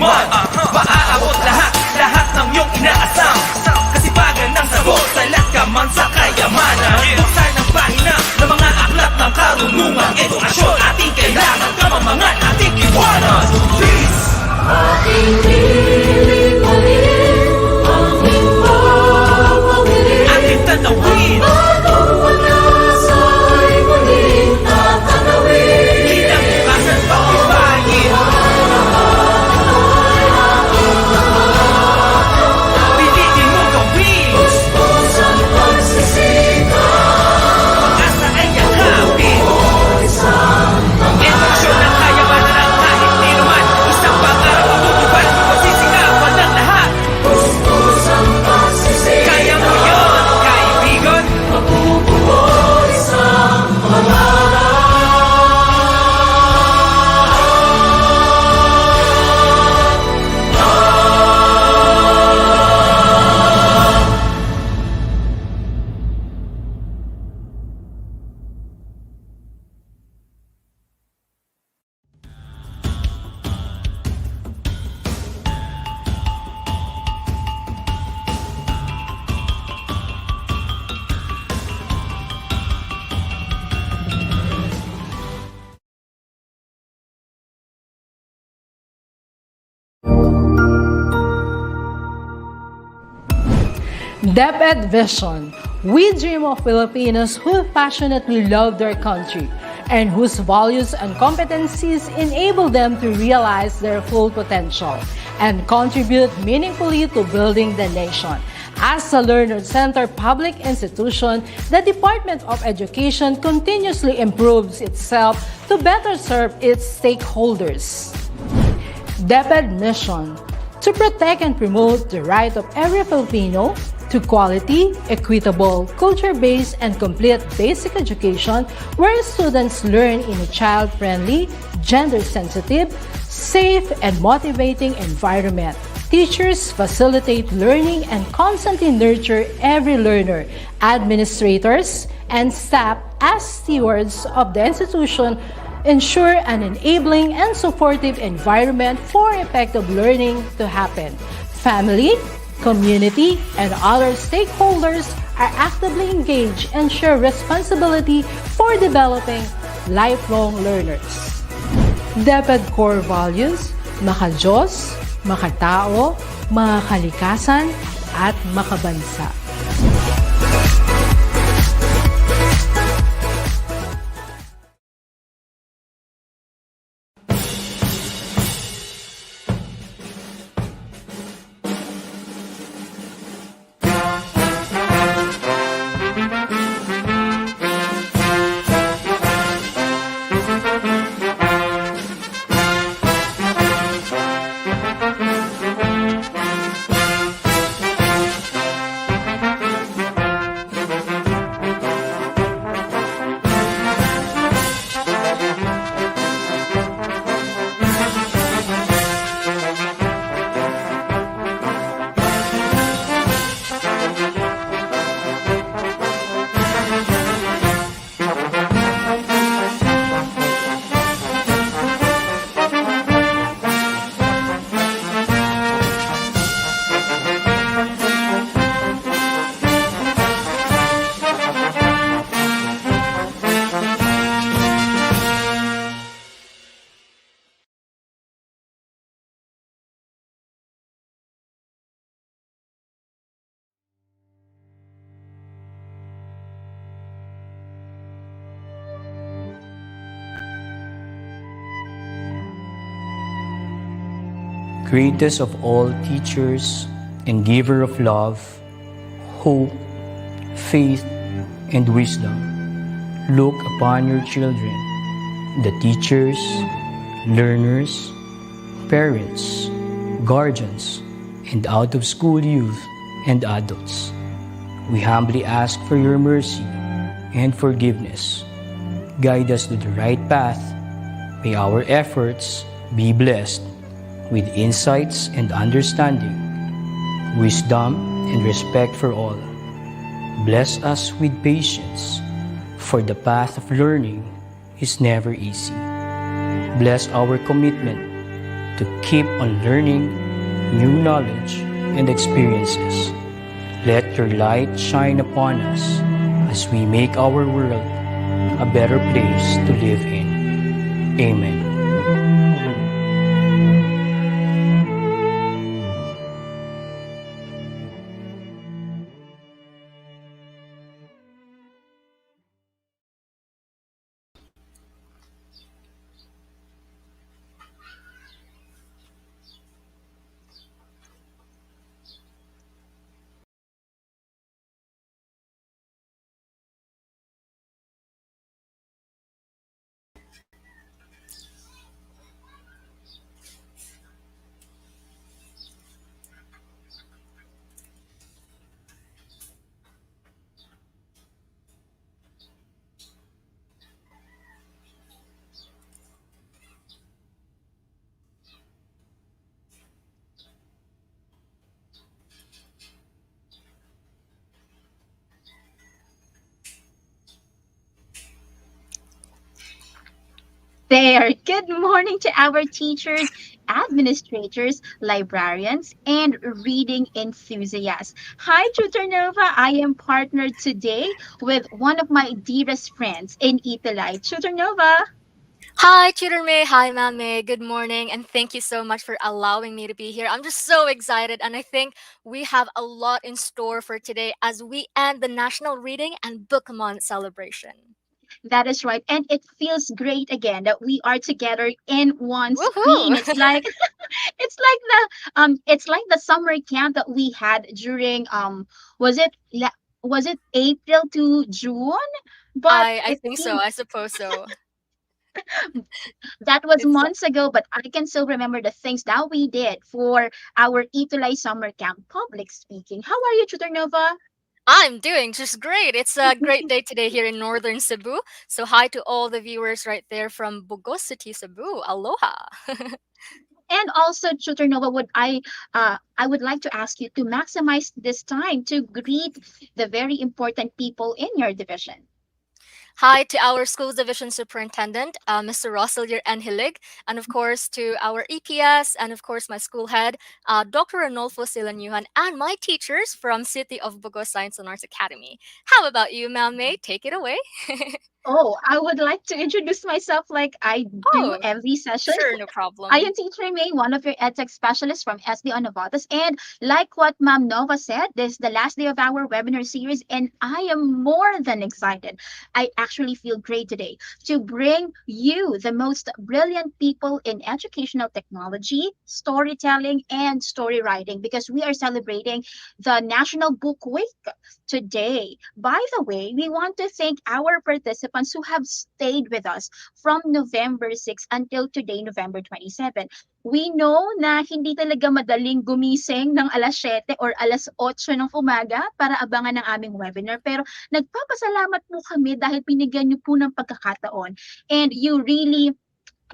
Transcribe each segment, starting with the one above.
man. Maaabot lahat ng iyong inaasam. Kasipagan ng sagot, salat ka man sa kayamanan. Buksan ang pahina ng mga aklat ng karunungan. Edukasyon ating kailangan, kamamangan ating iwanan. Peace! Ating lilipalin, ating papawin, ating tanawin, bagong pag-asa ay muling tatanawin. Kinabukasan pag-ibayin, piliin mo gawin. Pusang pagsisikap, Pag-asa ay yakapin. Edukasyon ang kayamanan ng kahit di naman. Isang pangarap ang tutupad, pagsisikapan ng lahat. pusang pagsisikap, Kaya mo yun, kaibigan. mabubuo isang pangarap. DepEd Vision. We dream of Filipinos who passionately love their country and whose values and competencies enable them to realize their full potential and contribute meaningfully to building the nation. As a learner-centered public institution, the Department of Education continuously improves itself to better serve its stakeholders. DepEd mission: to protect and promote the right of every Filipino to quality, equitable, culture-based, and complete basic education where students learn in a child-friendly, gender-sensitive, safe, and motivating environment. Teachers facilitate learning and constantly nurture every learner. Administrators and staff, as stewards of the institution, ensure an enabling and supportive environment for effective learning to happen. Family, community, and other stakeholders are actively engaged and share responsibility for developing lifelong learners. DepEd core values: maka-Diyos, makatao, makakalikasan, at makabansa. Greatest of all teachers and giver of love, hope, faith, and wisdom, look upon your children, the teachers, learners, parents, guardians, and out-of-school youth and adults. We humbly ask for your mercy and forgiveness. Guide us to the right path. May our efforts be blessed with insights and understanding, wisdom and respect for all. Bless us with patience, for the path of learning is never easy. Bless our commitment to keep on learning new knowledge and experiences. Let your light shine upon us as we make our world a better place to live in. Amen. There. Good morning to our teachers, administrators, librarians, and reading enthusiasts. Hi, Tutor Nova. I am partnered today with one of my dearest friends in Italai, Tutor Nova. Hi, Tutor May. Hi, Ma'am May. Good morning, and thank you so much for allowing me to be here. I'm just so excited, and I think we have a lot in store for today as we end the National Reading and Book Month celebration. That is right. And it feels great again that we are together in one screen. Woohoo! It's like the summer camp that we had during was it was it April to June? But I it think so. seems I suppose so. that was It's months ago, but I can still remember the things that we did for our Itulay summer camp public speaking. How are you, Tutor Nova? I'm doing just great. It's a great day today here in northern Cebu. So hi to all the viewers right there from Bugos City, Cebu. Aloha. And also, Tutor Nova, I would like to ask you to maximize this time to greet the very important people in your division. Hi to our schools division superintendent, Mr. Rosselier Enhilig, and of course to our EPS, and of course my school head, Dr. Ranolfo Silanyuhan, and my teachers from City of Bogos Science and Arts Academy. How about you, Ma'am May? Take it away. Oh, I would like to introduce myself like I do Oh, every session. sure, no I problem. am Teacher May, one of your EdTech specialists from SDO Novatus. And like what Ma'am Nova said, this is the last day of our webinar series, and I am more than excited. I actually feel great today to bring you the most brilliant people in educational technology, storytelling, and story writing because we are celebrating the National Book Week today. By the way, we want to thank our participants who have stayed with us from November 6 until today, November 27. We know na hindi talaga madaling gumising ng alas 7 or alas 8 ng umaga para abangan ang aming webinar. Pero nagpapasalamat po kami dahil binigyan niyo po ng pagkakataon. And you really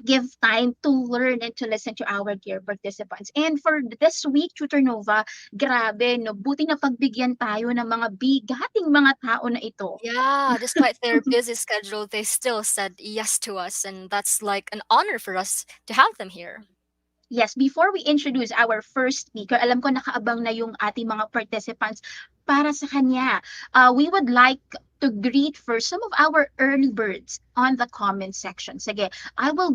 give time to learn and to listen to our dear participants. And for this week, Tutor Nova, grabe, no, buti na pagbigyan tayo ng mga bigating mga tao na ito. Yeah, despite their busy schedule, they still said yes to us, and that's like an honor for us to have them here. Yes, before we introduce our first speaker, alam ko nakaabang na yung ating mga participants para sa kanya. We would like to greet first some of our early birds on the comment section. Sige, I will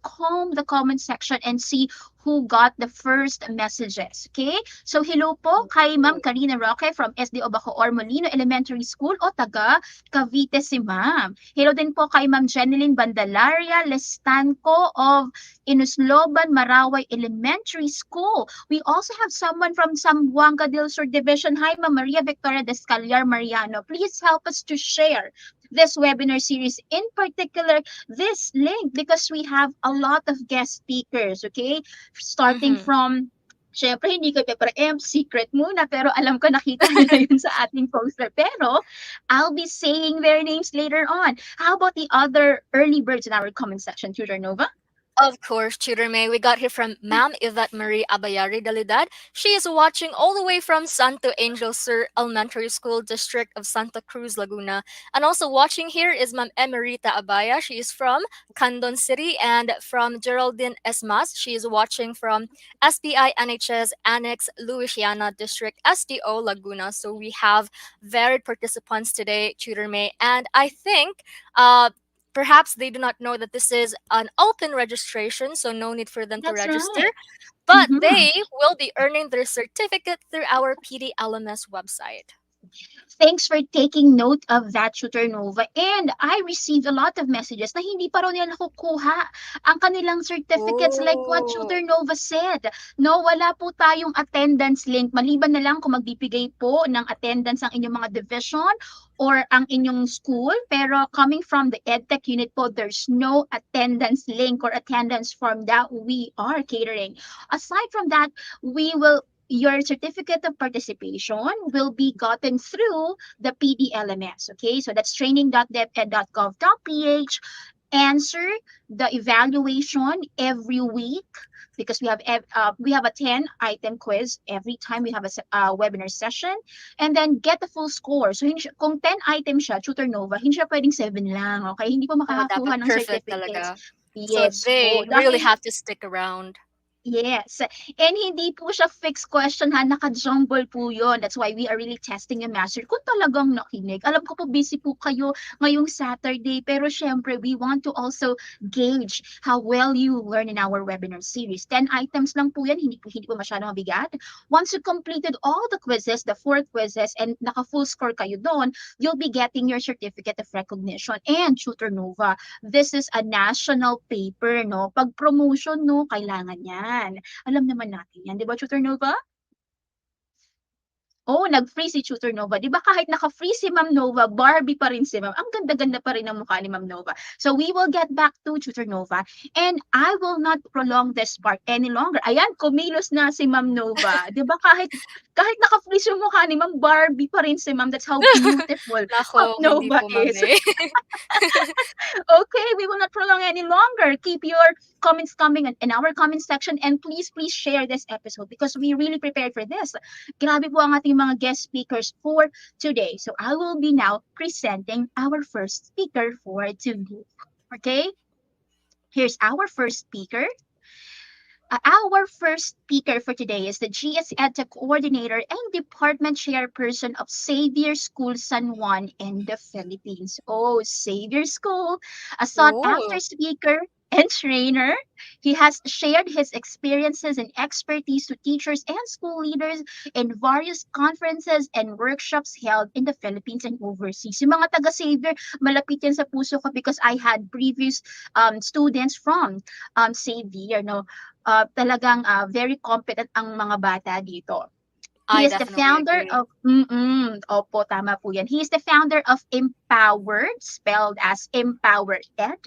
comb the comment section and see who got the first messages. Okay? So, hello po kay Ma'am Karina Roque from SDO Bacoor Molino Elementary School o taga Cavite si Ma'am. Hello din po kay Ma'am Jeneline Bandalaria Lestanco of Inusloban Maraway Elementary School. We also have someone from Zamboanga del Sur Division. Hi, Ma'am Maria Victoria Descaliar Mariano. Please help us to share this webinar series, in particular this link, because we have a lot of guest speakers, okay? Starting Mm-hmm. from Siyempre, hindi ko ipe-preempt, secret muna, pero alam ko nakita niyo na yun sa ating poster. Pero, I'll be saying their names later on. How about the other early birds in our comment section, Tutor Nova? Of course, Tutor May. We got here from Ma'am Yvette Marie Abayari Dalidad. She is watching all the way from Santo Angel Sur Elementary School District of Santa Cruz, Laguna. And also watching here is Ma'am Emerita Abaya. She is from Candon City. And from Geraldine Esmas, she is watching from SBI NHS Annex Louisiana District SDO Laguna. So we have varied participants today, Tutor May. And I think perhaps they do not know that this is an open registration, so no need for them to That's register, right. but Mm-hmm. they will be earning their certificate through our PD LMS website. Thanks for taking note of that, Shooter Nova. And I received a lot of messages na hindi pa raw nila nakukuha ang kanilang certificates like what Oh, Shooter Nova said. No, wala po tayong attendance link. Maliban na lang kung magbibigay po ng attendance ang inyong mga division or ang inyong school. Pero coming from the EdTech unit po, there's no attendance link or attendance form that we are catering. Aside from that, we will your certificate of participation will be gotten through the PDLMS. Okay, so that's training.deped.gov.ph. Answer the evaluation every week because we have a 10-item quiz every time we have a webinar session, and then get the full score. So kung 10 items siya, Tutor Nova, hindi siya pwedeng 7 lang. Okay, hindi po oh, dapat makakakuha ng perfect certificates. talaga. So Yes po. they really Dahil have to stick around. yes. And hindi po siya fixed question ha, naka-jumble po yun. That's why we are really testing yung master. Kung talagang nakinig, alam ko po busy po kayo ngayong Saturday, pero syempre, we want to also gauge how well you learn in our webinar series. 10 items lang po yan, hindi po masyadong mabigat. Once you completed all the quizzes, the 4 quizzes, and naka-full score kayo doon, you'll be getting your certificate of recognition and Tutor Nova. This is a national paper, no? Pag promotion, no, kailangan yan. Alam naman natin yan, di ba, Tutor Nova? Oo, nag-free si Tutor Nova. 'Di ba kahit naka-free si Ma'am Nova, Barbie pa rin si Ma'am. Ang ganda-ganda pa rin ng mukha ni Ma'am Nova. So we will get back to Tutor Nova and I will not prolong this part any longer. Ayan, kumilos na si Ma'am Nova. 'Di ba kahit naka-free yung mukha ni Ma'am, Barbie pa rin si Ma'am. That's how beautiful Ma'am Nako, hindi Nova po, Ma'am is. May. Okay, we will not prolong any longer. Keep your comments coming in our comment section and please share this episode because we really prepared for this. Grabe po ang ating mga guest speakers for today. So I will be now presenting our first speaker for today. Okay, here's our first speaker. Our first speaker for today is the GS-EdTech Coordinator and Department Chairperson of Xavier School San Juan in the Philippines. Oh, Xavier School, a sought-after Oh, speaker and trainer. He has shared his experiences and expertise to teachers and school leaders in various conferences and workshops held in the Philippines and overseas. Yung mga taga-Xavier, malapit yan sa puso ko because I had previous students from Xavier, no? Talagang very competent ang mga bata dito. He I is the definitely founder agree. of opo, tama po yan. He is the founder of Empowered, spelled as Empowered Ed,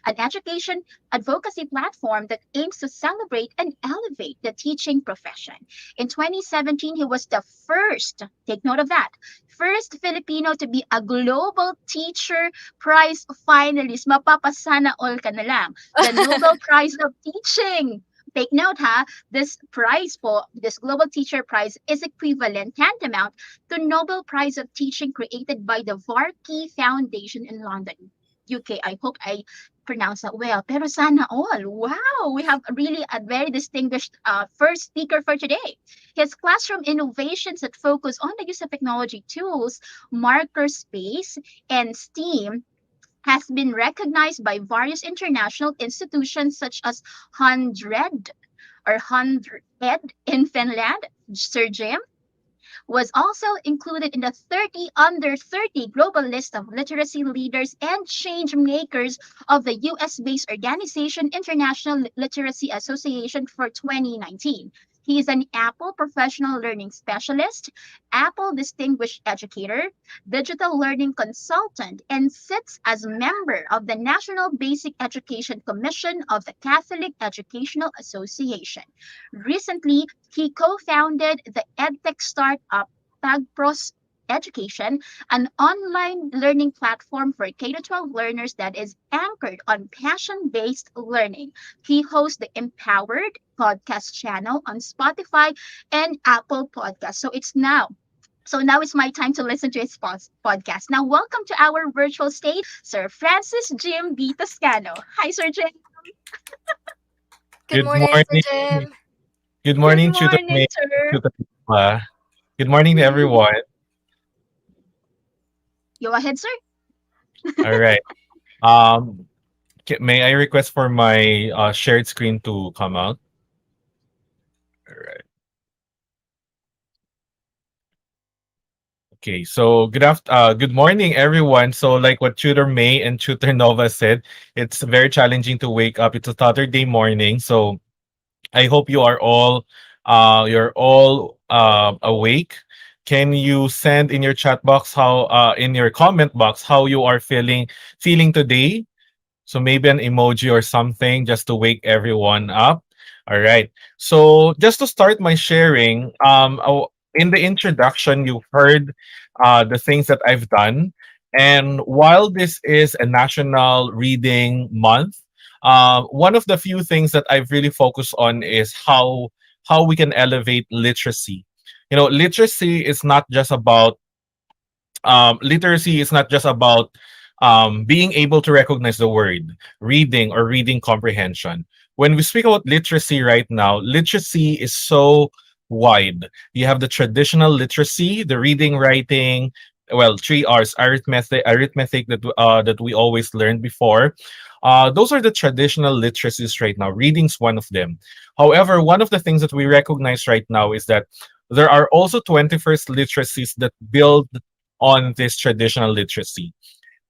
an education advocacy platform that aims to celebrate and elevate the teaching profession. In 2017, he was the first, take note of that, first Filipino to be a Global Teacher Prize finalist. Mapapasana all ka na lang. The Nobel Prize of Teaching. Take note ha, this prize po, this Global Teacher Prize is equivalent, tantamount to Nobel Prize of Teaching created by the Varkey Foundation in London, UK. I hope I pronounced that well. Pero sana all. Wow, we have really a very distinguished first speaker for today. His classroom innovations that focus on the use of technology tools, marker space, and STEAM has been recognized by various international institutions such as 100 or 100 in Finland, Sir Jim, was also included in the 30 under 30 global list of literacy leaders and change makers of the US-based organization International Literacy Association for 2019. He is an Apple Professional Learning Specialist, Apple Distinguished Educator, Digital Learning Consultant, and sits as member of the National Basic Education Commission of the Catholic Educational Association. Recently, he co-founded the EdTech startup Tagpros Education, an online learning platform for K 12 learners that is anchored on passion based learning. He hosts the Empowered podcast channel on Spotify and Apple Podcasts. So now it's my time to listen to his podcast. Now, welcome to our virtual stage, Sir Francis Jim B. Toscano. Hi, Sir Jim. Good Good morning, Sir morning. Jim. Good Good morning, Tutor morning, May, sir. Tutor Lima. Good morning to everyone. Go ahead, sir. All right. Um, may I request for my shared screen to come out? All right. Okay. So good morning, everyone. So like what Tutor May and Tutor Nova said, it's very challenging to wake up. It's a Saturday morning, so I hope you're all awake. Can you send in your chat box how in your comment box how you are feeling today? So maybe an emoji or something just to wake everyone up. All right. So just to start my sharing, in the introduction, you heard the things that I've done. And while this is a national reading month, one of the few things that I've really focused on is how we can elevate literacy. You know, literacy is not just about being able to recognize the word, reading or reading comprehension. When we speak about literacy right now, literacy is so wide. You have the traditional literacy, the reading, writing, well, three R's, arithmetic that we always learned before. Those are the traditional literacies right now. Reading's one of them. However, one of the things that we recognize right now is that there are also 21st literacies that build on this traditional literacy.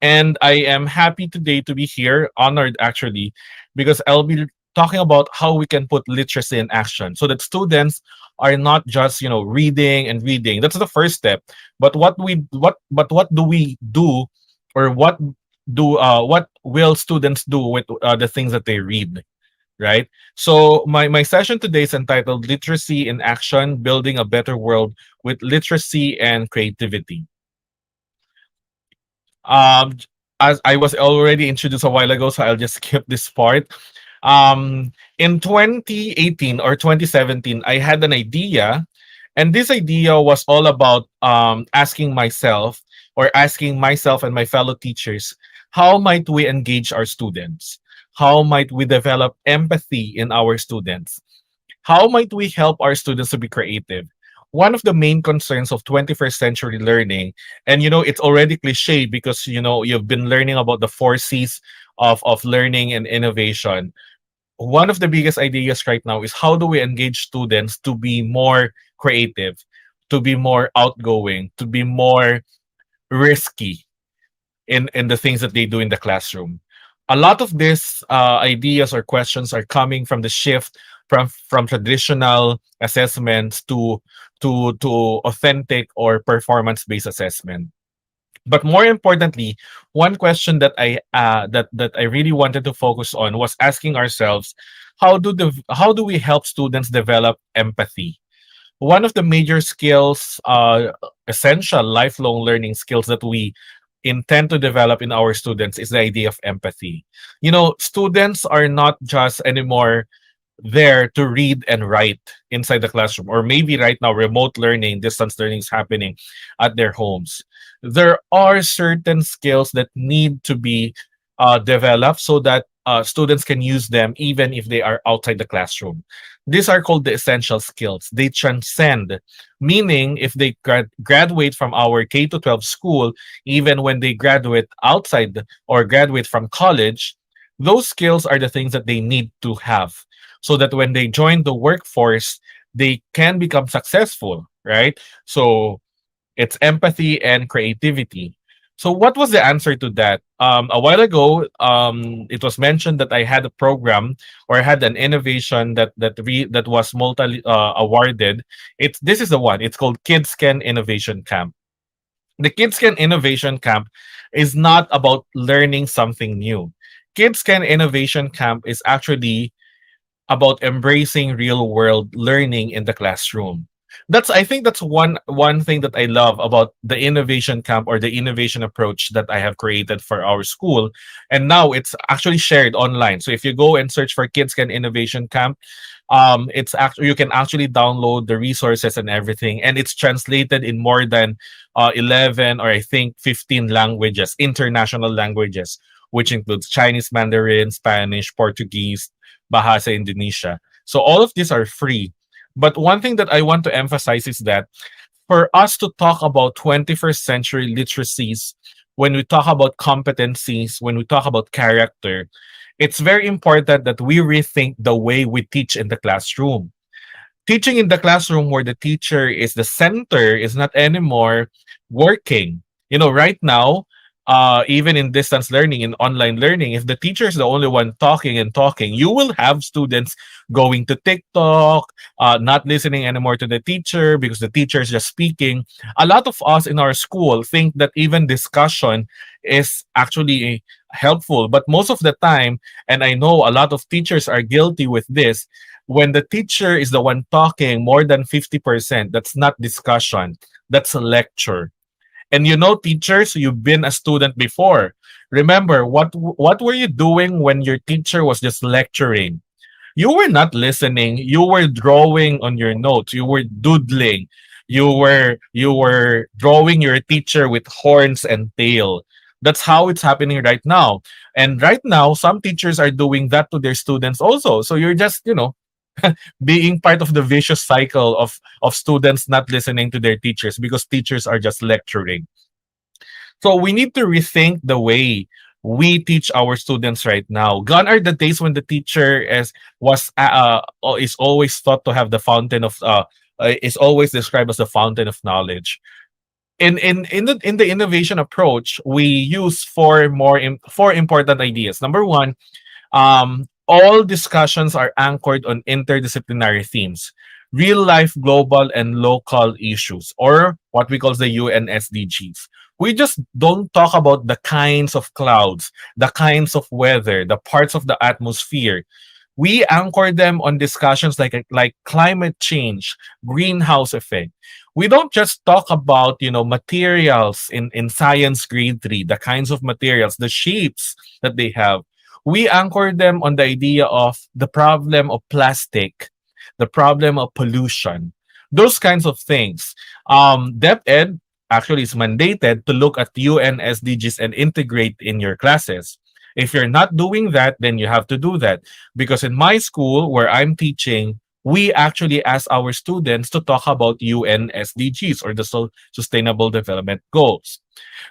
And I am happy today to be here, honored actually, because I'll be talking about how we can put literacy in action so that students are not just, reading and reading. That's the first step. But what do we do, or what will students do with the things that they read? Right. So my session today is entitled Literacy in Action: Building a Better World with Literacy and Creativity. Um, as I was already introduced a while ago, so I'll just skip this part. In 2018 or 2017, I had an idea, and this idea was all about asking myself and my fellow teachers, how might we engage our students? How might we develop empathy in our students? How might we help our students to be creative? One of the main concerns of 21st century learning, and it's already cliche because you've been learning about the four C's of learning and innovation. One of the biggest ideas right now is how do we engage students to be more creative, to be more outgoing, to be more risky in the things that they do in the classroom. A lot of these ideas or questions are coming from the shift from traditional assessments to authentic or performance based assessment. But more importantly, one question that I really wanted to focus on was asking ourselves, how do we help students develop empathy? One of the major skills, essential lifelong learning skills that we intend to develop in our students is the idea of empathy. Students are not just anymore there to read and write inside the classroom, or maybe right now remote learning, distance learning is happening at their homes. There are certain skills that need to be developed so that students can use them even if they are outside the classroom. These are called the essential skills. They transcend, meaning if they graduate from our K to 12 school, even when they graduate outside or graduate from college, those skills are the things that they need to have so that when they join the workforce, they can become successful, right? So it's empathy and creativity. So what was the answer to that? A while ago, it was mentioned that I had a program or I had an innovation that was multi awarded. This is the one. It's called Kids Can Innovation Camp. The Kids Can Innovation Camp is not about learning something new. Kids Can Innovation Camp is actually about embracing real world learning in the classroom. That's I think that's one thing that I love about the innovation camp or the innovation approach that I have created for our school. And now it's actually shared online. So if you go and search for Kids Can Innovation Camp, it's actually you can actually download the resources and everything, and it's translated in more than 11 or I think 15 languages, international languages, which includes Chinese, Mandarin, Spanish, Portuguese, Bahasa Indonesia. So all of these are free. But one thing that I want to emphasize is that for us to talk about 21st century literacies, when we talk about competencies, when we talk about character, it's very important that we rethink the way we teach in the classroom. Teaching in the classroom where the teacher is the center is not anymore working. You know, right now, even in distance learning, in online learning, if the teacher is the only one talking and talking, you will have students going to TikTok, not listening anymore to the teacher because the teacher is just speaking. A lot of us in our school think that even discussion is actually helpful, but most of the time, and I know a lot of teachers are guilty with this, when the teacher is the one talking more than 50%, that's not discussion, that's a lecture. And you know, teachers, you've been a student before. Remember, what were you doing when your teacher was just lecturing? You were not listening. You were drawing on your notes. You were doodling. You were drawing your teacher with horns and tail. That's how it's happening right now. And right now, some teachers are doing that to their students also. So you're just, being part of the vicious cycle of students not listening to their teachers because teachers are just lecturing. So we need to rethink the way we teach our students right now. Gone are the days when the teacher is always thought to have the fountain of is always described as the fountain of knowledge. In the innovation approach, we use four important ideas. Number one, all discussions are anchored on interdisciplinary themes, real life, global, and local issues, or what we call the UN SDGs. We just don't talk about the kinds of clouds, the kinds of weather, the parts of the atmosphere. We anchor them on discussions like climate change, greenhouse effect. We don't just talk about materials in science grade 3, the kinds of materials, the shapes that they have. We anchor them on the idea of the problem of plastic, the problem of pollution, those kinds of things. DepEd actually is mandated to look at UN SDGs and integrate in your classes. If you're not doing that, then you have to do that. Because in my school, where I'm teaching, we actually ask our students to talk about UN SDGs or the Sustainable Development Goals.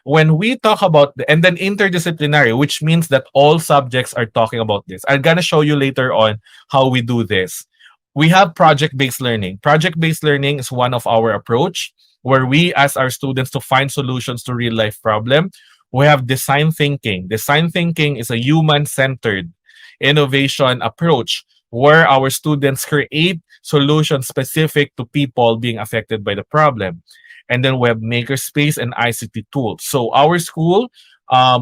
When we talk about and then interdisciplinary, which means that all subjects are talking about this. I'm gonna show you later on how we do this. We have project-based learning. Project-based learning is one of our approach where we ask our students to find solutions to real-life problem. We have design thinking. Design thinking is a human-centered innovation approach where our students create solutions specific to people being affected by the problem. And then we have makerspace and ICT tools. So our school,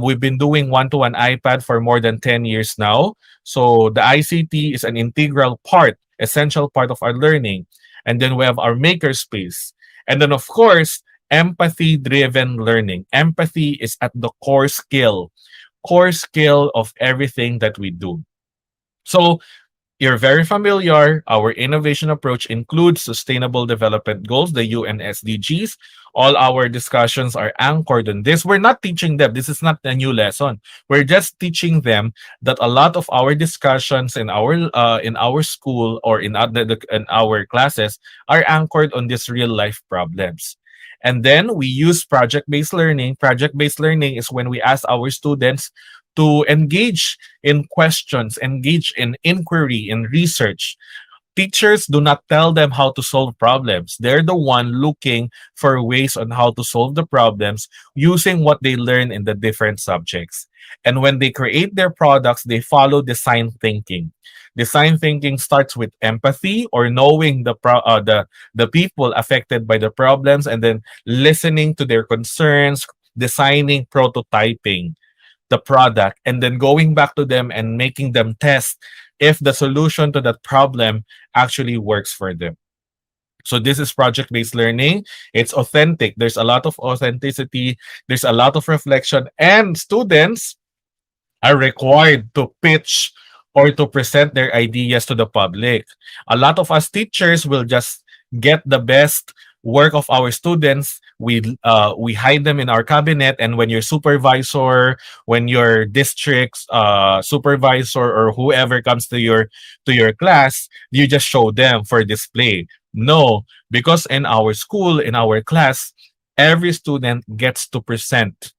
we've been doing one-to-one iPad for more than 10 years now. So the ICT is an integral part, essential part of our learning. And then we have our makerspace. And then of course, empathy-driven learning. Empathy is at the core skill of everything that we do. So you're very familiar. Our innovation approach includes sustainable development goals, the UN SDGs. All our discussions are anchored in this. We're not teaching them. This is not a new lesson. We're just teaching them that a lot of our discussions in our school or in our classes are anchored on these real life problems. And then we use project-based learning. Project-based learning is when we ask our students to engage in questions, engage in inquiry, in research. Teachers do not tell them how to solve problems. They're the one looking for ways on how to solve the problems using what they learn in the different subjects. And when they create their products, they follow design thinking. Design thinking starts with empathy or knowing the people affected by the problems and then listening to their concerns, designing, prototyping the product, and then going back to them and making them test if the solution to that problem actually works for them. So this is project-based learning. It's authentic. There's a lot of authenticity. There's a lot of reflection, and students are required to pitch or to present their ideas to the public. A lot of us teachers will just get the best work of our students. We hide them in our cabinet, and when your supervisor, when your district's supervisor or whoever comes to your class, you just show them for display. No, because in our school, in our class, every student gets to present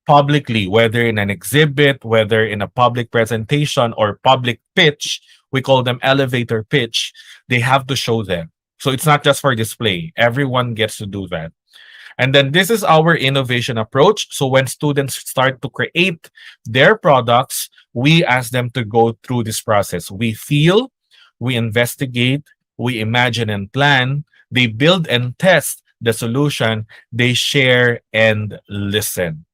publicly, whether in an exhibit, whether in a public presentation or public pitch. We call them elevator pitch. They have to show them. So it's not just for display. Everyone gets to do that. And then this is our innovation approach. So when students start to create their products, we ask them to go through this process. We feel, we investigate, we imagine and plan, they build and test the solution, they share and listen.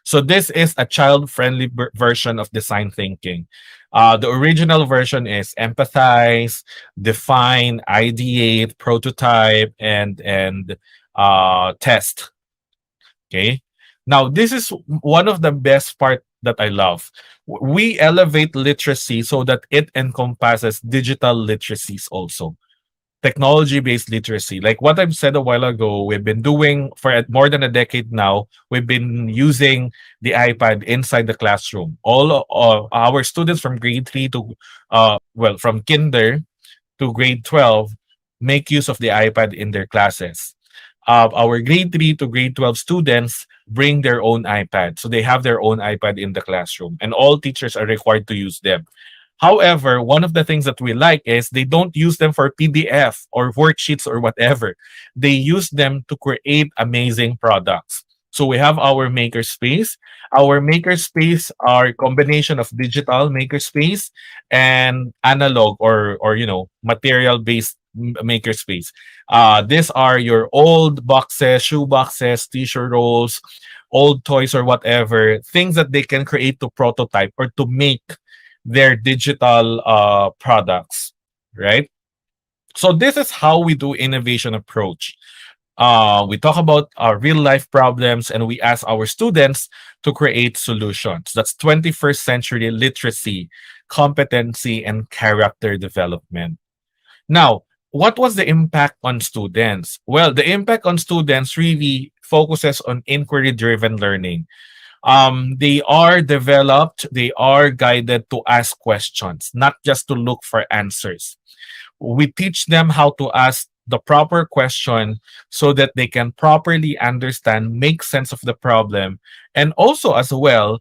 So this is a child-friendly version of design thinking. The original version is empathize, define, ideate, prototype, and test. Okay. Now this is one of the best part that I love. We elevate literacy so that it encompasses digital literacies also, technology-based literacy. Like what I've said a while ago, we've been doing for more than a decade now. We've been using the iPad inside the classroom. All our students from grade 3 to from kinder to grade 12 make use of the iPad in their classes. Our grade 3 to grade 12 students bring their own iPad. So they have their own iPad in the classroom, and all teachers are required to use them. However, one of the things that we like is they don't use them for PDF or worksheets or whatever. They use them to create amazing products. So we have our makerspace. Our makerspace are a combination of digital makerspace and analog or material based makerspace. These are your old boxes, shoe boxes, t-shirt rolls, old toys or whatever, things that they can create to prototype or to make their digital products, right? So this is how we do innovation approach. We talk about our real life problems and we ask our students to create solutions. That's 21st century literacy, competency, and character development. Now, what was the impact on students? Well, the impact on students really focuses on inquiry driven learning. They are developed, they are guided to ask questions, not just to look for answers. We teach them how to ask the proper question so that they can properly understand, make sense of the problem, and also as well,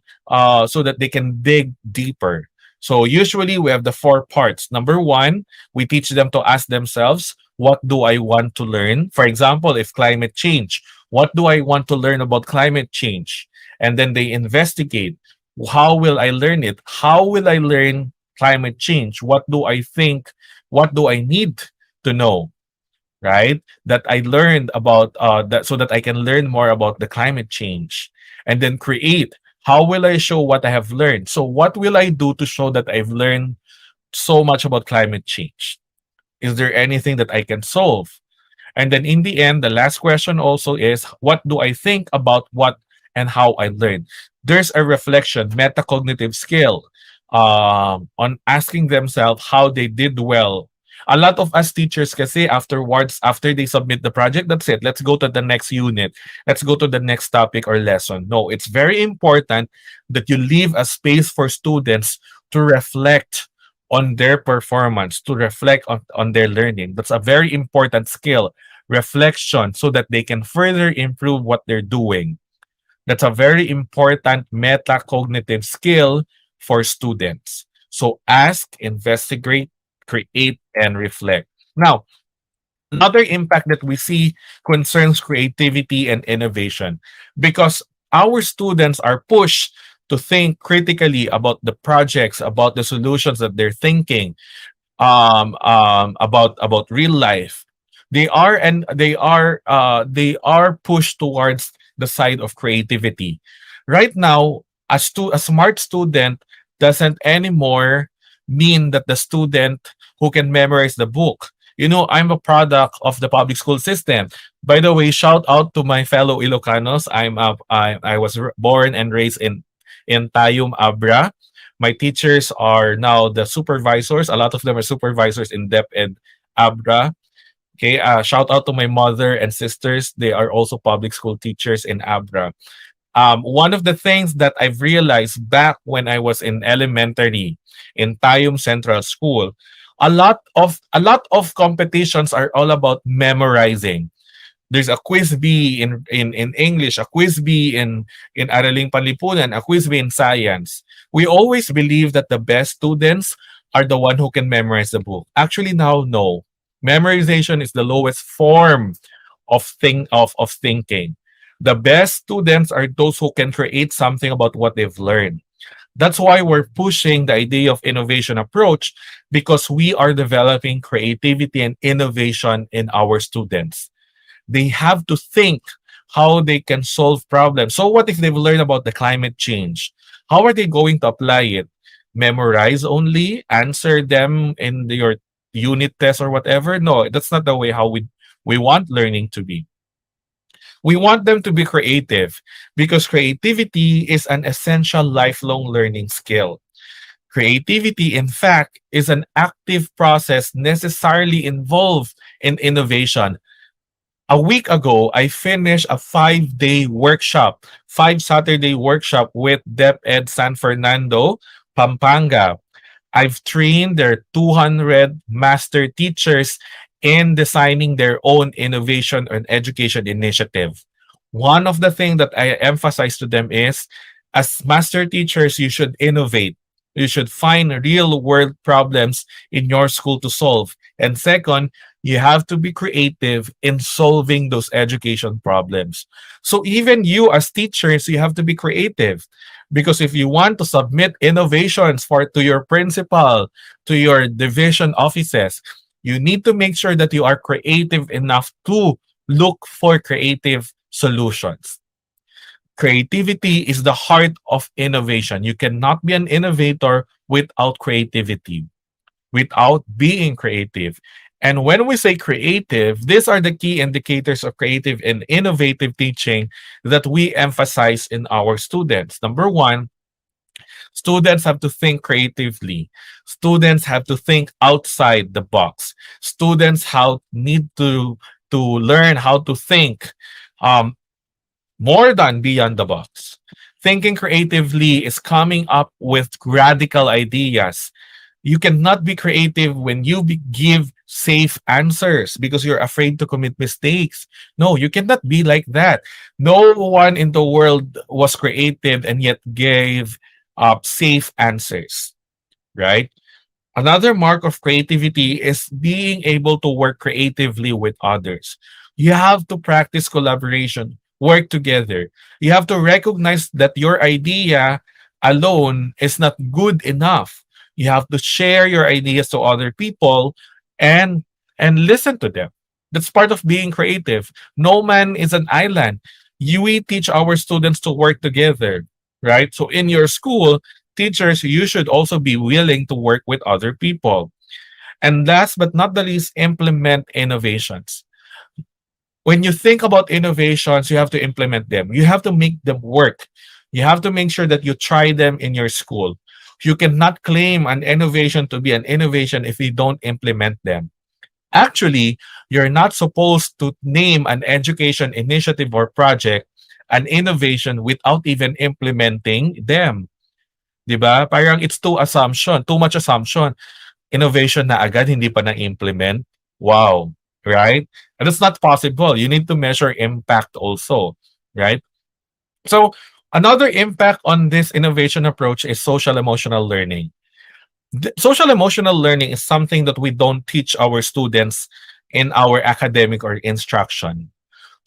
so that they can dig deeper. So usually we have the four parts. Number one, we teach them to ask themselves, what do I want to learn? For example, if climate change, what do I want to learn about climate change? And then they investigate, how will I learn it? How will I learn climate change? What do I think? What do I need to know? Right? That I learned about that so that I can learn more about the climate change. And then create, how will I show what I have learned? So what will I do to show that I've learned so much about climate change? Is there anything that I can solve? And then in the end, the last question also is, what do I think about what and how I learned? There's a reflection, metacognitive skill, on asking themselves how they did well. A lot of us teachers kasi afterwards, after they submit the project, that's it. Let's go to the next unit. Let's go to the next topic or lesson. No, it's very important that you leave a space for students to reflect on their performance, to reflect on their learning. That's a very important skill, reflection, so that they can further improve what they're doing. That's a very important metacognitive skill for students. So ask, investigate, create, and reflect. Now, another impact that we see concerns creativity and innovation because our students are pushed to think critically about the projects, about the solutions that they're thinking, about real life. They are pushed towards the side of creativity. Right now, a smart student doesn't anymore mean that the student who can memorize the book. I'm a product of the public school system. By the way, shout out to my fellow Ilocanos. I was born and raised in Tayum Abra. My teachers are now the supervisors. A lot of them are supervisors in DepEd Abra. Okay, shout out to my mother and sisters. They are also public school teachers in Abra. One of the things that I've realized back when I was in elementary in Tayum Central School, a lot of competitions are all about memorizing. There's a quiz bee in English, a quiz bee in Araling Panlipunan, a quiz bee in science. We always believe that the best students are the one who can memorize the book. Actually, now no. Memorization is the lowest form of thinking. The best students are those who can create something about what they've learned. That's why we're pushing the idea of innovation approach because we are developing creativity and innovation in our students. They have to think how they can solve problems. So what if they've learned about the climate change? How are they going to apply it? Memorize only, answer them in your unit test or whatever? No, that's not the way how we want learning to be. We want them to be creative because creativity is an essential lifelong learning skill. Creativity, in fact, is an active process necessarily involved in innovation. A week ago, I finished a 5-day workshop, 5 Saturday workshop with DepEd San Fernando, Pampanga. I've trained their 200 master teachers in designing their own innovation and education initiative. One of the things that I emphasize to them is as master teachers, you should innovate. You should find real world problems in your school to solve. And second, you have to be creative in solving those education problems. So even you as teachers, you have to be creative because if you want to submit innovations to your principal, to your division offices, you need to make sure that you are creative enough to look for creative solutions. Creativity is the heart of innovation. You cannot be an innovator without creativity, without being creative. And when we say creative, these are the key indicators of creative and innovative teaching that we emphasize in our students. Number one, students have to think creatively. Students have to think outside the box. Students need to learn how to think um, more than beyond the box. Thinking creatively is coming up with radical ideas. You cannot be creative when you give safe answers because you're afraid to commit mistakes. No, you cannot be like that. No one in the world was creative and yet gave safe answers, right? Another mark of creativity is being able to work creatively with others. You have to practice collaboration, work together. You have to recognize that your idea alone is not good enough. You have to share your ideas to other people and listen to them. That's part of being creative. No man is an island. We teach our students to work together, right? So in your school, teachers, you should also be willing to work with other people. And last but not the least, implement innovations. When you think about innovations, you have to implement them. You have to make them work. You have to make sure that you try them in your school. You cannot claim an innovation to be an innovation if you don't implement them. Actually, you're not supposed to name an education initiative or project an innovation without even implementing them. 'Di ba? Parang it's too much assumption. Innovation na agad, hindi pa na-implement. Wow, right? And it's not possible. You need to measure impact also, right? So, another impact on this innovation approach is social emotional learning. Social emotional learning is something that we don't teach our students in our academic or instruction.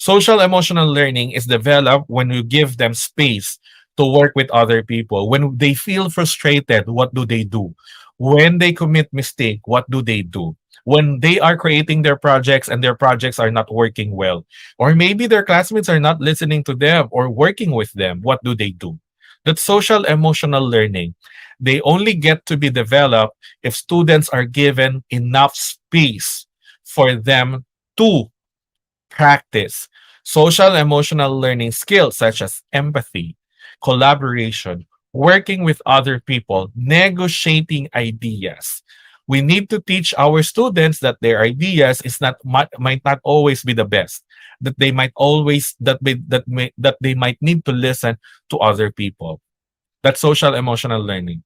Social emotional learning is developed when you give them space to work with other people. When they feel frustrated, what do they do? When they commit mistake, what do they do? When they are creating their projects and their projects are not working well, or maybe their classmates are not listening to them or working with them, what do they do? That's social emotional learning. They only get to be developed if students are given enough space for them to practice social emotional learning skills such as empathy, collaboration, working with other people, negotiating ideas. We need to teach our students that their ideas is not might not always be the best. That they might always that they might need to listen to other people. That's social emotional learning.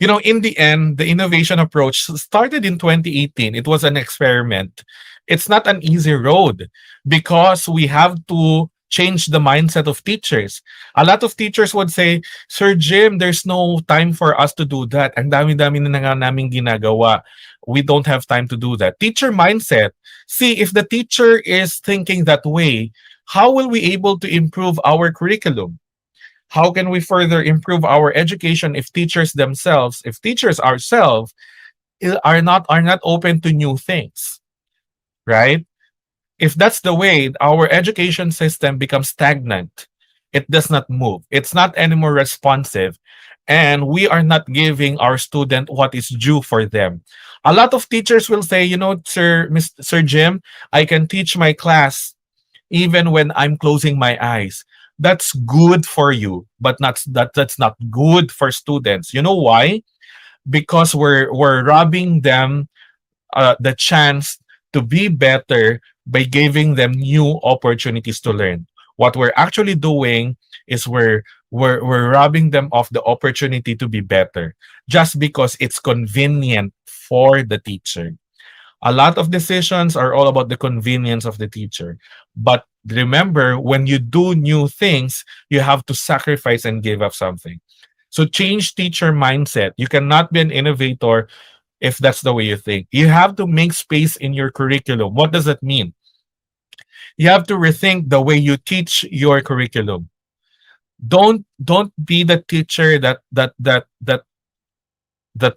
You know, in the end, the innovation approach started in 2018. It was an experiment. It's not an easy road because we have to change the mindset of teachers. A lot of teachers would say, Sir Jim, there's no time for us to do that. Ang dami-dami na nga namin ginagawa. We don't have time to do that. Teacher mindset. See, if the teacher is thinking that way, how will we able to improve our curriculum? How can we further improve our education if teachers themselves, if teachers ourselves are not open to new things, right? If that's the way, our education system becomes stagnant. It does not move. It's not anymore responsive. And we are not giving our student what is due for them. A lot of teachers will say, you know, Sir Jim, I can teach my class even when I'm closing my eyes. That's good for you, but that's not good for students. You know why? Because we're robbing them the chance to be better by giving them new opportunities to learn. What we're actually doing is we're robbing them of the opportunity to be better just because it's convenient for the teacher. A lot of decisions are all about the convenience of the teacher. But remember, when you do new things, you have to sacrifice and give up something. So change teacher mindset. You cannot be an innovator if that's the way you think. You have to make space in your curriculum. What does that mean? You have to rethink the way you teach your curriculum. Don't be the teacher that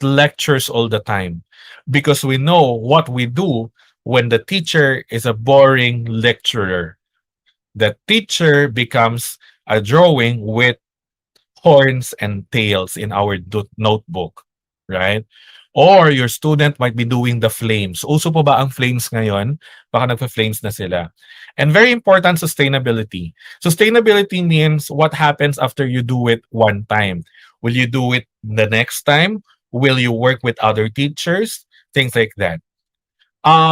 lectures all the time, because we know what we do when the teacher is a boring lecturer. The teacher becomes a drawing with horns and tails in our notebook, right? Or your student might be doing the flames. Uso po ba ang flames ngayon? Baka nagpa-flames na sila. And very important, sustainability. Sustainability means what happens after you do it one time. Will you do it the next time? Will you work with other teachers? Things like that.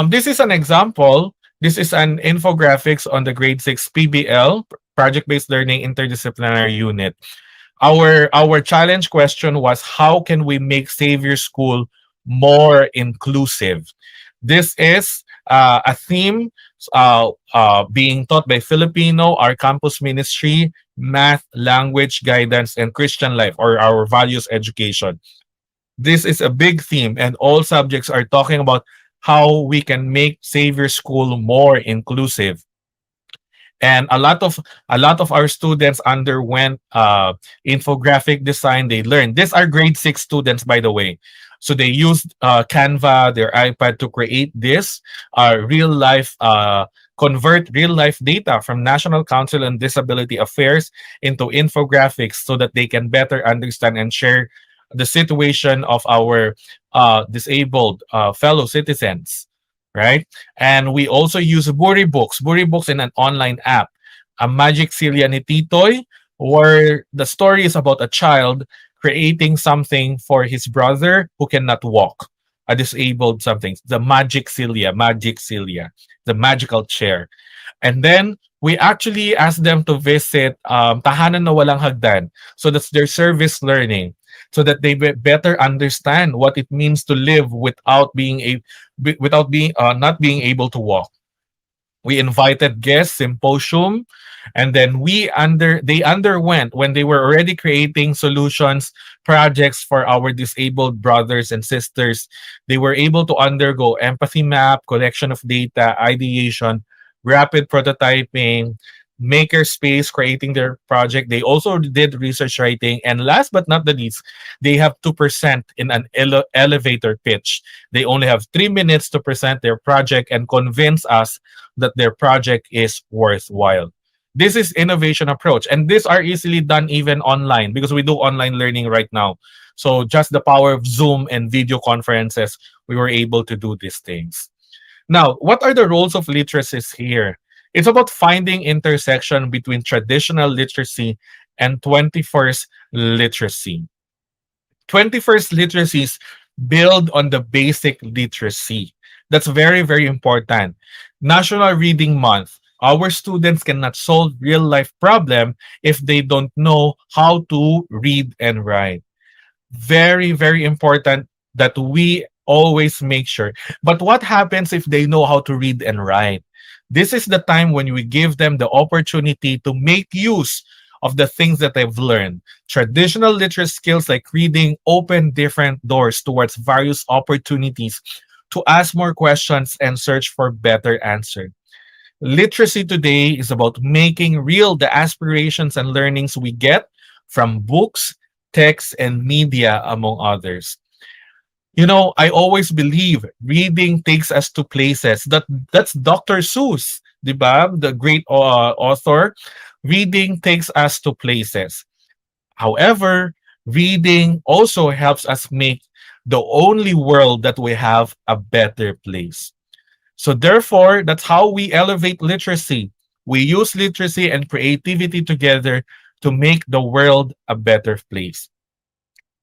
This is an example. This is an infographics on the grade 6 PBL, project-based learning interdisciplinary unit. Our challenge question was, how can we make Savior School more inclusive? This is a theme being taught by Filipino, our campus ministry, math, language, guidance, and Christian life, or our values education. This is a big theme, and all subjects are talking about how we can make Savior School more inclusive. And a lot of our students underwent infographic design. They learned. These are grade 6 students, by the way. So they used Canva, their iPad, to create this real life convert real life data from National Council on Disability Affairs into infographics so that they can better understand and share the situation of our disabled fellow citizens, right? And we also use Buri Books in an online app, a Magic Silya ni Titoy, where the story is about a child creating something for his brother who cannot walk, a disabled something, the Magic Silya, the magical chair. And then we actually asked them to visit Tahanan na Walang Hagdan. So that's their service learning, so that they better understand what it means to live without being not being able to walk. We invited guests, symposium, and then they underwent, when they were already creating solutions, projects for our disabled brothers and sisters. They were able to undergo empathy map, collection of data, ideation, rapid prototyping, maker space, creating their project. They also did research writing, and last but not the least, they have to present in an elevator pitch. They only have 3 minutes to present their project and convince us that their project is worthwhile. This is innovation approach, and these are easily done even online because we do online learning right now. So just the power of Zoom and video conferences, we were able to do these things. Now, what are the roles of literacies here? It's about finding intersection between traditional literacy and 21st literacy. 21st literacies build on the basic literacy. That's very, very important. National Reading Month. Our students cannot solve real life problem if they don't know how to read and write. Very, very important that we always make sure. But what happens if they know how to read and write? This is the time when we give them the opportunity to make use of the things that they've learned. Traditional literacy skills like reading open different doors towards various opportunities to ask more questions and search for better answers. Literacy today is about making real the aspirations and learnings we get from books, texts, and media, among others. You know, I always believe reading takes us to places. That's Dr. Seuss, di ba? The great author. Reading takes us to places. However, reading also helps us make the only world that we have a better place. So therefore, that's how we elevate literacy. We use literacy and creativity together to make the world a better place.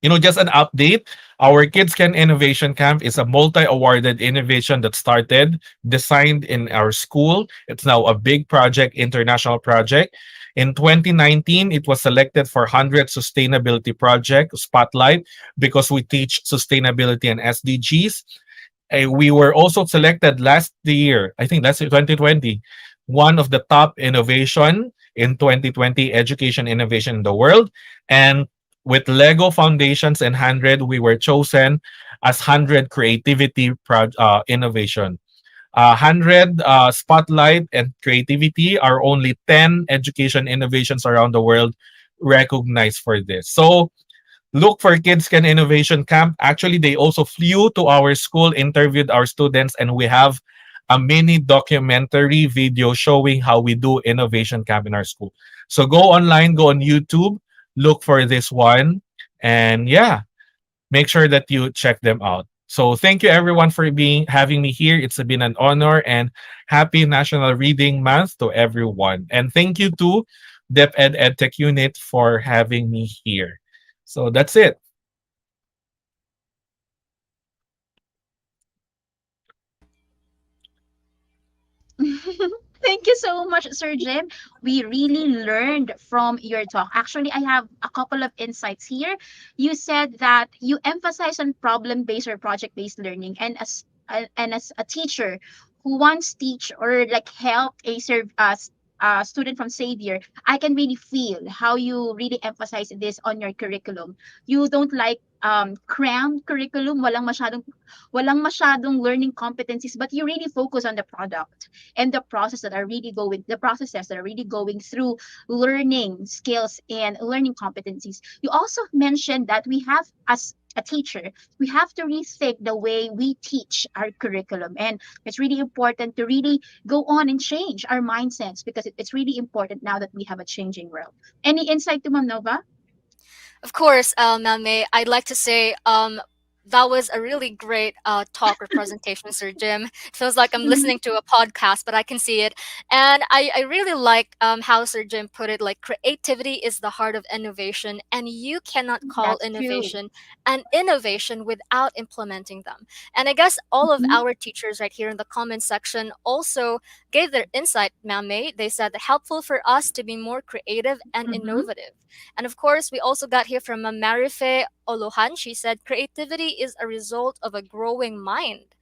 You know, just an update. Our Kids Can Innovation Camp is a multi-awarded innovation that started, designed in our school. It's now a big project, international project. In 2019, it was selected for 100 sustainability project spotlight because we teach sustainability and SDGs. We were also selected last year, I think last year, 2020, one of the top innovation in 2020 education innovation in the world. And with Lego Foundations and 100, we were chosen as 100 creativity innovation. 100 spotlight and creativity are only 10 education innovations around the world recognized for this. So look for Kids Can Innovation Camp. Actually, they also flew to our school, interviewed our students, and we have a mini documentary video showing how we do innovation camp in our school. So go online, go on YouTube, look for this one, and yeah, make sure that you check them out. So thank you everyone for being having me here. It's been an honor, and happy National Reading Month to everyone. And thank you to DepEd EdTech Unit for having me here. So that's it. Thank you so much, Sir Jim. We really learned from your talk. Actually, I have a couple of insights here. You said that you emphasize on problem-based or project-based learning, and as a teacher who once teach or like help a student from Xavier, I can really feel how you really emphasize this on your curriculum. You don't like crammed curriculum, walang masyadong learning competencies, but you really focus on the product and the processes that are really going through learning skills and learning competencies. You also mentioned that we have, as a teacher, we have to rethink the way we teach our curriculum, and it's really important to really go on and change our mindsets because it's really important now that we have a changing world. Any insight to Ma'am Nova? Of course, Ma'am May, I'd like to say that was a really great talk or presentation, Sir Jim. It feels like I'm listening to a podcast, but I can see it. And I really like how Sir Jim put it, like creativity is the heart of innovation, and you cannot call That's true. innovation an innovation without implementing them. And I guess all of Mhm. our teachers right here in the comment section also gave their insight, Ma'am May. They said that helpful for us to be more creative and Mhm. innovative. And of course, we also got here from Marife Olohan. She said creativity is a result of a growing mind.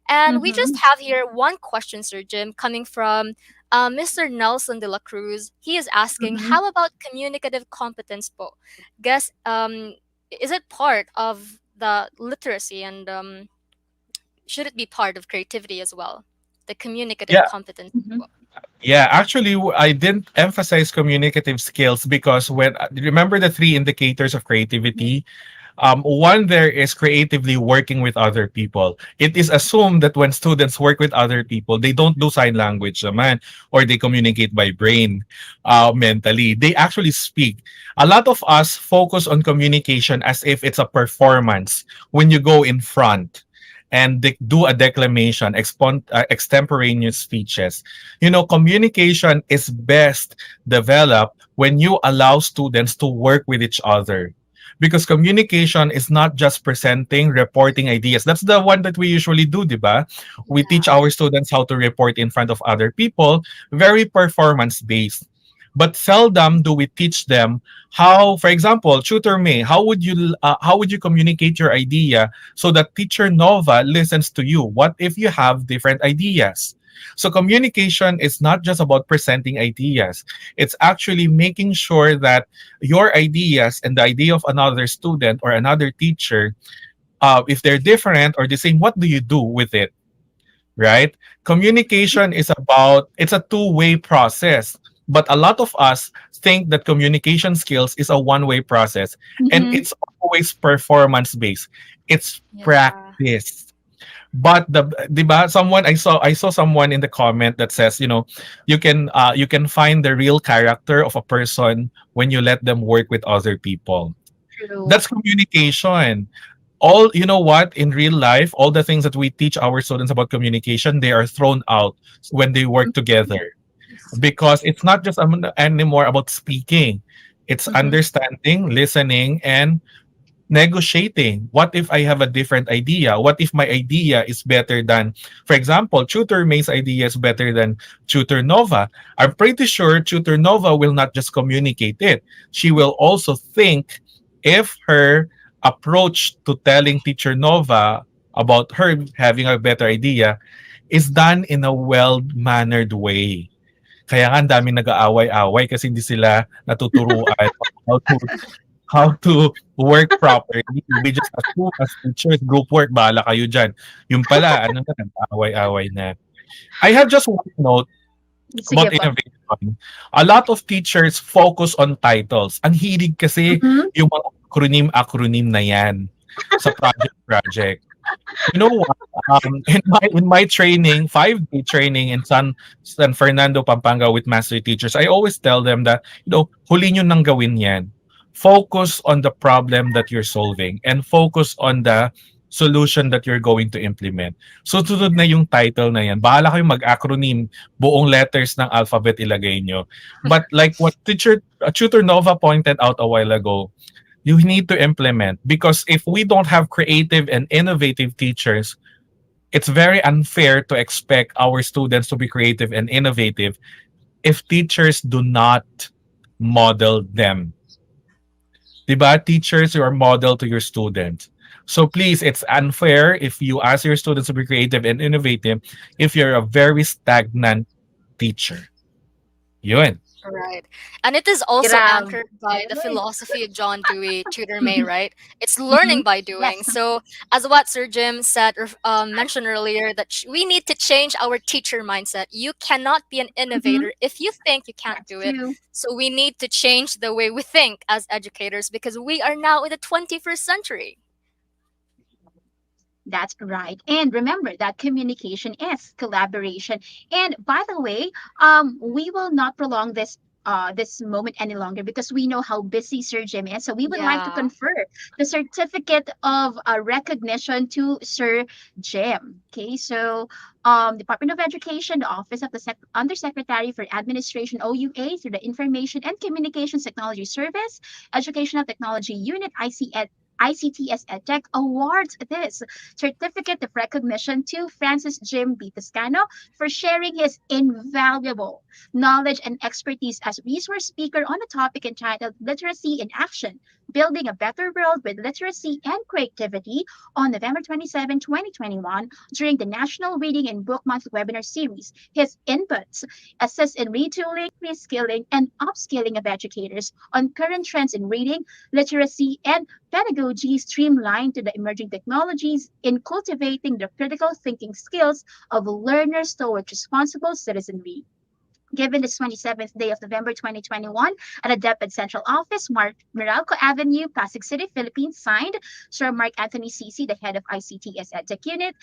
And we just Mhm. have here one question, Sir Jim, coming from Mr. Nelson de la Cruz. He is asking, Mhm. how about communicative competence po? Guess, is it part of the literacy, and should it be part of creativity as well? The communicative Yeah, competence Mhm. po. yeah. Actually, I didn't emphasize communicative skills because when remember the three indicators of creativity. One there is creatively working with other people. It is assumed that when students work with other people, they don't do sign language, naman, or they communicate by brain, mentally. They actually speak. A lot of us focus on communication as if it's a performance when you go in front. and do a declamation, extemporaneous speeches. You know, communication is best developed when you allow students to work with each other. Because communication is not just presenting, reporting ideas. That's the one that we usually do, di ba? We teach our students how to report in front of other people, very performance based. But seldom do we teach them how, for example, tutor May, how would you communicate your idea so that teacher Nova listens to you? What if you have different ideas? So communication is not just about presenting ideas. It's actually making sure that your ideas and the idea of another student or another teacher, if they're different or the same, what do you do with it? Right? Communication is about, it's a two-way process. But a lot of us think that communication skills is a one-way process, and Mm-hmm. it's always performance based. It's Yeah. practice. But the, di ba, someone I saw someone in the comment that says, you can find the real character of a person when you let them work with other people. True. That's communication. All, you know what, in real life, all the things that we teach our students about communication, they are thrown out when they work together, because it's not just anymore about speaking. It's Mm-hmm. understanding, listening, and negotiating. What if I have a different idea? What if my idea is better than, for example, Tutor May's idea is better than Tutor Nova? I'm pretty sure Tutor Nova will not just communicate it. She will also think if her approach to telling Teacher Nova about her having a better idea is done in a well-mannered way. Kaya nga ang daming nag-aaway-away kasi hindi sila natuturuan how to work properly. We just assume as teachers, group work, bahala kayo dyan. Yung pala, ano na, nag-away-away na. I have just one note Sige about pa. innovation. A lot of teachers focus on titles. Ang hilig kasi Mm-hmm. yung mga acronym na yan sa project. You know what? In my training, 5-day training in San Fernando, Pampanga with master teachers, I always tell them that, huli nyo nang gawin yan. Focus on the problem that you're solving and focus on the solution that you're going to implement. So, sunod na yung title na yan. Bahala kayong mag-acronym, buong letters ng alphabet ilagay nyo. But like what Tutor Nova pointed out a while ago, you need to implement, because if we don't have creative and innovative teachers, it's very unfair to expect our students to be creative and innovative if teachers do not model them. Diba? Teachers, you are model to your students. So please, it's unfair if you ask your students to be creative and innovative if you're a very stagnant teacher. Yun. Right. And it is also Grabe. anchored by the philosophy of John Dewey, Tudor May, Mm-hmm. right? It's Mm-hmm. learning by Yes. doing. So, as what Sir Jim said or mentioned earlier, that we need to change our teacher mindset. You cannot be an Mm-hmm. innovator if you think you can't That's do it. true. So, we need to change the way we think as educators because we are now in the 21st century. That's right. And remember that communication is collaboration. And by the way, we will not prolong this moment any longer because we know how busy Sir Jim is. So we would like to Yeah. confer the certificate of recognition to Sir Jim. Okay, so Department of Education, the Office of the Undersecretary for Administration (OUA) through the Information and Communications Technology Service, Educational Technology Unit ICTS-EdTech awards this certificate of recognition to Francis Jim B. Toscano for sharing his invaluable knowledge and expertise as resource speaker on a topic entitled Literacy in Action, Building a Better World with Literacy and Creativity on November 27, 2021 during the National Reading and Book Month webinar series. His inputs assist in retooling, reskilling, and upskilling of educators on current trends in reading, literacy, and pedagogy streamlined to the emerging technologies in cultivating the critical thinking skills of learners towards responsible citizenry. Given this 27th day of November 2021 at the DepEd Central Office, Meralco Avenue, Pasig City, Philippines, signed Sir Mark Anthony CC, the head of ICTS EdTech Unit,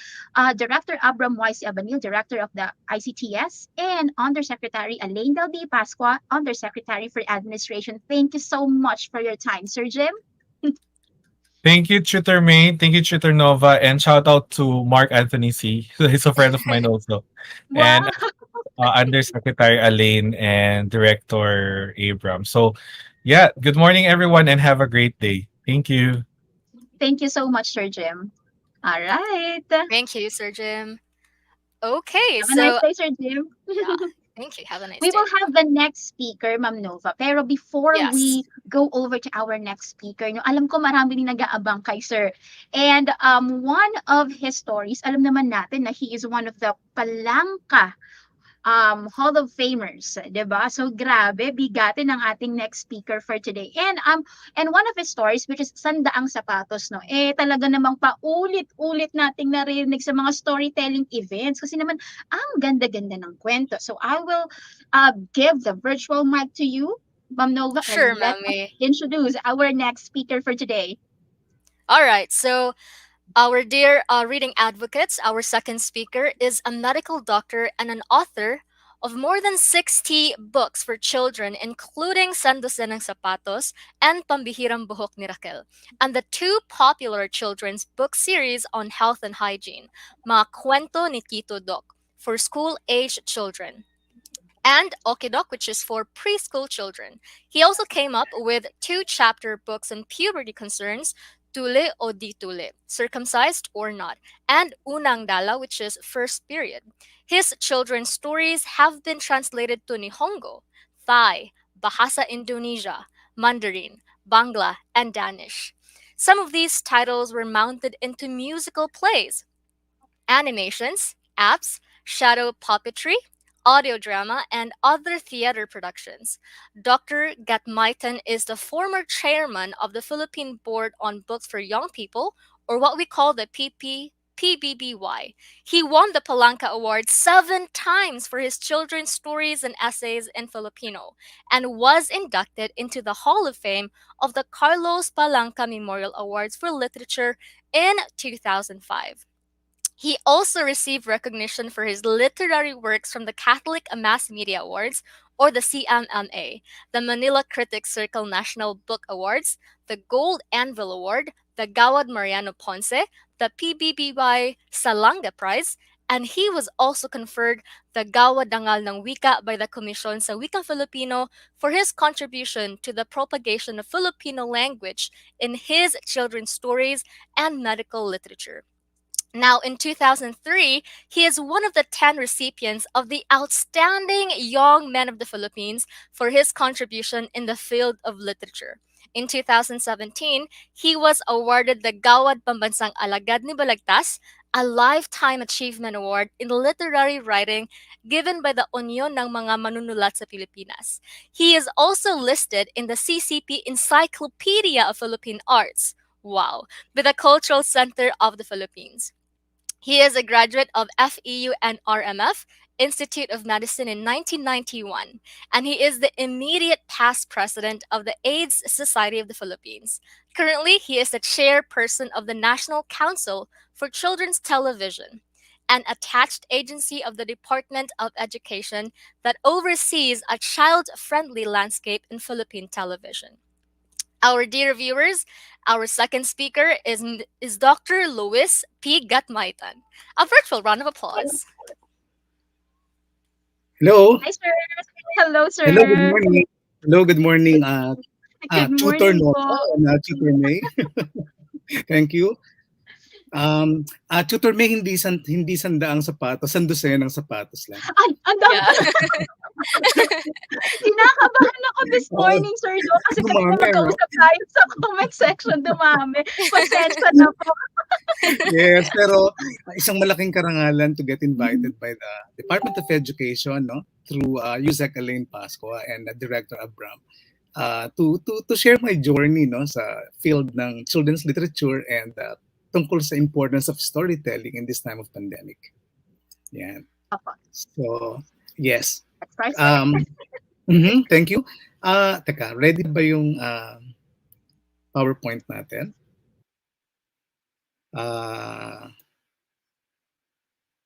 Director Abram YC Abanil, Director of the ICTS, and Undersecretary Elaine Del B. Pasqua, Undersecretary for Administration. Thank you so much for your time, Sir Jim. Thank you, Tutor May. Thank you, Tutor Nova. And shout out to Mark Anthony C. He's a friend of mine also. And Wow. Undersecretary Elaine and Director Abram. So, yeah, good morning, everyone, and have a great day. Thank you. Thank you so much, Sir Jim. All right. Thank you, Sir Jim. Okay, Have a nice so day, Sir Jim. yeah, thank you. Have a nice We will day. have the next speaker, Ma'am Nova. Pero before Yes, we go over to our next speaker, no, alam ko marami din nag-aabang kay Sir. And one of his stories, alam naman natin na he is one of the palangka Hall of Famers, 'di ba? So grabe, bigatin ang ating next speaker for today. And one of his stories which is Sandaang Sapatos, no. Talaga namang paulit-ulit nating narinig sa mga storytelling events kasi naman ang ganda-ganda ng kwento. So I will give the virtual mic to you, Ma'am Nova, sure, and let us Mami. introduce our next speaker for today. All right, so our dear reading advocates, our second speaker is a medical doctor and an author of more than 60 books for children, including San Dosenang Sapatos and Pambihirang Buhok ni Raquel, and the two popular children's book series on health and hygiene, Mga Kwento ni Tito Doc, for school-aged children, and Okidok, which is for preschool children. He also came up with two chapter books on puberty concerns, Tule o Di Tule, circumcised or not, and Unang Dala, which is first period. His children's stories have been translated to Nihongo, Thai, Bahasa Indonesia, Mandarin, Bangla, and Danish. Some of these titles were mounted into musical plays, animations, apps, shadow puppetry, audio drama, and other theater productions. Dr. Gatmaitan is the former chairman of the Philippine Board on Books for Young People, or what we call the PBBY. He won the Palanca Award 7 times for his children's stories and essays in Filipino, and was inducted into the Hall of Fame of the Carlos Palanca Memorial Awards for Literature in 2005. He also received recognition for his literary works from the Catholic Mass Media Awards, or the CMMA, the Manila Critics Circle National Book Awards, the Gold Anvil Award, the Gawad Mariano Ponce, the PBBY Salanga Prize, and he was also conferred the Gawad Dangal ng Wika by the Komisyon sa Wika Filipino for his contribution to the propagation of Filipino language in his children's stories and medical literature. Now, in 2003, he is one of the 10 recipients of the Outstanding Young Men of the Philippines for his contribution in the field of literature. In 2017, he was awarded the Gawad Pambansang Alagad ni Balagtas, a Lifetime Achievement Award in literary writing given by the Union ng Mga Manunulat sa Pilipinas. He is also listed in the CCP Encyclopedia of Philippine Arts. Wow, with the Cultural Center of the Philippines. He is a graduate of FEU and RMF, Institute of Medicine in 1991, and he is the immediate past president of the AIDS Society of the Philippines. Currently, he is the chairperson of the National Council for Children's Television, an attached agency of the Department of Education that oversees a child-friendly landscape in Philippine television. Our dear viewers, our second speaker is Dr. Luis P. Gatmaitan. A virtual round of applause. Hello. Hi, sir. Hello, Hello, good sir. morning. Hello, good morning, Good Tutor morning Nova po. and Tutor May. Thank you. Tutor May, hindi sandaang sapatos, sandosen ng sapatos lang. Ay, ang dami. Yeah. Kinakabahan ako this Oo, morning, sir, no? Kasi kanina dumami, no? magkausap tayo sa comment section, dumami. Pasensya na po. Yes, pero isang malaking karangalan to get invited by the Department of Education, no, through USEC Elaine Pasqua and Director Abram, to share my journey, no, sa field ng children's literature and tungkol sa importance of storytelling in this time of pandemic. Yan. Opo. So, yes. That's right, sir. Thank you. Teka, ready ba yung PowerPoint natin?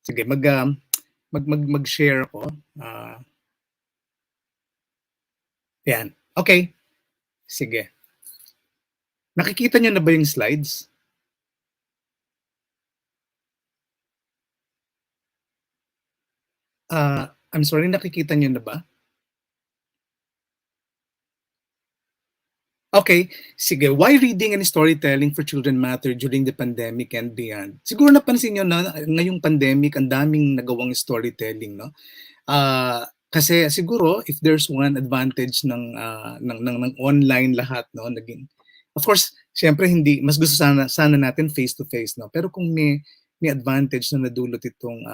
Sige, mag-share ako. Yan. Okay. Sige. Nakikita nyo na ba yung slides? I'm sorry, nakikita nyo na ba? Okay, sige. Why reading and storytelling for children matter during the pandemic and beyond? Siguro napansin nyo na ngayong pandemic, ang daming nagawang storytelling, no? Kasi siguro if there's one advantage ng online lahat, no, naging, of course, syempre hindi mas gusto sana natin face to face, no, pero kung may advantage na nadulot itong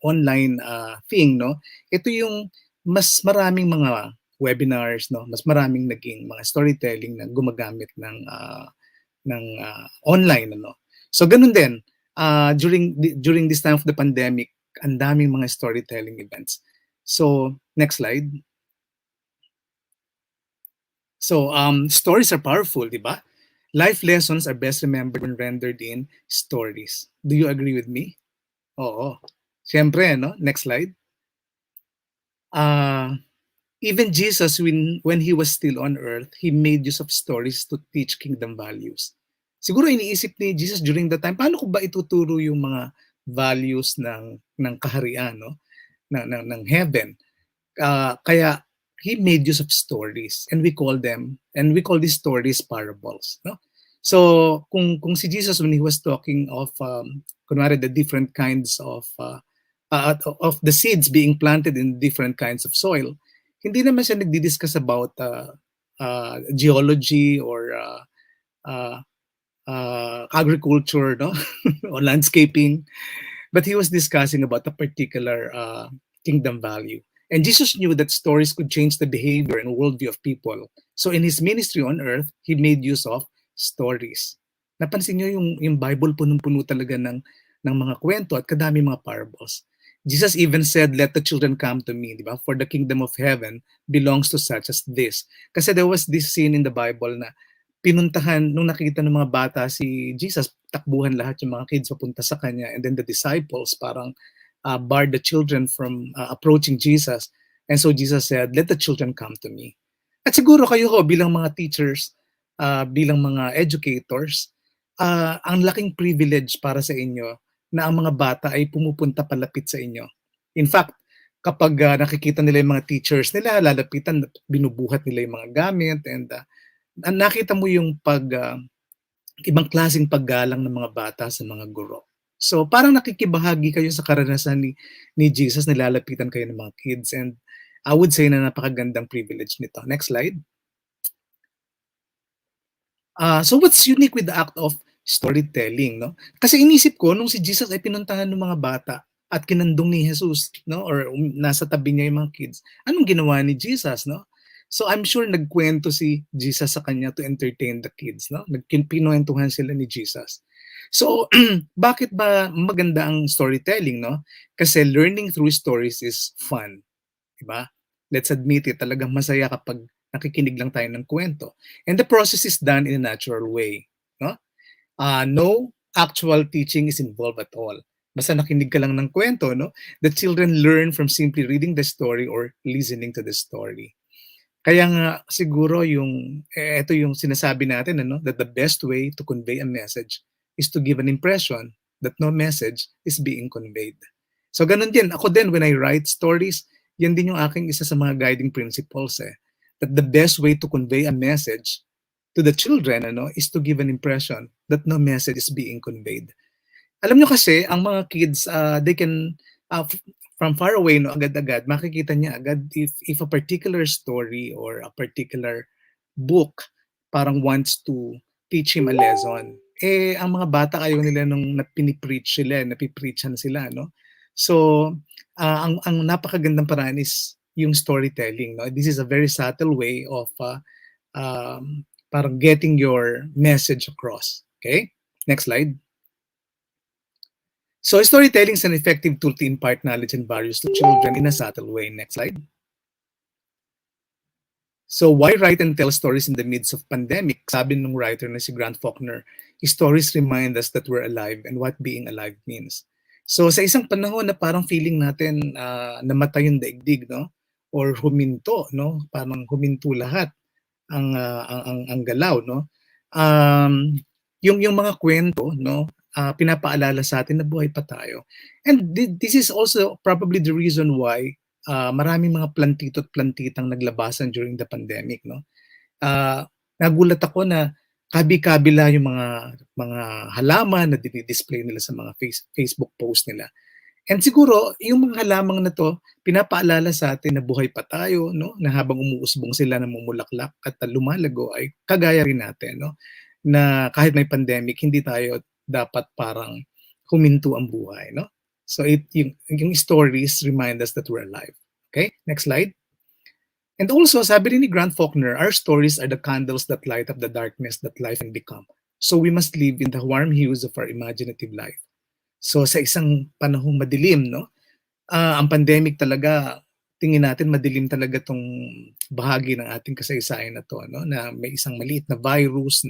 online thing, no, ito yung mas maraming mga webinars, no, mas maraming naging mga storytelling na gumagamit ng online, ano. So ganun din during this time of the pandemic, ang daming mga storytelling events. So, next slide. So, stories are powerful, di ba? Life lessons are best remembered when rendered in stories. Do you agree with me? Oo. Siyempre, no? Next slide. Even Jesus, when he was still on earth, he made use of stories to teach kingdom values. Siguro iniisip ni Jesus during that time, paano ko ba ituturo yung mga values ng kaharian, no? ng heaven. Kaya he made use of stories, and we call these stories parables, no? So kung si Jesus, when he was talking of kunwari the different kinds of the seeds being planted in different kinds of soil, hindi naman siya nagdi-discuss about geology or agriculture, no? or landscaping, but he was discussing about a particular kingdom value. And Jesus knew that stories could change the behavior and worldview of people. So in his ministry on earth, he made use of stories. Napansin niyo yung Bible punong-puno talaga ng mga kwento at kadami mga parables. Jesus even said, "Let the children come to me," di ba? "For the kingdom of heaven belongs to such as this." Kasi there was this scene in the Bible na pinuntahan, nung nakita ng mga bata si Jesus, takbuhan lahat yung mga kids papunta sa kanya, and then the disciples parang barred the children from approaching Jesus. And so Jesus said, "Let the children come to me." At siguro kayo ho, bilang mga teachers, bilang mga educators, ang laking privilege para sa inyo na ang mga bata ay pumupunta palapit sa inyo. In fact, kapag nakikita nila yung mga teachers nila, lalapitan, binubuhat nila yung mga gamit, and nakita mo yung ibang klaseng paggalang ng mga bata sa mga guro. So parang nakikibahagi kayo sa karanasan ni Jesus, nilalapitan kayo ng mga kids, and I would say na napakagandang privilege nito. Next slide. So what's unique with the act of storytelling, no? Kasi inisip ko nung si Jesus ay pinuntahan ng mga bata at kinandong ni Jesus, no? Or nasa tabi niya yung mga kids. Anong ginawa ni Jesus, no? So I'm sure nagkwento si Jesus sa kanya to entertain the kids, no? Nagkinuwentuhan sila ni Jesus. So bakit ba maganda ang storytelling, no? Kasi learning through stories is fun, di ba? Let's admit it, talagang masaya kapag nakikinig lang tayo ng kwento. And the process is done in a natural way, no? No actual teaching is involved at all. Basta nakinig ka lang ng kwento, no? The children learn from simply reading the story or listening to the story. Kaya nga siguro ito yung sinasabi natin, ano, that the best way to convey a message is to give an impression that no message is being conveyed. So ganun din, ako din when I write stories, yan din yung aking isa sa mga guiding principles, that the best way to convey a message to the children, ano, is to give an impression that no message is being conveyed. Alam nyo kasi, ang mga kids, they can, from far away, no, agad-agad, makikita niya agad if a particular story or a particular book parang wants to teach him a lesson. Ang mga bata ayaw nila nung pinipreach sila, napipreachan sila, no? So, ang napakagandang paraan is yung storytelling, no? This is a very subtle way of parang getting your message across. Okay? Next slide. So storytelling is an effective tool to impart knowledge and values to children in a subtle way. Next slide. So why write and tell stories in the midst of pandemic? Sabi ng writer na si Grant Faulkner, stories remind us that we're alive and what being alive means. So sa isang panahon na parang feeling natin namatay yung daigdig, no? Or huminto, no? Parang huminto lahat ang galaw, no? um, yung mga kwento, no, pinapaalala sa atin na buhay pa tayo. And this is also probably the reason why maraming mga plantito at plantitang naglabasan during the pandemic, no. Nagulat ako na kabi-kabila yung mga halaman na dinidisplay nila sa mga Facebook post nila. And siguro yung mga halamang na 'to pinapaalala sa atin na buhay pa tayo, no, na habang umuusbong sila, namumulaklak at lumalago ay kagaya rin natin, no, na kahit may pandemic hindi tayo dapat parang huminto ang buhay, no. So yung stories remind us that we're alive. Okay, next slide. And also, sabi rin ni Grant Faulkner, our stories are the candles that light up the darkness that life can become. So we must live in the warm hues of our imaginative life. So sa isang panahong madilim, no, ang pandemic talaga, tingin natin madilim talaga tong bahagi ng ating kasaysayan na to, no, na may isang maliit na virus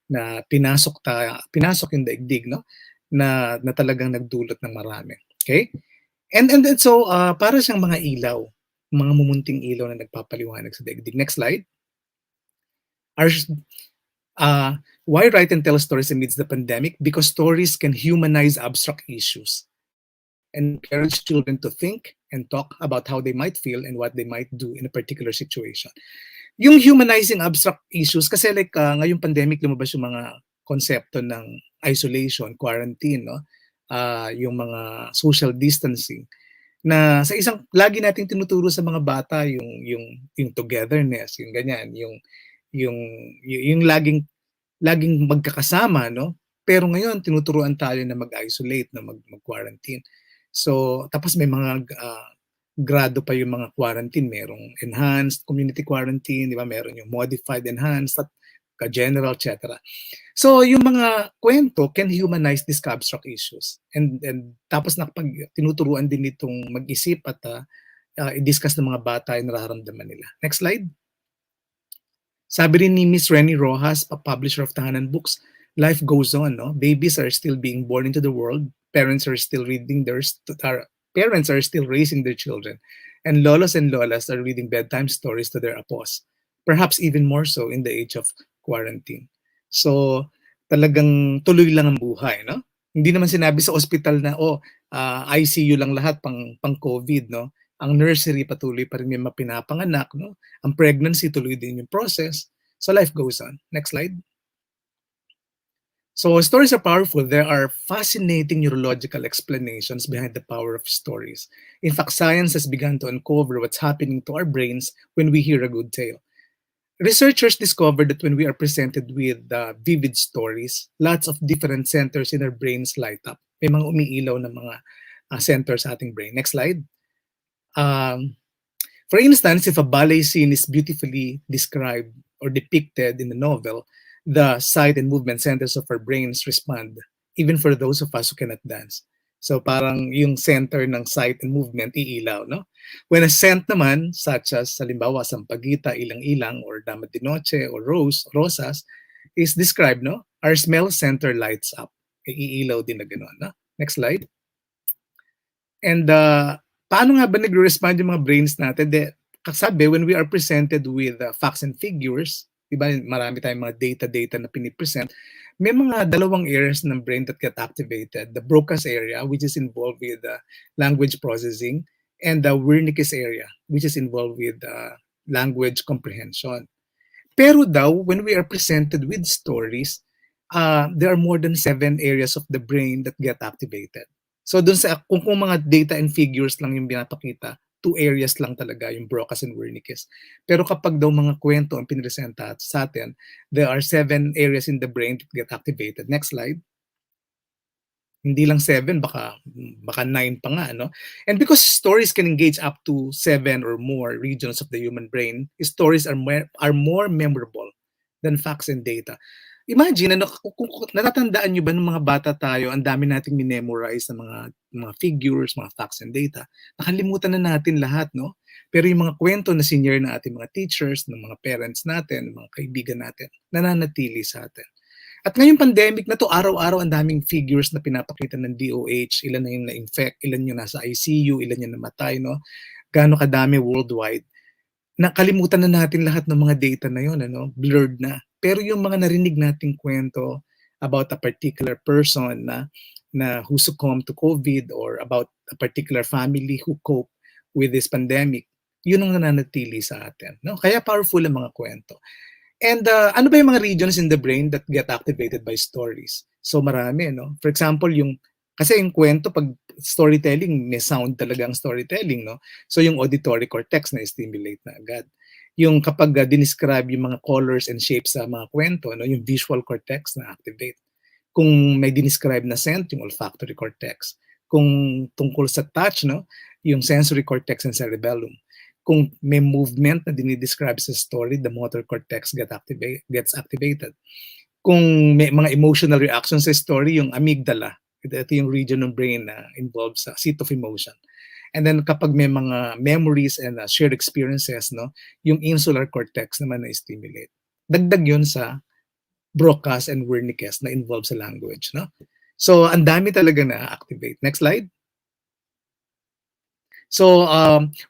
na pinasok yung daigdig, no, na talagang nagdulot ng marami. Okay? And so para siyang mga ilaw, mga mumunting ilaw na nagpapaliwanag sa daigdig. Next slide. Why write and tell stories amidst the pandemic? Because stories can humanize abstract issues and encourage children to think and talk about how they might feel and what they might do in a particular situation. Yung humanizing abstract issues, kasi like ngayong pandemic lumabas yung mga konsepto ng isolation, quarantine, no? Yung mga social distancing, na sa isang lagi nating tinuturo sa mga bata yung togetherness, yung ganyan, yung laging magkakasama, no? Pero ngayon tinuturuan tayo na mag-isolate, na mag-quarantine. So tapos may mga grado pa yung mga quarantine, merong enhanced community quarantine, di ba? Meron yung modified, enhanced, at general, etc. So yung mga kwento can humanize these abstract issues. And tapos tinuturuan din itong mag-isip at i-discuss ng mga bata yung nararamdaman nila. Next slide. Sabi rin ni Miss Renny Rojas, publisher of Tahanan Books, life goes on, no? Babies are still being born into the world. Parents are still parents are still raising their children. And lolos and lolas are reading bedtime stories to their apos. Perhaps even more so in the age of quarantine. So, talagang tuloy lang ang buhay, no? Hindi naman sinabi sa ospital na, ICU lang lahat pang COVID, no? Ang nursery patuloy pa rin may mapinapanganak, no? Ang pregnancy tuloy din yung process. So, life goes on. Next slide. So, stories are powerful. There are fascinating neurological explanations behind the power of stories. In fact, science has begun to uncover what's happening to our brains when we hear a good tale. Researchers discovered that when we are presented with vivid stories, lots of different centers in our brains light up. May mga umiilaw na mga centers sa ating brain. Next slide. For instance, if a ballet scene is beautifully described or depicted in the novel, the sight and movement centers of our brains respond, even for those of us who cannot dance. So parang yung center ng sight and movement iilaw, no? When a scent naman, such as halimbawa sampagita, ilang-ilang, or dama de noche, or rosas, is described, no? Our smell center lights up. Iilaw din na gano'n, no? Next slide. And paano nga ba nagre-respond yung mga brains natin? Kasabi, when we are presented with facts and figures, diba, marami tayong mga data na pinipresent, may mga dalawang areas ng brain that get activated. The Broca's area, which is involved with language processing, and the Wernicke's area, which is involved with language comprehension. Pero daw, when we are presented with stories, there are more than 7 areas of the brain that get activated. So dun sa, kung mga data and figures lang yung pinapakita, 2 areas lang talaga, yung Broca's and Wernicke's. Pero kapag daw mga kwento ang pinresenta sa atin, there are 7 areas in the brain that get activated. Next slide. Hindi lang 7, baka 9 pa nga, no? And because stories can engage up to 7 or more regions of the human brain, stories are more memorable than facts and data. Imagine, kung natatandaan nyo ba ng mga bata tayo, ang dami nating minemorize ng mga figures, mga facts and data. Nakalimutan na natin lahat, no? Pero yung mga kwento na senior na ating mga teachers, ng mga parents natin, ng mga kaibigan natin, nananatili sa atin. At ngayong pandemic na to, araw-araw ang daming figures na pinapakita ng DOH, ilan na yung na-infect, ilan yung nasa ICU, ilan yung namatay, no? Gaano kadami worldwide. Nakalimutan na natin lahat ng mga data na yun, ano? Blurred na. Pero yung mga narinig nating kwento about a particular person na who succumbed to COVID, or about a particular family who cope with this pandemic, yun ang nananatili sa atin. No? Kaya powerful ang mga kwento. And ano ba yung mga regions in the brain that get activated by stories? So marami, no? For example, kasi yung kwento, pag storytelling, may sound talaga ang storytelling, no? So yung auditory cortex na stimulate na agad. Yung kapag dinescribe yung mga colors and shapes sa mga kwento, no? Yung visual cortex na activate. Kung may dinescribe na scent, yung olfactory cortex. Kung tungkol sa touch, no? Yung sensory cortex and cerebellum. Kung may movement na dinidescribe sa story, the motor cortex gets activated. Kung may mga emotional reactions sa story, yung amygdala, ito yung region ng brain na involved sa seat of emotion. And then kapag may mga memories and shared experiences, no, yung insular cortex naman na stimulate. Dagdag yun sa Broca's and Wernicke's na involved sa language, no? So ang dami talaga na activate. Next slide. So,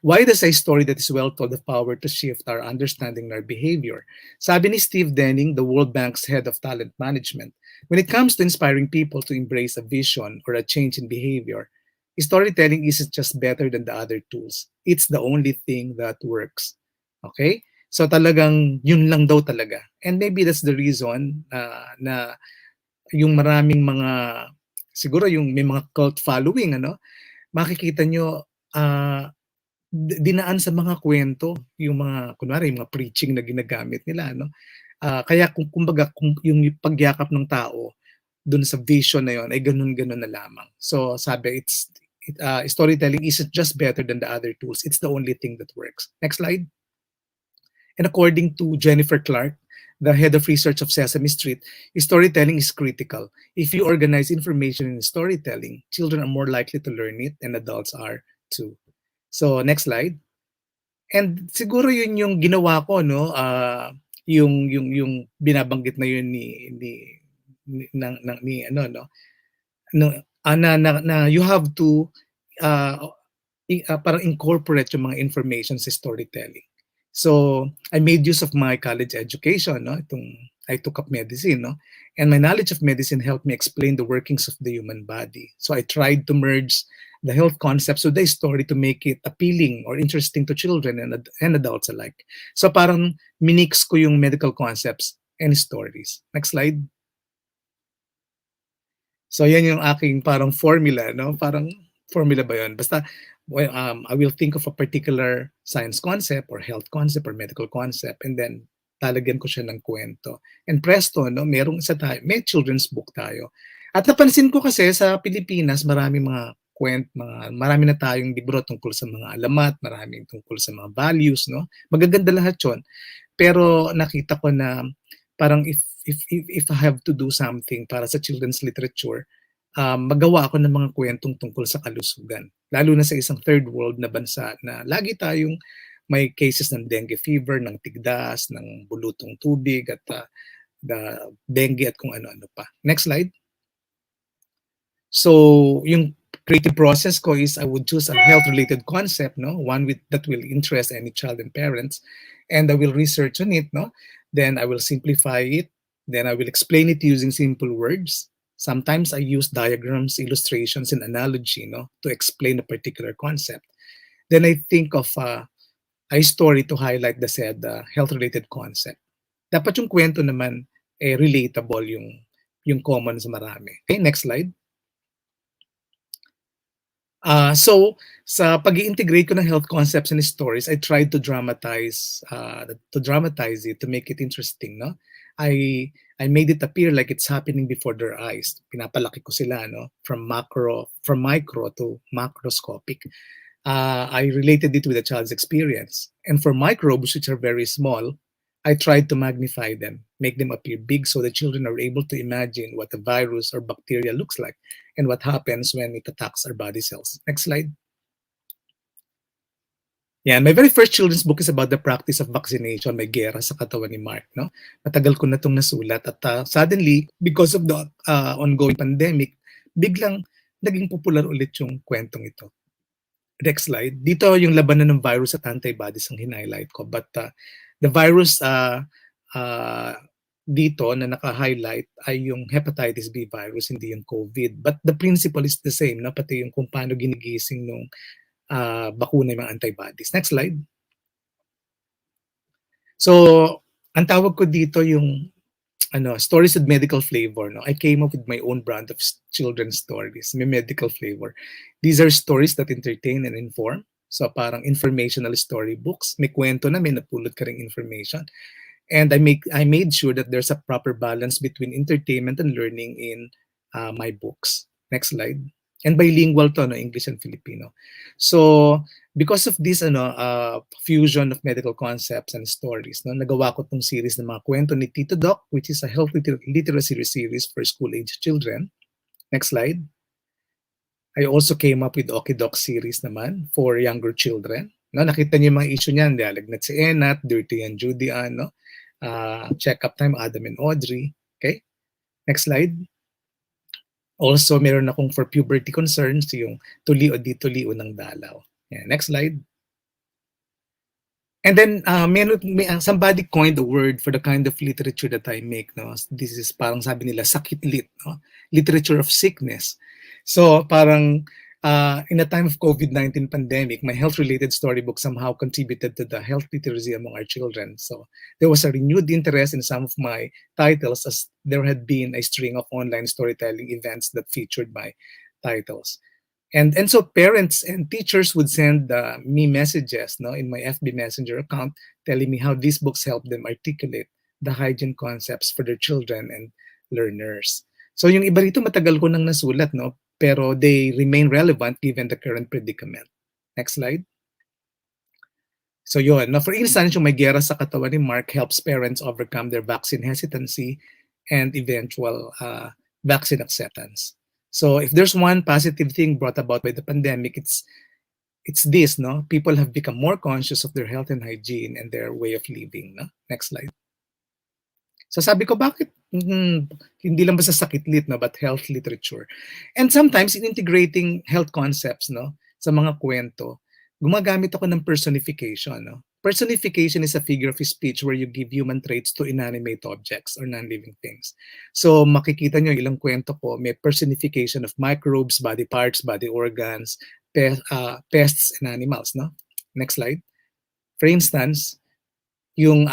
why does a story that is well told have power to shift our understanding and our behavior? Sabi ni Steve Denning, the World Bank's head of talent management, when it comes to inspiring people to embrace a vision or a change in behavior, storytelling isn't just better than the other tools. It's the only thing that works. Okay? So talagang yun lang daw talaga. And maybe that's the reason na yung maraming mga, siguro yung may mga cult following, makikita nyo, dinaan sa mga kwento, yung mga, kunwari, yung mga preaching na ginagamit nila, kaya kumbaga, yung pagyakap ng tao dun sa vision na yun, ay ganun-ganun na lamang. So, sabi, storytelling isn't just better than the other tools. It's the only thing that works. Next slide. And according to Jennifer Clark, the head of research of Sesame Street, storytelling is critical. If you organize information in storytelling, children are more likely to learn it, and adults are too. So, next slide. And siguro yun yung ginawa ko, no? Yung binabanggit na yun na you have to parang incorporate yung mga information sa storytelling. So, I made use of my college education, no? I took up medicine, no? And my knowledge of medicine helped me explain the workings of the human body. So I tried to merge the health concepts with the story to make it appealing or interesting to children and adults alike. So parang minix ko yung medical concepts and stories. Next slide. So yan yung aking parang formula, no? Parang formula ba yun? Basta, I will think of a particular science concept or health concept or medical concept, and then talagyan ko siya ng kwento. And presto, no? May children's book tayo. At napansin ko kasi sa Pilipinas, marami na tayong libro tungkol sa mga alamat, maraming tungkol sa mga values, no? Magaganda lahat 'yon. Pero nakita ko na parang if I have to do something para sa children's literature, magawa ako ng mga kwentong tungkol sa kalusugan. Lalo na sa isang third world na bansa na lagi tayong may cases ng dengue fever, ng tigdas, ng bulutong tubig, at the dengue at kung ano-ano pa. Next slide. So, yung creative process ko is I would choose a health-related concept, no? One that will interest any child and parents, and I will research on it, no? Then I will simplify it. Then I will explain it using simple words. Sometimes I use diagrams, illustrations, and analogy, no, to explain a particular concept. Then I think of a story to highlight the said health-related concept. Dapat yung kwento naman relatable, yung common sa marami. Okay, next slide. So, sa pag-i-integrate ko ng health concepts and stories, I tried to dramatize it, to make it interesting, no? I made it appear like it's happening before their eyes. Pinapalaki ko sila, no? From micro to macroscopic. I related it with a child's experience. And for microbes, which are very small, I tried to magnify them, make them appear big so the children are able to imagine what a virus or bacteria looks like and what happens when it attacks our body cells. Next slide. Yeah, my very first children's book is about the practice of vaccination. May gera sa katawan ni Mark, no? Matagal ko na itong nasulat at suddenly, because of the ongoing pandemic, biglang naging popular ulit yung kwentong ito. Next slide. Dito yung labanan ng virus at antibodies ang hinighlight ko. But the virus dito na naka-highlight ay yung hepatitis B virus, hindi yung COVID. But the principle is the same, no? Pati yung kung paano ginigising nung bakuna yung mga antibodies. Next slide. So, ang tawag ko dito yung stories with medical flavor. No? I came up with my own brand of children's stories. May medical flavor. These are stories that entertain and inform. So parang informational storybooks. May kwento na, may napulot ka ring information. And I made sure that there's a proper balance between entertainment and learning in my books. Next slide. And bilingual to, no, English and Filipino. So because of this fusion of medical concepts and stories, no, nagawa ko tong series ng mga kwento ni Tito Doc, which is a health literacy series for school-age children. Next slide. I also came up with Okay Doc series naman for younger children. No, nakita niyo yung mga issue niyan, Dialagnat si Enat, Dirty and Judy Ann, no? Check-up time, Adam and Audrey. Okay? Next slide. Also, meron akong for puberty concerns, yung Tuli o Di Tuli o ng Dalaw. Yeah, next slide. And then, somebody coined a word for the kind of literature that I make. No? This is parang sabi nila, sakit-lit. No? Literature of sickness. So, parang in a time of COVID-19 pandemic, my health-related storybook somehow contributed to the health literacy among our children. So, there was a renewed interest in some of my titles as there had been a string of online storytelling events that featured my titles. And so parents and teachers would send me messages, no, in my FB Messenger account telling me how these books help them articulate the hygiene concepts for their children and learners. So yung iba rito matagal ko nang nasulat, no, pero they remain relevant given the current predicament. Next slide. So yun, no, for instance, yung May Gera sa Katawan ni Mark helps parents overcome their vaccine hesitancy and eventual vaccine acceptance. So if there's one positive thing brought about by the pandemic, it's this, no? People have become more conscious of their health and hygiene and their way of living, no? Next slide. So sabi ko, bakit hindi lang basta sakit-lit, no, but health literature? And sometimes in integrating health concepts, no, sa mga kwento, gumagamit ako ng personification, no? Personification is a figure of speech where you give human traits to inanimate objects or non-living things. So makikita nyo ilang kwento ko, may personification of microbes, body parts, body organs, pests, and animals. No? Next slide. For instance, yung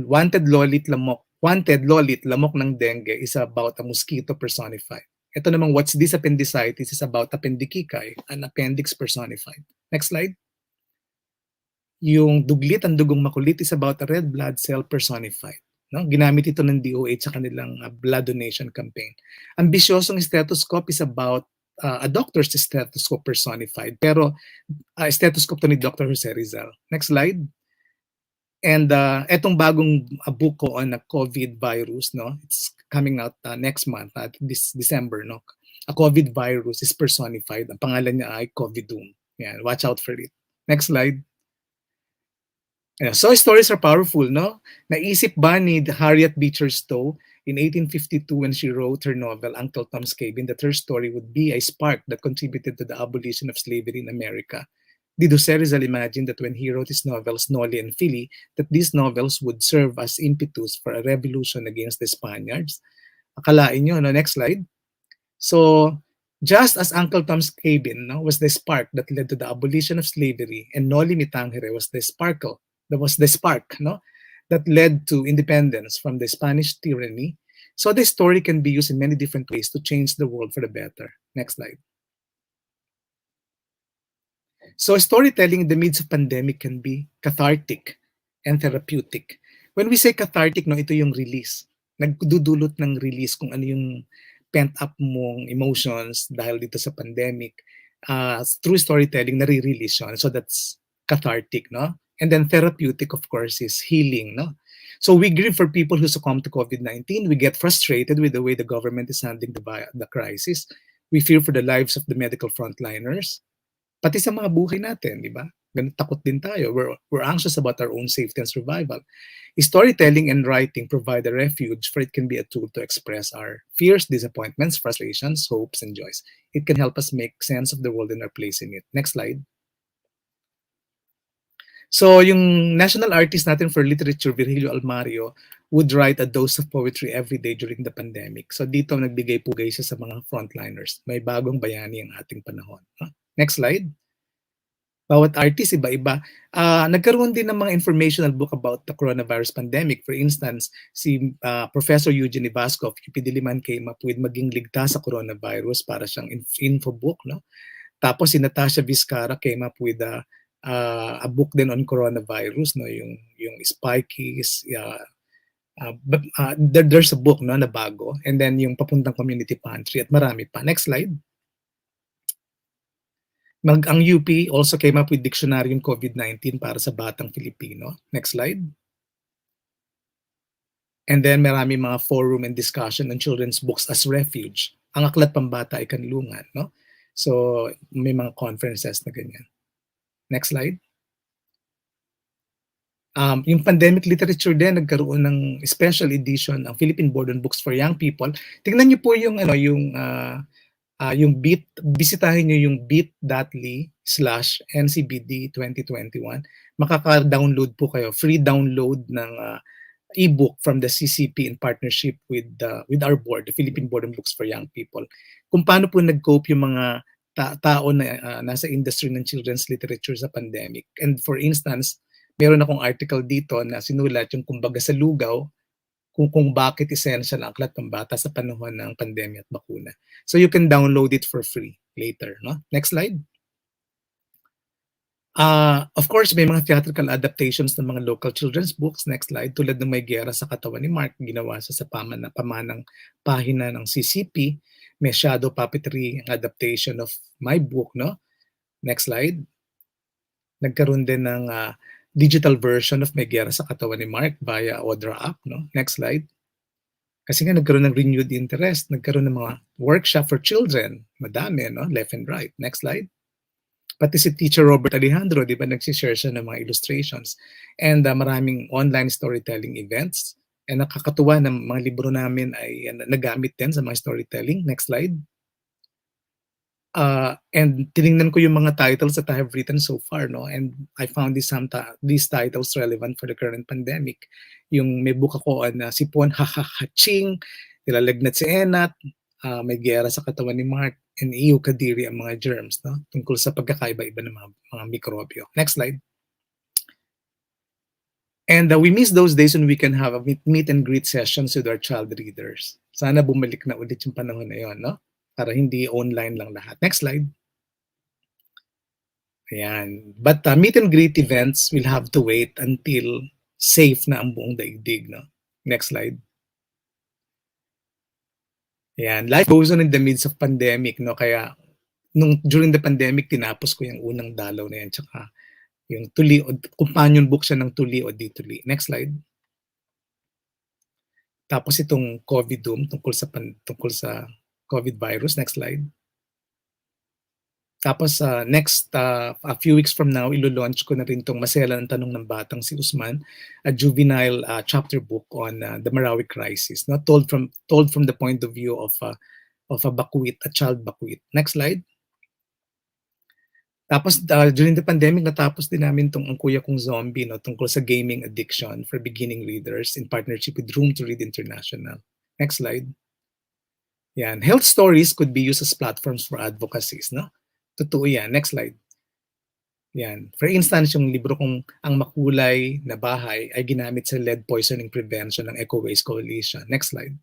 wanted lolit lamok ng dengue is about a mosquito personified. Ito namang what's this appendicitis is about appendicicae, an appendix personified. Next slide. Yung duglit ang dugong makulit is about a red blood cell personified. No? Ginamit ito ng DOH sa kanilang blood donation campaign. Ambisyosong stethoscope is about a doctor's stethoscope personified. Pero stethoscope to ni Dr. Jose Rizal. Next slide. And etong bagong book ko on a COVID virus, no? It's coming out next month, this December, no? A COVID virus is personified. Ang pangalan niya ay COVID-Doom. Yan, watch out for it. Next slide. So stories are powerful, no? Naisip ba ni Harriet Beecher Stowe in 1852 when she wrote her novel Uncle Tom's Cabin that her story would be a spark that contributed to the abolition of slavery in America? Did Jose Rizal imagine that when he wrote his novels Nolly and Philly, that these novels would serve as impetus for a revolution against the Spaniards? Akalain nyo, no? Next slide. So, just as Uncle Tom's Cabin, no, was the spark that led to the abolition of slavery, and Nolly ni Tangere was the spark, no, that led to independence from the Spanish tyranny. So the story can be used in many different ways to change the world for the better. Next slide. So storytelling in the midst of pandemic can be cathartic and therapeutic. When we say cathartic, no, ito yung release. Nagdudulot ng release kung ano yung pent-up mong emotions dahil dito sa pandemic. Through storytelling, nare-release yun. So that's cathartic, no? And then therapeutic, of course, is healing, no? So we grieve for people who succumb to COVID-19. We get frustrated with the way the government is handling the crisis. We fear for the lives of the medical frontliners. Pati sa mga buhay natin, di ba? Takot din tayo. We're anxious about our own safety and survival. Storytelling and writing provide a refuge, for it can be a tool to express our fears, disappointments, frustrations, hopes, and joys. It can help us make sense of the world and our place in it. Next slide. So yung national artist natin for literature, Virgilio Almario, would write a dose of poetry every day during the pandemic. So dito nagbigay pugay siya sa mga frontliners. May bagong bayani ang ating panahon. Next slide. Bawat artist, iba-iba. Nagkaroon din ng mga informational book about the coronavirus pandemic. For instance, si Professor Eugene Ivaskov, Diliman came up with Maging Ligtas sa Coronavirus para siyang info book. No? Tapos si Natasha Vizcara came up with a book din on coronavirus, no? Yung Spikies, there's a book no, na bago. And then yung Papuntang Community Pantry at marami pa. Next slide. Ang UP also came up with Dictionaryong COVID-19 para sa batang Filipino. Next slide. And then marami mga forum and discussion on children's books as refuge. Ang Aklat Pambata ay Kanlungan. No? So may mga conferences na ganyan. Next slide. Yung pandemic literature din, nagkaroon ng special edition ang Philippine Board on Books for Young People. Tingnan niyo po yung bisitahin nyo yung bit.ly/NCBD 2021. Makaka-download po kayo, free download ng ebook from the CCP in partnership with our board, the Philippine Board on Books for Young People. Kung paano po nag-cope yung mga tao na nasa industry ng children's literature sa pandemic. And for instance, meron akong article dito na sinulat yung kumbaga sa lugaw, kung bakit essential ang Aklat Pambata sa panahon ng pandemya at bakuna. So you can download it for free later. No? Next slide. Of course, may mga theatrical adaptations ng mga local children's books. Next slide. Tulad ng May Giyera sa Katawan ni Mark, ginawa siya sa pamanang pahina ng CCP. May shadow puppetry adaptation of my book. No? Next slide. Nagkaroon din ng digital version of May Giyera sa Katawan ni Mark via Audra app. No? Next slide. Kasi nga nagkaroon ng renewed interest, nagkaroon ng mga workshop for children. Madami, no? Left and right. Next slide. Pati si Teacher Robert Alejandro, di ba, nagsishare siya ng mga illustrations. And maraming online storytelling events. And nakakatuwa na mga libro namin ay nagamit din sa mga storytelling. Next slide. And tinignan ko yung mga titles that I have written so far, no? And I found these titles relevant for the current pandemic. Yung may book ako na Sipon, Haching, Nilalagnat si Enat, May Giyera sa Katawan ni Mark, and Iyo Kadiri ang mga germs, no? Tungkol sa pagkakaiba-iba ng mga mikrobyo. Next slide. And we miss those days when we can have a meet and greet sessions with our child readers. Sana bumalik na ulit yung panahon na yun, no? Para hindi online lang lahat. Next slide. Ayan. But meet and greet events will have to wait until safe na ang buong daigdig. No? Next slide. Ayan. Life goes on in the midst of pandemic. No? Kaya during the pandemic, tinapos ko yung unang dalaw na yan. Tsaka yung tuli, companion book siya ng Tuli o Di Tuli. Next slide. Tapos itong COVID doom tungkol sa COVID virus. Next slide. Tapos next, a few weeks from now, ilo-launch ko na rin itong Masela ang Tanong ng Batang si Usman, a juvenile chapter book on the Marawi crisis, no? told from the point of view of a bakwit, a child bakwit. Next slide. Tapos during the pandemic, natapos din namin itong Ang Kuya Kong Zombie, no? Tungkol sa gaming addiction for beginning readers in partnership with Room to Read International. Next slide. Yan. Health stories could be used as platforms for advocacies, no? Totoo yan. Next slide. Yan. For instance, yung libro kong Ang Makulay na Bahay ay ginamit sa lead poisoning prevention ng Eco Waste Coalition. Next slide.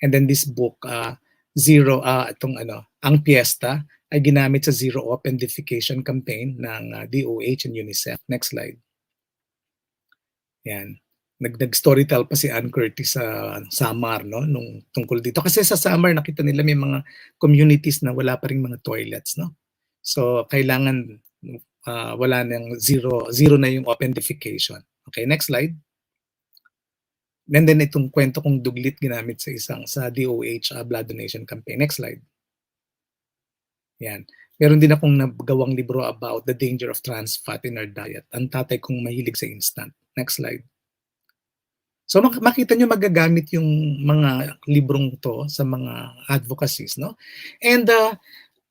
And then this book, Ang Piesta, ay ginamit sa Zero Opendification campaign ng DOH and UNICEF. Next slide. Yan. Nag-storytell pa si Ann Curtis sa Samar, no, nung tungkol dito. Kasi sa Samar, nakita nila may mga communities na wala pa rin mga toilets, no? So, kailangan wala nang zero na yung opendification. Okay, next slide. And then itong kwento kong Duglit ginamit sa DOH blood donation campaign. Next slide. Yan. Meron din akong nagawang libro about the danger of trans fat in our diet. Ang tatay kong mahilig sa instant. Next slide. So makita nyo magagamit yung mga librong to sa mga advocacies, no? And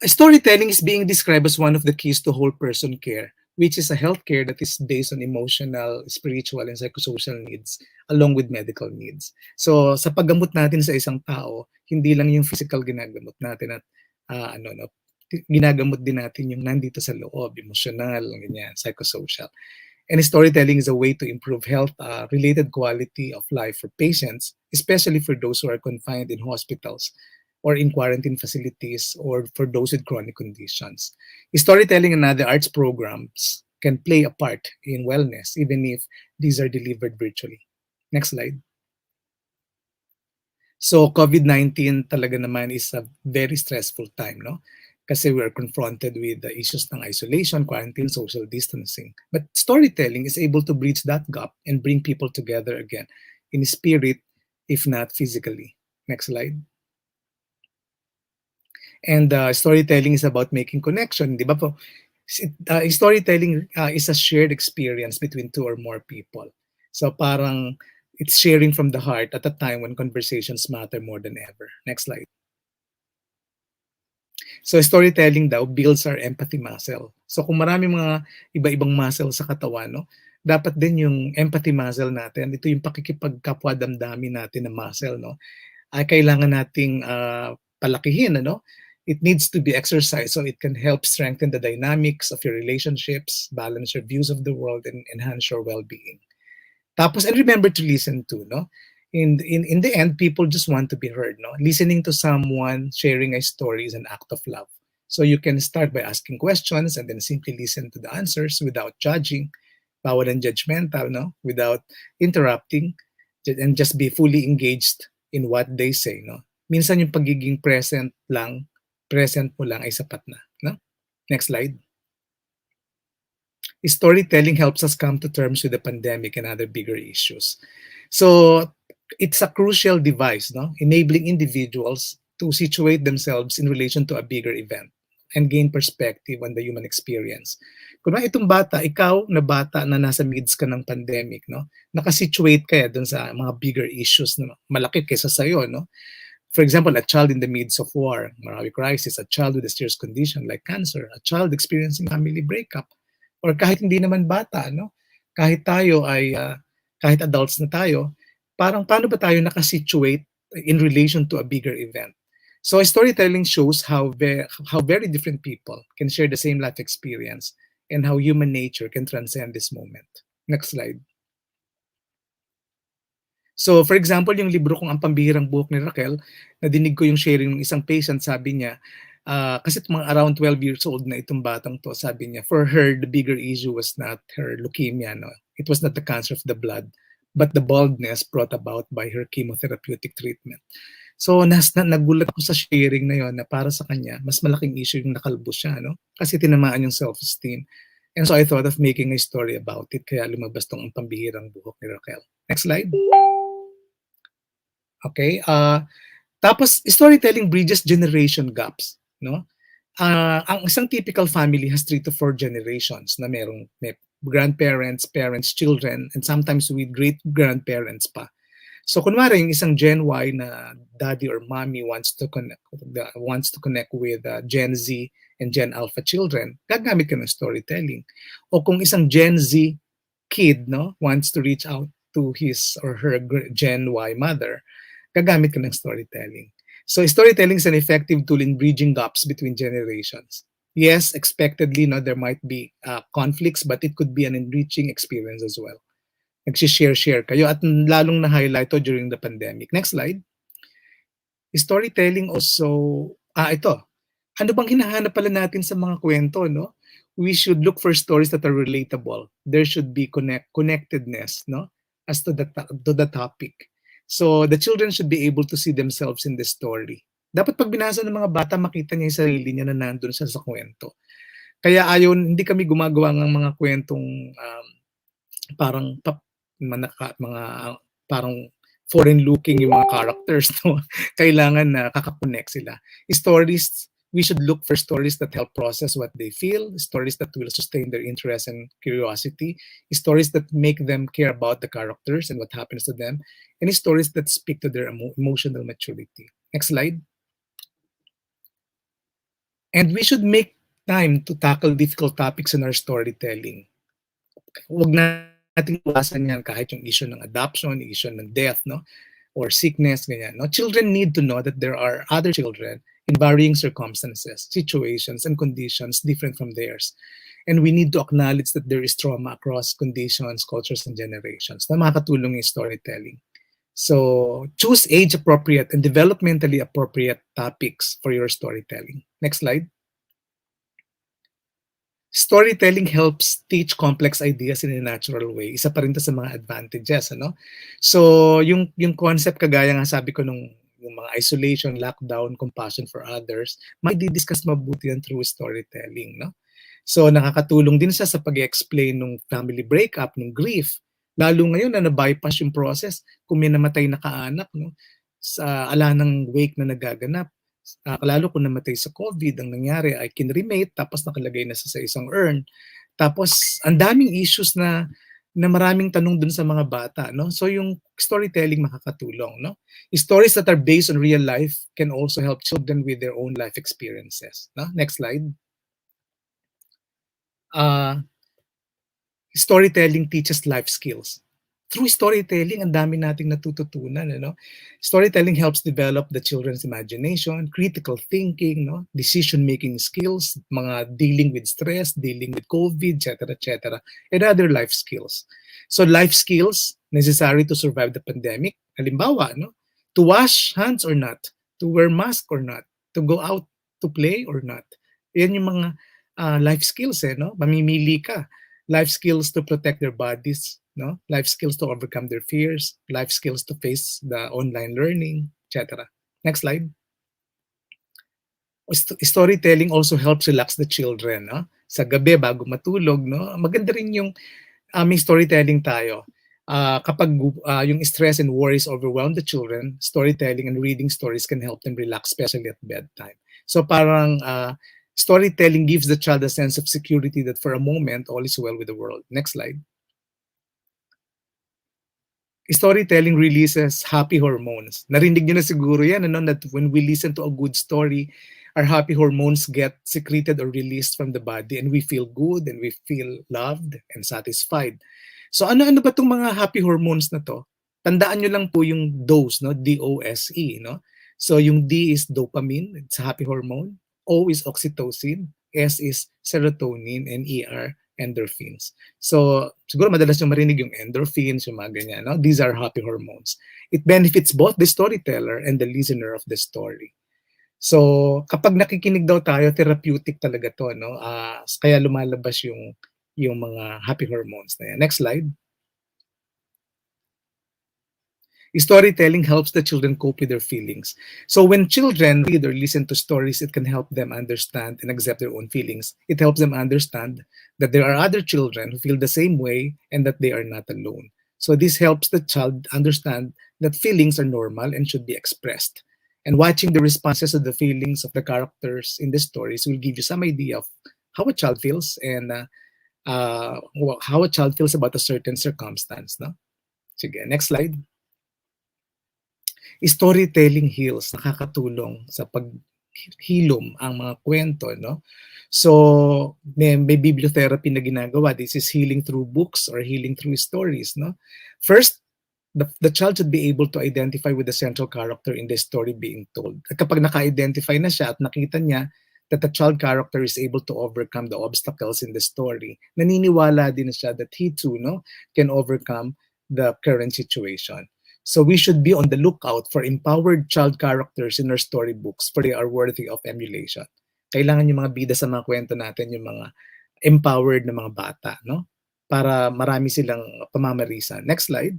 storytelling is being described as one of the keys to whole person care which is a healthcare that is based on emotional, spiritual, and psychosocial needs along with medical needs. So sa paggamot natin sa isang tao, hindi lang yung physical ginagamot natin at ano no, ginagamot din natin yung nandito sa loob, emotional, ganyan, psychosocial. And storytelling is a way to improve health related quality of life for patients, especially for those who are confined in hospitals or in quarantine facilities or for those with chronic conditions. Storytelling and other arts programs can play a part in wellness, even if these are delivered virtually. Next slide. So COVID-19 talaga naman is a very stressful time, no? Kasi we are confronted with the issues ng isolation, quarantine, social distancing. But storytelling is able to bridge that gap and bring people together again in spirit, if not physically. Next slide. And storytelling is about making connection, di ba po? Storytelling is a shared experience between two or more people. So parang it's sharing from the heart at a time when conversations matter more than ever. Next slide. So storytelling daw builds our empathy muscle. So kung marami mga iba-ibang muscle sa katawan, no, dapat din yung empathy muscle natin, ito yung pakikipagkapwa-damdamin natin na muscle, no, ay kailangan nating palakihin, ano? It needs to be exercised so it can help strengthen the dynamics of your relationships, balance your views of the world, and enhance your well-being. Tapos, and remember to listen to, no? In the end, people just want to be heard, no? Listening to someone sharing a story is an act of love. So you can start by asking questions and then simply listen to the answers without judging, bawal and judgmental, no? Without interrupting, and just be fully engaged in what they say, no? Minsan yung pagiging present mo lang ay sapat na, no? Next slide. Storytelling helps us come to terms with the pandemic and other bigger issues. So it's a crucial device, no? Enabling individuals to situate themselves in relation to a bigger event and gain perspective on the human experience. Kung itong bata, ikaw na bata na nasa midst ka ng pandemic, no? Nakasituate ka dun sa mga bigger issues na malaki kaysa sa'yo, no? For example, a child in the midst of war, marami crisis, a child with a serious condition like cancer, a child experiencing family breakup, or kahit hindi naman bata, no? Kahit tayo ay, kahit adults na tayo, parang paano ba tayo nakasituate in relation to a bigger event? So storytelling shows how very different people can share the same life experience and how human nature can transcend this moment. Next slide. So for example, yung libro kong Ang Pambihirang Buhok ni Raquel, nadinig ko yung sharing ng isang patient, sabi niya, kasi mga around 12 years old na itong batang to, sabi niya, for her, the bigger issue was not her leukemia, no? It was not the cancer of the blood, but the baldness brought about by her chemotherapeutic treatment. So nagulat ako sa sharing na yon na para sa kanya, mas malaking issue yung nakalbo siya, no? Kasi tinamaan yung self-esteem. And so I thought of making a story about it, kaya lumabas tong Ang Pambihirang Buhok ni Raquel. Next slide. Okay, tapos storytelling bridges generation gaps, no? Ang isang typical family has 3 to 4 generations na may grandparents, parents, children, and sometimes with great grandparents pa. So kunwari yung isang Gen Y na daddy or mommy wants to connect with Gen Z and Gen Alpha children, gagamit ka ng storytelling. O kung isang Gen Z kid, no, wants to reach out to his or her Gen Y mother, gagamit ka ng storytelling. So storytelling is an effective tool in bridging gaps between generations. Yes, expectedly, no, there might be conflicts, but it could be an enriching experience as well. Nagsishare kayo at lalong na-highlight to during the pandemic. Next slide. Storytelling also, ito. Ano bang hinahanap pala natin sa mga kwento, no? We should look for stories that are relatable. There should be connectedness, no? As to the topic. So the children should be able to see themselves in the story. Dapat pag binasa ng mga bata, makita niya yung sarili niya na nandun siya sa kwento. Kaya hindi kami gumagawa ng mga kwentong parang parang foreign looking yung mga characters, no? Kailangan na kakakonek sila. Stories, we should look for stories that help process what they feel, stories that will sustain their interest and curiosity, stories that make them care about the characters and what happens to them, and stories that speak to their emotional maturity. Next slide. And we should make time to tackle difficult topics in our storytelling. Huwag nating iwasan yan kahit yung issue ng adoption, issue ng death, no? Or sickness, ganyan. No? Children need to know that there are other children in varying circumstances, situations, and conditions different from theirs. And we need to acknowledge that there is trauma across conditions, cultures, and generations na makakatulong yung storytelling. So choose age-appropriate and developmentally appropriate topics for your storytelling. Next slide. Storytelling helps teach complex ideas in a natural way. Isa pa rin to sa mga advantages, ano? So, yung concept kagaya nga sabi ko nung yung mga isolation, lockdown, compassion for others, may di-discuss mabuti yan through storytelling, no? So, nakakatulong din siya sa pag-explain ng family breakup, ng grief. Lalo ngayon na na-bypass yung process kung may namatay na kaanak, no? Sa ala ng wake na nagaganap. Lalo kung namatay sa COVID, ang nangyari ay kinremate tapos nakalagay na sa isang urn. Tapos ang daming issues na maraming tanong dun sa mga bata, no? So yung storytelling makakatulong, no? Stories that are based on real life can also help children with their own life experiences, no? Next slide. Storytelling teaches life skills. Through storytelling, ang dami nating natututunan, ano? Storytelling helps develop the children's imagination, critical thinking, no? Decision-making skills, mga dealing with stress, dealing with COVID, etc., and other life skills. So life skills necessary to survive the pandemic, halimbawa, no? To wash hands or not, to wear mask or not, to go out to play or not. Yan yung mga life skills, no? Mamimili ka. Life skills to protect their bodies, no? Life skills to overcome their fears, life skills to face the online learning, etc. Next slide. Storytelling also helps relax the children, no? Sa gabi bago matulog, no? Maganda rin yung may storytelling tayo. Kapag yung stress and worries overwhelm the children, storytelling and reading stories can help them relax, especially at bedtime. So parang storytelling gives the child a sense of security that for a moment all is well with the world. Next slide. Storytelling releases happy hormones. Narinig nyo na siguro yan, ano, that when we listen to a good story, our happy hormones get secreted or released from the body and we feel good and we feel loved and satisfied. So ano-ano ba itong mga happy hormones na to? Tandaan nyo lang po yung dose, no? D-O-S-E, no? So yung D is dopamine, it's a happy hormone. O is oxytocin, S is serotonin, and E are endorphins. So, siguro madalas yung marinig yung endorphins, yung mga ganyan. No? These are happy hormones. It benefits both the storyteller and the listener of the story. So, kapag nakikinig daw tayo, therapeutic talaga to. No? Kaya lumalabas yung mga happy hormones na yan. Next slide. Storytelling helps the children cope with their feelings. So when children read or listen to stories, it can help them understand and accept their own feelings. It helps them understand that there are other children who feel the same way and that they are not alone. So this helps the child understand that feelings are normal and should be expressed. And watching the responses of the feelings of the characters in the stories will give you some idea of how a child feels and how a child feels about a certain circumstance. No? Sige, next slide. Storytelling heals, nakakatulong sa paghilom ang mga kwento, no? So, may bibliotherapy na ginagawa. This is healing through books or healing through stories, no? First, the child should be able to identify with the central character in the story being told. At kapag naka-identify na siya at nakita niya that the child character is able to overcome the obstacles in the story, naniniwala din siya that he too, no, can overcome the current situation. So we should be on the lookout for empowered child characters in our storybooks, for they are worthy of emulation. Kailangan yung mga bida sa mga kwento natin, yung mga empowered na mga bata, no? Para marami silang pamamarisan. Next slide.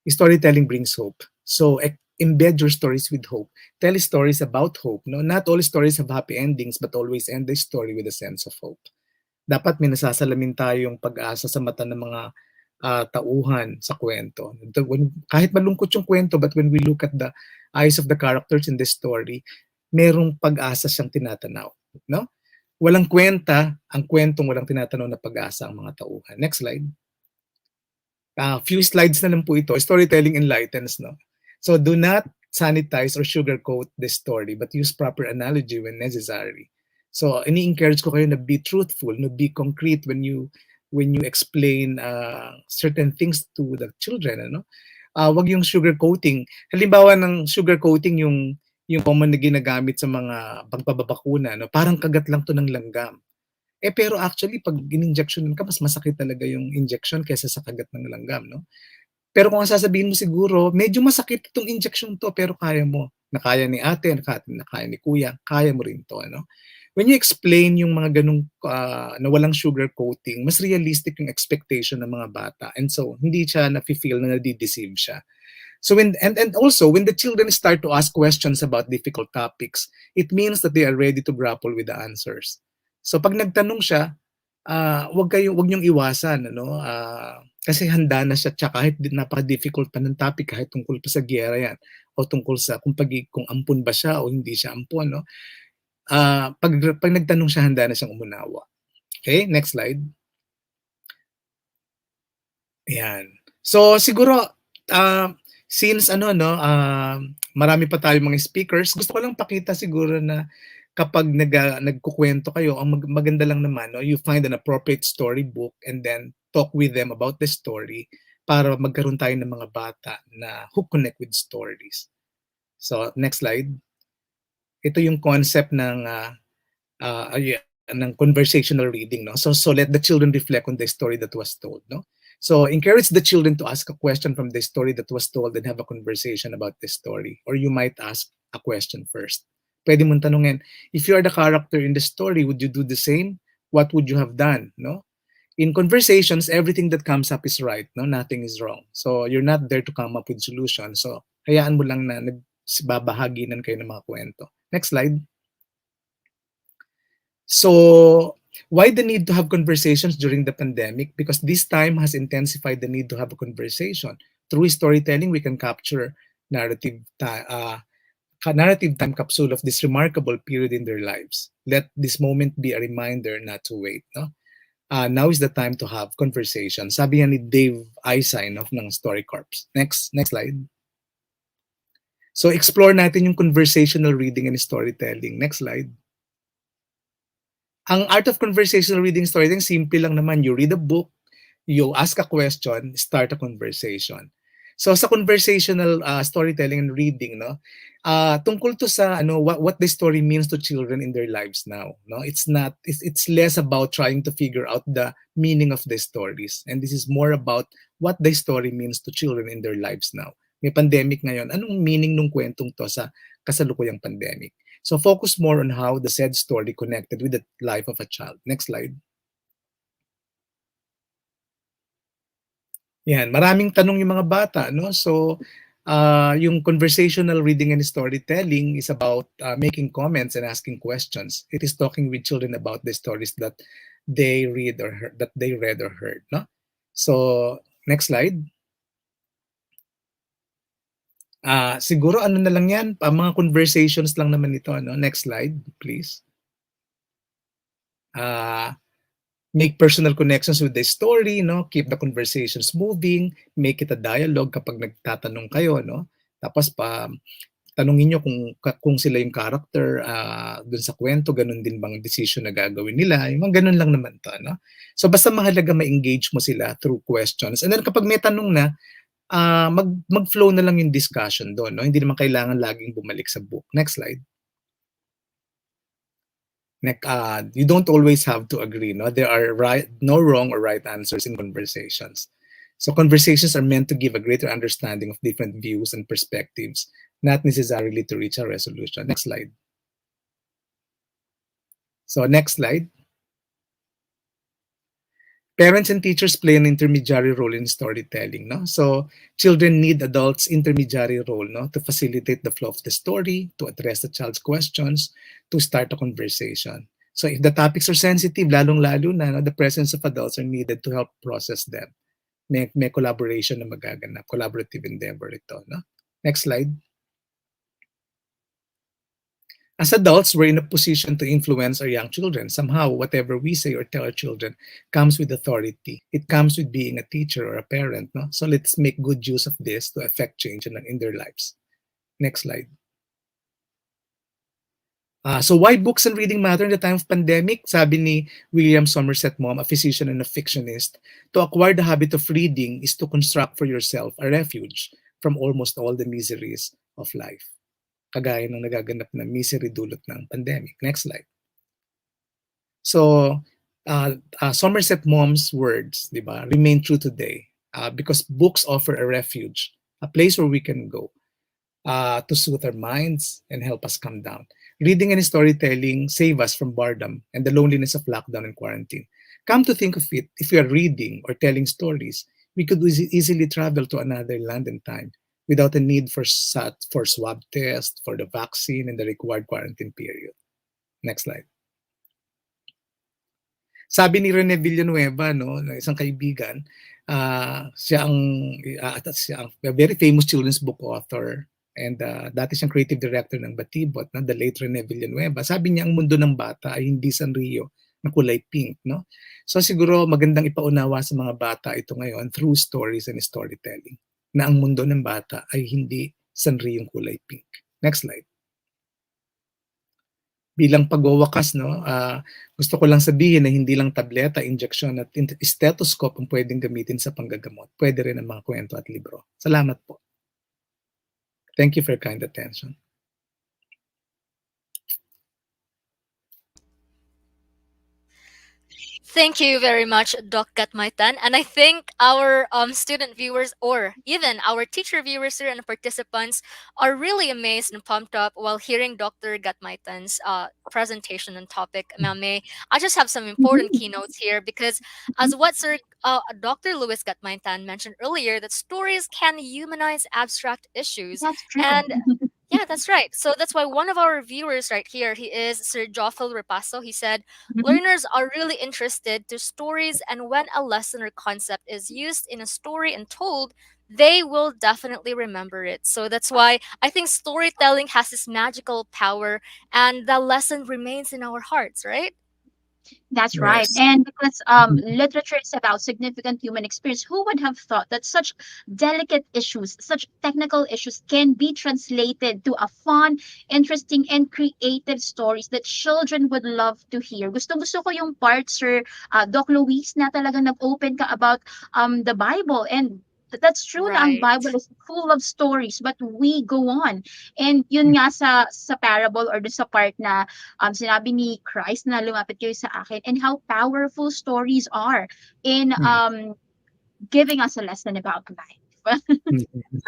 Storytelling brings hope. So embed your stories with hope. Tell stories about hope. No? Not all stories have happy endings, but always end the story with a sense of hope. Dapat may nasasalamin tayong pag-asa sa mata ng mga tauhan sa kwento. Kahit malungkot yung kwento, but when we look at the eyes of the characters in this story, merong pag-asa siyang tinatanaw. No? Walang kwenta, ang kwentong walang tinatanaw na pag-asa ang mga tauhan. Next slide. Few slides na lang po ito. Storytelling enlightens, no? So do not sanitize or sugarcoat the story, but use proper analogy when necessary. So ini-encourage ko kayo na be truthful, no, be concrete when you explain certain things to the children, ano. Wag yung sugarcoating. Halimbawa ng sugarcoating yung common na ginagamit sa mga pagpapabakuna, no. Parang kagat lang to ng langgam. Pero actually pag in-injectionan ka mas masakit talaga yung injection kaysa sa kagat ng langgam, no. Pero kung ang sasabihin mo siguro, medyo masakit itong injection to pero kaya mo. Na kaya ni ate, na kaya ni kuya, kaya mo rin to, ano. When you explain yung mga ganung na walang sugar coating, mas realistic yung expectation ng mga bata. And so, hindi siya na-feel na nadi-deceive siya. So and also when the children start to ask questions about difficult topics, it means that they are ready to grapple with the answers. So pag nagtanong siya, wag niyong iwasan, ano, kasi handa na siya tsaka kahit napaka-difficult pa ng topic, kahit tungkol pa sa giyera yan o tungkol sa kung ampun ba siya o hindi siya ampun, no. Pag nagtanong siya, handa na siyang umunawa. Okay, next slide. Ayan. So siguro since ano no, marami pa tayong mga speakers, gusto ko lang pakita siguro na kapag nagkukwento kayo, ang maganda lang naman, no, you find an appropriate storybook and then talk with them about the story para magkaroon tayo ng mga bata na who connect with stories. So next slide. Ito yung concept ng ng conversational reading, no. So let the children reflect on the story that was told, no. So encourage the children to ask a question from the story that was told and have a conversation about the story. Or you might ask a question first. Pwede mong tanungin, if you are the character in the story, would you do the same? What would you have done, no? In conversations, everything that comes up is right, no? Nothing is wrong. So you're not there to come up with solutions. So hayaan mo lang na nagbabahaginan kayo ng mga kwento. Next slide. So, why the need to have conversations during the pandemic? Because this time has intensified the need to have a conversation. Through storytelling, we can capture narrative time capsule of this remarkable period in their lives. Let this moment be a reminder not to wait. No? Now is the time to have conversation. Sabi ni Dave Eisen ng Story Corps. Next slide. So, explore natin yung conversational reading and storytelling. Next slide. Ang art of conversational reading storytelling, simple lang naman. You read a book, you ask a question, start a conversation. So sa conversational storytelling and reading, no, tungkol to sa what the story means to children in their lives now, no. It's less about trying to figure out the meaning of the stories, and this is more about what the story means to children in their lives now. May pandemic ngayon, anong meaning ng kwentong to sa kasalukuyang pandemic? So focus more on how the said story connected with the life of a child. Next slide. Yan, maraming tanong yung mga bata, no? So yung conversational reading and storytelling is about making comments and asking questions. It is talking with children about the stories that they read or heard, no? So next slide. Siguro ano na lang yan, mga conversations lang naman ito, no? Next slide, please. Make personal connections with the story, no? Keep the conversations moving, make it a dialogue kapag nagtatanong kayo, no? Tapos tanungin nyo kung sila yung character dun sa kwento, ganun din bang decision na gagawin nila, yung mga ganun lang naman to, no? So basta mahalaga ma-engage mo sila through questions. And then kapag may tanong na, mag-flow na lang yung discussion doon, no? Hindi naman kailangan laging bumalik sa book. Next slide. You don't always have to agree, no? There are no wrong or right answers in conversations. So conversations are meant to give a greater understanding of different views and perspectives, not necessarily to reach a resolution. Next slide. So next slide. Parents and teachers play an intermediary role in storytelling, no? So children need adults' intermediary role, no, to facilitate the flow of the story, to address the child's questions, to start a conversation. So if the topics are sensitive, lalong-lalo na, no, the presence of adults are needed to help process them. May collaboration na magaganap, collaborative endeavor ito, no? Next slide. As adults, we're in a position to influence our young children. Somehow, whatever we say or tell our children comes with authority. It comes with being a teacher or a parent, no? So let's make good use of this to affect change in their lives. Next slide. So why books and reading matter in the time of pandemic? Sabi ni William Somerset Maugham, a physician and a fictionist, to acquire the habit of reading is to construct for yourself a refuge from almost all the miseries of life. Kagaya ng nagaganap na misery dulot ng pandemic. Next slide. So, Somerset Maugham's words, di ba, remain true today because books offer a refuge, a place where we can go to soothe our minds and help us calm down. Reading and storytelling save us from boredom and the loneliness of lockdown and quarantine. Come to think of it, if we are reading or telling stories, we could easily travel to another land and time without a need for swab test, for the vaccine, and the required quarantine period. Next slide. Sabi ni Rene Villanueva, no, na isang kaibigan, siya ang very famous children's book author and dati siyang creative director ng Batibot, no, the late Rene Villanueva. Sabi niya ang mundo ng bata ay hindi Sanrio na kulay pink, no? So siguro magandang ipaunawa sa mga bata ito ngayon through stories and storytelling na ang mundo ng bata ay hindi Sanrio yung kulay pink. Next slide. Bilang pagwawakas, no, gusto ko lang sabihin na hindi lang tableta, injection at stethoscope ang pwedeng gamitin sa panggagamot. Pwede rin ang mga kwento at libro. Salamat po. Thank you for your kind attention. Thank you very much, Doc Gatmaitan. And I think our student viewers or even our teacher viewers here and participants are really amazed and pumped up while hearing Dr. Gatmaitan's presentation and topic. Mame, I just have some important keynotes here because as what Dr. Louis Gatmaitan mentioned earlier, that stories can humanize abstract issues. That's true. And yeah, that's right. So that's why one of our viewers right here, he is Sir Joffel Repasso. He said, learners are really interested to stories, and when a lesson or concept is used in a story and told, they will definitely remember it. So that's why I think storytelling has this magical power, and the lesson remains in our hearts, right? That's right. Yes. And because literature is about significant human experience, who would have thought that such delicate issues, such technical issues can be translated to a fun, interesting, and creative stories that children would love to hear. Gusto ko yung part, Sir Doc Luis, na talagang nag-open ka about the Bible. And that's true na ang Right. Bible is full of stories, but we go on. And yun nga sa parable or sa part na sinabi ni Christ na lumapit kayo sa akin, and how powerful stories are in giving us a lesson about life.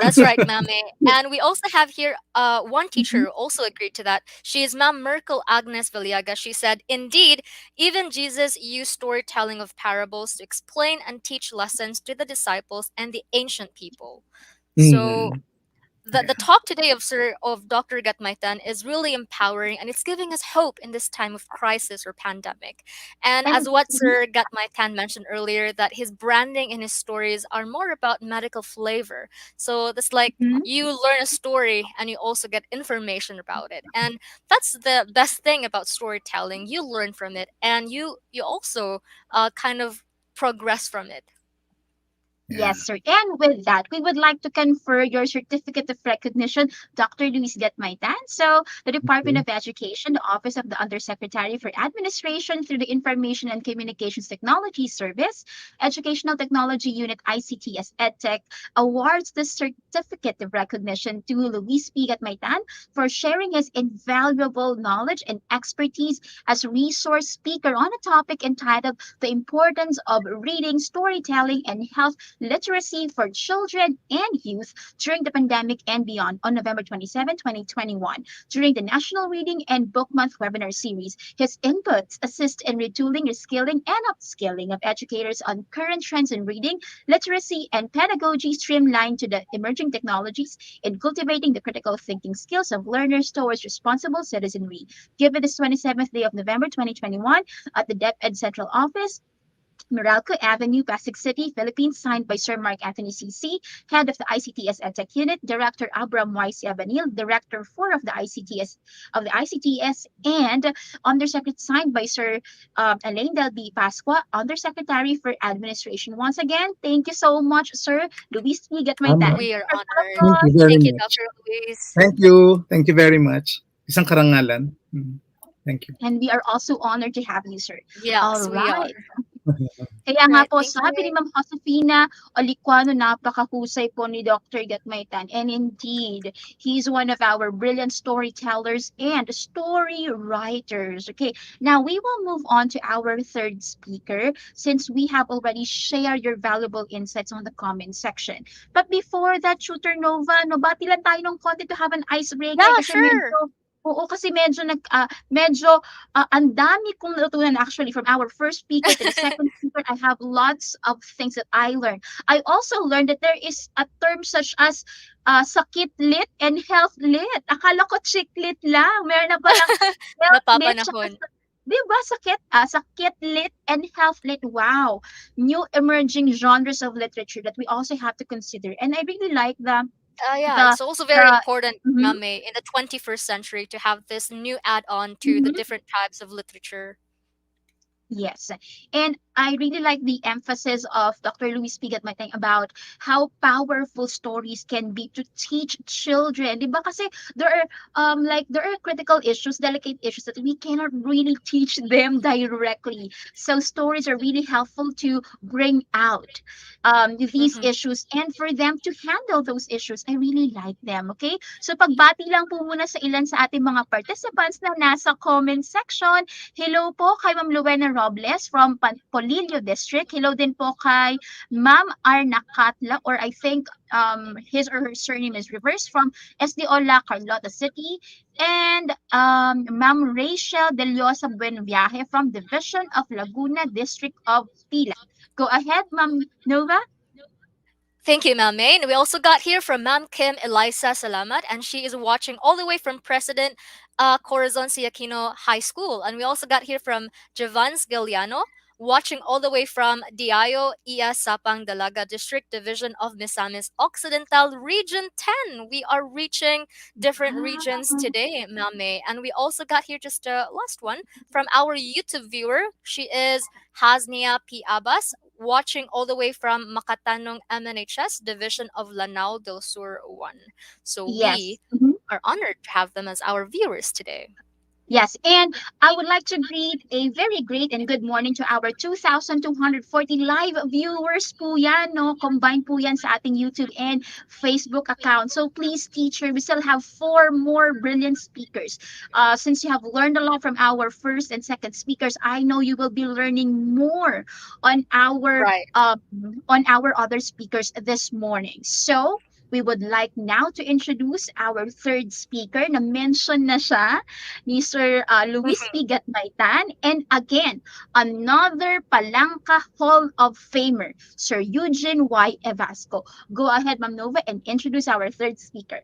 That's right, Mame. And we also have here one teacher who also agreed to that. She is Ma'am Merkel Agnes Valiaga. She said, indeed, even Jesus used storytelling of parables to explain and teach lessons to the disciples and the ancient people. So the talk today of Dr. Gatmaitan is really empowering, and it's giving us hope in this time of crisis or pandemic. And And as what Sir Gatmaitan mentioned earlier, that his branding and his stories are more about medical flavor. So that's like you learn a story and you also get information about it. And that's the best thing about storytelling. You learn from it, and you also kind of progress from it. yes, sir. And with that, we would like to confer your certificate of recognition, Dr. Luis Gatmaitan. So, the Department of Education, the Office of the Undersecretary for Administration through the Information and Communications Technology Service, Educational Technology Unit ICTS-EdTech, awards the certificate of recognition to Luis P. Gatmaitan for sharing his invaluable knowledge and expertise as resource speaker on a topic entitled The Importance of Reading, Storytelling, and Health Literacy for Children and Youth during the pandemic and beyond on November 27, 2021, during the National Reading and Book Month webinar series. His inputs assist in retooling, reskilling, and upskilling of educators on current trends in reading, literacy, and pedagogy streamlined to the emerging technologies in cultivating the critical thinking skills of learners towards responsible citizenry. Given this 27th day of November 2021 at the DepEd Central Office, Meralco Avenue, Pasig City, Philippines, signed by Sir Mark Anthony CC, Head of the ICTS-EdTech Unit, Director Abram Y.C. Abanil, Director 4 of the ICTS, and Undersecretary, signed by Sir Elaine Del B. Pasqua, Undersecretary for Administration. Once again, thank you so much, Sir Luis P. Gatmaitan. We are honored. Thank you very Thank you, much. Dr. Luis. Thank you. Thank you very much. Isang karangalan. Thank you. And we are also honored to have you, sir. All Yes, we are. right. Kaya nga Right. po, Thank sabi ni you. Ma'am Josefina Olicuano, napakahusay po ni Dr. Gatmaitan. And indeed, he's one of our brilliant storytellers and story writers. Okay, now we will move on to our third speaker since we have already shared your valuable insights on the comment section. But before that, Shooter Nova, no, bati lang tayo ng konti to have an icebreaker Yeah, kasi sure. medyo, oo, kasi medyo ang dami kong natutunan actually from our first speaker to the second speaker. I have lots of things that I learned. I also learned that there is a term such as sakit lit and health lit. Akala ko chick lit lang. Meron na palang health lit tsaka Napapanahon. Di ba sakit lit and health lit. Wow. New emerging genres of literature that we also have to consider. And I really like Yeah, the it's also very the important, mhm, Mame, in the 21st century to have this new add-on to the mhm. different types of literature. Yes. And I really like the emphasis of Dr. Luis Pigat Mateng about how powerful stories can be to teach children. Diba? Kasi there are critical issues, delicate issues that we cannot really teach them directly. So stories are really helpful to bring out these Hmm. issues and for them to handle those issues. I really like them. Okay? So pagbati lang po muna sa ilan sa ating mga participants na nasa comment section. Hello po kay Ma'am Luena Robles from Polillo District. Hello din po kay Ma'am Arna Katla, or I think his or her surname is reversed, from SDO La Carlota City. And Ma'am Rachel Deliosa Buenviaje from Division of Laguna District of Pila. Go ahead, Ma'am Nova. Thank you, Ma'am May. And we also got here from Ma'am Kim Eliza Salamat, and she is watching all the way from President Corazon C. Aquino High School. And we also got here from Javans Giliano, watching all the way from Diayo Iya Sapang Dalaga District Division of Misamis Occidental Region 10. We are reaching different regions Wow. today, Ma'am May. And we also got here just a last one from our YouTube viewer. She is Hasnia P. Abbas, watching all the way from Makatanong MNHS Division of Lanao del Sur 1. So we Yes. Mhm. are honored to have them as our viewers today. Yes, and I would like to greet a very great and good morning to our 2,240 live viewers po yan, no? Combined po yan sa ating YouTube and Facebook account. So please, teacher, we still have four more brilliant speakers. Since you have learned a lot from our first and second speakers, I know you will be learning more on our Right. um, on our other speakers this morning. So we would like now to introduce our third speaker na mention na siya ni Sir Luis Mhm. P. Gatmaitan. And again, another Palanca Hall of Famer, Sir Eugene Y. Evasco. Go ahead, Ma'am Nova, and introduce our third speaker.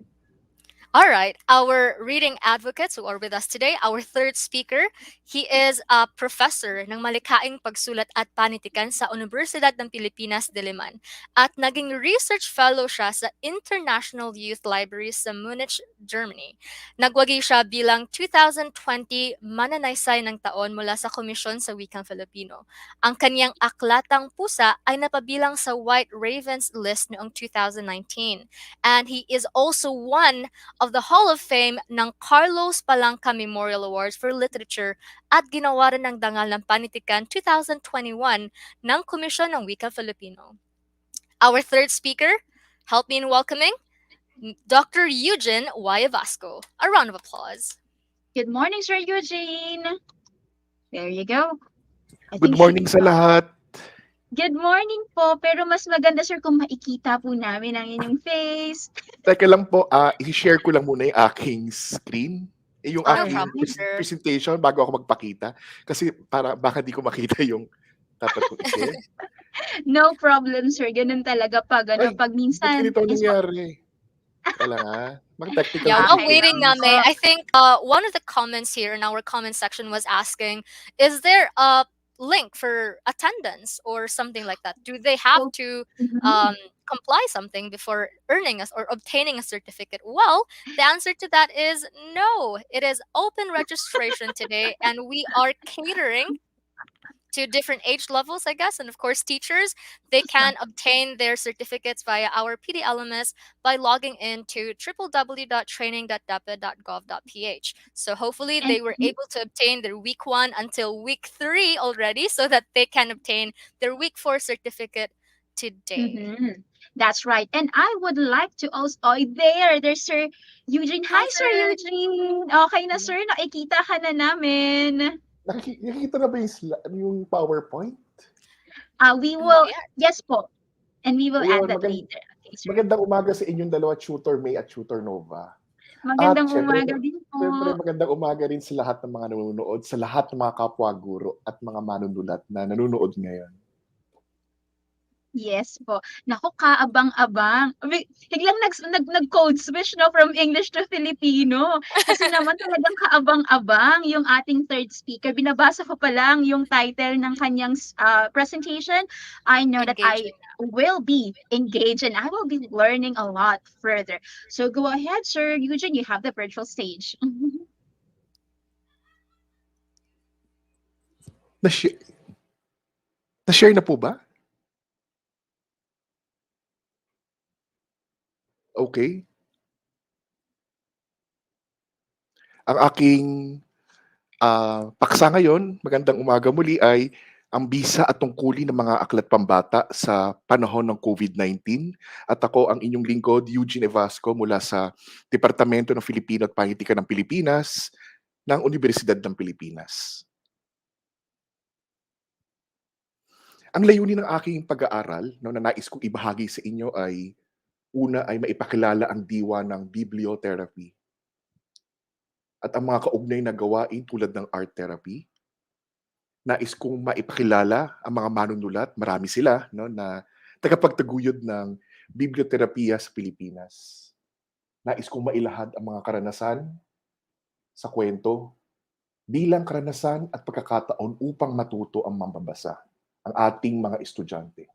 All right, our reading advocates who are with us today, our third speaker, he is a professor ng malikaing pagsulat at panitikan sa Universidad ng Pilipinas, Diliman. At naging research fellow siya sa International Youth Library sa Munich, Germany. Nagwagi siya bilang 2020 Mananaysay ng Taon mula sa Komisyon sa Wikang Filipino. Ang kanyang aklatang pusa ay napabilang sa White Ravens list noong 2019. And he is also one of the Hall of Fame ng Carlos Palanca Memorial Awards for Literature at ginawa rin ng Dangal ng Panitikan 2021 ng Komisyon ng Wika Filipino. Our third speaker, help me in welcoming Dr. Eugene Y. Vasco. A round of applause. Good morning, Sir Eugene. There you go. I Good think she. morning sa lahat. Good morning po, pero mas maganda, sir, kung makikita po namin ang inyong face. Teka lang po, i-share ko lang muna yung aking screen. Yung No Alright. aking problem, sir. presentation bago ako magpakita. Kasi para baka di ko makita yung dapat ko i-share. No problem, sir. Ganun talaga pag, Ay, pag ba't minsan. ganito ang nangyari? Teka lang mga technical Yeah, while Okay waiting, lang difficulties. May, po. I think one of the comments here in our comment section was asking, is there a link for attendance or something like that? Do they have So, to mhm. comply something before earning us or obtaining a certificate? Well, the answer to that is no. It is open registration today, and we are catering to different age levels, I guess. And of course, teachers, they can obtain their certificates via our PDLMS by logging in to www.training.deped.gov.ph. So hopefully And they were able to obtain their week 1 until week 3 already so that they can obtain their week 4 certificate today. mhm, that's right. And I would like to also, oh, there's Sir Eugene. Hi, Hi, Sir sir. Eugene. Okay na, sir. Nakikita ka na namin. Nakikita na ba yung PowerPoint? We Not will, yet. yes po. And we will add Ayun, that later. Okay, sir. magandang umaga sa inyong dalawa, Tutor May at Tutor Nova. At Magandang umaga din po. syempre magandang umaga rin sa lahat ng mga nanonood, sa lahat ng mga kapwa guro at mga manunulat na nanonood ngayon. Yes po. Naku, kaabang-abang. Biglang nag-code switch, no, from English to Filipino. Kasi naman talagang kaabang-abang yung ating third speaker. Binabasa ko pa lang yung title ng kanyang presentation. I know that I Engaging. will be engaged and I will be learning a lot further. So go ahead, Sir Eugene. You have the virtual stage. Na-share, na-share na po ba? Okay. Ang aking paksa ngayon, magandang umaga muli, ay ang bisa at tungkulin ng mga aklat pambata sa panahon ng COVID-19. At ako ang inyong lingkod, Eugene Evasco, mula sa Departamento ng Filipino at Pahitikan ng Pilipinas ng Universidad ng Pilipinas. Ang layunin ng aking pag-aaral, no, na nais kong ibahagi sa inyo ay una ay maipakilala ang diwa ng bibliotherapy at ang mga kaugnay na gawain tulad ng art therapy. Nais kong maipakilala ang mga manunulat, marami sila, no, na tagapagtaguyod ng biblioterapiya sa Pilipinas. Nais kong mailahad ang mga karanasan sa kwento bilang karanasan at pagkakataon upang matuto ang mambabasa, ang ating mga estudyante.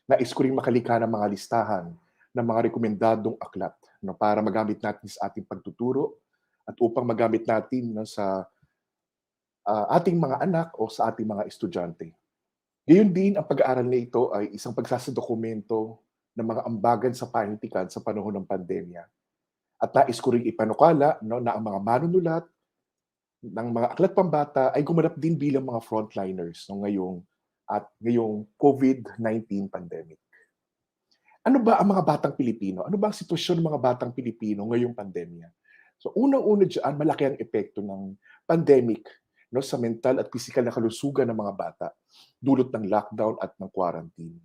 Nais ko rin makalika ng mga listahan ng mga rekomendadong aklat, no, para magamit natin sa ating pagtuturo at upang magamit natin, no, sa ating mga anak o sa ating mga estudyante. Gayon din, ang pag-aaral na ito ay isang pagsasadokumento ng mga ambagan sa panitikan sa panahon ng pandemya. At nais ko rin ipanukala, no, na ang mga manunulat ng mga aklat pambata ay gumanap din bilang mga frontliners, no, ngayong COVID-19 pandemic. Ano ba ang mga batang Pilipino? Ano ba ang sitwasyon ng mga batang Pilipino ngayong pandemya? So unang-una diyan, malaki ang epekto ng pandemic, no, sa mental at pisikal na kalusugan ng mga bata dulot ng lockdown at ng quarantine.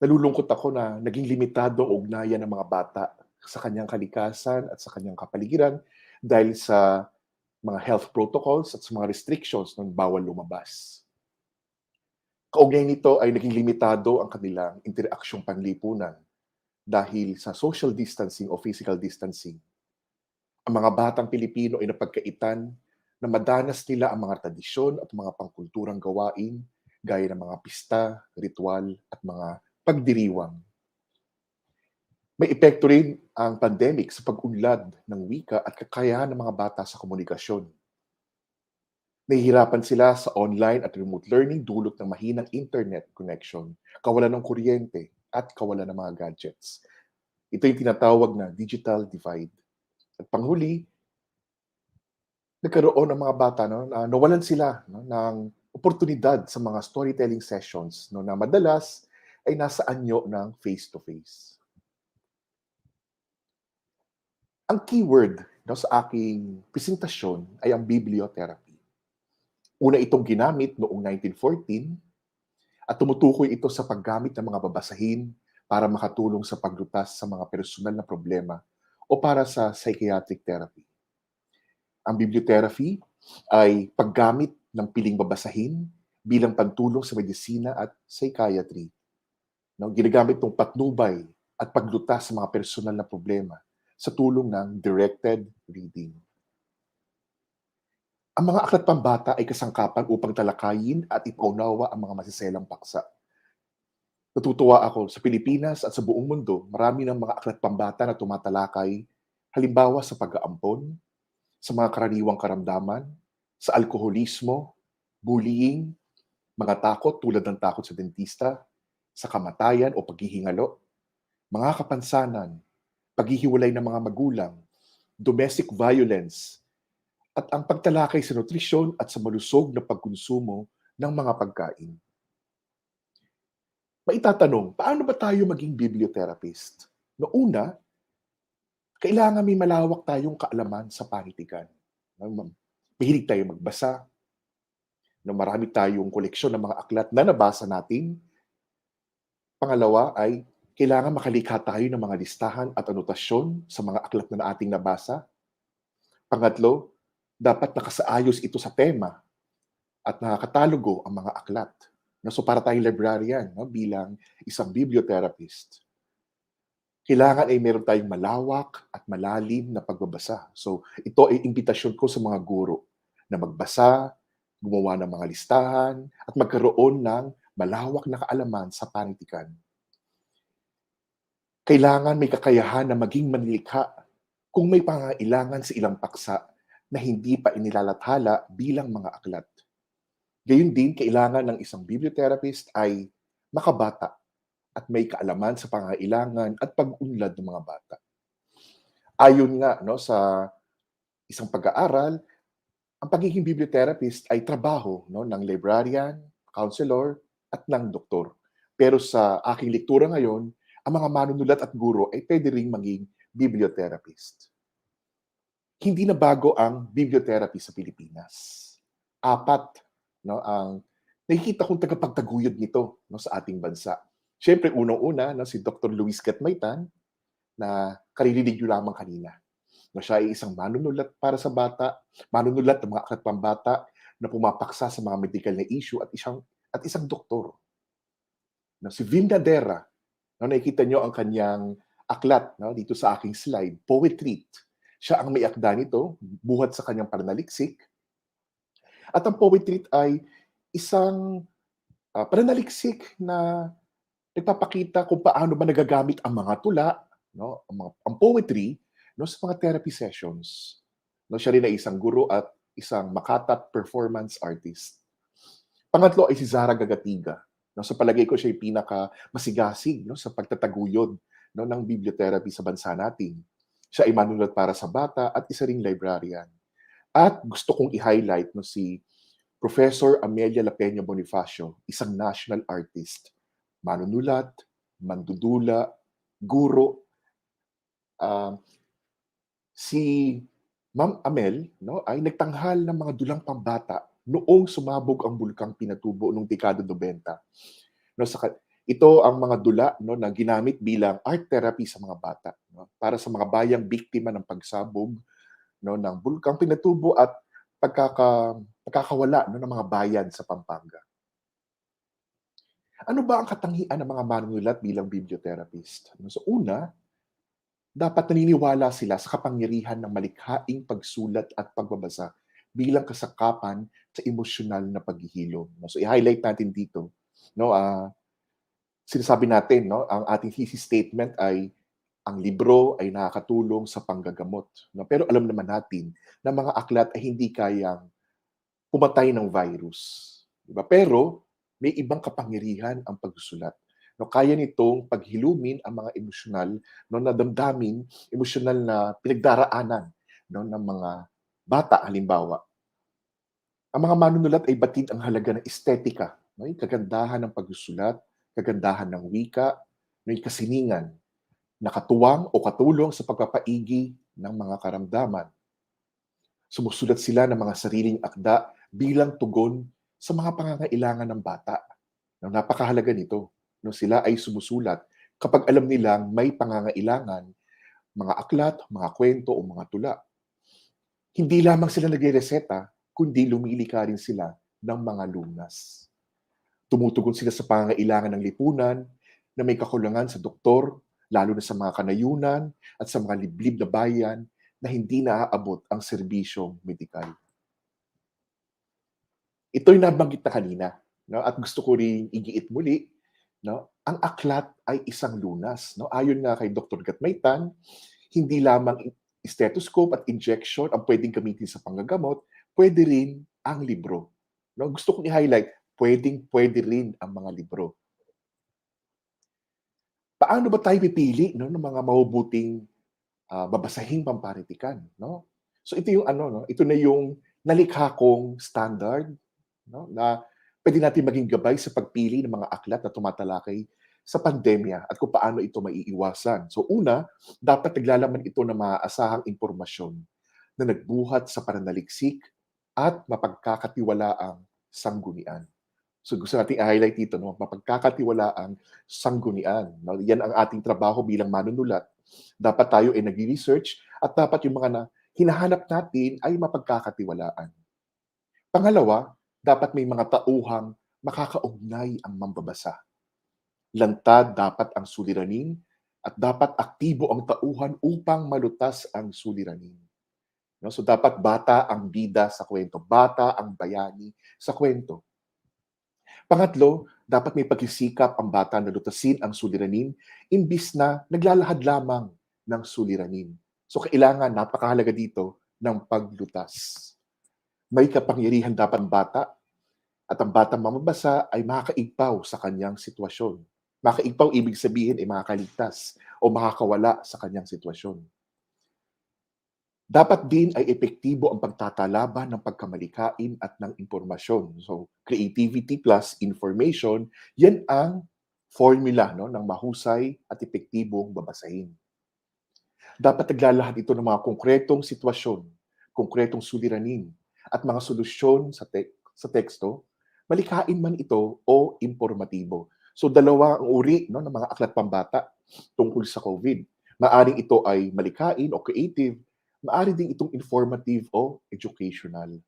Nalulungkot ako na naging limitado ang ugnayan ng mga bata sa kanyang kalikasan at sa kanyang kapaligiran dahil sa mga health protocols at sa mga restrictions ng bawal lumabas. Kaugnay nito ay naging limitado ang kanilang interaksyong panlipunan dahil sa social distancing o physical distancing. Ang mga batang Pilipino ay napagkaitan na madanas nila ang mga tradisyon at mga pangkulturang gawain gaya ng mga pista, ritual at mga pagdiriwang. May epekto rin ang pandemic sa pag-unlad ng wika at kakayahan ng mga bata sa komunikasyon. Nahihirapan sila sa online at remote learning dulot ng mahinang internet connection, kawalan ng kuryente, at kawalan ng mga gadgets. Ito yung tinatawag na digital divide. At panghuli, nagkaroon ng mga bata, no, na nawalan sila, no, ng oportunidad sa mga storytelling sessions, no, na madalas ay nasa anyo ng face-to-face. Ang keyword, no, sa aking presentasyon ay ang bibliotherapy. Una itong ginamit noong 1914 at tumutukoy ito sa paggamit ng mga babasahin para makatulong sa paglutas sa mga personal na problema o para sa psychiatric therapy. Ang bibliotherapy ay paggamit ng piling babasahin bilang pantulong sa medisina at psychiatry. No, ginagamit itong patnubay at paglutas sa mga personal na problema sa tulong ng directed reading. Ang mga aklat pambata ay kasangkapan upang talakayin at ipaunawa ang mga masiselang paksa. Natutuwa ako sa Pilipinas at sa buong mundo, marami ng mga aklat pambata na tumatalakay, halimbawa sa pag-aampon, sa mga karaniwang karamdaman, sa alkoholismo, bullying, mga takot tulad ng takot sa dentista, sa kamatayan o paghihingalo, mga kapansanan, paghihiwalay ng mga magulang, domestic violence, at ang pagtalakay sa nutrisyon at sa malusog na pagkonsumo ng mga pagkain. Maitatanong, paano ba tayo maging bibliotherapist? Una, kailangan may malawak tayong kaalaman sa panitikan. Mahilig tayo magbasa, marami tayong koleksyon ng mga aklat na nabasa natin. Pangalawa ay kailangan makalikha tayo ng mga listahan at anotasyon sa mga aklat na ating nabasa. Pangatlo, dapat nakasaayos ito sa tema at nakakatalogo ang mga aklat. So para tayong librarian, bilang isang bibliotherapist, kailangan ay meron tayong malawak at malalim na pagbabasa. So ito ay imbitasyon ko sa mga guro na magbasa, gumawa ng mga listahan, at magkaroon ng malawak na kaalaman sa panitikan. Kailangan may kakayahan na maging manlikha kung may pangailangan sa ilang paksa na hindi pa inilalathala bilang mga aklat. Gayun din, kailangan ng isang bibliotherapist ay makabata at may kaalaman sa pangailangan at pag-unlad ng mga bata. Ayon nga sa isang pag-aaral, ang pagiging bibliotherapist ay trabaho ng librarian, counselor, at ng doktor. Pero sa aking lektura ngayon, ang mga manunulat at guro ay pwede ring maging bibliotherapist. Hindi na bago ang bibliotherapy sa Pilipinas. 4 ang nakikita kong tagapagtaguyod nito sa ating bansa. Siyempre, unang-una si Dr. Luis Gatmaitan, na karirinig nyo lamang kanina. Siya ay isang manunulat para sa bata, manunulat ng mga aklat pambata na pumapaksa sa mga medical na issue at isang doktor. Si Vinda Dera, nakikita nyo ang kanyang aklat dito sa aking slide, Poetry. Siya ang may akda nito, buhat sa kanyang pananaliksik. At ang Poetry ay isang pananaliksik na nagpapakita kung paano ba nagagamit ang mga tula, ang poetry, sa mga therapy sessions. Siya rin ay isang guro at isang makatat performance artist. Pangatlo ay si Zara Gagatiga. Sa palagay ko, siya ay pinaka-masigasig sa pagtataguyod ng bibliotherapy sa bansa natin. Siya ay manunulat para sa bata at isa ring librarian. At gusto kong i-highlight si Professor Amelia Lapeña Bonifacio, isang national artist, manunulat, mandudula, guro. Si Ma'am Amel ay nagtanghal ng mga dulang pambata noong sumabog ang bulkang Pinatubo noong dekada 90. Ito ang mga dula na ginamit bilang art therapy sa mga bata para sa mga bayang biktima ng pagsabog ng bulkang Pinatubo at pagkakawala ng mga bayan sa Pampanga. Ano ba ang katangian ng mga manunulat bilang bibliotherapist? Una, dapat naniniwala sila sa kapangyarihan ng malikhaing pagsulat at pagbabasa bilang kasakapan sa emosyonal na paghihilom. So i-highlight natin dito. Sinasabi natin, ang ating thesis statement ay ang libro ay nakakatulong sa panggagamot. Pero alam naman natin na mga aklat ay hindi kayang pumatay ng virus. Diba? Pero may ibang kapangyarihan ang pagsusulat. Kaya nitong paghilumin ang mga emosyonal na damdamin, emosyonal na pinagdaraanan ng mga bata, halimbawa. Ang mga manunulat ay batid ang halaga ng estetika, yung kagandahan ng pagsusulat, kagandahan ng wika, yung kasiningan, nakatuwang o katulong sa pagpapaigi ng mga karamdaman. Sumusulat sila ng mga sariling akda bilang tugon sa mga pangangailangan ng bata. Napakahalaga nito. Sila ay sumusulat kapag alam nilang may pangangailangan, mga aklat, mga kwento o mga tula. Hindi lamang sila nagre-reseta, kundi lumilika rin sila ng mga lunas. Tumutugon sila sa pangangailangan ng lipunan na may kakulangan sa doktor, lalo na sa mga kanayunan at sa mga liblib na bayan na hindi naaabot ang serbisyong medikal. Ito'y nabanggit na kanina, at gusto ko rin igiit muli. Ang aklat ay isang lunas. Ayon nga kay Dr. Gatmaitan, hindi lamang stethoscope at injection ang pwedeng gamitin sa panggagamot, pwede rin ang libro. No, gusto kong i-highlight, pwedeng-pwede rin ang mga libro. Paano ba tayo pipili, no, ng mga mabubuting babasahing pampanitikan, no? So ito yung ano, no, ito na yung nalikha kong standard, no, na pwede natin maging gabay sa pagpili ng mga aklat na tumatalakay sa pandemya at kung paano ito maiiwasan. So una, dapat naglalaman ito ng maaasahang impormasyon na nagbuhat sa pananaliksik at mapagkakatiwalaang sanggunian. So gusto nating i-highlight dito, no, mapagkakatiwalaang sanggunian. No? Yan ang ating trabaho bilang manunulat. Dapat tayo ay nag-research at dapat yung mga hinahanap natin ay mapagkakatiwalaan. Pangalawa, dapat may mga tauhang makakaugnay ang mambabasa. Lantad dapat ang suliranin at dapat aktibo ang tauhan upang malutas ang suliranin. No? So dapat bata ang bida sa kwento, bata ang bayani sa kwento. Pangatlo, dapat may pagsisikap ang bata na lutasin ang suliranin imbis na naglalahad lamang ng suliranin. So kailangan, napakahalaga dito, ng paglutas. May kapangyarihan dapat ang bata at ang batang mamabasa ay makakaigpaw sa kanyang sitwasyon. Makakaigpaw ibig sabihin ay makakaligtas o makakawala sa kanyang sitwasyon. Dapat din ay epektibo ang pagtatalaban ng pagkamalikain at ng impormasyon. So, creativity plus information, yan ang formula, no, ng mahusay at epektibong babasahin. Dapat naglalahad ito ng mga konkretong sitwasyon, konkretong suliranin, at mga solusyon sa teksto, malikain man ito o informatibo. So dalawa ang uri, no, ng mga aklat pambata tungkol sa COVID. Maaring ito ay malikain o creative, maaari din itong informative o educational.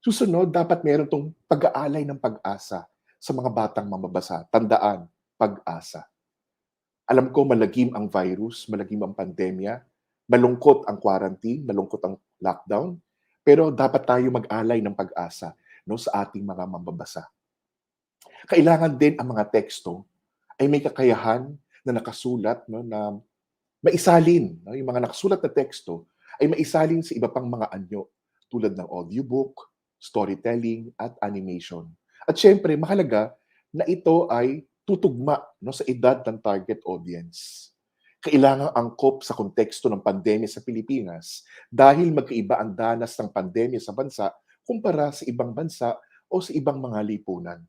Susunod, dapat meron tong pag-aalay ng pag-asa sa mga batang mamabasa. Tandaan, pag-asa. Alam ko malagim ang virus, malagim ang pandemya, malungkot ang quarantine, malungkot ang lockdown, pero dapat tayo mag-alay ng pag-asa, no, sa ating mga mamabasa. Kailangan din ang mga teksto ay may kakayahan na nakasulat, no, na maisalin, no, yung mga nakasulat na teksto ay maisalin sa iba pang mga anyo tulad ng audiobook, storytelling, at animation. At syempre, mahalaga na ito ay tutugma, no, sa edad ng target audience. Kailangang angkop sa konteksto ng pandemya sa Pilipinas dahil magkaiba ang danas ng pandemya sa bansa kumpara sa ibang bansa o sa ibang mga lipunan.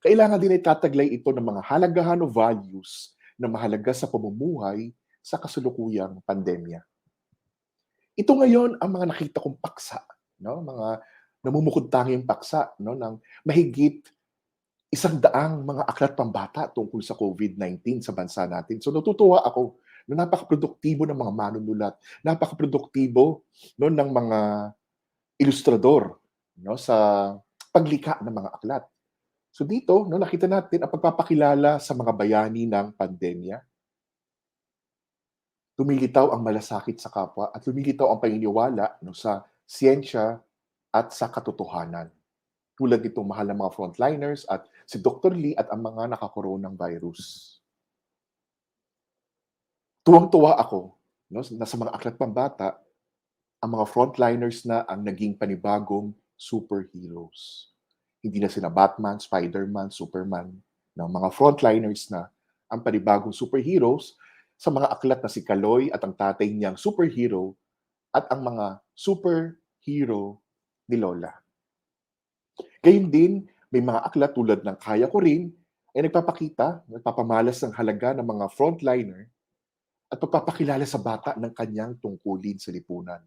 Kailangan din ay tataglay ito ng mga halagahan o values na mahalaga sa pamumuhay sa kasalukuyang pandemya. Ito ngayon ang mga nakita kong paksa, no? Mga namumukod-tanging paksa, no, ng mahigit 100 mga aklat pambata tungkol sa COVID-19 sa bansa natin. So natutuwa ako na napakaproduktibo ng mga manunulat, napakaproduktibo, no, ng mga ilustrador, no, sa paglikha ng mga aklat. So dito, no, nakita natin ang pagpapakilala sa mga bayani ng pandemya. Lumilitaw ang malasakit sa kapwa at lumilitaw ang paniniwala, no, sa siyensya at sa katotohanan. Tulad nitong mahal ng mga frontliners at si Dr. Lee at ang mga nakakoronang virus. Tuwang-tuwa ako, no, na sa mga aklat pambata, ang mga frontliners na ang naging panibagong superheroes. Hindi na sila Batman, Spider-Man, Superman. No, mga frontliners na ang panibagong superheroes sa mga aklat na si Kaloy at ang tatay niyang superhero at ang mga superhero ni Lola. Gayun din, may mga aklat tulad ng Kaya Ko Rin ay nagpapamalas ng halaga ng mga frontliner at pagpapakilala sa bata ng kanyang tungkulin sa lipunan.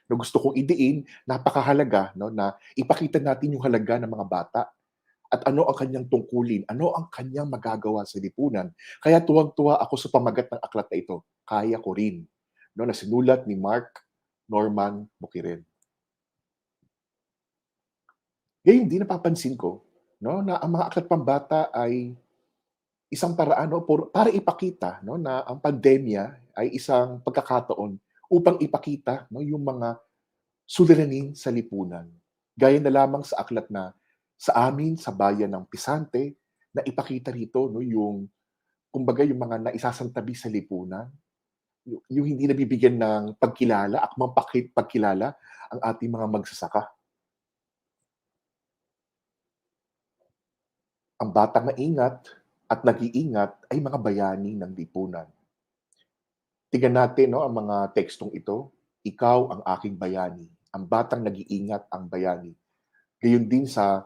Na gusto kong idiin, napakahalaga, no, na ipakita natin yung halaga ng mga bata at ano ang kanyang tungkulin, ano ang kanyang magagawa sa lipunan. Kaya tuwang-tuwa ako sa pamagat ng aklat na ito, Kaya Ko Rin, no, na sinulat ni Mark Norman Bukirin. Ngayon din napapansin ko, no, na ang mga aklat pambata ay isang paraan, no, para ipakita, no, na ang pandemya ay isang pagkakataon upang ipakita, no, yung mga suliranin sa lipunan. Gaya na lamang sa aklat na sa amin sa bayan ng Pisante na ipakita rito, no, yung kumbaga yung mga naisasantabi sa lipunan, yung hindi nabibigyan ng pagkilala, akmang pagkilala ang ating mga magsasaka. Ang batang maingat at nag-iingat ay mga bayani ng lipunan. Tingnan natin, no, ang mga tekstong ito. Ikaw ang aking bayani. Ang batang nag-iingat ang bayani. Gayon din sa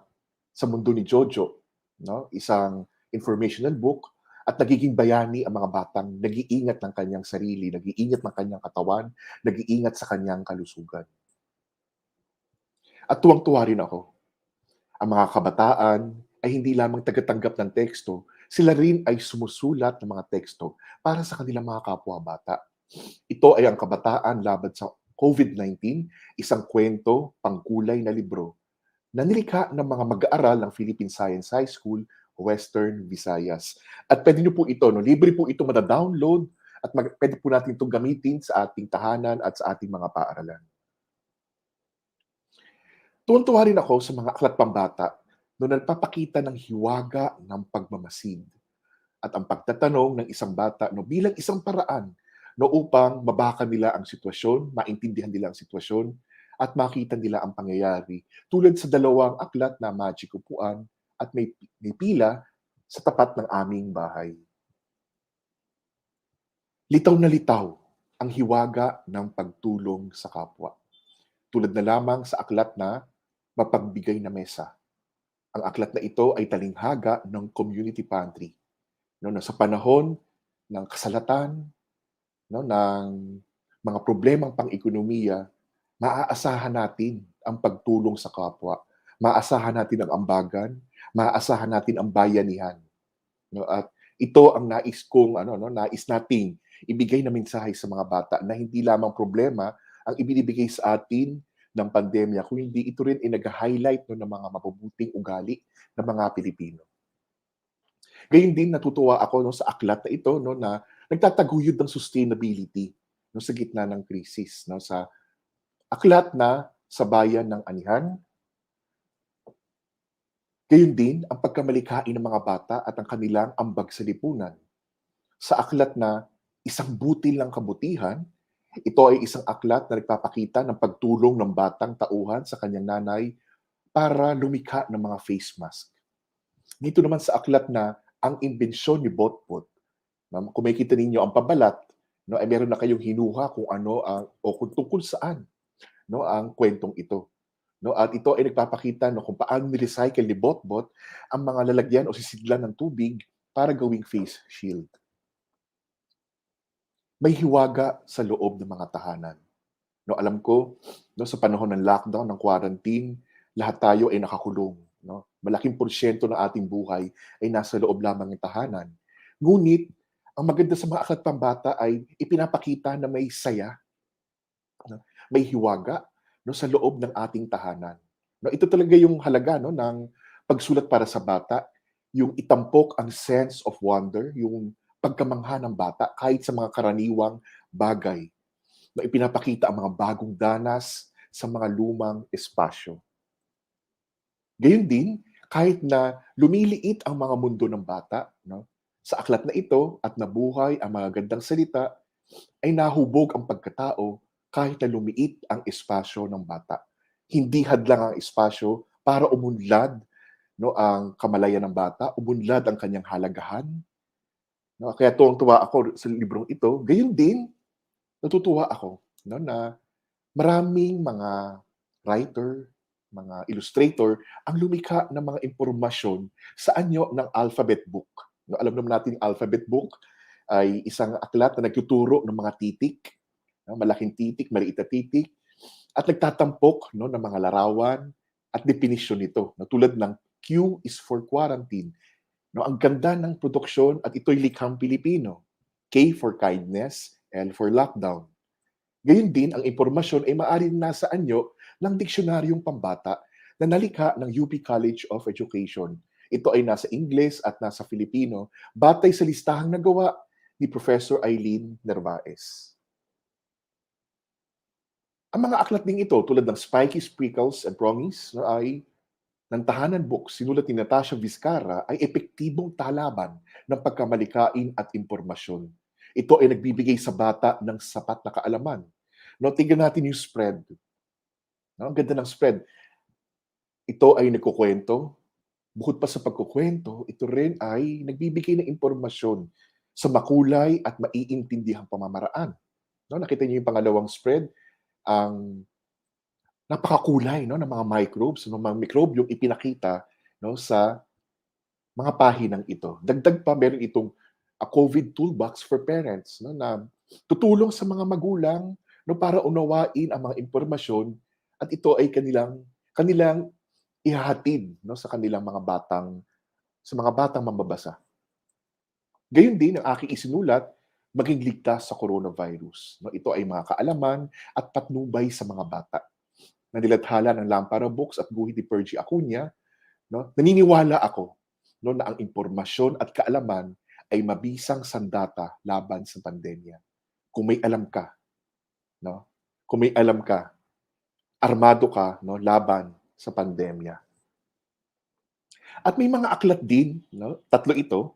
mundo ni Jojo, no? Isang informational book at nagiging bayani ang mga batang nag-iingat ng kanyang sarili, nag-iingat ng kanyang katawan, nag-iingat sa kanyang kalusugan. At tuwang-tuwa rin ako. Ang mga kabataan ay hindi lamang tagatanggap ng teksto, sila rin ay sumusulat ng mga teksto para sa kanilang mga kapwa-bata. Ito ay ang Kabataan Laban sa COVID-19, isang kwento, pangkulay na libro na nilikha ng mga mag-aaral ng Philippine Science High School, Western Visayas. At pwede nyo po ito, no, libre po ito mada-download at pwede po natin itong gamitin sa ating tahanan at sa ating mga paaralan. Tuwan-tuwa rin ako sa mga aklat pambata na nagpapakita ng hiwaga ng pagmamasid at ang pagtatanong ng isang bata no, bilang isang paraan no, upang mabaka nila ang sitwasyon, maintindihan nila ang sitwasyon, at makita nila ang pangyayari. Tulad sa dalawang aklat na Magic Upuan at may pila sa tapat ng aming bahay. Litaw na litaw ang hiwaga ng pagtulong sa kapwa. Tulad na lamang sa aklat na Mapagbigay na Mesa. Ang aklat na ito ay talinghaga ng community pantry. No, na sa panahon ng kasalatan, no, ng mga problemang pang-ekonomiya, maaasahan natin ang pagtulong sa kapwa. Maaasahan natin ang ambagan, maaasahan natin ang bayanihan. No, at ito ang nais nating ibigay na mensahe sa mga bata na hindi lamang problema ang ibinibigay sa atin ng pandemya, kung hindi ito rin ay nag-highlight no, ng mga mabubuting ugali ng mga Pilipino. Gayun din natutuwa ako no, sa aklat na ito no, na nagtataguyod ng sustainability no, sa gitna ng krisis. No, sa aklat na Sa Bayan ng Anihan, gayon din ang pagkamalikhain ng mga bata at ang kanilang ambag sa lipunan. Sa aklat na Isang Butil ng Kabutihan, ito ay isang aklat na nagpapakita ng pagtulong ng batang tauhan sa kanyang nanay para lumikha ng mga face mask. Dito naman sa aklat na Ang Imbensyon ni Botbot, kung makikita ninyo ang pabalat, no, ay meron na kayong hinuha kung ano ang, o kung tungkol saan no, ang kwentong ito. No, at ito ay nagpapakita no, kung paano ni-recycle ni Botbot ang mga lalagyan o sisidlan ng tubig para gawing face shield. May hiwaga sa loob ng mga tahanan. No, alam ko, no, sa panahon ng lockdown, ng quarantine, lahat tayo ay nakakulong. No? Malaking porsyento ng ating buhay ay nasa loob lamang ng tahanan. Ngunit, ang maganda sa mga aklat pambata ay ipinapakita na may saya, no? May hiwaga no, sa loob ng ating tahanan. No, ito talaga yung halaga no, ng pagsulat para sa bata, yung itampok ang sense of wonder, yung pagkamangha ng bata kahit sa mga karaniwang bagay. No, ipinapakita ang mga bagong danas sa mga lumang espasyo. Gayun din, kahit na lumiliit ang mga mundo ng bata, no, sa aklat na ito at nabuhay ang mga gandang salita, ay nahubog ang pagkatao kahit na lumiit ang espasyo ng bata. Hindi hadlang ang espasyo para umunlad no, ang kamalayan ng bata, umunlad ang kanyang halagahan. No, kaya tuwang-tuwa ako sa librong ito. Gayun din, natutuwa ako no, na maraming mga writer, mga illustrator ang lumikha ng mga impormasyon sa anyo ng alphabet book. No, alam naman natin yung alphabet book ay isang aklat na nagtuturo ng mga titik, no, malaking titik, maliit na titik, at nagtatampok no, ng mga larawan at definisyon nito. No, tulad ng Q is for quarantine. No, ang ganda ng produksyon at ito'y likhang Pilipino. K for kindness, L for lockdown. Gayun din, ang impormasyon ay maaaring nasa anyo ng diksionaryong pambata na nalikha ng UP College of Education. Ito ay nasa Ingles at nasa Filipino, batay sa listahang nagawa ni Professor Eileen Nervaez. Ang mga aklat ding ito, tulad ng Spiky Sprinkles and Promise, ay ng Tahanan Books, sinulat ni Natasha Vizcarra, ay epektibong talaban ng pagkamalikain at impormasyon. Ito ay nagbibigay sa bata ng sapat na kaalaman. No, tingnan natin yung spread. No, ang ganda ng spread. Ito ay nagkukwento Bukod pa sa pagkukwento, ito rin ay nagbibigay ng impormasyon sa makulay at maiintindihang pamamaraan. No, nakita niyo yung pangalawang spread, ang napakakulay no ng mga microbes, ng mga mikrobyong ipinakita no sa mga pahinang ito. Dagdag pa meron itong a COVID toolbox for parents no na tutulong sa mga magulang no para unawain ang mga impormasyon at ito ay kanilang ihahatid no sa kanilang mga batang mambabasa. Gayun din ang aking isinulat, maging ligtas sa coronavirus. No, ito ay mga kaalaman at patnubay sa mga bata. Na nilathala ng Lampara Books at guhit ni Pergy Acuña, no, naniniwala ako no, na ang impormasyon at kaalaman ay mabisang sandata laban sa pandemya. Kung may alam ka, no? Kung may alam ka, armado ka no, laban sa pandemya. At may mga aklat din, no, tatlo ito,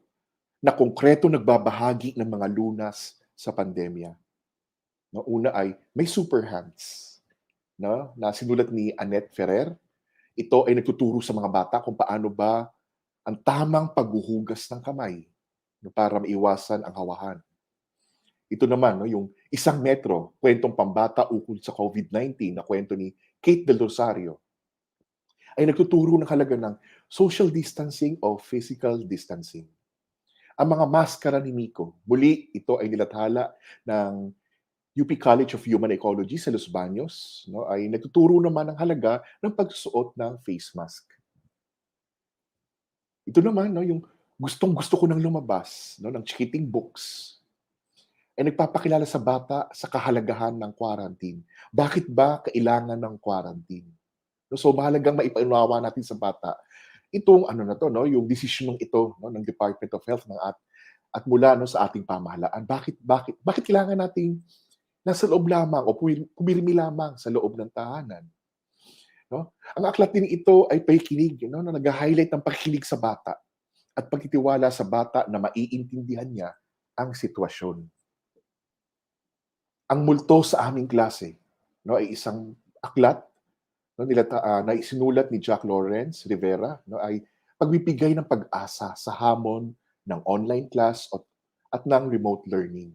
na konkreto nagbabahagi ng mga lunas sa pandemya. No, una ay may super hands, no, na sinulat ni Annette Ferrer. Ito ay nagtuturo sa mga bata kung paano ba ang tamang paghuhugas ng kamay no, para maiwasan ang hawahan. Ito naman, no, yung Isang Metro, kwentong pambata ukol sa COVID-19 na kwento ni Kate Del Rosario, ay nagtuturo ng halaga ng social distancing o physical distancing. Ang mga maskara ni Miko, muli ito ay nilathala ng UP College of Human Ecology sa Los Baños, no, ay nagtuturo naman ng halaga ng pagsuot ng face mask. Ito naman, no, yung gustong-gusto ko nang lumabas, no, ng chikiting books, ay nagpapakilala sa bata sa kahalagahan ng quarantine. Bakit ba kailangan ng quarantine? No, so mahalagang maipaunawa natin sa bata itong ano na to, no, yung desisyon ito no, ng Department of Health at mula no, sa ating pamahalaan. Bakit kailangan nating nasa loob lamang o pumirmi lamang sa loob ng tahanan? No? Ang aklat din ito ay pakikinig no, na nag-highlight ng pakikinig sa bata at pagtitiwala sa bata na maiintindihan niya ang sitwasyon. Ang multo sa aming klase no, ay isang aklat no, na isinulat ni Jack Lawrence Rivera no, ay pagbibigay ng pag-asa sa hamon ng online class at ng remote learning.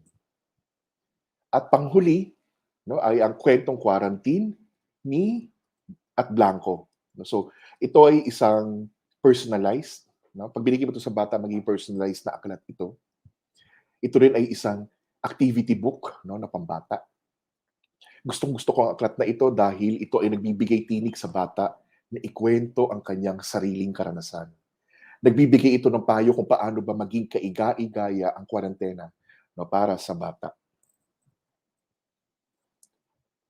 At panghuli no, ay ang kwentong quarantine ni at Blanco. No, so ito ay isang personalized. No? Pag binigay mo ito sa bata, maging personalized na aklat ito. Ito rin ay isang activity book no, na pambata. Gustong-gusto ko ang aklat na ito dahil ito ay nagbibigay tinig sa bata na ikwento ang kanyang sariling karanasan. Nagbibigay ito ng payo kung paano ba maging kaiga-igaya ang kwarentena no, para sa bata.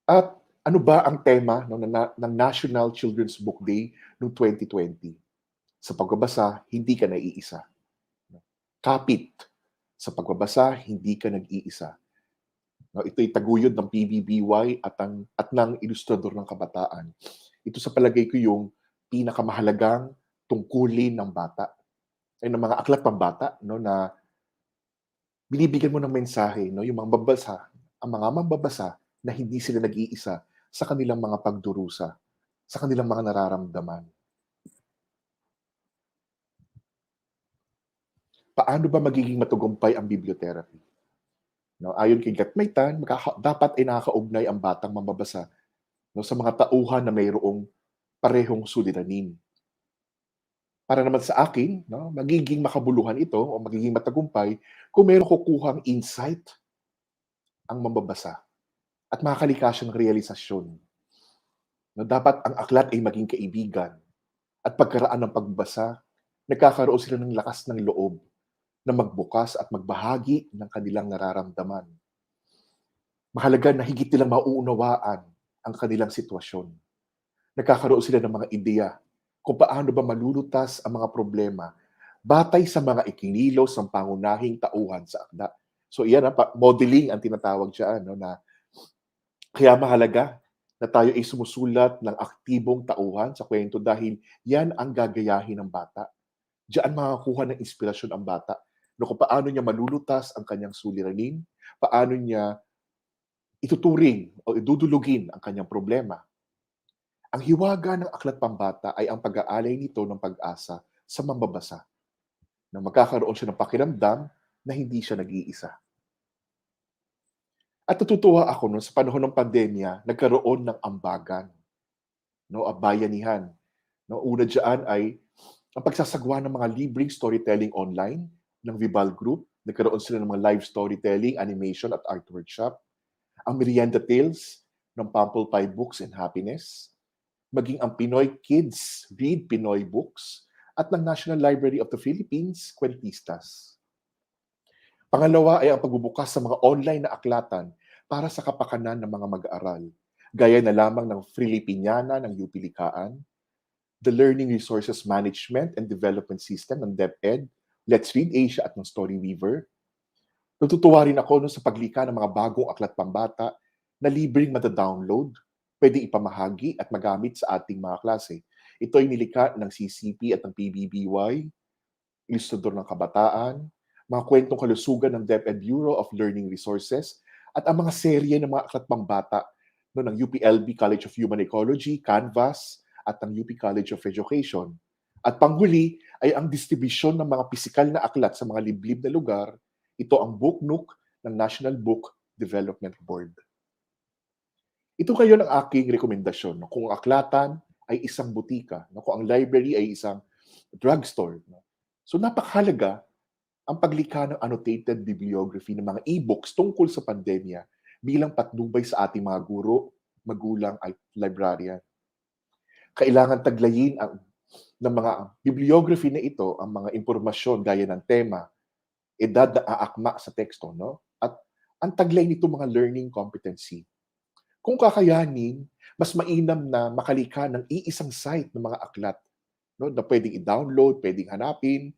At ano ba ang tema no, ng National Children's Book Day noong 2020? Sa pagbabasa, hindi ka naiisa. Kapit. Sa pagbabasa, hindi ka nag-iisa. No, ito'y taguyod ng PBBY at ng ilustrador ng kabataan. Ito sa palagay ko yung pinakamahalagang tungkulin ng bata. Ay ng mga aklat pambata no, na binibigyan mo ng mensahe, no, yung ang mga mambabasa na hindi sila nag-iisa sa kanilang mga pagdurusa, sa kanilang mga nararamdaman. Paano ba magiging matagumpay ang bibliotherapy? No, ayon kay Gatmaytan, dapat ay nakakaugnay ang batang mambabasa no, sa mga tauhan na mayroong parehong suliranin. Para naman sa akin, no, magiging makabuluhan ito o magiging matagumpay kung mayroong kukuhang insight ang mambabasa at makakalikas siya ng realisasyon. No, dapat ang aklat ay maging kaibigan at pagkaraan ng pagbasa, nagkakaroon sila ng lakas ng loob na magbukas at magbahagi ng kanilang nararamdaman. Mahalaga na higit nilang mauunawaan ang kanilang sitwasyon. Nagkakaroon sila ng mga ideya kung paano ba malulutas ang mga problema batay sa mga ikinilos ng pangunahing tauhan sa akda. So iyan, modeling ang tinatawag dyan, no, na kaya mahalaga na tayo ay sumusulat ng aktibong tauhan sa kwento dahil yan ang gagayahin ng bata. Diyan makakuha ng inspirasyon ang bata no, kung paano niya malulutas ang kanyang suliranin, paano niya ituturing o idudulugin ang kanyang problema. Ang hiwaga ng aklat pambata ay ang pag-aalay nito ng pag-asa sa mambabasa, na magkakaroon siya ng pakiramdam na hindi siya nag-iisa. At natutuwa ako no, sa panahon ng pandemya, nagkaroon ng ambagan, no, bayanihan. No, una diyan ay ang pagsasagwa ng mga libreng storytelling online ng Vibal Group. Nagkaroon sila ng mga live storytelling, animation at art workshop. Ang Merienda Tales ng Pample Pie Books and Happiness. Maging ang Pinoy Kids Read Pinoy Books at ng National Library of the Philippines, Kwentistas. Pangalawa ay ang pagbubukas sa mga online na aklatan para sa kapakanan ng mga mag-aaral, gaya na lamang ng Filipiniana ng UP Likaan, the Learning Resources Management and Development System ng DepEd, Let's Read Asia at ng Story Weaver. Natutuwa rin ako sa paglikha ng mga bagong aklat pambata na libreng mada-download, pwedeng ipamahagi at magamit sa ating mga klase. Ito ay nilikha ng CCP at ng PBBY, Ilustrador ng Kabataan, mga kwentong kalusugan ng DepEd Bureau of Learning Resources, at ang mga serye ng mga aklat pambata no, ng UPLB College of Human Ecology, Canvas, at ng UP College of Education. At panghuli ay ang distribusyon ng mga pisikal na aklat sa mga liblib na lugar. Ito ang Book Nook ng National Book Development Board. Ito kayo ang aking rekomendasyon. No? Kung ang aklatan ay isang butika, no? Kung ang library ay isang drugstore. No? So napakahalaga ang paglikha ng annotated bibliography ng mga e-books tungkol sa pandemya bilang patnubay sa ating mga guro, magulang at librarian. Kailangan taglayin ng mga bibliography na ito ang mga impormasyon gaya ng tema, edad na aakma sa teksto, no? At ang taglay nito mga learning competency. Kung kakayanin, mas mainam na makalika ng iisang site ng mga aklat, no? Na pwedeng i-download, pwedeng hanapin.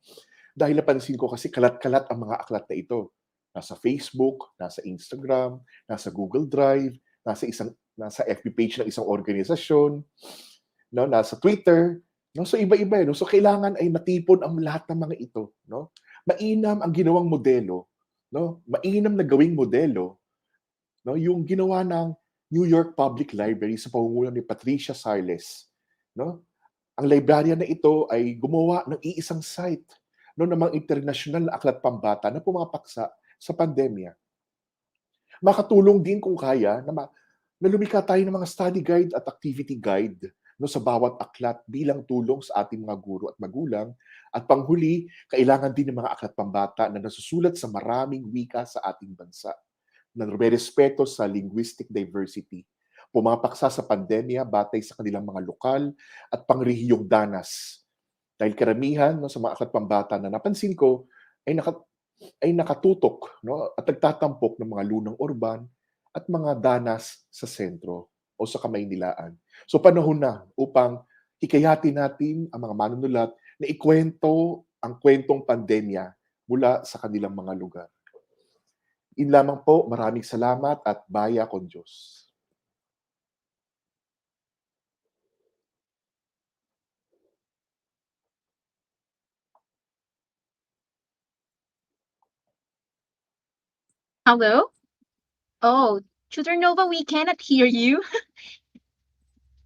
Dahil napansin ko kasi kalat-kalat ang mga aklat na ito. Nasa Facebook, nasa Instagram, nasa Google Drive, nasa FB page ng isang organisasyon, no, nasa Twitter, no? So iba-iba, no? So kailangan ay matipon ang lahat ng mga ito, no? Mainam ang ginawang modelo, no? Mainam na gawing modelo, no? Yung ginawa ng New York Public Library sa pamumuno ni Patricia Sarles, no? Ang librarian na ito ay gumawa ng iisang site, no, ng mga international na aklat pambata na pumapaksa sa pandemya. Makatulong din kung kaya na lumikha tayo ng mga study guide at activity guide no, sa bawat aklat bilang tulong sa ating mga guro at magulang. At panghuli, kailangan din ng mga aklat pambata na nasusulat sa maraming wika sa ating bansa, na respeto sa linguistic diversity, pumapaksa sa pandemya batay sa kanilang mga lokal at pangrehiyong danas. Dahil karamihan no, sa mga aklat pambata na napansin ko ay nakatutok no, at nagtatampok ng mga lunang urban at mga danas sa sentro o sa Kamaynilaan. So panahon na upang hikayatin natin ang mga manunulat na ikwento ang kwentong pandemya mula sa kanilang mga lugar. In lamang po, maraming salamat at baya kon Diyos. Hello? Oh, Tutor Nova, we cannot hear you.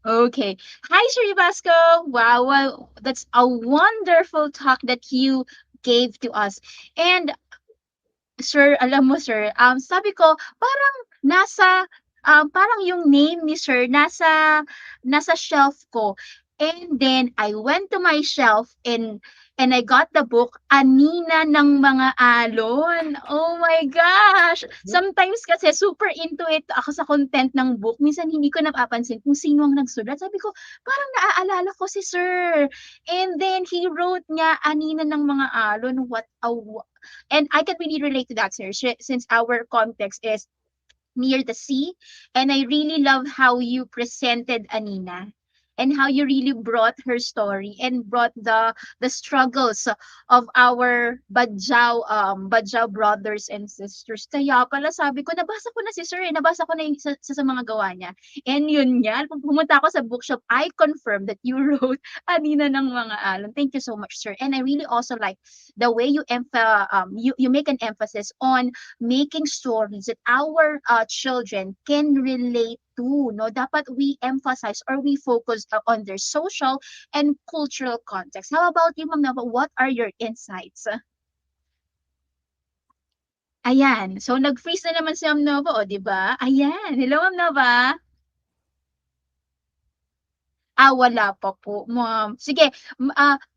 Okay. Hi, Sir Vasco. Wow, wow, that's a wonderful talk that you gave to us. And Sir, alam mo sir, sabi ko parang parang yung name ni sir nasa shelf ko. And then I went to my shelf and I got the book Anina ng Mga Alon. Oh my gosh! Sometimes kasi super into it ako sa content ng book. Minsan hindi ko napapansin kung sino ang nagsulat. Sabi ko, parang naaalala ko si sir. And then he wrote niya Anina ng Mga Alon. And I can really relate to that, sir, since our context is near the sea. And I really love how you presented Anina and how you really brought her story and brought the struggles of our Badjao brothers and sisters. Kaya pala sabi ko, nabasa ko na si Sir, nabasa ko na yung sa mga gawa niya. And yun nga, pag pumunta ako sa bookshop, I confirm that you wrote Anina ng Mga Alon. Thank you so much, sir. And I really also like the way you make an emphasis on making stories that our children can relate to, no, dapat we emphasize or we focus on their social and cultural context. How about you, Ma'am Nova? What are your insights? Ayan. So, nag-freeze na naman si Ma'am Nova, o, di ba? Ayan. Hello, Ma'am Nova. Wala pa po, ma'am. Sige,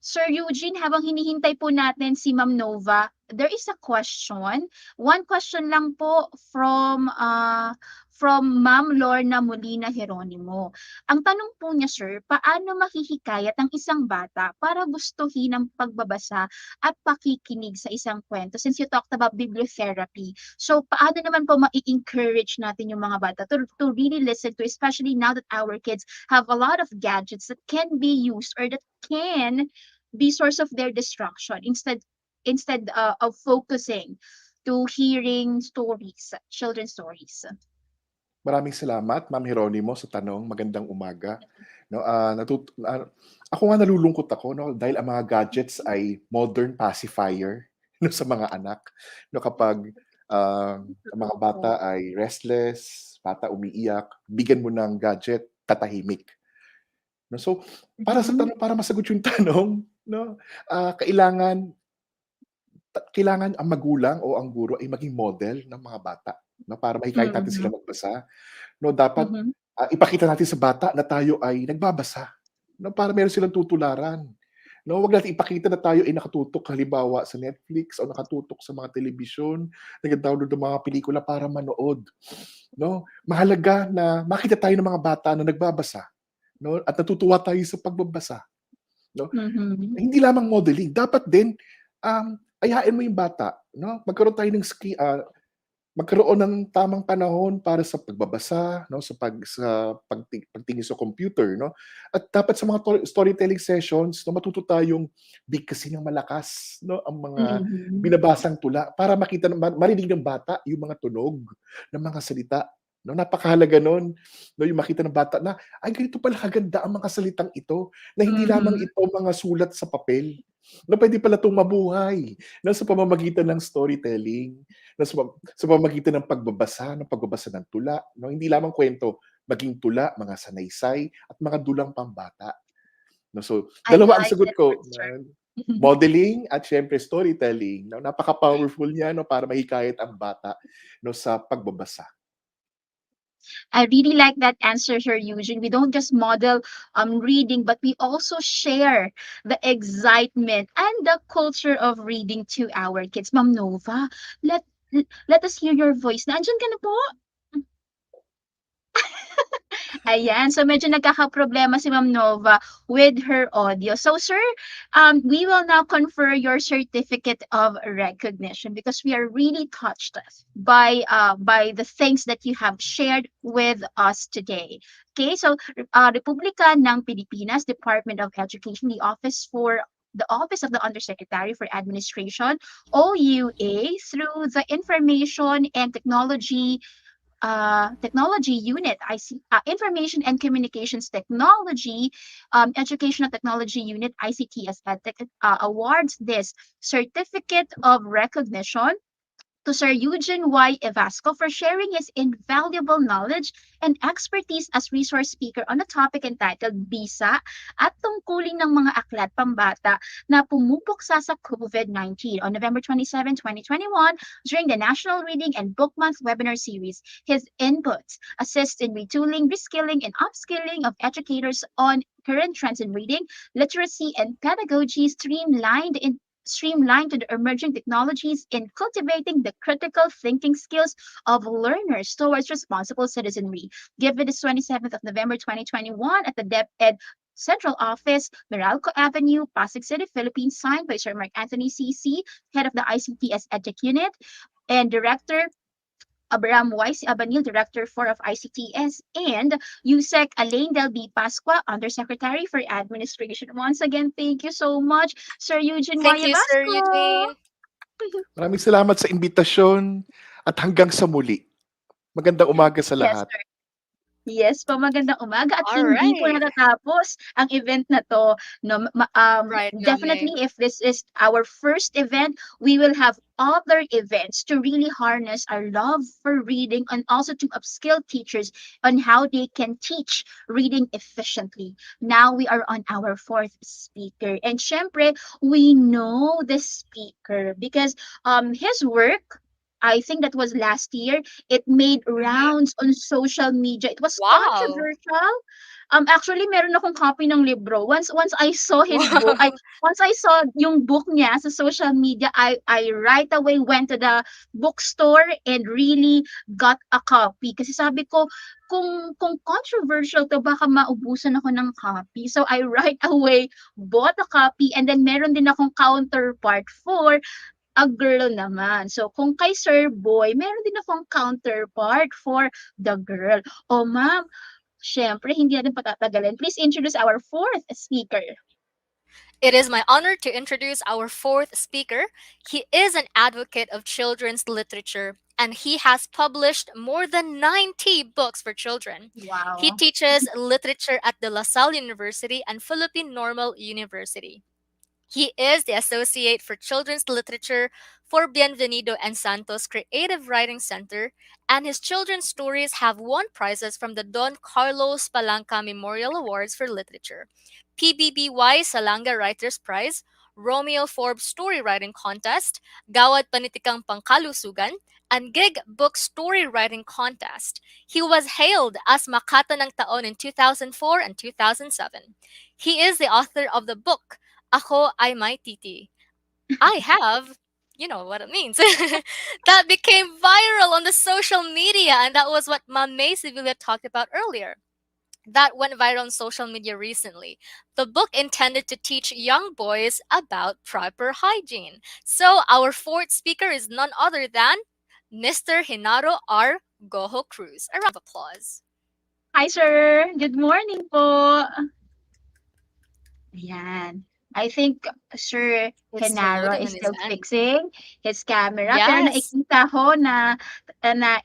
Sir Eugene, habang hinihintay po natin si Ma'am Nova, there is a question. One question lang po from Ma'am Lorna Molina Jeronimo. Ang tanong po niya, sir, paano mahihikayat ang isang bata para gustuhin ang pagbabasa at pakikinig sa isang kwento? Since you talked about bibliotherapy, so paano naman po ma-encourage natin yung mga bata to really listen to, especially now that our kids have a lot of gadgets that can be used or that can be source of their distraction instead of focusing to hearing stories, children's stories. Maraming salamat, Ma'am Jeronimo, sa tanong. Magandang umaga. No, ako nga nalulungkot ako, no, dahil ang mga gadgets ay modern pacifier no, sa mga anak. No, kapag ang mga bata ay restless, bata umiiyak, bigyan mo ng gadget, tatahimik. No, so para sa tanong, para masagot yung tanong, no, kailangan ang magulang o ang guro ay maging model ng mga bata, no, para mahikayat natin sila magbasa. No, dapat ipakita natin sa bata na tayo ay nagbabasa, no, para meron silang tutularan. No, wag natin ipakita na tayo ay nakatutok halimbawa sa Netflix o nakatutok sa mga telebisyon, nag-download ng mga pelikula para manood. No, mahalaga na makita tayo ng mga bata na nagbabasa, no, at natutuwa tayo sa pagbabasa. No? Hindi lamang modeling, dapat din ayain mo yung bata, no? Magkaroon tayo ng magkaroon ng tamang panahon para sa pagbabasa, no, sa pagtingin sa computer, no. At dapat sa mga storytelling sessions, no, matuto tayong bigkasin ng malakas, no, ang mga binabasang tula para marinig ng bata yung mga tunog ng mga salita. No, napakahalaga nun, no, yung makita ng bata na, ay, ganito pala kaganda ang mga salitang ito, na hindi lamang ito mga sulat sa papel. No, pwede pala itong mabuhay, no, sa pamamagitan ng storytelling, no, sa pamamagitan ng pagbabasa ng tula, no, hindi lamang kwento, maging tula, mga sanaysay, at mga dulang pambata. No, so, dalawa ang sagot ko. Modeling at syempre storytelling. No, napaka-powerful niya, no, para mahikayat ang bata, no, sa pagbabasa. I really like that answer, Sir Eugene. We don't just model reading, but we also share the excitement and the culture of reading to our kids. Ma'am Nova, let us hear your voice. Nandiyan ka na po? Ayan, so medyo nagkakaproblema si Ma'am Nova with her audio. So sir, we will now confer your certificate of recognition because we are really touched by the things that you have shared with us today. Okay, so Republika ng Pilipinas, Department of Education, the Office of the Undersecretary for Administration, OUA, through the Information and Technology Unit, Information and Communications Technology, Educational Technology Unit, ICTS-EdTech, awards this certificate of recognition to Sir Eugene Y. Evasco for sharing his invaluable knowledge and expertise as resource speaker on a topic entitled Bisa at tungkulin ng mga aklat pambata na pumupuksa sa COVID-19 on November 27, 2021 during the National Reading and Book Month webinar series. His inputs assist in retooling, reskilling, and upskilling of educators on current trends in reading, literacy, and pedagogy streamlined to the emerging technologies in cultivating the critical thinking skills of learners towards responsible citizenry. Given this 27th of November 2021 at the DepEd Central Office, Meralco Avenue, Pasig City, Philippines, signed by Sir Mark Anthony CC, head of the ICTS-EdTech unit, and Director Abraham Y. Abanil, Director 4 of ICTS, and USEC Alain Del B. Pasqua, Undersecretary for Administration. Once again, thank you so much, Sir Eugene Thank you, Sir Basco. Eugene. Maraming salamat sa imbitasyon at hanggang sa muli. Magandang umaga sa Yes, lahat. sir. Yes po, magandang umaga at All hindi po right. natatapos ang event na 'to 'no, Right, definitely Mame. if this is our first event, we will have other events to really harness our love for reading and also to upskill teachers on how they can teach reading efficiently. Now we are on our fourth speaker and siyempre we know the speaker because his work, I think that was last year, it made Mhm. rounds on social media. It was Wow. controversial. Actually, meron akong copy ng libro. Once I saw his book, Wow. once I saw yung book niya sa social media, I right away went to the bookstore and really got a copy. Kasi sabi ko, kung controversial to, baka maubusan ako ng copy. So I right away bought a copy and then meron din akong counterpart for a girl naman. So, kung kay Sir Boy, meron din akong counterpart for the girl. O ma'am, syempre, hindi natin patatagalin. Please introduce our fourth speaker. It is my honor to introduce our fourth speaker. He is an advocate of children's literature and he has published more than 90 books for children. He Wow. teaches literature at the La Salle University and Philippine Normal University. He is the Associate for Children's Literature for Bienvenido and Santos Creative Writing Center, and his children's stories have won prizes from the Don Carlos Palanca Memorial Awards for Literature, PBBY Salanga Writers Prize, Romeo Forbes Story Writing Contest, Gawad Panitikang Pangkalusugan, and Gig Book Story Writing Contest. He was hailed as Makata ng Taon in 2004 and 2007. He is the author of the book Ako ay may titi. I have, you know what it means. That became viral on the social media, and that was what Ma'am May Sevilla talked about earlier. That went viral on social media recently. The book intended to teach young boys about proper hygiene. So our fourth speaker is none other than Mr. Hinaro R. Goho Cruz. A round of applause. Hi, sir. Good morning po. Ayan. I think Sir It's still Genaro loading is on his still end. fixing his camera, pero Yes. nakikita ko na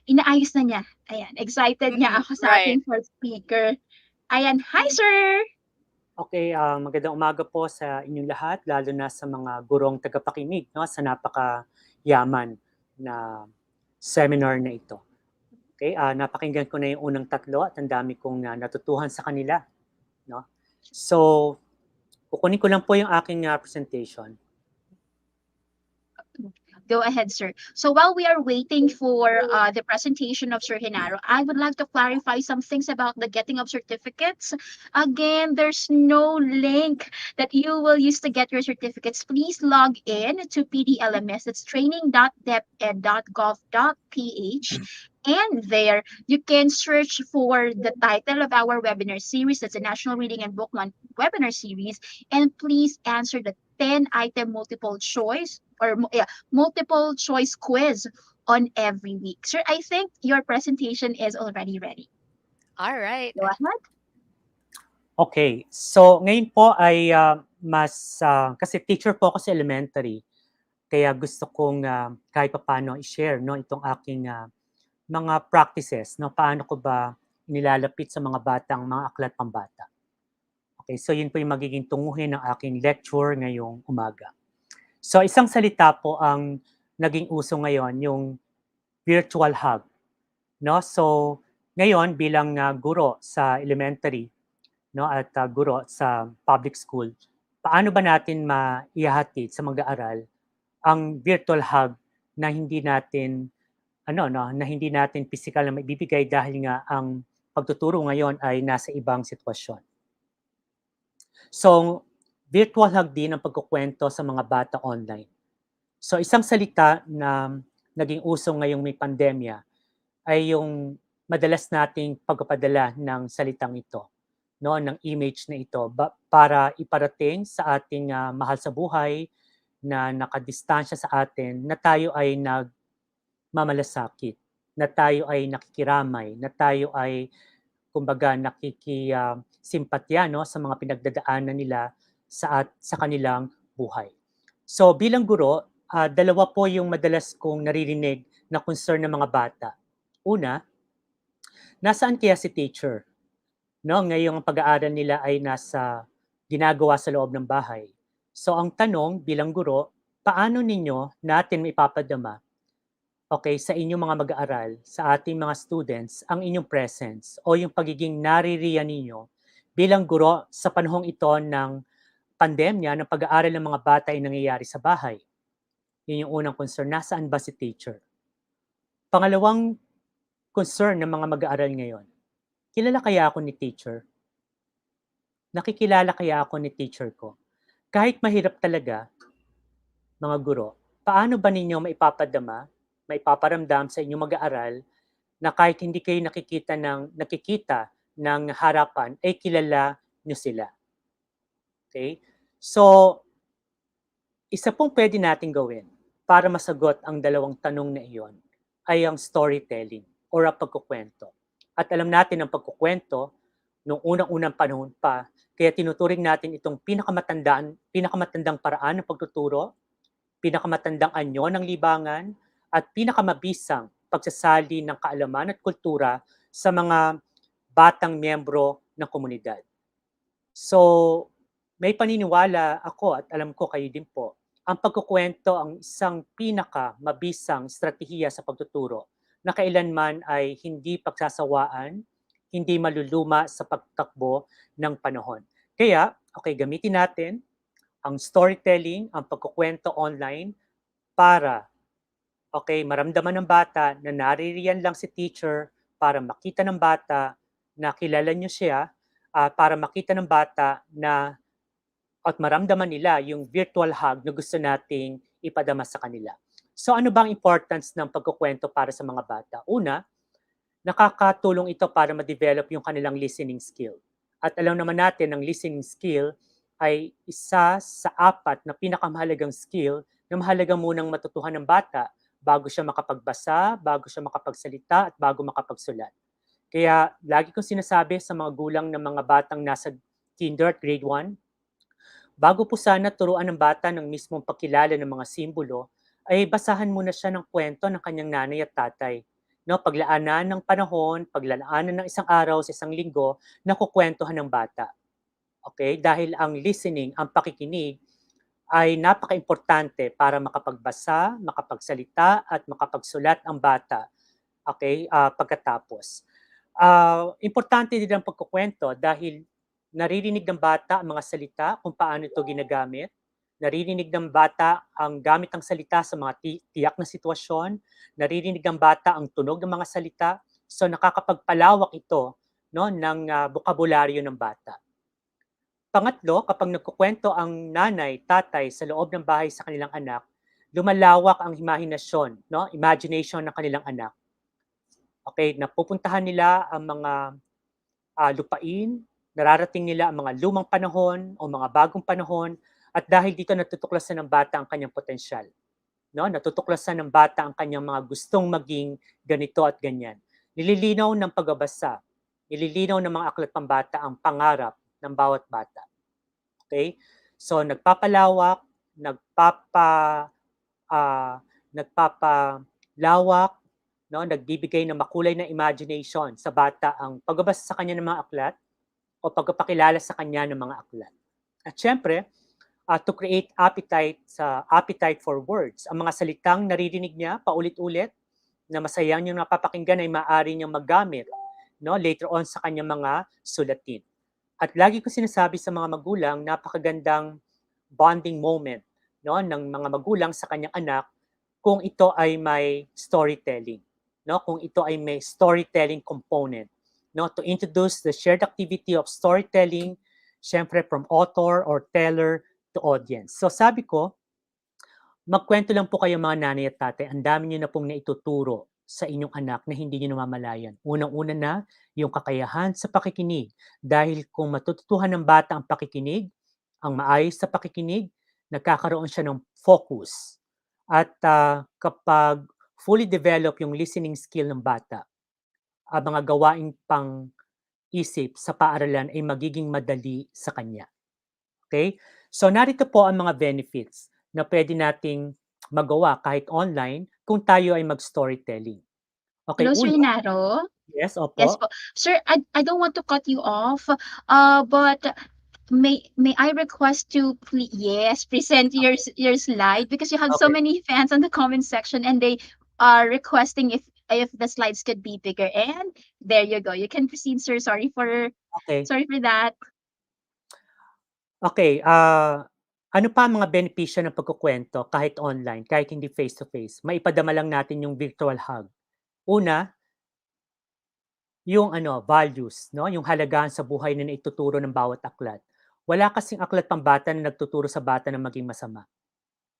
inaayos na niya. Ayan, excited niya Mhm. ako sa Right. ating first speaker. Ayan, hi sir! Okay, magandang umaga po sa inyong lahat, lalo na sa mga gurong tagapakinig, no, sa napakayaman na seminar na ito. Okay, napakinggan ko na yung unang tatlo at ang dami kong natutuhan sa kanila, no. So, kukunin ko lang po yung aking presentation. Go ahead, sir. So while we are waiting for the presentation of Sir Genaro, I would like to clarify some things about the getting of certificates. Again, there's no link that you will use to get your certificates. Please log in to PDLMS. It's training.deped.gov.ph. And there, you can search for the title of our webinar series. That's a National Reading and Book Month webinar series. And please answer the 10-item multiple choice or multiple choice quiz on every week. Sir, I think your presentation is already ready. All right. Go ahead. Okay, so ngayon po ay kasi teacher po ako sa elementary, kaya gusto kong kahit papaano i-share, no, itong aking mga practices, no, paano ko ba nilalapit sa mga batang mga aklat pambata. Okay, so yun po yung magiging tunguhin ng aking lecture ngayong umaga. So isang salita po ang naging uso ngayon, yung virtual hub, no? So ngayon bilang guro sa elementary, no, at guro sa public school, paano ba natin maihahatid sa mag-aaral ang virtual hub na hindi natin na hindi natin physical na maibibigay dahil nga ang pagtuturo ngayon ay nasa ibang sitwasyon. So, virtual hub din ang pagkukwento sa mga bata online. So, isang salita na naging uso ngayong may pandemya ay yung madalas nating pagpapadala ng salitang ito, no, ng image na ito para iparating sa ating mahal sa buhay na nakadistansya sa atin na tayo ay nagmamalasakit, na tayo ay nakikiramay, na tayo ay kumbaga nakikisimpatya, no, sa mga pinagdadaanan nila sa kanilang buhay. So bilang guro, dalawa po yung madalas kong naririnig na concern ng mga bata. Una, nasaan kaya si teacher? No, ngayong pag-aaral nila ay ginagawa sa loob ng bahay. So ang tanong bilang guro, paano natin maipapadama sa inyong mga mag-aaral, sa ating mga students, ang inyong presence o yung pagiging naririyan ninyo bilang guro sa panahong ito ng pandemya, ng pag-aaral ng mga bata ay nangyayari sa bahay. Yun yung unang concern, nasaan ba si teacher? Pangalawang concern ng mga mag-aaral ngayon, kilala kaya ako ni teacher? Nakikilala kaya ako ni teacher ko? Kahit mahirap talaga, mga guro, paano ba ninyo maipaparamdam sa inyong mag-aaral na kahit hindi kayo nakikita ng harapan, ay kilala nyo sila? Okay? So, isa pong pwede natin gawin para masagot ang dalawang tanong na iyon ay ang storytelling or ang pagkukwento. At alam natin ang pagkukwento noong unang-unang panahon pa, kaya tinuturing natin itong pinakamatandang paraan ng pagtuturo, pinakamatandang anyo ng libangan, at pinakamabisang pagsasali ng kaalaman at kultura sa mga batang miyembro ng komunidad. So, may paniniwala ako at alam ko kayo din po, ang pagkukwento ang isang pinakamabisang estratehiya sa pagtuturo na kailanman ay hindi pagsasawaan, hindi maluluma sa pagtakbo ng panahon. Kaya, gamitin natin ang storytelling, ang pagkukwento online para maramdaman ng bata na naririyan lang si teacher, para makita ng bata na kilala niyo siya, para makita ng bata na at maramdaman nila yung virtual hug na gusto nating ipadama sa kanila. So ano bang importance ng pagkukwento para sa mga bata? Una, nakakatulong ito para ma-develop yung kanilang listening skill. At alam naman natin ang listening skill ay isa sa 4 na pinakamahalagang skill na mahalaga munang matutuhan ng bata bago siya makapagbasa, bago siya makapagsalita, at bago makapagsulat. Kaya lagi kong sinasabi sa mga gulang ng mga batang nasa kinder at grade 1, bago po sana turuan ng bata ng mismong pagkilala ng mga simbolo, ay basahan muna siya ng kwento ng kanyang nanay at tatay. No, paglaanan ng panahon, paglaanan ng isang araw sa isang linggo, nakukwentuhan ng bata. Okay? Dahil ang listening, ang pakikinig, ay napaka-importante para makapagbasa, makapagsalita, at makapagsulat ang bata pagkatapos. Importante din ang pagkukwento dahil naririnig ng bata ang mga salita kung paano ito ginagamit. Naririnig ng bata ang gamit ng salita sa mga tiyak na sitwasyon. Naririnig ng bata ang tunog ng mga salita. So nakakapagpalawak ito ng bokabularyo ng bata. Pangatlo, kapag nagkukwento ang nanay, tatay sa loob ng bahay sa kanilang anak, lumalawak ang imahinasyon, imagination ng kanilang anak. Napupuntahan nila ang mga lupain, nararating nila ang mga lumang panahon o mga bagong panahon, at dahil dito natutuklasan ng bata ang kanyang potensyal. Natutuklasan ng bata ang kanyang mga gustong maging ganito at ganyan. Nililinaw ng pagbabasa, nililinaw ng mga aklat pambata ang pangarap ng bawat bata. Okay? So nagpapalawak, nagpapalawak, nagbibigay ng makulay na imagination sa bata ang pagbabasa sa kanya ng mga aklat o pagpapakilala sa kanya ng mga aklat. At syempre, to create appetite for words. Ang mga salitang naririnig niya paulit-ulit na masaya niyang napapakinggan ay maaari niyang magamit later on sa kanyang mga sulatin. At lagi ko sinasabi sa mga magulang, napakagandang bonding moment ng mga magulang sa kanyang anak kung ito ay may storytelling. Kung ito ay may storytelling component. To introduce the shared activity of storytelling, syempre from author or teller to audience. So sabi ko, magkwento lang po kayo mga nanay at tatay, ang dami niyo na pong naituturo sa inyong anak na hindi niyo namamalayan. Unang-una na, yung kakayahan sa pakikinig. Dahil kung matututuhan ng bata ang pakikinig, ang maayos sa pakikinig, nagkakaroon siya ng focus. At kapag fully develop yung listening skill ng bata, ang mga gawaing pang-isip sa paaralan ay magiging madali sa kanya. Okay? So narito po ang mga benefits na pwede nating magawa kahit online kung tayo ay mag-storytelling. Okay, Hello, Sir una, Naro. Yes, Yes opo. po. Sir, I don't want to cut you off, but may I request to yes, present your slide, because you have so Okay. many fans on the comment section and they are requesting if the slides could be bigger. And there you go. You can proceed, sir. Okay. Sorry for that. Okay, ano pa ang mga benepisyo ng pagkukuwento kahit online, kahit hindi face-to-face? Maipadama lang natin yung virtual hug. Una, yung values, 'no, yung halagaan sa buhay na naituturo ng bawat aklat. Wala kasing aklat pambata na nagtuturo sa bata na maging masama.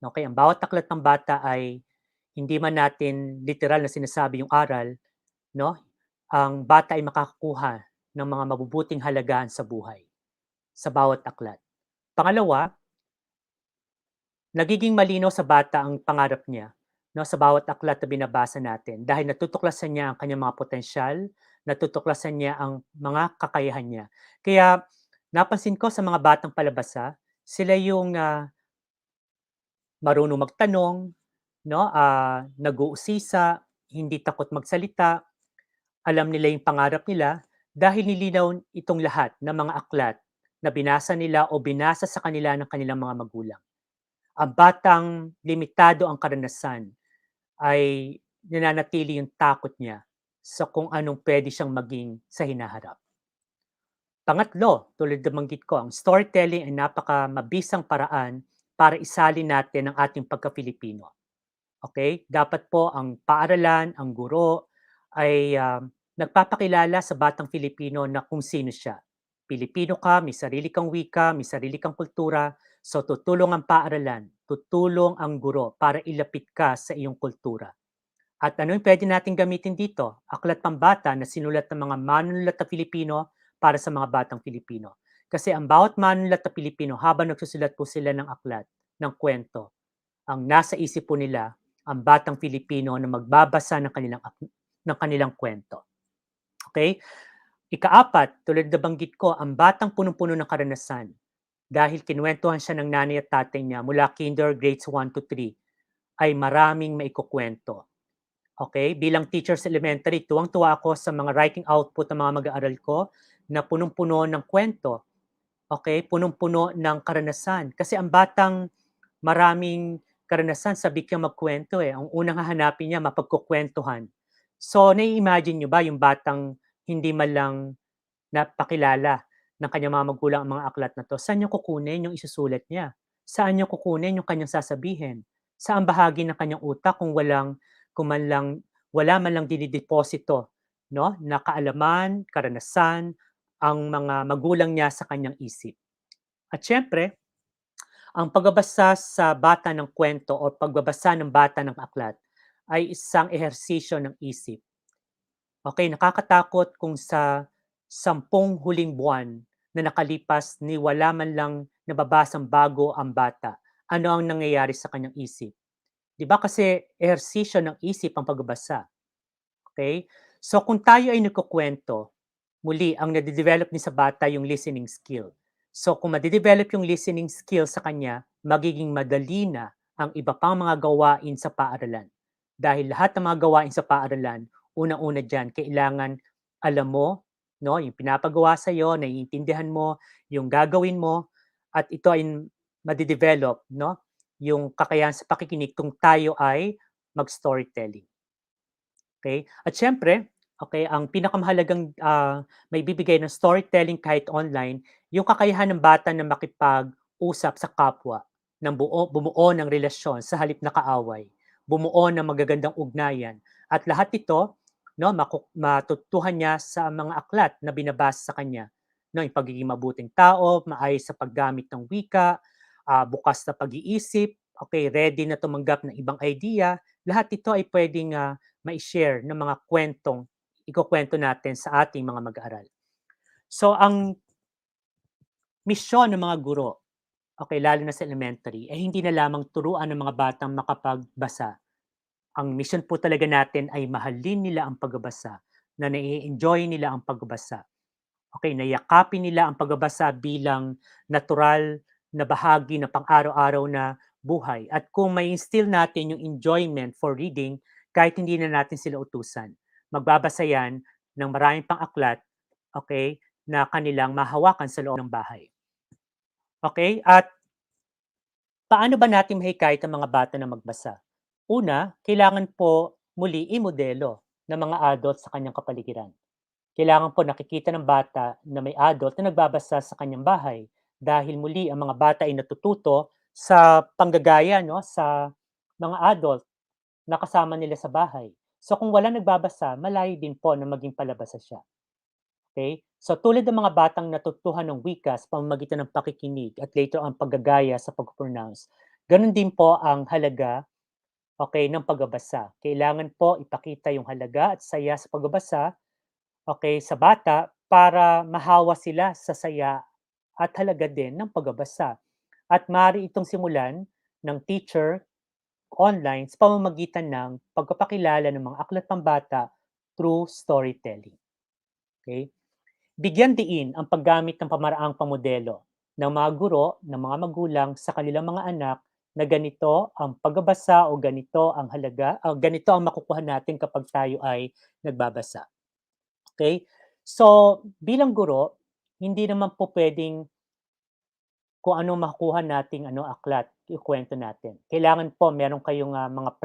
Okey, ang bawat aklat pambata ay hindi man natin literal na sinasabi yung aral, 'no, ang bata ay makakakuha ng mga mabubuting halagaan sa buhay, sa bawat aklat. Pangalawa, nagiging malinaw sa bata ang pangarap niya, 'no, sa bawat aklat na binabasa natin dahil natutuklasan niya ang kanyang mga potensyal, natutuklasan niya ang mga kakayahan niya. Kaya napansin ko sa mga batang palabasa, sila yung, marunong magtanong, 'no, nag-uusisa, hindi takot magsalita, alam nila yung pangarap nila dahil nilinaw itong lahat ng mga aklat na binasa nila o binasa sa kanila ng kanilang mga magulang. Ang batang limitado ang karanasan ay nananatili yung takot niya sa kung anong pwede siyang maging sa hinaharap. Pangatlo, tulad na banggit ko, ang storytelling ay napakamabisang paraan para isalin natin ang ating pagka-Filipino. Okay? Dapat po ang paaralan, ang guro ay nagpapakilala sa batang Filipino na kung sino siya. Pilipino ka, may sarili kang wika, may sarili kang kultura, so tutulong ang paaralan, tutulong ang guro para ilapit ka sa iyong kultura. At ano yung pwede natin gamitin dito? Aklat pambata na sinulat ng mga manunulat na Pilipino para sa mga batang Pilipino. Kasi ang bawat manunulat na Pilipino, habang nagsusulat po sila ng aklat, ng kwento, ang nasa isip po nila ang batang Filipino na magbabasa ng kanilang kwento. Okay? Ikaapat, tulad na banggit ko, ang batang punong-puno ng karanasan dahil kinuwentuhan siya ng nanay at tatay niya mula kinder, grades 1 to 3, ay maraming maikukwento. Okay? Bilang teacher sa elementary, tuwang-tuwa ako sa mga writing output ng mga mag-aaral ko na punong-puno ng kwento. Okay? Punong-puno ng karanasan. Kasi ang batang maraming karanasan, sabik niyang magkwento eh. Ang unang hahanapin niya, mapagkukwentuhan. So, nai-imagine niyo ba yung batang hindi man lang napakilala ng kanyang mga magulang ang mga aklat na 'to? Saan niya kukunin yung isusulat niya? Saan niya kukunin yung kanyang sasabihin? Saang bahagi ng kanyang utak kung man lang wala man lang dinideposito, 'no, na kaalaman, karanasan ang mga magulang niya sa kanyang isip. At siyempre, ang pagbabasa sa bata ng kwento o pagbabasa ng bata ng aklat ay isang ehersisyo ng isip. Okay, nakakatakot kung sa 10 huling buwan na nakalipas ni wala man lang nababasang bago ang bata. Ano ang nangyayari sa kanyang isip? 'Di ba kasi ehersisyo ng isip ang pagbabasa, okay? So kung tayo ay nagkukuwento, muli ang nade-develop din sa bata yung listening skill. So kung made-develop yung listening skill sa kanya, magiging madali na ang iba pang mga gawain sa paaralan. Dahil lahat ng mga gawain sa paaralan, unang-una diyan kailangan alam mo, 'no, yung pinapagawa sa iyo, naiintindihan mo, yung gagawin mo at ito ay made-develop, 'no, yung kakayahan sa pakikinig kung tayo ay mag-storytelling. Okay? At siyempre, okay, ang pinakamahalagang, maibibigay ng storytelling kahit online, yung kakayahan ng bata na makipag-usap sa kapwa, bumuo ng relasyon sa halip na kaaway, bumuo ng magagandang ugnayan. At lahat ito, 'no, matutuhan niya sa mga aklat na binabasa sa kanya. 'No, yung pagiging mabuting tao, maayos sa paggamit ng wika, bukas na pag-iisip, okay, ready na tumanggap ng ibang idea. Lahat ito ay puwedeng, mai-share ng mga kwentong ikukuwento natin sa ating mga mag-aaral. So ang misyon ng mga guro, okay, lalo na sa elementary, ay hindi na lamang turuan ng mga batang makapagbasa. Ang mission po talaga natin ay mahalin nila ang pagbabasa, na nai-enjoy nila ang pagbabasa. Okay, na nila ang pagbabasa bilang natural na bahagi ng pang-araw-araw na buhay. At kung may instill natin yung enjoyment for reading, kahit hindi na natin sila utusan, magbabasa yan ng maraming pang aklat, okay, na kanilang mahawakan sa loob ng bahay. Okay? At paano ba natin mahikayat ang mga bata na magbasa? Una, kailangan po muli i-modelo ng mga adult sa kanyang kapaligiran. Kailangan po nakikita ng bata na may adult na nagbabasa sa kanyang bahay dahil muli ang mga bata ay natututo sa panggagaya no sa mga adult na kasama nila sa bahay. So kung wala nagbabasa, malayo din po na maging palabasa siya. Okay? So tulad ng mga batang natutuhan ng wika sa pamamagitan ng pakikinig at later ang paggagaya sa pag-pronounce, ganun din po ang halaga okay, ng pagbabasa. Kailangan po ipakita yung halaga at saya sa pagbabasa okay, sa bata para mahawa sila sa saya at halaga din ng pagbabasa. At maaari itong simulan ng teacher online sa pamamagitan ng pagpapakilala ng mga aklat pambata through storytelling. Okay? Bigyan diin ang paggamit ng pamaraang pamodelo ng mga guro, ng mga magulang sa kanilang mga anak na ganito ang pagbabasa o ganito ang halaga, o ganito ang makukuha natin kapag tayo ay nagbabasa. Okay? So, bilang guro, hindi naman po pwedeng kung ano makukuha nating aklat, ikuwento natin. Kailangan po meron kayong mga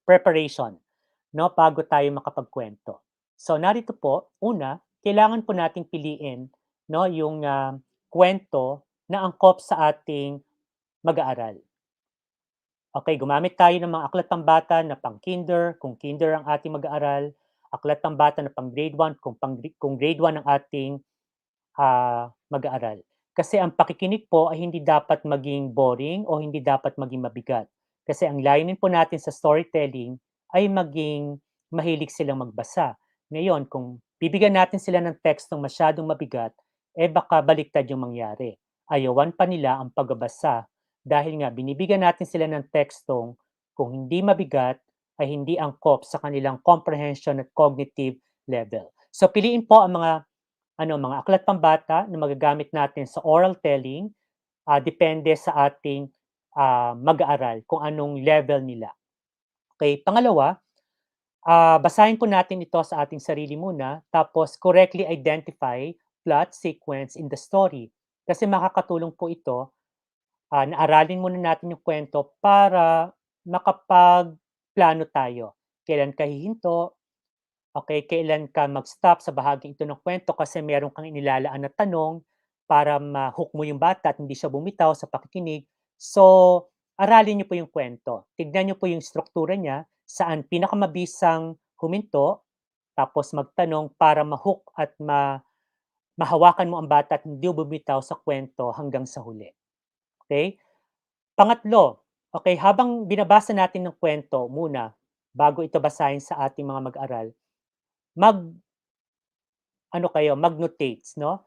preparation no, bago tayo makapagkwento. So narito po, una, kailangan po nating piliin no, yung kwento na angkop sa ating mag-aaral. Okay, gumamit tayo ng mga aklat pambata na pang-kinder, kung kinder ang ating mag-aaral, aklat pambata na pang-grade 1, kung grade 1 ang ating mag-aaral. Kasi ang pakikinig po ay hindi dapat maging boring o hindi dapat maging mabigat. Kasi ang layunin po natin sa storytelling ay maging mahilig silang magbasa. Ngayon, kung bibigyan natin sila ng tekstong masyadong mabigat, baka baliktad yung mangyari. Ayawan pa nila ang pagbabasa dahil nga binibigyan natin sila ng tekstong kung hindi mabigat ay hindi angkop sa kanilang comprehension at cognitive level. So piliin po ang mga aklat pambata na magagamit natin sa oral telling, depende sa ating mag-aaral kung anong level nila. Okay, pangalawa, basahin po natin ito sa ating sarili muna, tapos correctly identify plot sequence in the story. Kasi makakatulong po ito na aralin muna natin yung kwento para makapagplano tayo. Kailan ka hihinto, okay, kailan ka mag-stop sa bahaging ito ng kwento kasi meron kang inilalaan na tanong para ma-hook mo yung bata at hindi siya bumitaw sa pakikinig. So, aralin niyo po yung kwento. Tignan niyo po yung struktura niya, saan pinakamabisang huminto, tapos magtanong para ma-hook at mahawakan mo ang bata at hindi bumitaw sa kwento hanggang sa huli. Okay? Pangatlo, okay, habang binabasa natin ng kwento muna, bago ito basahin sa ating mga mag-aral, mag-notates, no?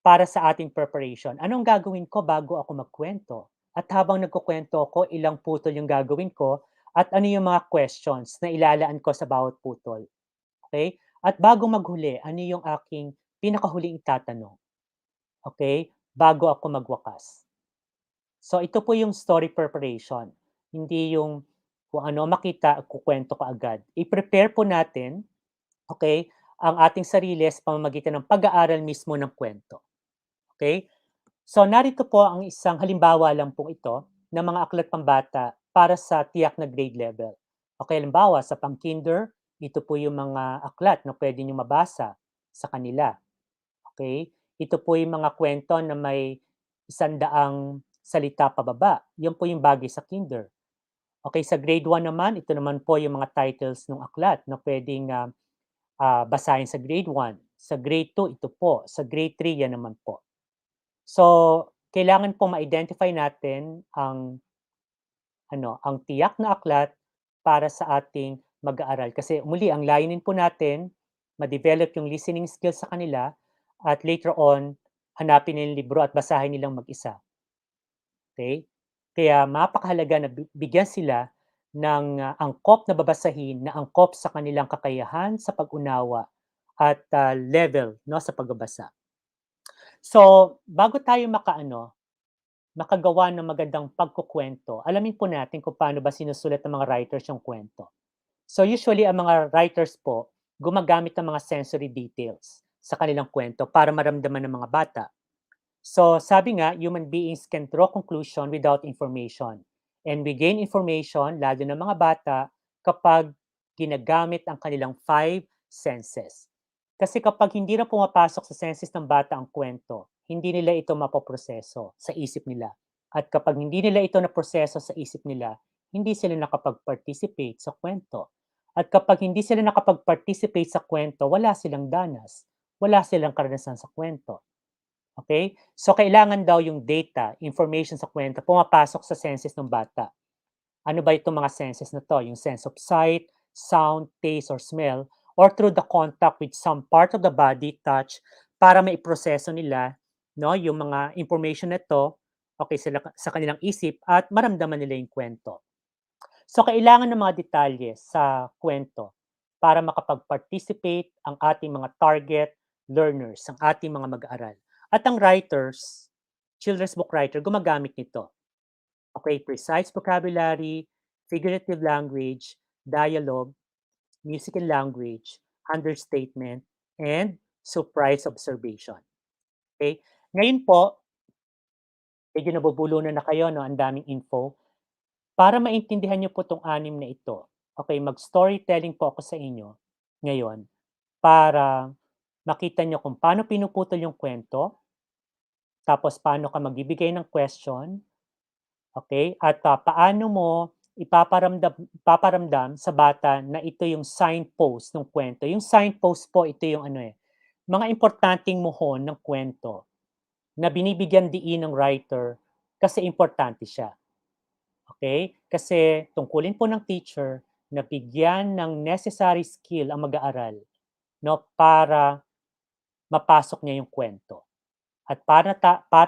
Para sa ating preparation. Anong gagawin ko bago ako magkwento? At habang nagkukwento ako, ilang putol yung gagawin ko at ano yung mga questions na ilalaan ko sa bawat putol. Okay? At bago maghuli, ano yung aking pinakahuling itatanong? Okay? Bago ako magwakas. So ito po yung story preparation. Hindi yung kung ano makita, kukwento ka agad. I-prepare po natin, okay, ang ating sarili sa pamamagitan ng pag-aaral mismo ng kwento. Okay? So narito po ang isang halimbawa lang po ito ng mga aklat pambata para sa tiyak na grade level. Okay, halimbawa sa pang-kinder, ito po yung mga aklat na pwede nyo mabasa sa kanila. Okay? Ito po yung mga kwento na may 100 salita pababa. Yan po yung bagay sa kinder. Okay, sa grade 1 naman, ito naman po yung mga titles ng aklat na pwedeng basahin sa grade 1. Sa grade 2, ito po. Sa grade 3, yan naman po. So, kailangan po ma-identify natin ang tiyak na aklat para sa ating mag-aaral. Kasi muli, ang layunin po natin, ma-develop yung listening skills sa kanila at later on, hanapin nilang libro at basahin nilang mag-isa. Okay? Kaya mapakahalaga na bigyan sila ng angkop na babasahin na angkop sa kanilang kakayahan sa pag-unawa at level no sa pagbabasa. So, bago tayo makagawa ng magandang pagkukwento, alamin po natin kung paano ba sinusulat ng mga writers yung kwento. So usually ang mga writers po, gumagamit ng mga sensory details sa kanilang kwento para maramdaman ng mga bata. So, sabi nga, human beings can draw conclusion without information. And we gain information, lalo ng mga bata, kapag ginagamit ang kanilang 5 senses. Kasi kapag hindi na pumapasok sa senses ng bata ang kwento, hindi nila ito mapoproseso sa isip nila. At kapag hindi nila ito naproseso sa isip nila, hindi sila nakapag-participate sa kwento. At kapag hindi sila nakapag-participate sa kwento, wala silang danas. Wala silang karanasan sa kwento. Okay? So, kailangan daw yung data, information sa kwento, pumapasok sa senses ng bata. Ano ba itong mga senses na to? Yung sense of sight, sound, taste, or smell, or through the contact with some part of the body, touch, para maiproseso nila no, yung mga information na to, okay, sa kanilang isip at maramdaman nila yung kwento. So, kailangan ng mga detalye sa kwento para makapag-participate ang ating mga target learners, ang ating mga mag-aaral. At ang writers, children's book writer, gumagamit nito. Okay, precise vocabulary, figurative language, dialogue, music and language, understatement, and surprise observation. Okay? Ngayon po, medyo nabubulunan na kayo, no? Ang daming info. Para maintindihan niyo po 'tong 6 na ito, okay, mag-storytelling po ako sa inyo ngayon para makita niyo kung paano pinuputol yung kwento, tapos paano ka magbibigay ng question, okay, at paano mo ipaparamdam sa bata na ito yung signpost ng kwento. Yung signpost po, ito yung mga importanteng muhon ng kwento na binibigyan diin ng writer kasi importante siya. Okay? Kasi tungkulin po ng teacher na bigyan ng necessary skill ang mag-aaral, no, para mapasok niya yung kwento. At para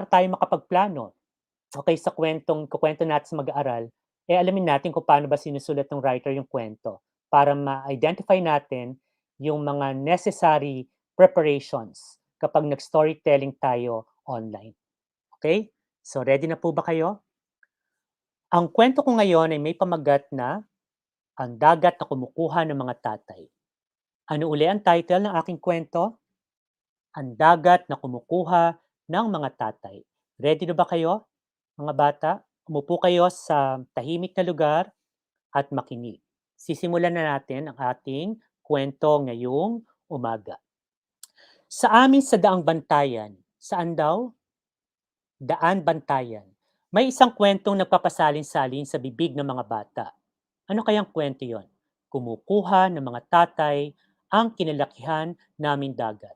tayo makapagplano, okay, sa kukuwento natin sa mag-aaral, alamin natin kung paano ba sinusulat ng writer yung kwento para ma-identify natin yung mga necessary preparations kapag nag-storytelling tayo online. Okay? So, ready na po ba kayo? Ang kwento ko ngayon ay may pamagat na Ang Dagat na Kumukuha ng Mga Tatay. Ano uli ang title ng aking kwento? Ang Dagat na Kumukuha ng Mga Tatay. Ready na ba kayo, mga bata? Umupo kayo sa tahimik na lugar at makinig. Sisimulan na natin ang ating kwento ngayong umaga. Sa amin sa Daang Bantayan, saan daw? Daan Bantayan. May isang kwentong nagpapasalin-salin sa bibig ng mga bata. Ano kayang kwento yon? Kumukuha ng mga tatay ang kinalakihan naming dagat.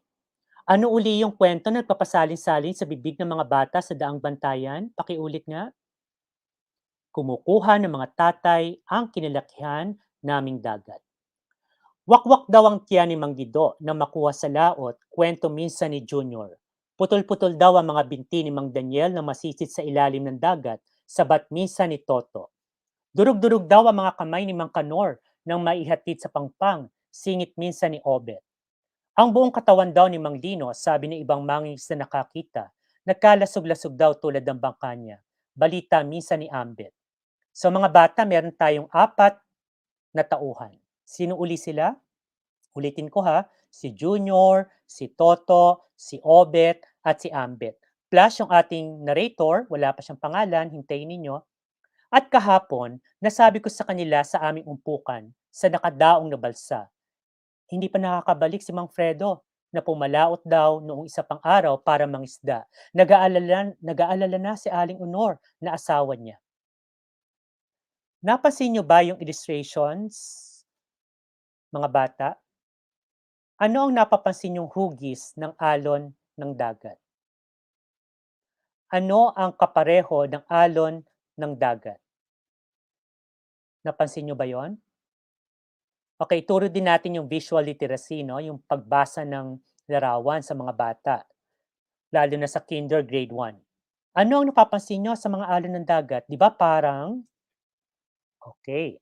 Ano uli yung kwento na nagpapasalin-salin sa bibig ng mga bata sa Daang Bantayan? Pakiulit nga. Kumukuha ng mga tatay ang kinalakihan naming dagat. Wakwak daw ang tiyan ni Mang Gido na makuha sa laot, kwento minsan ni Junior. Putol-putol daw ang mga binti ni Mang Daniel na masisit sa ilalim ng dagat, sabat minsan ni Toto. Durug-durug daw ang mga kamay ni Mang Kanor nang maihatid sa pangpang, singit minsan ni Obet. Ang buong katawan daw ni Mang Dino, sabi ng ibang mangis na nakakita, nagkalasog-lasog daw tulad ng bangka niya. Balita minsan ni Ambet. Sa mga bata, meron tayong 4 na tauhan. Sino uli sila? Ulitin ko ha, si Junior, si Toto, si Obet, at si Ambet. Plus yung ating narrator, wala pa siyang pangalan, hintayin ninyo. At kahapon, nasabi ko sa kanila sa aming umpukan, sa nakadaong na balsa. Hindi pa nakakabalik si Mang Fredo, na pumalaot daw noong isa pang araw para mangisda. Nag-aalala na si Aling Honor na asawa niya. Napansin niyo ba yung illustrations, mga bata? Ano ang napapansin niyong hugis ng alon ng dagat? Ano ang kapareho ng alon ng dagat? Napansin niyo ba yon? Okay, turo din natin yung visual literacy, no? Yung pagbasa ng larawan sa mga bata, lalo na sa kinder grade 1. Ano ang napapansin niyo sa mga alon ng dagat? Di ba parang, okay,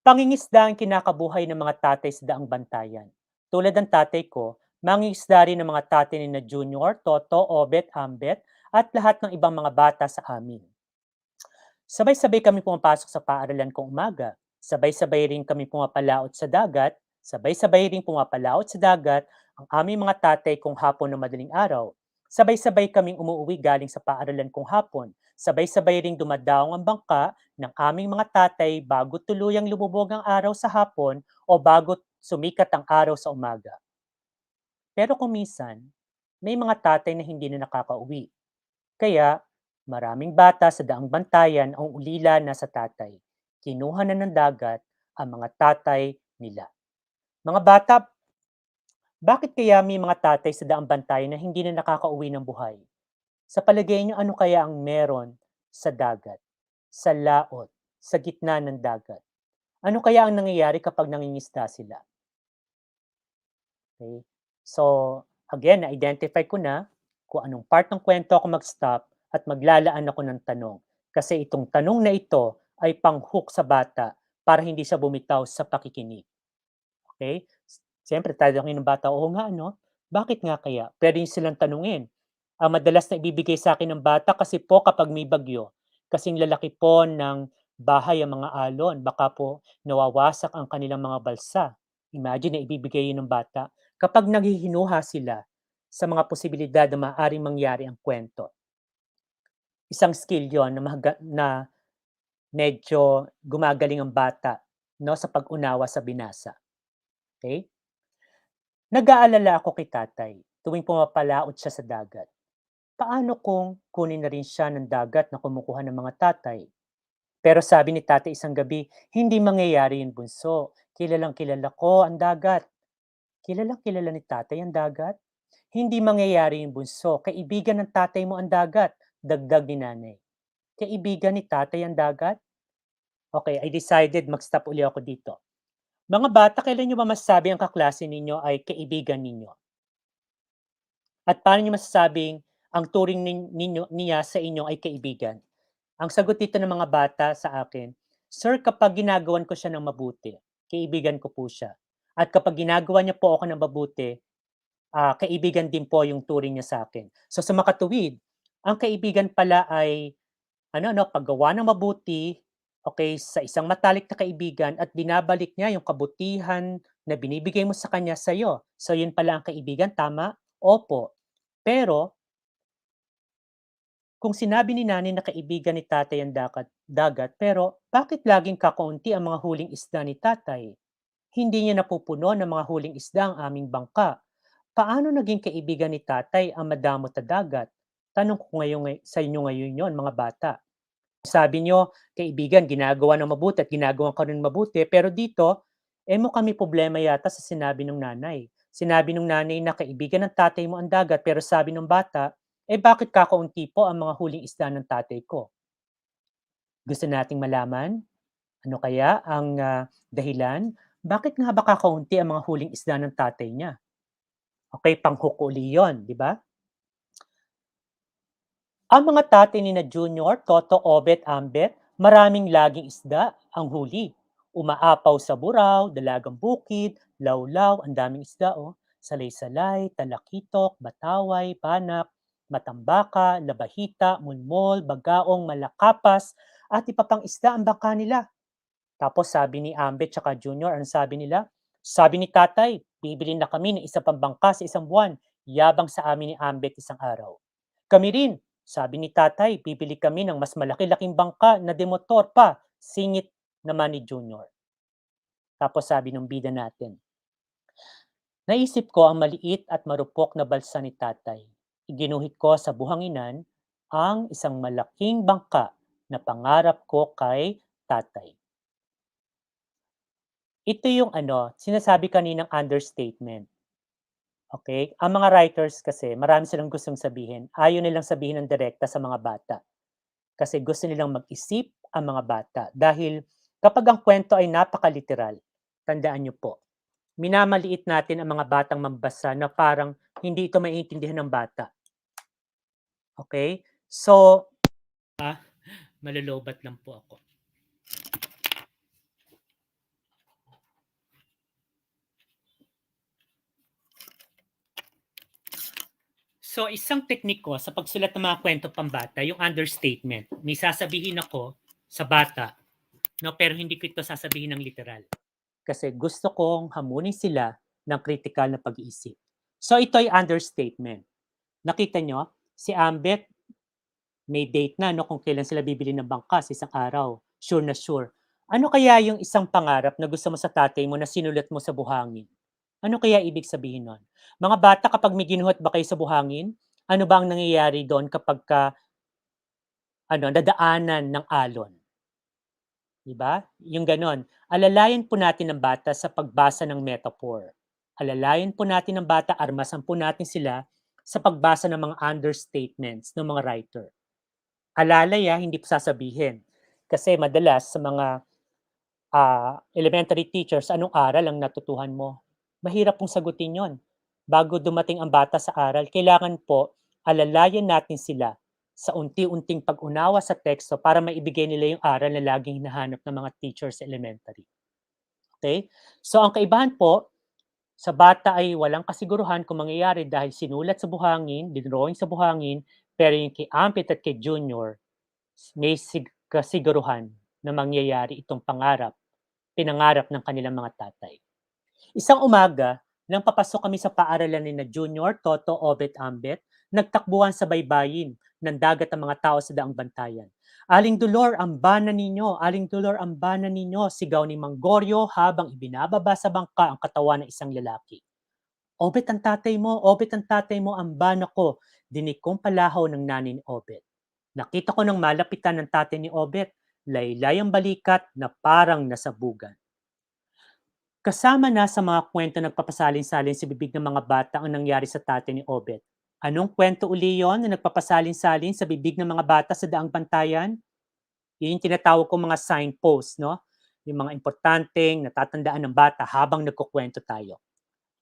pangingisda ang kinakabuhay ng mga tatay sa Daang Bantayan. Tulad ng tatay ko, mangingisda rin ng mga tatay ni na Junior, Toto, Obet, Ambet, at lahat ng ibang mga bata sa amin. Sabay-sabay kami pumapasok sa paaralan kong umaga. Sabay-sabay rin kami pumapalaot sa dagat Sabay-sabay ring pumapalaot sa dagat ang aming mga tatay kung hapon na madaling araw. Sabay-sabay kaming umuuwi galing sa paaralan kung hapon. Sabay-sabay ring dumadaong ang bangka ng aming mga tatay bago tuluyang lumubog ang araw sa hapon o bago sumikat ang araw sa umaga. Pero kung minsan, may mga tatay na hindi na nakakauwi. Kaya, maraming bata sa daang bantayan ang ulila na sa tatay. Kinuha na ng dagat ang mga tatay nila. Mga bata, bakit kaya may mga tatay sa daang bantayan na hindi na nakakauwi ng buhay? Sa palagay niyo, ano kaya ang meron sa dagat, sa laot, sa gitna ng dagat? Ano kaya ang nangyayari kapag nangingisda sila? Okay? So, again, na-identify ko na kung anong part ng kwento ako mag-stop at maglalaan ako ng tanong. Kasi itong tanong na ito ay pang-hook sa bata para hindi siya bumitaw sa pakikinig. Okay? Siyempre, tatanungin ng bata, oo nga, ano? Bakit nga kaya? Pwede niyo silang tanungin. Ang madalas na ibibigay sa akin ng bata kasi po kapag may bagyo, kasing lalaki po ng bahay ang mga alon, baka po nawawasak ang kanilang mga balsa. Imagine na ibibigay yun ng bata. Kapag naghihinuha sila sa mga posibilidad na maaaring mangyari ang kwento, isang skill yon na, na medyo gumagaling ang bata, no, sa pag-unawa sa binasa. Okay? Nag-aalala ako kay tatay tuwing pumapalaot siya sa dagat. Paano kung kunin na rin siya ng dagat na kumukuha ng mga tatay? Pero sabi ni tatay isang gabi, hindi mangyayari yun, bunso. Kilalang kilala ko ang dagat. Kilalang kilala ni tatay ang dagat? Hindi mangyayari yun, bunso. Kaibigan ng tatay mo ang dagat. Dagdag ni nanay. Kaibigan ni tatay ang dagat? Okay, I decided mag-stop uli ako dito. Mga bata, kailan nyo ba masasabi ang kaklase ninyo ay kaibigan ninyo? At paano niyo masasabing ang turing niya sa inyo ay kaibigan? Ang sagot dito ng mga bata sa akin, "Sir, kapag ginagawan ko siya ng mabuti, kaibigan ko po siya. At kapag ginagawa niya po ako ng mabuti, kaibigan din po yung turing niya sa akin." So sa makatuwid, ang kaibigan pala ay paggawa ng mabuti, okay, sa isang matalik na kaibigan at binabalik niya yung kabutihan na binibigay mo sa kanya sa'yo. So yun pala ang kaibigan, tama? Opo. Pero kung sinabi ni nanay na kaibigan ni tatay ang dagat, pero bakit laging kakaunti ang mga huling isda ni tatay? Hindi niya napupuno ng mga huling isda ang aming bangka. Paano naging kaibigan ni tatay ang madamot na dagat? Tanong ko ngayon sa inyo ngayon yon, mga bata. Sabi niyo, kaibigan, ginagawa ng mabuti at ginagawa ka rin mabuti, pero dito, mukhang may problema yata sa sinabi ng nanay. Sinabi ng nanay na kaibigan ng tatay mo ang dagat, pero sabi ng bata, bakit kakaunti po ang mga huling isda ng tatay ko? Gusto nating malaman? Ano kaya ang dahilan? Bakit nga ba kakaunti ang mga huling isda ng tatay niya? Okay, panghukuli yun, di ba? Ang mga tatay ni na Junior, Toto, Obet, Ambet, maraming laging isda ang huli. Umaapaw sa buraw, dalagang bukid, lawlaw, ang daming isda, oh. Salay-salay, talakitok, bataway, panak, matambaka, labahita, mulmol, bagaong, malakapas, at iba pang isda ang bangka nila. Tapos sabi ni Ambet tsaka Junior, ang sabi nila? Sabi ni tatay, bibili na kami ng isa pang bangka sa isang buwan. Yabang sa amin ni Ambet isang araw. Kami rin, sabi ni tatay, bibili kami ng mas malaki-laking bangka na demotor pa. Singit naman ni Junior. Tapos sabi ng bida natin, naisip ko ang maliit at marupok na balsa ni tatay. Iginuhit ko sa buhanginan ang isang malaking bangka na pangarap ko kay tatay. Ito yung sinasabi kaninang understatement. Okay? Ang mga writers kasi, marami silang gustong sabihin. Ayaw nilang sabihin ng direkta sa mga bata. Kasi gusto nilang mag-isip ang mga bata. Dahil kapag ang kwento ay napakaliteral, tandaan niyo po, minamaliit natin ang mga batang mambasa na parang hindi ito maiintindihan ng bata. Okay? So, malalobat lang po ako. So, isang teknik ko sa pagsulat ng mga kwento pambata, yung understatement. May sasabihin ako sa bata, no, pero hindi ko ito sasabihin ng literal. kasi gusto kong hamunin sila ng critical na pag-iisip. So ito ay understatement. Nakita nyo, si Ambet may date na no, kung kailan sila bibili ng bangka sa isang araw. Sure na sure. Ano kaya yung isang pangarap na gusto mo sa tatay mo na sinulat mo sa buhangin? Ano kaya ibig sabihin nun? Mga bata, kapag may ginuhot ba kayo sa buhangin, ano ba ang nangyayari doon kapag nadaanan ng alon? Di ba? Yung ganon. Alalayan po natin ang bata sa pagbasa ng metaphor. Alalayan po natin ang bata, armasan po natin sila sa pagbasa ng mga understatements ng mga writer. Alalay hindi po sasabihin. Kasi madalas sa mga elementary teachers, anong aral ang natutuhan mo? Mahirap pong sagutin yon. Bago dumating ang bata sa aral, kailangan po alalayan natin sila sa unti-unting pag-unawa sa teksto para maibigay nila yung aral na laging hinahanap ng mga teachers sa elementary. Okay? So ang kaibahan po, sa bata ay walang kasiguruhan kung mangyayari dahil sinulat sa buhangin, dinrawing sa buhangin, pero yung kay Ampit at kay Junior, may kasiguruhan na mangyayari itong pinangarap ng kanilang mga tatay. Isang umaga, nang papasok kami sa paaralan ni na Junior, Toto, Obet, Ambet, nagtakbuhan sa baybayin ng dagat ang mga tao sa daang bantayan. Aling Dolor, ambanan ninyo! Aling Dolor, ambanan ninyo! Sigaw ni Manggorio habang ibinababa sa bangka ang katawan ng isang lalaki. Obet ang tatay mo! Obet ang tatay mo! Amban ako! Dinig kong palahaw ng nanay ni Obet. Nakita ko nang malapitan ng tatay ni Obet, laylay ang balikat na parang nasabugan. Kasama na sa mga kwento nagpapasalin-salin sa bibig ng mga bata ang nangyari sa tatay ni Obet. Anong kwento uli yon na nagpapasalin-salin sa bibig ng mga bata sa daang bantayan? Yun yung tinatawag kong mga signposts, no? Yung mga importanteng natatandaan ng bata habang nagkukwento tayo.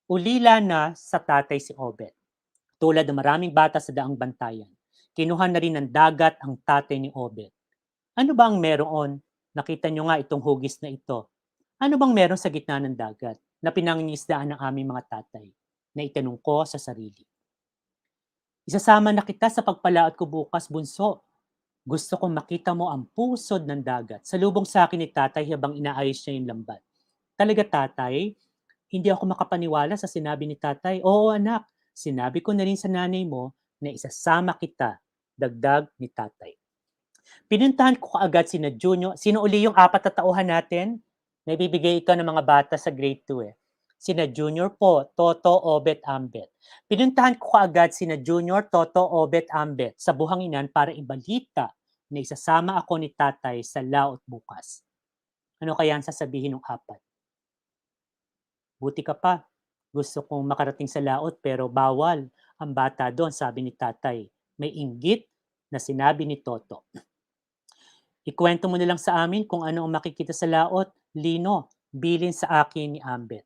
Ulila na sa tatay si Obet. Tulad ng maraming bata sa daang bantayan, kinuha na rin ng dagat ang tatay ni Obet. Ano ba ang meron? Nakita nyo nga itong hugis na ito. Ano bang meron sa gitna ng dagat na pinangingisdaan ng aming mga tatay? Na itanong ko sa sarili. Isasama na kita sa pagpalaot ko bukas, bunso. Gusto kong makita mo ang pusod ng dagat. Salubong sa akin ni tatay habang inaayos niya yung lambat. Talaga tatay? Hindi ako makapaniwala sa sinabi ni tatay. Oo anak, sinabi ko na rin sa nanay mo na isasama kita, dagdag ni tatay. Pinuntahan ko kaagad sina Junior. Sino uli yung apat na tauhan natin? Naibibigay ito ng mga bata sa grade 2 Sina Junior po, Toto, Obet, Ambet. Pinuntahan ko kaagad sina Junior, Toto, Obet, Ambet sa buhanginan para ibalita na isasama ako ni tatay sa laot bukas. Ano kaya ang sasabihin ng apat? Buti ka pa. Gusto kong makarating sa laot pero bawal. Ang bata doon, sabi ni tatay. May inggit na sinabi ni Toto. Ikwento mo na lang sa amin kung ano ang makikita sa laot, Lino, bilin sa akin ni Ambet.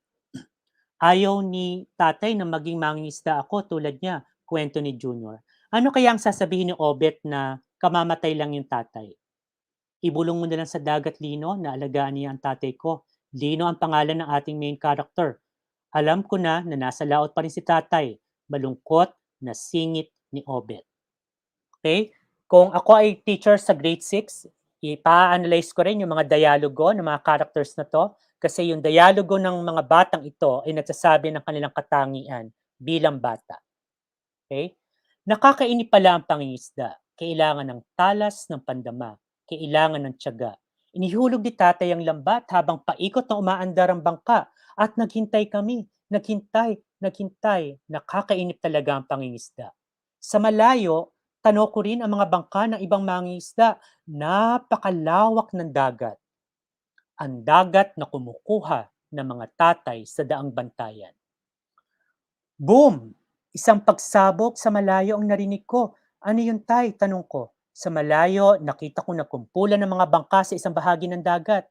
Ayaw ni tatay na maging mangingisda ako tulad niya, kwento ni Junior. Ano kaya ang sasabihin ni Obet na kamamatay lang yung tatay? Ibulong mo na lang sa dagat, Lino, na alagaan niya ang tatay ko. Lino ang pangalan ng ating main character. Alam ko na nasa laot pa rin si tatay. Malungkot na singit ni Obet. Okay? Kung ako ay teacher sa grade 6, ipa-analyze ko rin yung mga dialogo ng mga characters na to kasi yung dialogo ng mga batang ito ay nagsasabi ng kanilang katangian bilang bata. Okay? Nakakainip pala ang pangingisda. Kailangan ng talas ng pandama. Kailangan ng tiyaga. Inihulog ni tatay ang lambat habang paikot na umaandar ang bangka at naghintay kami. Naghintay. Nakakainip talaga ang pangingisda. Sa malayo, tanaw ko rin ang mga bangka ng ibang mangingisda. Napakalawak ng dagat. Ang dagat na kumukuha ng mga tatay sa daang bantayan. Boom! Isang pagsabog sa malayo ang narinig ko. Ano yun, tay? Tanong ko. Sa malayo, nakita ko nagkumpulan ng mga bangka sa isang bahagi ng dagat.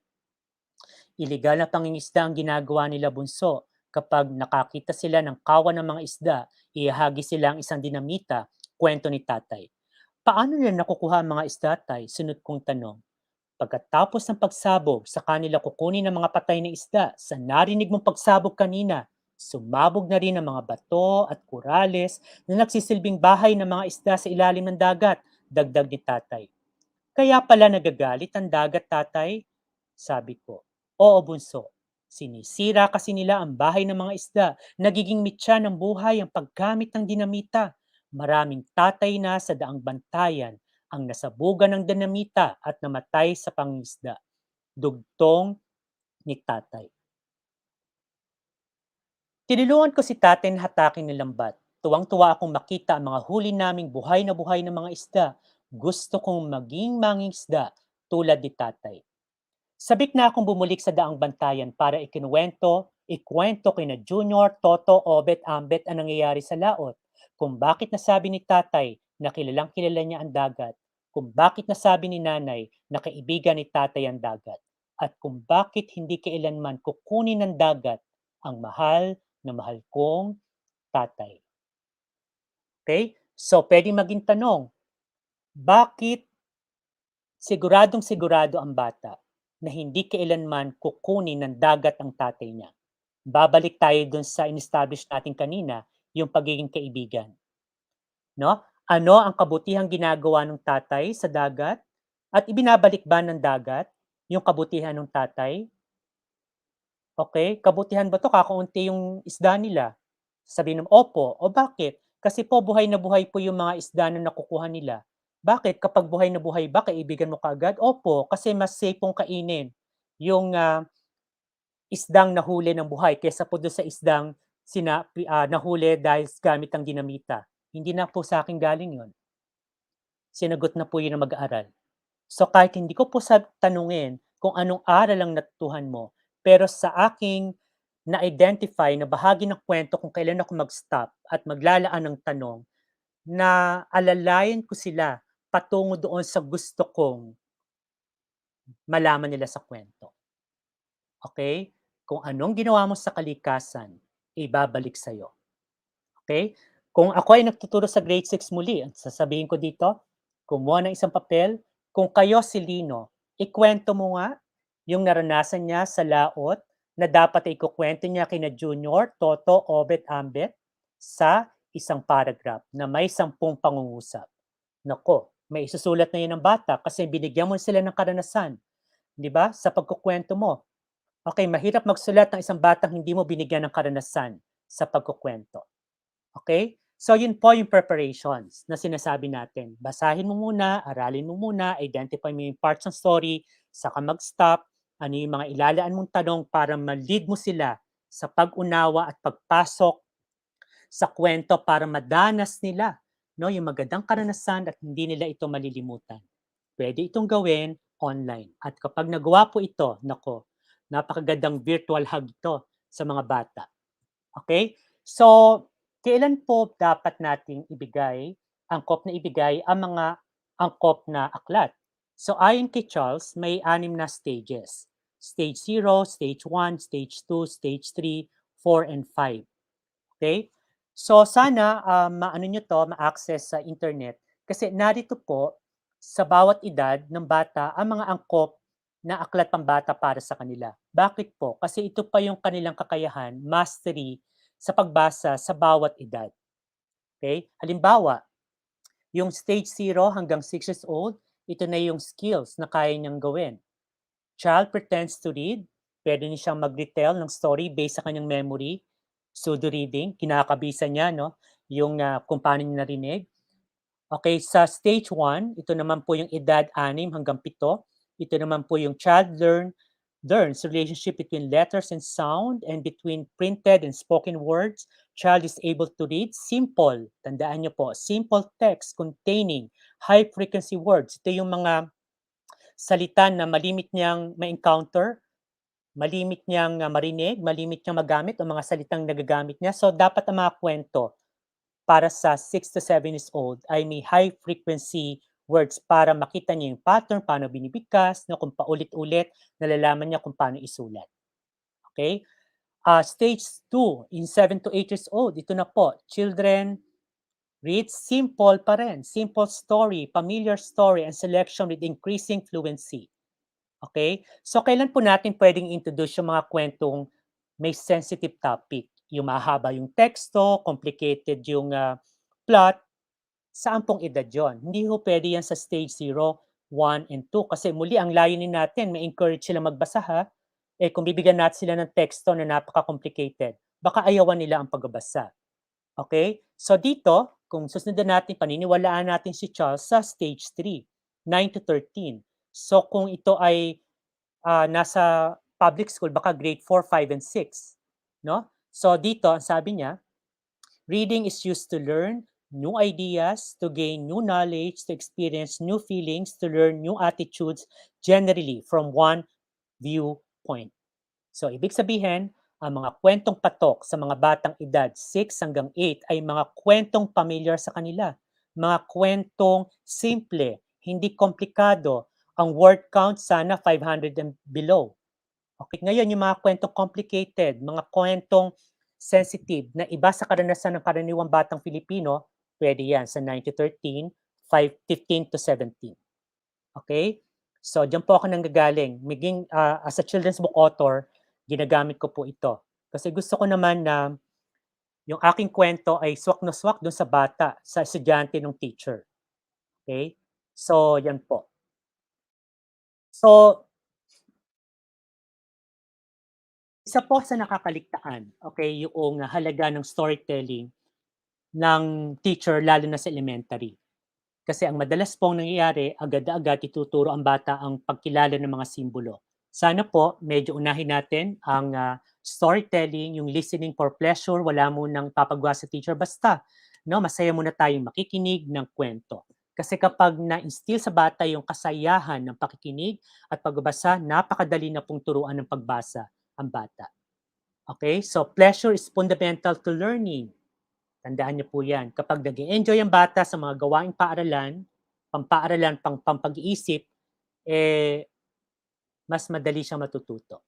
Iligal na pangingisda ang ginagawa nila, bunso. Kapag nakakita sila ng kawan ng mga isda, ihahagi sila ang isang dinamita, kwento ni tatay. Paano nila nakukuha ang mga isda, tay? Sunod kong tanong. Pagkatapos ng pagsabog, sa kanila kukunin ang mga patay na isda. Sa narinig mong pagsabog kanina, sumabog na rin ang mga bato at kurales na nagsisilbing bahay ng mga isda sa ilalim ng dagat, dagdag ni tatay. Kaya pala nagagalit ang dagat, tatay? Sabi ko, oo bunso, Sinisira kasi nila ang bahay ng mga isda. Nagiging mitya ng buhay ang paggamit ng dinamita. Maraming tatay na sa daang bantayan ang nasabugan ng dinamita at namatay sa pangisda. Dugtong ni tatay. Tinulungan ko si tatay na hatakin ng lambat. Tuwang-tuwa akong makita ang mga huli naming buhay na buhay ng mga isda. Gusto kong maging mangingisda tulad ni tatay. Sabik na akong bumulik sa daang bantayan para ikwento kina Junior, Toto, Obet, Ambet ang nangyayari sa laot. Kung bakit nasabi ni tatay na kilalang kilala niya ang dagat. Kung bakit nasabi ni nanay na kaibigan ni tatay ang dagat. At kung bakit hindi kailanman kukunin ng dagat ang mahal na mahal kong tatay. Okay? So, pwedeng maging tanong, bakit siguradong sigurado ang bata na hindi kailanman kukunin ng dagat ang tatay niya? Babalik tayo dun sa in-establish natin kanina, yung pagiging kaibigan. No? Ano ang kabutihang ginagawa ng tatay sa dagat? At ibinabalik ba ng dagat yung kabutihan ng tatay? Okay, kabutihan ba 'to, kakaunti yung isda nila? Sabihin mo, "Opo." O bakit? Kasi po buhay na buhay po yung mga isda na nakukuha nila. Bakit kapag buhay na buhay ba kaibigan mo kaagad? Opo, kasi mas safe pong kainin yung, isdang nahuli ng buhay kaysa po dun sa isdang nahuli dahil gamit ang dinamita. Hindi na po sa akin galing yun. Sinagot na po yun ng mag-aaral. So kahit hindi ko po tanungin kung anong aral ang natutuhan mo, pero sa aking na-identify na bahagi ng kwento kung kailan ako mag-stop at maglalaan ng tanong, na alalayan ko sila patungo doon sa gusto kong malaman nila sa kwento. Okay? Kung anong ginawa mo sa kalikasan, ibabalik sa'yo. Okay? Kung ako ay nagtuturo sa grade 6 muli, ang sasabihin ko dito, kumuha ng isang papel, kung kayo si Lino, ikwento mo nga yung naranasan niya sa laot na dapat ay ikukwento niya kina Junior, Toto, Obet, Ambet sa isang paragraph na may 10 pangungusap. Nako, may isusulat na yun ng bata kasi binigyan mo sila ng karanasan, di ba? Sa pagkukwento mo. Okay, mahirap magsulat ng isang batang hindi mo binigyan ng karanasan sa pagkukwento. Okay? So yun po yung preparations na sinasabi natin. Basahin mo muna, aralin mo muna, identify mo yung parts ng story, saka mag-stop, ano yung mga ilalaan mong tanong para ma-lead mo sila sa pag-unawa at pagpasok sa kwento para madanas nila, no, yung magandang karanasan at hindi nila ito malilimutan. Pwede itong gawin online. At kapag nagawa po ito, nako, napakagandang virtual hug ito sa mga bata. Okay? So, kailan po dapat nating angkop na ibigay ang mga angkop na aklat? So, ayon kay Charles, may 6 na stages. Stage 0, Stage 1, Stage 2, Stage 3, 4, and 5. Okay? So, sana maano nyo to, ma-access sa internet. Kasi narito po, sa bawat edad ng bata, ang mga angkop na aklat pambata para sa kanila. Bakit po? Kasi ito pa yung kanilang kakayahan, mastery, sa pagbasa sa bawat edad. Okay? Halimbawa, yung stage 0 hanggang 6 years old, ito na yung skills na kaya niyang gawin. Child pretends to read, pwede niya siyang mag-retell ng story based sa kanyang memory. Pseudo reading, kinakabisa niya, no? Yung kung paano niya narinig. Okay, sa stage 1, ito naman po yung edad 6 hanggang 7. Ito naman po yung child learns relationship between letters and sound and between printed and spoken words. Child is able to read simple, tandaan niyo po, simple text containing high-frequency words. Ito yung mga salita na malimit niyang ma-encounter, malimit niyang marinig, malimit niyang magamit o mga salitang nagagamit niya. So, dapat ang mga kwento para sa 6 to 7 years old ay may high frequency words para makita niya yung pattern, paano binibigkas, no, kung paulit-ulit, nalalaman niya kung paano isulat. Okay? Stage 2, in 7 to 8 years old, ito na po, children read simple pa rin, simple story, familiar story, and selection with increasing fluency. Okay? So, kailan po natin pwedeng introduce yung mga kwentong may sensitive topic? Yung mahaba yung teksto, complicated yung plot, saan pong edad yon? Hindi ho pwede yan sa stage 0, 1, and 2. Kasi muli, ang layunin natin, ma-encourage sila magbasa ha. kung bibigyan natin sila ng teksto na napaka-complicated, baka ayawan nila ang pagbabasa. Okay? So dito, kung susundan natin, paniniwalaan natin si Charles sa stage 3, 9 to 13. So kung ito ay nasa public school, baka grade 4, 5, and 6. No? So dito, ang sabi niya, reading is used to learn new ideas, to gain new knowledge, to experience new feelings, to learn new attitudes, generally from one viewpoint. So, ibig sabihin, ang mga kwentong patok sa mga batang edad 6 hanggang 8 ay mga kwentong familiar sa kanila. Mga kwentong simple, hindi komplikado. Ang word count sana 500 and below. Okay, ngayon yung mga kwentong complicated, mga kwentong sensitive na iba sa karanasan ng karaniwang batang Filipino, pwede yan sa 9 to 13, 15 to 17. Okay? So, diyan po ako nanggagaling. As a children's book author, ginagamit ko po ito. Kasi gusto ko naman na yung aking kwento ay swak na swak doon sa bata, sa estudyante ng teacher. Okay? So, yan po. So, isa po sa nakakaligtaan, okay, yung halaga ng storytelling ng teacher lalo na sa elementary. Kasi ang madalas pong nangyayari, agad-agad ituturo ang bata ang pagkilala ng mga simbolo. Sana po, medyo unahin natin ang storytelling, yung listening for pleasure, wala mo nang papagawa sa teacher, basta no, masaya muna tayong makikinig ng kwento. Kasi kapag na-instill sa bata yung kasayahan ng pakikinig at pagbabasa, napakadali na pong turuan ng pagbasa ang bata. Okay? So, pleasure is fundamental to learning. Tandaan niyo po yan. Kapag nag-enjoy ang bata sa mga gawaing pampaaralan, pampag-iisip, mas madali siyang matututo.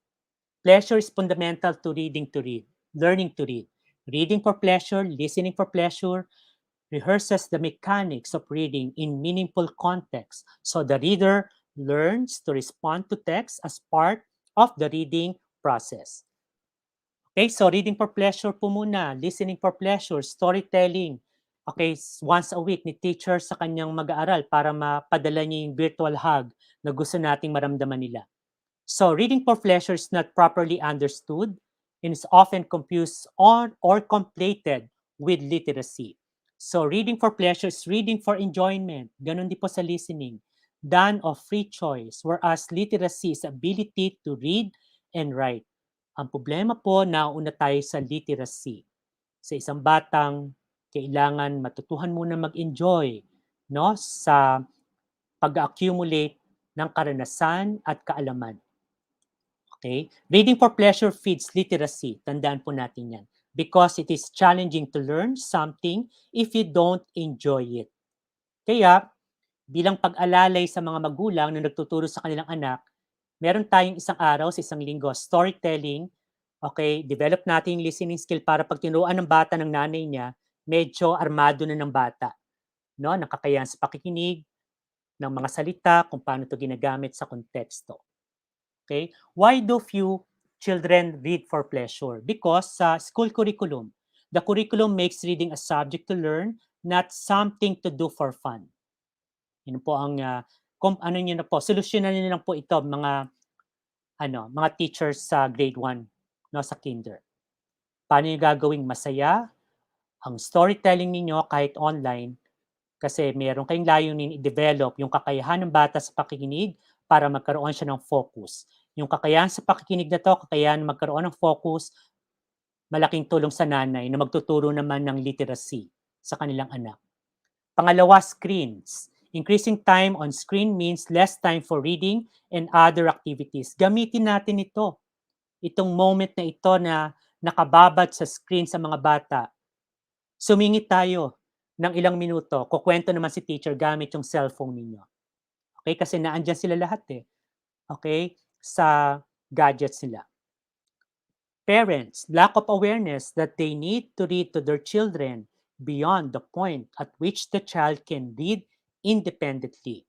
Pleasure is fundamental to reading to read, learning to read. Reading for pleasure, listening for pleasure, rehearses the mechanics of reading in meaningful context. So the reader learns to respond to text as part of the reading process. Okay, so reading for pleasure po muna, listening for pleasure, storytelling. Okay, once a week ni teacher sa kanyang mag-aaral para mapadala niya yung virtual hug na gusto nating maramdaman nila. So reading for pleasure is not properly understood and is often confused on or conflated with literacy. So reading for pleasure is reading for enjoyment. Ganon din po sa listening. Done of free choice, whereas literacy is ability to read and write. Ang problema po, nauna tayo sa literacy. Sa isang batang kailangan matutuhan muna mag-enjoy, no, sa pag-accumulate ng karanasan at kaalaman. Okay? Reading for pleasure feeds literacy. Tandaan po natin yan. Because it is challenging to learn something if you don't enjoy it. Kaya, bilang pag-alalay sa mga magulang na nagtuturo sa kanilang anak, meron tayong isang araw sa isang linggo, storytelling. Okay, develop natin yung listening skill para pag tinuruan ng bata ng nanay niya, medyo armado na ng bata. No? Nakakayahan sa pakikinig ng mga salita, kung paano ito ginagamit sa konteksto. Okay? Why do few children read for pleasure? Because sa school curriculum, the curriculum makes reading a subject to learn, not something to do for fun. Yun po ang solusyonan niyo lang po ito mga teachers sa grade 1, no, sa kinder. Paano niyo gagawing masaya ang storytelling ninyo kahit online kasi meron kayong layunin i-develop yung kakayahan ng bata sa pakikinig para magkaroon siya ng focus. Yung kakayahan sa pakikinig na to, kakayahan magkaroon ng focus, malaking tulong sa nanay na magtuturo naman ng literacy sa kanilang anak. Pangalawa, screens. Increasing time on screen means less time for reading and other activities. Gamitin natin ito. Itong moment na ito na nakababad sa screen sa mga bata. Sumingit tayo ng ilang minuto. Kukwento naman si teacher gamit yung cellphone ninyo. Okay? Kasi naandyan sila lahat eh. Okay? Sa gadgets nila. Parents, lack of awareness that they need to read to their children beyond the point at which the child can read independently.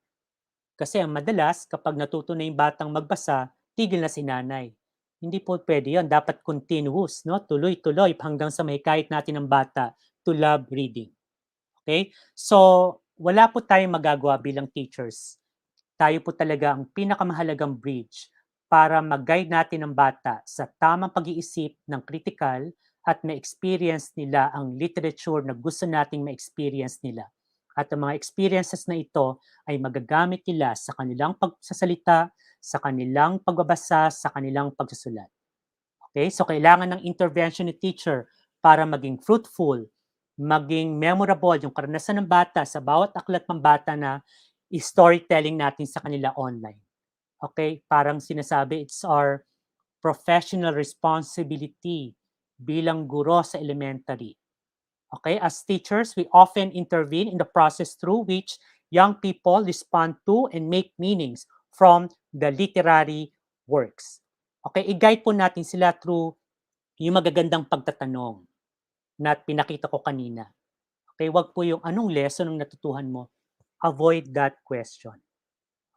Kasi ang madalas, kapag natuto na yung batang magbasa, tigil na si nanay. Hindi po pwede yun. Dapat continuous, no? Tuloy-tuloy hanggang sa mahikayat natin ang bata to love reading. Okay? So, wala po tayong magagawa bilang teachers. Tayo po talaga ang pinakamahalagang bridge para mag-guide natin ang bata sa tamang pag-iisip ng critical at ma-experience nila ang literature na gusto nating ma-experience nila. At ang mga experiences na ito ay magagamit nila sa kanilang pagsasalita, sa kanilang pagbabasa, sa kanilang pagsusulat. Okay? So kailangan ng intervention ni teacher para maging fruitful, maging memorable yung karanasan ng bata sa bawat aklat ng bata na storytelling natin sa kanila online. Okay? Parang sinasabi, it's our professional responsibility bilang guro sa elementary. Okay? As teachers, we often intervene in the process through which young people respond to and make meanings from the literary works. Okay? I-guide po natin sila through yung magagandang pagtatanong na pinakita ko kanina. Okay? Wag po yung anong lesson ang natutuhan mo. Avoid that question.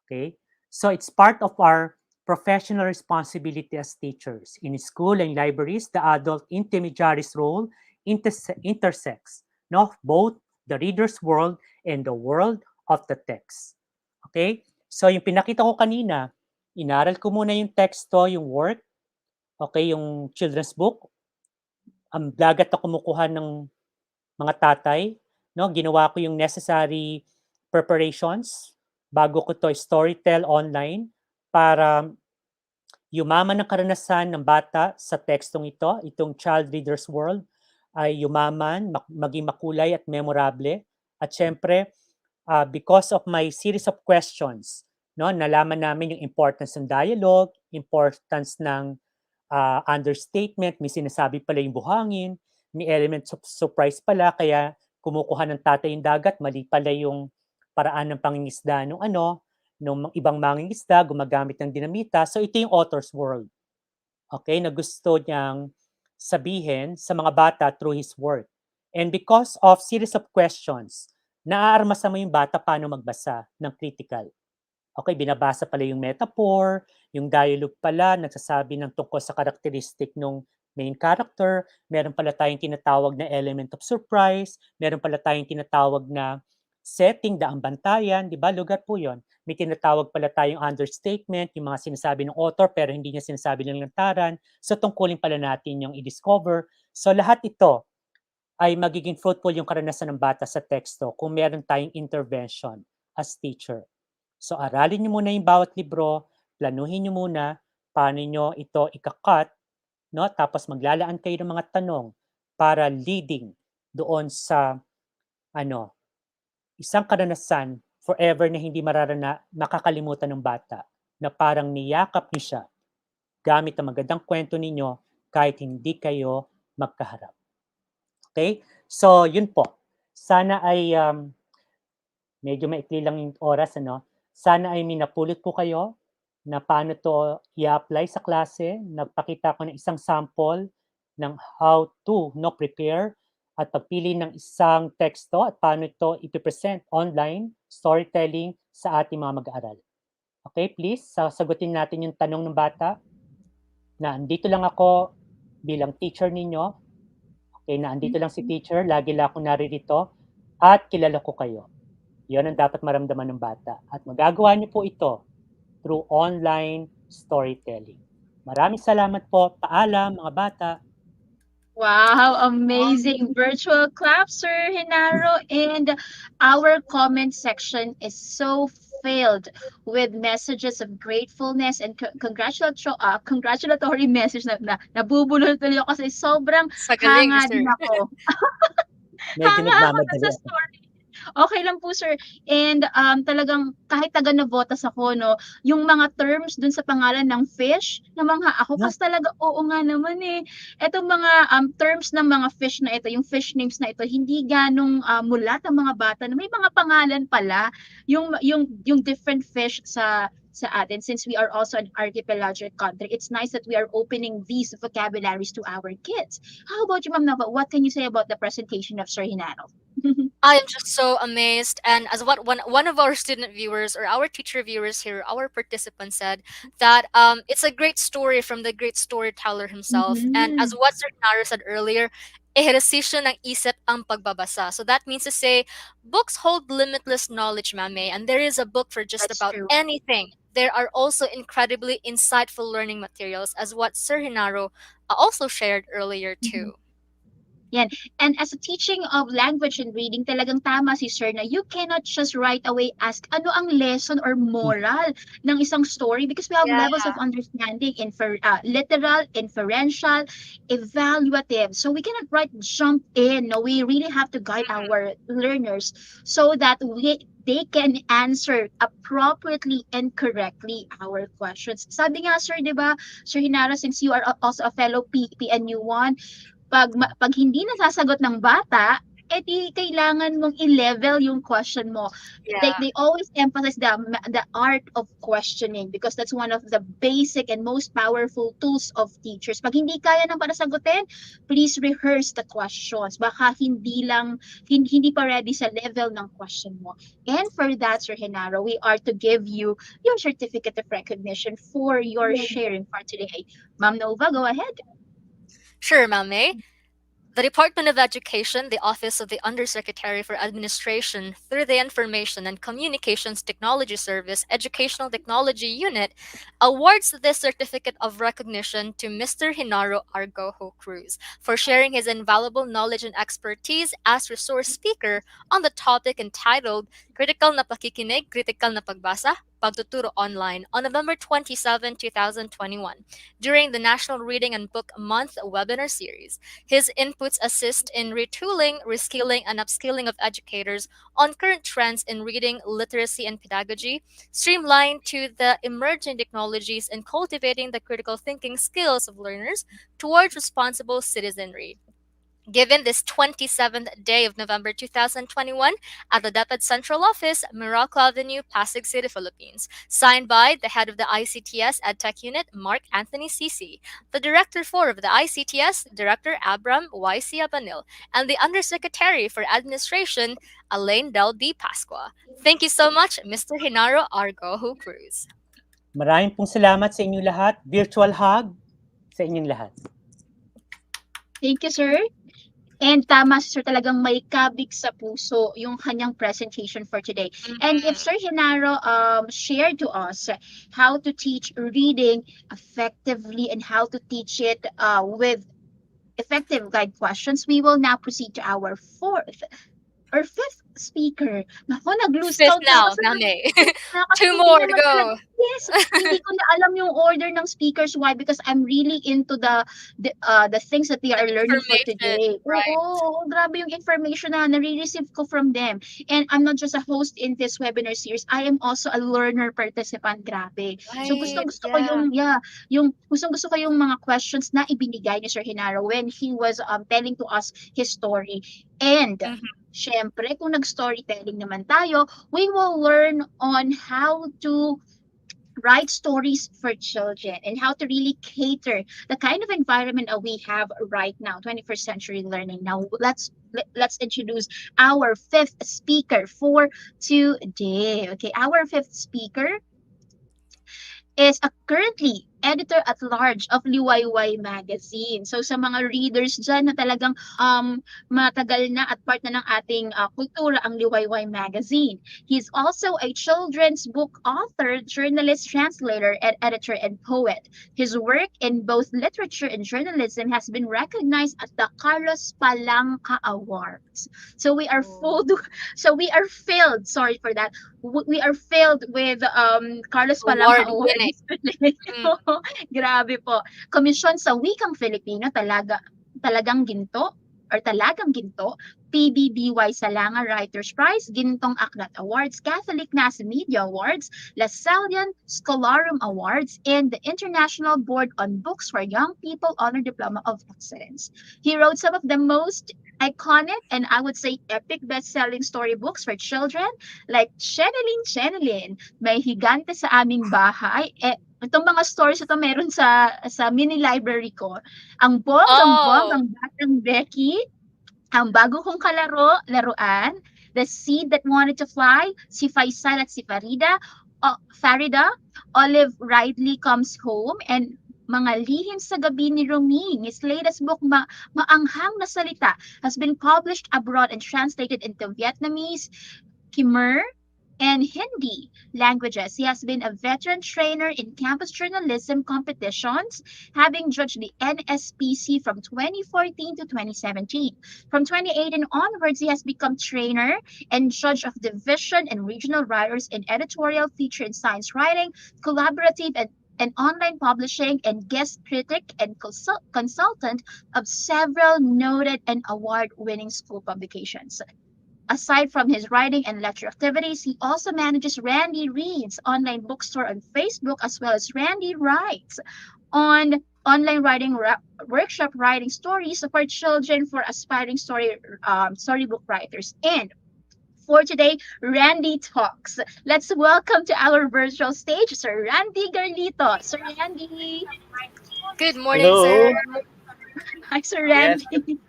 Okay? So it's part of our professional responsibility as teachers. In school and libraries, the adult intermediary's role intersects no, both the reader's world and the world of the text. Okay? So yung pinakita ko kanina, inaral ko muna yung teksto, yung work, okay, yung children's book. Ang dagat na kumukuha ng mga tatay, no, ginawa ko yung necessary preparations bago ko to storytell online para yumaman ang karanasan ng bata sa tekstong ito, itong Child Reader's World, ay yumaman, maging makulay at memorable. At syempre, because of my series of questions, no, nalaman namin yung importance ng dialogue, importance ng understatement, may sinasabi pala yung buhangin, may element of surprise pala, kaya kumukuha ng tatay yung dagat, mali pala yung paraan ng pangingisda nung nung ibang mangingisda, gumagamit ng dinamita. So ito yung author's world. Okay, na gusto niyang sabihin sa mga bata through his work. And because of series of questions, naaarmasan mo yung bata paano magbasa ng critical. Okay, binabasa pala yung metaphor, yung dialogue pala, nagsasabi ng tungkol sa characteristic ng main character, meron pala tayong tinatawag na element of surprise, meron pala tayong tinatawag na setting, daang bantayan, di ba? Lugar po yon. May tinatawag pala tayong understatement, yung mga sinasabi ng author pero hindi niya sinasabi ng lantaran. So tungkulin pala natin yung i-discover. So lahat ito ay magiging fruitful yung karanasan ng bata sa teksto kung meron tayong intervention as teacher. So aralin niyo muna yung bawat libro, planuhin niyo muna paano niyo ito ika-cut, no? Tapos maglalaan kayo ng mga tanong para leading doon sa isang karanasan forever na hindi makakalimutan ng bata na parang niyakap niyo siya gamit ang magandang kwento ninyo kahit hindi kayo magkaharap. Okay? So, yun po. Sana ay medyo maikli lang yung oras, Sana ay minapulot ko kayo na paano to i-apply sa klase. Nagpakita ko ng isang sample ng how to prepare at pagpili ng isang teksto at paano ito ipipresent online, storytelling sa ating mga mag-aaral. Okay, please, sasagutin natin yung tanong ng bata na andito lang ako bilang teacher ninyo. Okay, na andito lang si teacher, lagi lang ako naririto at kilala ko kayo. Yon ang dapat maramdaman ng bata. At magagawa niyo po ito through online storytelling. Maraming salamat po. Paalam, mga bata. Wow, amazing virtual clap, Sir Hinaro. And our comment section is so filled with messages of gratefulness and congratulatory message na nabubulol tuloy ako kasi sobrang Sa galing, hanga sir. din ako. Medyo Hanga ako dun nagmamadali sa ako. story. Okay lang po, sir. And talagang kahit taga Navotas ako, no, yung mga terms dun sa pangalan ng fish, namangha ako No? kasi talaga oo nga naman eh. Etong mga terms ng mga fish na ito, yung fish names na ito, hindi ganong mulat ang mga bata na may mga pangalan pala yung different fish sa atin since we are also an archipelagic country. It's nice that we are opening these vocabularies to our kids. How about you, Ma'am Nova? What can you say about the presentation of Sir Hinaro? I am just so amazed. And as what one of our student viewers or our teacher viewers here, our participant said that it's a great story from the great storyteller himself. And as Mhm. what Sir Naro said earlier, ehersisyo ng isip ang pagbabasa. So that means to say, books hold limitless knowledge, mame, and there is a book for just That's about true. anything there are also incredibly insightful learning materials, as what Sir Hinaro also shared earlier too. Yan. And as a teaching of language and reading, talagang tama si Sir na you cannot just right away ask ano ang lesson or moral ng isang story because we have Yeah. levels of understanding, literal, inferential, evaluative. So we cannot right jump in. No, we really have to guide our learners so that they can answer appropriately and correctly our questions. Sabi nga, Sir, di ba, Sir Hinara, since you are also a fellow PNU1, pag hindi nasasagot ng bata, di kailangan mong i-level yung question mo. Yeah. They always emphasize the art of questioning because that's one of the basic and most powerful tools of teachers. Pag hindi kaya ng para sagutin, please rehearse the questions. Baka hindi pa ready sa level ng question mo. And for that, Sir Henaro, we are to give you your certificate of recognition for your sharing for today. Ma'am Nova, go ahead. Sure, Ma'am May. The Department of Education, the Office of the Undersecretary for Administration, through the Information and Communications Technology Service Educational Technology Unit, awards this certificate of recognition to Mr. Hinaro Argojo Cruz for sharing his invaluable knowledge and expertise as resource speaker on the topic entitled Critical na Pakikinig, Critical na Pagbasa, Pagtuturo Online on November 27, 2021 during the National Reading and Book Month webinar series. His inputs assist in retooling, reskilling, and upskilling of educators on current trends in reading, literacy, and pedagogy, streamlined to the emerging technologies and cultivating the critical thinking skills of learners towards responsible citizenry. Given this 27th day of November 2021 at the DepEd Central Office, Miracle Avenue, Pasig City, Philippines. Signed by the head of the ICTS-EdTech Unit, Mark Anthony CC, the Director 4 of the ICTS, Director Abram Y.C. Abanil, and the Undersecretary for Administration, Elaine Del D. Pasqua. Thank you so much, Mr. Hinaro Argojo Cruz. Maraming pong salamat sa inyo lahat. Virtual hug sa inyong lahat. Thank you, sir. And tama si Sir, talagang may kabig sa puso yung kanyang presentation for today. And if Sir Hinaro shared to us how to teach reading effectively and how to teach it with effective guide questions, we will now proceed to our fourth or fifth speaker. Naku, nag-lose Fifth count na ako now, sa Name. kasi Two hindi more to naman talaga, go. yes, hindi ko na alam yung order ng speakers. Why? Because I'm really into the things that they are learning for Information, today. right? Oo, grabe yung information na nare-receive ko from them. And I'm not just a host in this webinar series. I am also a learner participant. Grabe. So Right, gustong-gusto ko yeah. yung gustong-gusto ko yung mga questions na ibinigay ni Sir Hinaro when he was telling to us his story. And syempre, kung nag-storytelling naman tayo, we will learn on how to write stories for children and how to really cater the kind of environment that we have right now, 21st century learning. Now, let's introduce our fifth speaker for today. Okay, our fifth speaker is currently editor-at-large of Liwayway Magazine. So sa mga readers dyan na talagang matagal na at part na ng ating kultura ang Liwayway Magazine. He's also a children's book author, journalist, translator, and editor and poet. His work in both literature and journalism has been recognized at the Carlos Palanca Awards. So we are filled, sorry for that, we are filled with Carlos Palanca Award winning. Awards. Grabe po. Komisyon sa Wikang Filipino, talagang ginto, PBBY Salanga Writers Prize, Gintong Aklat Awards, Catholic Mass Media Awards, Lasallian Scholarum Awards, and the International Board on Books for Young People Honor Diploma of Excellence. He wrote some of the most iconic and I would say epic best-selling storybooks for children like Chenelin, May Higante sa Aming Bahay. Itong mga stories ito meron sa mini library ko. Ang bonggang Batang Becky, Ang Bago Kong Laruan, The Seed That Wanted to Fly, Si Faisal at si Farida, Olive Ridley Comes Home, and Mga Lihim sa Gabi ni Roming. His latest book, Maanghang na Salita, has been published abroad and translated into Vietnamese, Khmer, and Hindi languages. He has been a veteran trainer in campus journalism competitions, having judged the NSPC from 2014 to 2017. From 2018 onwards, he has become trainer and judge of division and regional writers in editorial featured science writing, collaborative and online publishing, and guest critic and consultant of several noted and award winning school publications. Aside from his writing and lecture activities, he also manages Randy Reads online bookstore on Facebook, as well as Randy Writes on online writing workshop, writing stories for children for aspiring storybook writers. And for today, Randy Talks. Let's welcome to our virtual stage Sir Randy Garlito. Sir Randy. Good morning, sir. Hello. Hi, Sir Yes. Randy.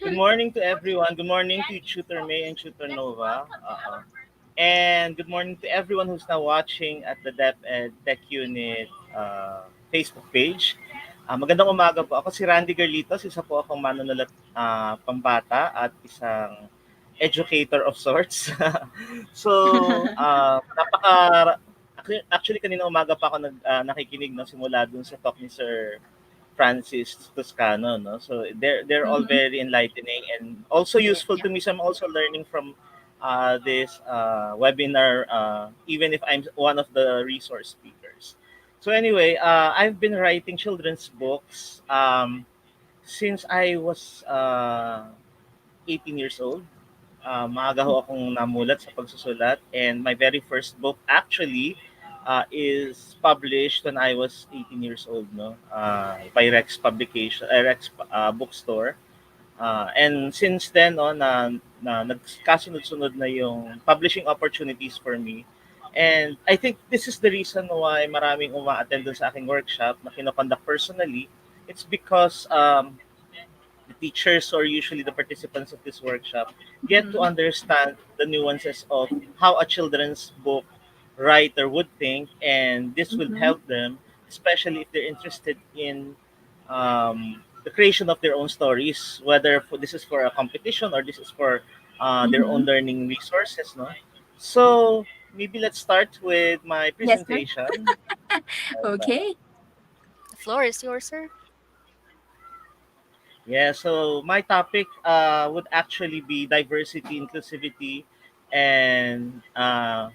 Good morning to everyone. Good morning to Tutor May and Tutor Nova. And good morning to everyone who's now watching at the DepEd Tech Unit Facebook page. Magandang umaga po. Ako si Randy Garlitos. Isa po akong manunulat pambata at isang educator of sorts. So, actually kanina umaga pa ako nakikinig no, simula dun sa talk ni Sir Francis Toscano, no? So they're all Mhm. very enlightening and also useful to me. So I'm also learning from this webinar, even if I'm one of the resource speakers. So anyway, I've been writing children's books since I was 18 years old. Maaga ho akong namulat sa pagsusulat, and my very first book actually is published when I was 18 years old, no? By Rex bookstore. And since then on nagkasunod-sunod na yung publishing opportunities for me. And I think this is the reason why maraming uma-attend dun sa aking workshop na kinoconduct personally. It's because the teachers or usually the participants of this workshop get to Mhm. understand the nuances of how a children's book writer would think, and this will Mhm. help them, especially if they're interested in the creation of their own stories, whether this is for a competition or this is for their own Mhm. learning resources. No, so maybe let's start with my Yes, sir. presentation. Okay. The floor is yours, sir. Yeah, so my topic would actually be diversity, inclusivity, and uh,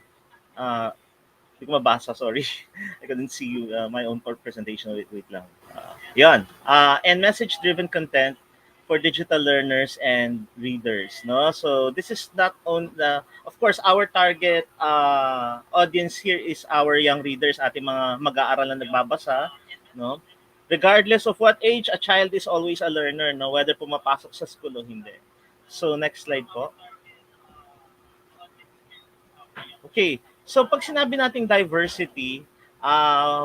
hindi ko mabasa, sorry. I couldn't see you, my own presentation. Wait lang. Yan. And message-driven content for digital learners and readers. No, so this is not on the. Of course, our target audience here is our young readers, ating mga mag-aaral na nagbabasa. No, regardless of what age, a child is always a learner. No, whether pumapasok sa school o hindi. So next slide po. Okay. So pag sinabi nating diversity,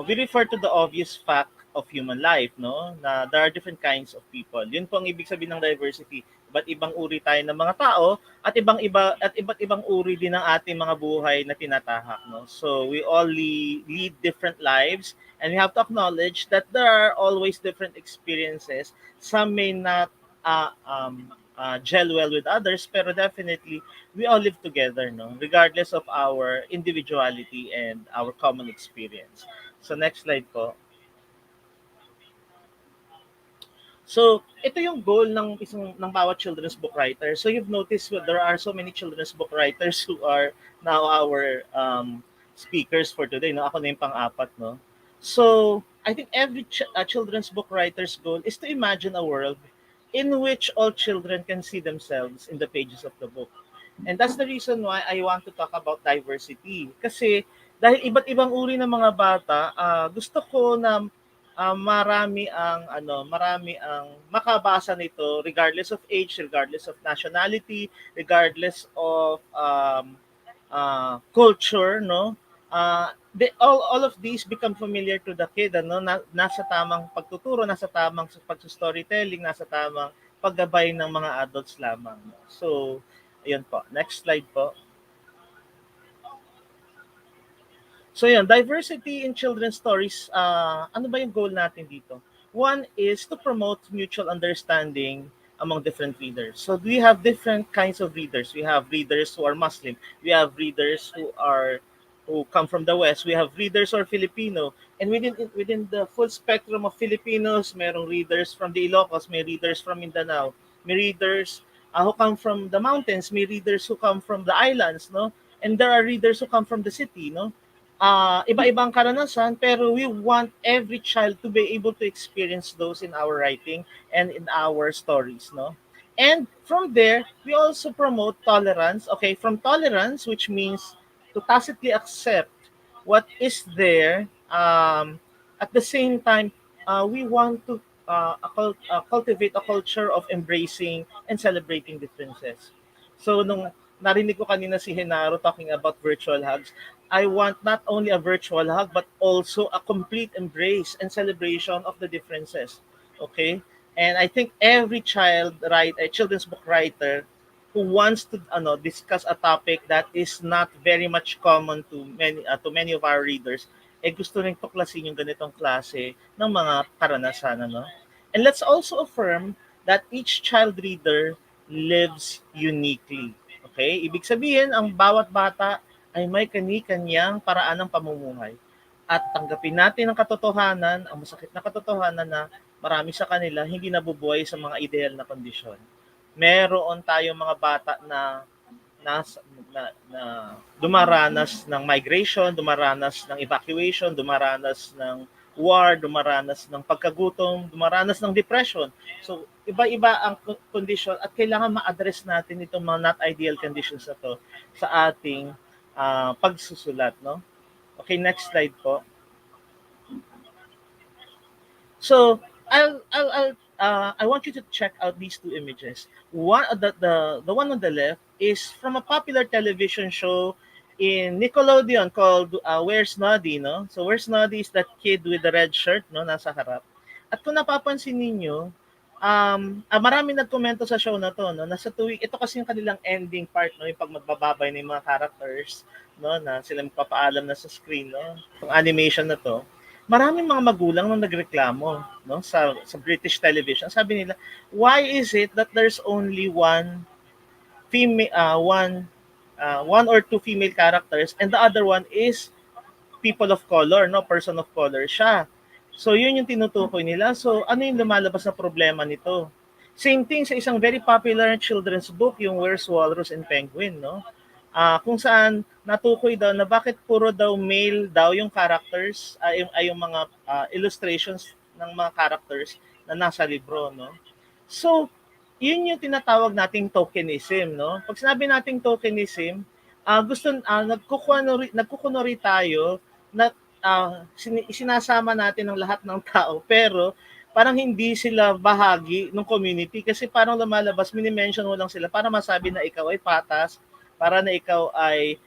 we refer to the obvious fact of human life, no? Na there are different kinds of people. Yun po ang ibig sabihin ng diversity. Iba't ibang uri tayo ng mga tao at iba't ibang uri din ng ating mga buhay na tinatahak, no? So we all lead different lives, and we have to acknowledge that there are always different experiences. Some may not gel well with others, pero definitely we all live together, no? Regardless of our individuality and our common experience. So next slide po. So, ito yung goal ng bawat children's book writer. So, you've noticed that there are so many children's book writers who are now our speakers for today. No, ako na yung pang-apat, no. So, I think every children's book writer's goal is to imagine a world in which all children can see themselves in the pages of the book. And that's the reason why I want to talk about diversity. Kasi dahil iba't ibang uri ng mga bata, gusto ko na marami ang makabasa nito regardless of age, regardless of nationality, regardless of culture, no? All of these become familiar to the kid, ano? Nasa tamang pagtuturo, nasa tamang pag-storytelling, nasa tamang paggabay ng mga adults lamang. No? So, ayun po. Next slide po. So yun, diversity in children's stories, ano ba yung goal natin dito? One is to promote mutual understanding among different readers. So we have different kinds of readers. We have readers who are Muslim. We have readers who come from the West. We have readers who are Filipino. And within the full spectrum of Filipinos, merong readers from the Ilocos, may readers from Mindanao, may readers who come from the mountains, may readers who come from the islands, no? And there are readers who come from the city, no? Iba-ibang karanasan, pero we want every child to be able to experience those in our writing and in our stories, no? And from there, we also promote tolerance. Okay, from tolerance, which means to tacitly accept what is there. At the same time, we want to cultivate a culture of embracing and celebrating differences. So nung narinig ko kanina si Henaro talking about virtual hugs, I want not only a virtual hug but also a complete embrace and celebration of the differences. Okay? And I think every a children's book writer who wants to discuss a topic that is not very much common to many of our readers, gusto rin tuklasin yung ganitong klase ng mga karanasan, ano? And let's also affirm that each child reader lives uniquely. Okay? Ibig sabihin, ang bawat bata ay may kani-kanyang paraan ng pamumuhay. At tanggapin natin ang masakit na katotohanan na marami sa kanila hindi nabubuhay sa mga ideal na kondisyon. Meron tayong mga bata na nas na dumaranas ng migration, dumaranas ng evacuation, dumaranas ng war, dumaranas ng pagkagutom, dumaranas ng depression. So, iba-iba ang condition at kailangan ma-address natin itong mga not ideal conditions na to sa ating pagsusulat, no? Okay, next slide po. So I want you to check out these two images. The one on the left is from a popular television show in Nickelodeon called Where's Noddy, no? So Where's Noddy is that kid with the red shirt, no, nasa harap. At kung napapansin ninyo, marami nagkomento sa show na to, no? Nasa tuwing ito kasi yung kanilang ending part, no, yung pag magbababay ng mga characters, no, na sila magpapaalam na sa screen, no. Yung animation na to. Maraming mga magulang nang nagreklamo, no, sa British television. Sabi nila, why is it that there's only one or two female characters and the other one is people of color, no, person of color siya. So yun yung tinutukoy nila. So ano yung lumalabas na problema nito? Same thing sa isang very popular children's book, yung Where's Walrus and Penguin, no? Kung saan natukoy daw na bakit puro daw male daw yung characters, yung mga illustrations ng mga characters na nasa libro, no? So, yun yung tinatawag nating tokenism, no? Pag sinabi nating tokenism, nagkukunori tayo na sinasama natin ang lahat ng tao, pero parang hindi sila bahagi ng community kasi parang lumalabas, mini-mention mo lang sila para masabi na ikaw ay patas, para na ikaw ay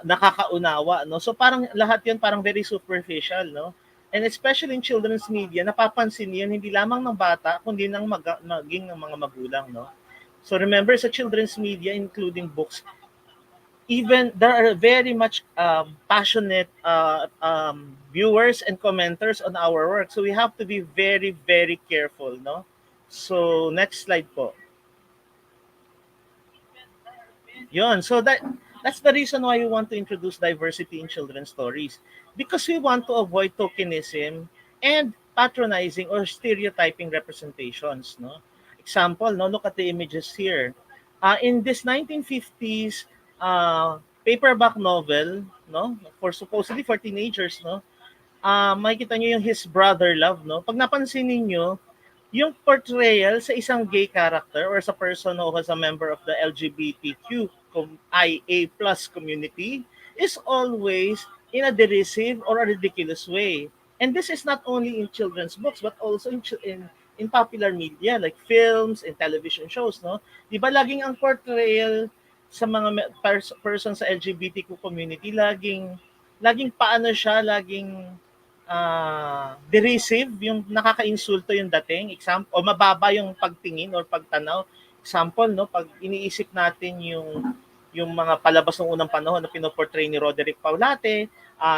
nakakaunawa, no? So parang lahat 'yun parang very superficial, no? And especially in children's media, napapansin 'yun hindi lamang ng bata kundi maging ng mga magulang, no? So remember sa children's media including books, even there are very much passionate viewers and commenters on our work. So we have to be very very careful, no? So next slide po. Yun. So that's the reason why we want to introduce diversity in children's stories. Because we want to avoid tokenism and patronizing or stereotyping representations. No? Example, no, look at the images here. In this 1950s paperback novel, no, supposedly for teenagers, no, makikita nyo yung His Brother Love, no? Pag napansin niyo yung portrayal sa isang gay character or sa person who was a member of the LGBTQ IA plus community is always in a derisive or a ridiculous way. And this is not only in children's books but also in popular media like films and television shows, no? Di ba laging ang portrayal sa mga person sa LGBTQ community laging paano siya, laging derisive, yung nakaka-insulto yung dating, example, o mababa yung pagtingin or pagtanaw. Example, no, pag iniisip natin yung mga palabas ng unang panahon na pinoportray ni Roderick Paulate,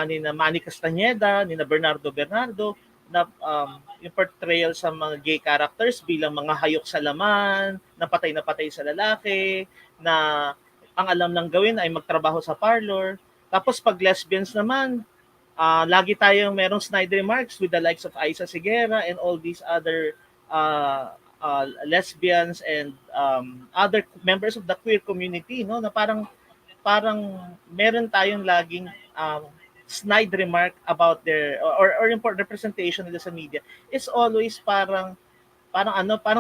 ni na Manny Castañeda, ni na Bernardo Bernardo, yung portrayal sa mga gay characters bilang mga hayok sa laman, na patay sa lalaki, na ang alam lang gawin ay magtrabaho sa parlor. Tapos pag lesbians naman, lagi tayong merong snide remarks with the likes of Aiza Sigera and all these other lesbians and other members of the queer community, no, na parang meron tayong laging snide remark about their or yung representation nila sa media is always parang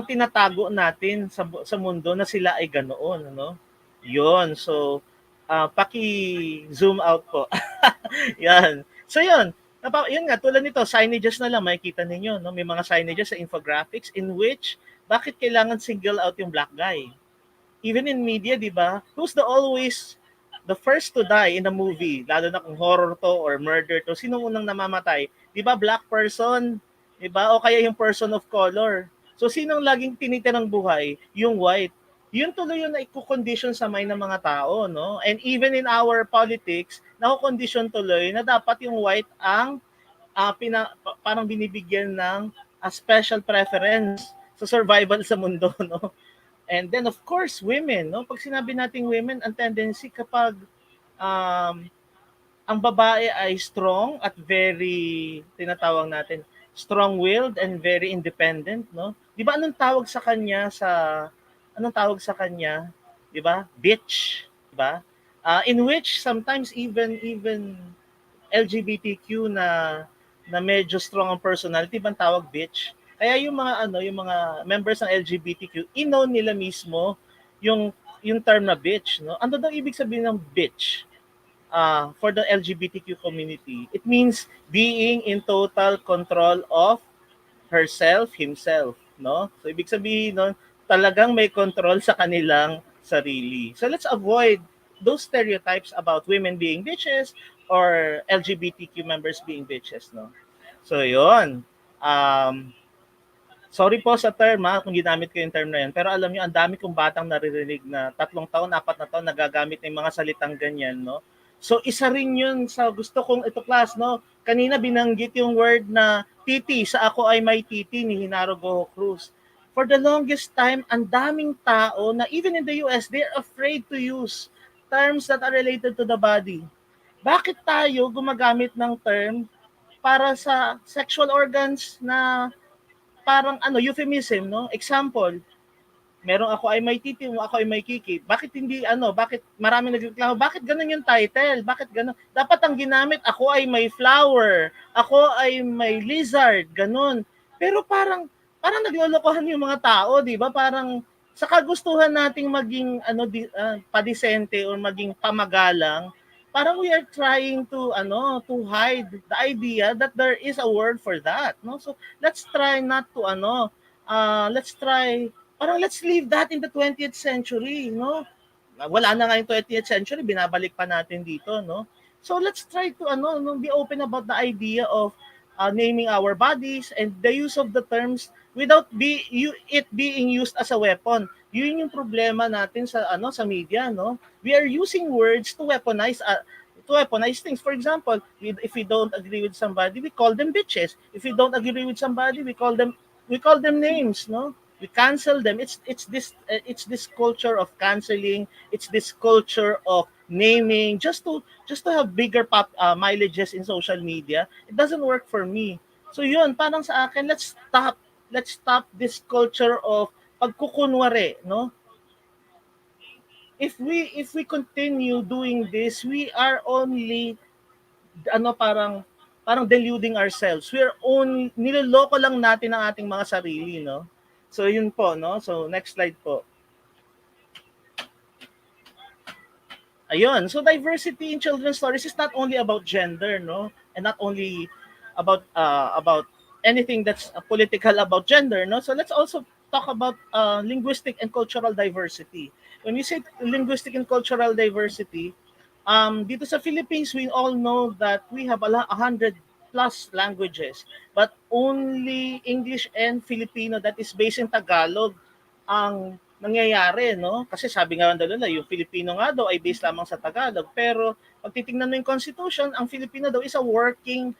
tinatago natin sa mundo na sila ay ganoon, ano? 'Yon. So, paki-zoom out po. 'Yan. So 'yun, yun nga tulad nito, signages na lang makikita ninyo, no? May mga signages sa infographics in which bakit kailangan single out yung black guy? Even in media, di ba? Who's the first to die in a movie? Lalo na kung horror to or murder to. Sino unang namamatay? Di ba black person? Di ba? O kaya yung person of color. So, sinong laging tinitirang buhay? Yung white. Yun tuloy yung naiko-condition sa mind ng mga tao, no? And even in our politics, nako-condition tuloy na dapat yung white ang parang binibigyan ng a special preference sa survival sa mundo, no? And then of course, women, no? Pag sinabi nating women, ang tendency kapag um, ang babae ay strong at very tinatawag natin strong-willed and very independent, no? 'Di ba anong tawag sa kanya, 'di ba? Bitch, 'di ba? In which sometimes even LGBTQ na medyo strong ang personality, bang tawag bitch. Kaya yung mga members ng LGBTQ, nila mismo yung yung term na bitch, no? Ano daw ibig sabihin ng bitch? For the LGBTQ community, it means being in total control of herself, himself, no? So ibig sabihin nun, talagang may control sa kanilang sarili. So let's avoid those stereotypes about women being bitches or LGBTQ members being bitches, no? So yon. Um, Sorry po sa term kung ginamit ko yung term na yun. Pero alam niyo, ang dami kong batang naririnig na 3 taon, 4 na taon nagagamit ng mga salitang ganyan, no? So isa rin yun sa gusto kong ito class, no? Kanina binanggit yung word na titi, sa ako ay may titi ni Hinaro Goho Cruz. For the longest time, ang daming tao na even in the US, they're afraid to use terms that are related to the body. Bakit tayo gumagamit ng term para sa sexual organs na parang euphemism, no? Example, merong ako ay may titi, ako ay may kiki. Bakit maraming nagreklamo, bakit ganun yung title? Bakit ganun? Dapat ang ginamit, ako ay may flower, ako ay may lizard, ganun. Pero parang naglolokohan yung mga tao, di ba? Parang sa kagustuhan nating maging padisente or maging pamagalang, parang we are trying to hide the idea that there is a word for that, no? So let's try not to let's leave that in the 20th century, no? Wala na nga yung 20th century, binabalik pa natin dito, no? So let's try to be open about the idea of naming our bodies and the use of the terms without it being used as a weapon. Yun yung problema natin sa media, no? We are using words to weaponize things. For example, if we don't agree with somebody, we call them bitches. If we don't agree with somebody, we call them names, no? We cancel them. It's this culture of canceling. It's this culture of naming just to have bigger mileages in social media. It doesn't work for me. So yun, parang sa akin, let's stop this culture of pagkukunwari, no? If we continue doing this, we are only parang deluding ourselves. We are only niloloko lang natin ang ating mga sarili, no? So yun po, no? So next slide po. Ayun. So diversity in children's stories is not only about gender, no? And not only about anything that's political about gender, no? So let's also talk about linguistic and cultural diversity. When we say linguistic and cultural diversity, dito sa Philippines, we all know that we have 100 plus languages, but only English and Filipino that is based in Tagalog ang nangyayari, no? Kasi sabi nga nila, yung Filipino nga daw ay based lamang sa Tagalog. Pero pag titingnan mo yung Constitution, ang Filipino daw is a working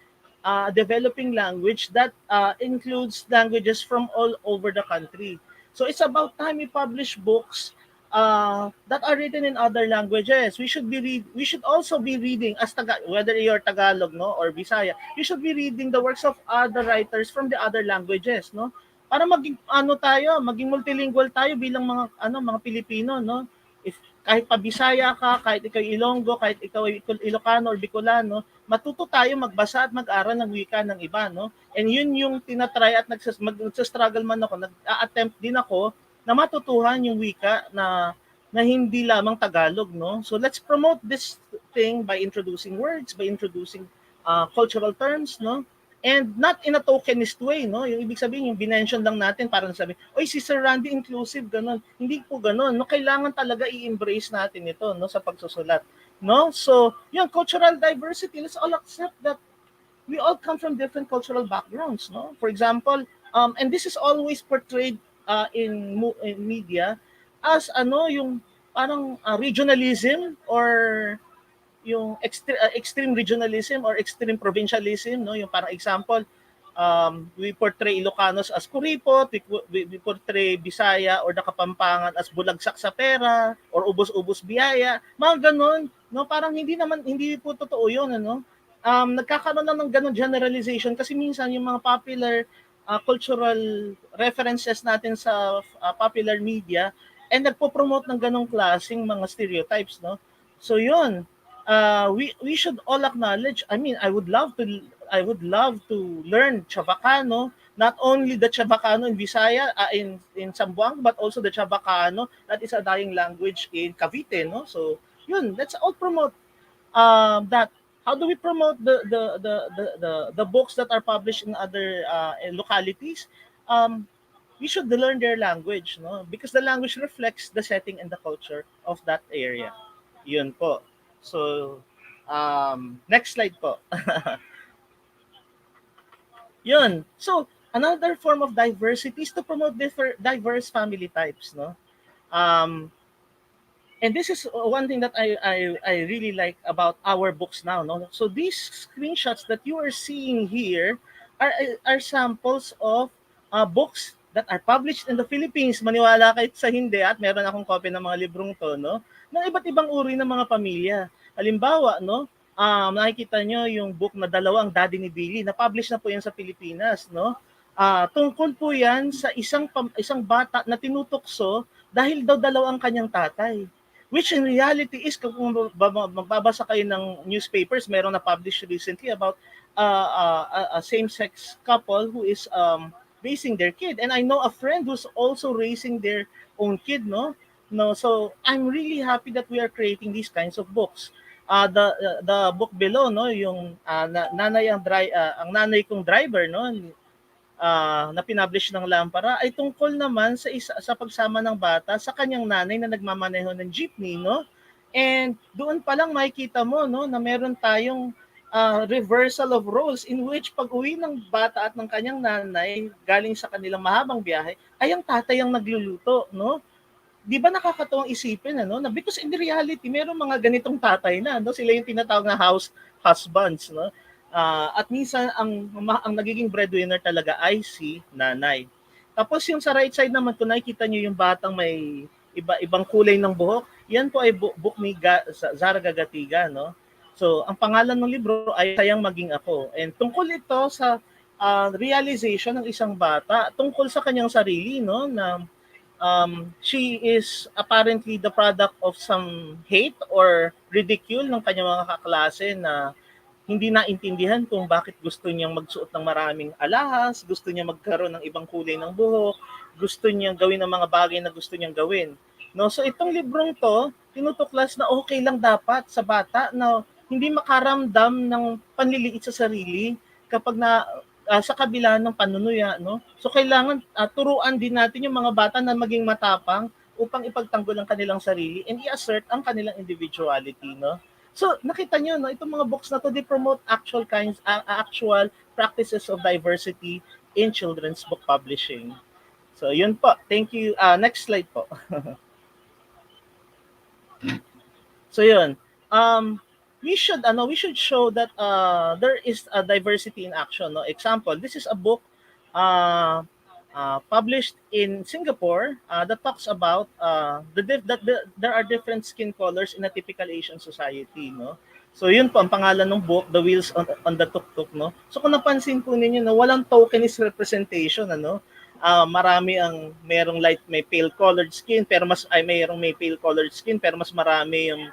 developing language that includes languages from all over the country. So it's about time we publish books that are written in other languages. We should also be reading as whether you're Tagalog no or Bisaya, you should be reading the works of other writers from the other languages, no? Para maging ano tayo, maging multilingual tayo bilang mga Pilipino, no? If kahit pa Bisaya ka, kahit ikaw Ilonggo, kahit ikaw Ilocano or Bicolano, matuto tayo magbasa at mag-aral ng wika ng iba, no? And yun yung tinatry at nagsastruggle man ako, nag-attempt din ako na matutuhan yung wika na hindi lamang Tagalog, no? So let's promote this thing by introducing words, by introducing cultural terms, no? And not in a tokenist way, no? Yung ibig sabihin, yung binention lang natin para sabi, oy, si Sir Randy inclusive, ganun. Hindi po ganun, no? Kailangan talaga i-embrace natin ito, no? Sa pagsusulat, no? So, yung cultural diversity, let's all accept that we all come from different cultural backgrounds, no? For example, and this is always portrayed in media as yung parang regionalism or yung extreme regionalism or extreme provincialism, no? Yung parang example, we portray Ilocanos as kuripot, we portray Bisaya or the Kapampangan as bulagsak sa pera or ubos-ubos biyaya, mga ganon, no? Parang hindi po totoo yun, ano? Nagkakaroon lang ng ganon generalization kasi minsan yung mga popular cultural references natin sa popular media and nagpo-promote ng ganong klaseng mga stereotypes, no? So yun, we should all acknowledge. I mean, I would love to learn Chavacano, not only the Chavacano in Visaya, in Zamboanga, but also the Chavacano that is a dying language in Cavite, no? So yun, let's all promote that. How do we promote the books that are published in other localities? We should learn their language, no? Because the language reflects the setting and the culture of that area. Yun po. So, next slide po. Yun. So, another form of diversity is to promote diverse family types, no? Um, and this is one thing that I really like about our books now, no? So these screenshots that you are seeing here are samples of books that are published in the Philippines. Maniwala kayo sa hindi at meron akong copy ng mga librong to, no? Ng iba't ibang uri ng mga pamilya. Halimbawa, no? Nakikita nyo yung book na Dalawang Daddy ni Billy, na-publish na po yan sa Pilipinas, no? Tungkol po yan sa isang bata na tinutokso dahil daw dalawang kanyang tatay. Which in reality is, kung magbabasa kayo ng newspapers, meron na published recently about a same-sex couple who is raising their kid. And I know a friend who's also raising their own kid, no? No, so I'm really happy that we are creating these kinds of books. The book below, no, yung ang nanay kong driver, no, na pinablish ng Lampara ay tungkol naman sa pagsama ng bata sa kanyang nanay na nagmamaneho ng jeepney, no? And doon pa lang makikita mo, no, na meron tayong reversal of roles in which pag-uwi ng bata at ng kanyang nanay galing sa kanilang mahabang biyahe ay ang tatay ang nagluluto, no? Di ba nakakatuwang isipin, ano, na because in the reality meron mga ganitong tatay na, no, sila yung tinatawag na house husbands, no. At minsan ang nagiging breadwinner talaga ay si nanay. Tapos yung sa right side naman, kung nakikita niyo yung batang may ibang kulay ng buhok, yan po ay book ni Zara Gagatiga, no. So ang pangalan ng libro ay Sayang Maging Ako, and tungkol ito sa realization ng isang bata tungkol sa kanyang sarili, no, na she is apparently the product of some hate or ridicule ng kanyang mga kaklase na hindi naintindihan kung bakit gusto niyang magsuot ng maraming alahas, gusto niya magkaroon ng ibang kulay ng buhok, gusto niyang gawin ng mga bagay na gusto niyang gawin. No, so itong librong to, tinutuklas na okay lang dapat sa bata na hindi makaramdam ng panliliit sa sarili kapag sa kabila ng panunuya, no? So kailangan turuan din natin yung mga bata na maging matapang upang ipagtanggol ang kanilang sarili and i-assert ang kanilang individuality, no? So nakita niyo, no, itong mga books na to, they promote actual practices of diversity in children's book publishing. So yun po. Thank you. Next slide po. So yun. we should show that there is a diversity in action, no? Example, this is a book uh, published in Singapore that talks about there are different skin colors in a typical Asian society, no? So yun po ang pangalan ng book, The Wheels on the Tuk-Tuk, no? So kung napansin po ninyo na walang tokenist representation, ano? Marami ang may pale colored skin pero mayroong may pale colored skin pero mas marami yung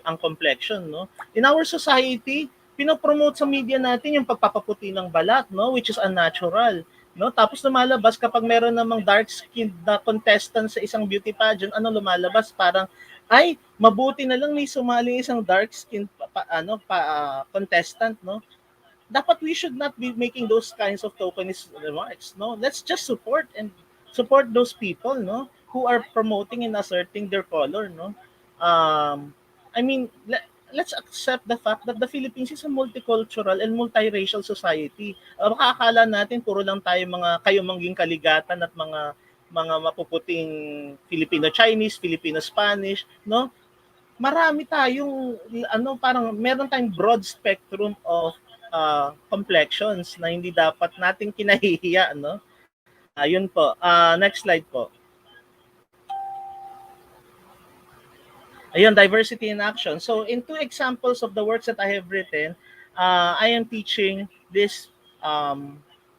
ang complexion, no? In our society, pinopromote sa media natin yung pagpapaputi ng balat, no, which is unnatural, no? Tapos lumalabas kapag meron namang dark skinned na contestant sa isang beauty pageant, ano lumalabas? Parang ay mabuti na lang may sumali isang dark skinned contestant, no? Dapat we should not be making those kinds of tokenist remarks, no? Let's just support those people, no, who are promoting and asserting their color, no? I mean, let's accept the fact that the Philippines is a multicultural and multiracial society. Baka akala natin puro lang tayo mga kayo-mangging kaligatan at mga mapuputing Filipino-Chinese, Filipino-Spanish, no? Marami tayong parang meron tayong broad spectrum of complexions na hindi dapat nating kinahihiya, no? Yun po. Next slide po. Ayun, diversity in action. So in two examples of the works that I have written, I am teaching this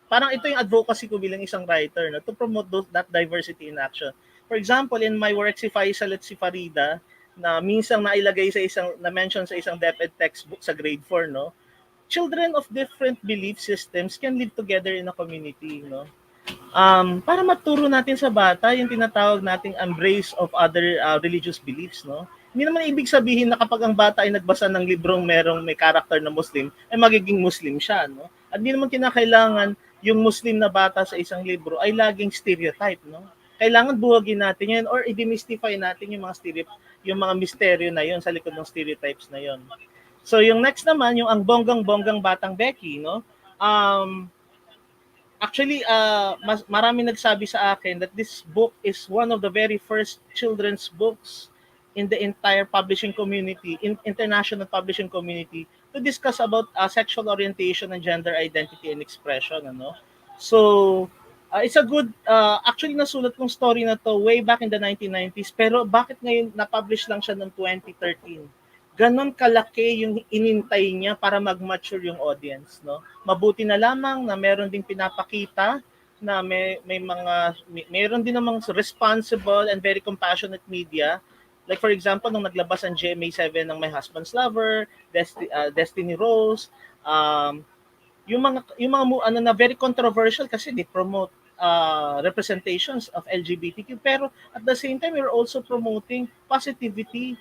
parang ito yung advocacy ko bilang isang writer, no, to promote that diversity in action. For example, in my work si Faisal at si Farida, na minsan nailagay sa na-mention sa isang DepEd textbook sa grade 4, no? Children of different belief systems can live together in a community, no? Para maturo natin sa bata yung tinatawag nating embrace of other religious beliefs, no? Hindi naman ibig sabihin na kapag ang bata ay nagbasa ng librong may character na Muslim, ay magiging Muslim siya, no? At hindi naman kinakailangan yung Muslim na bata sa isang libro ay laging stereotype, no? Kailangan buwagin natin yun or i-demystify natin yung mga misteryo na yun sa likod ng stereotypes na yun. So yung next naman, yung ang bonggang-bonggang batang Becky, no? Actually, marami nagsabi sa akin that this book is one of the very first children's books in the entire publishing community, in international publishing community, to discuss about sexual orientation and gender identity and expression, ano? So, it's a good, actually nasulat kong story na to way back in the 1990s, pero bakit ngayon na-publish lang siya noong 2013? Ganon kalaki yung inintay niya para mag-mature yung audience, no? Mabuti na lamang na meron ding pinapakita na meron din namang responsible and very compassionate media. Like for example, nung naglabas ang GMA7 ng My Husband's Lover, Destiny Rose, yung mga na very controversial kasi they promote representations of LGBTQ, pero at the same time we're also promoting positivity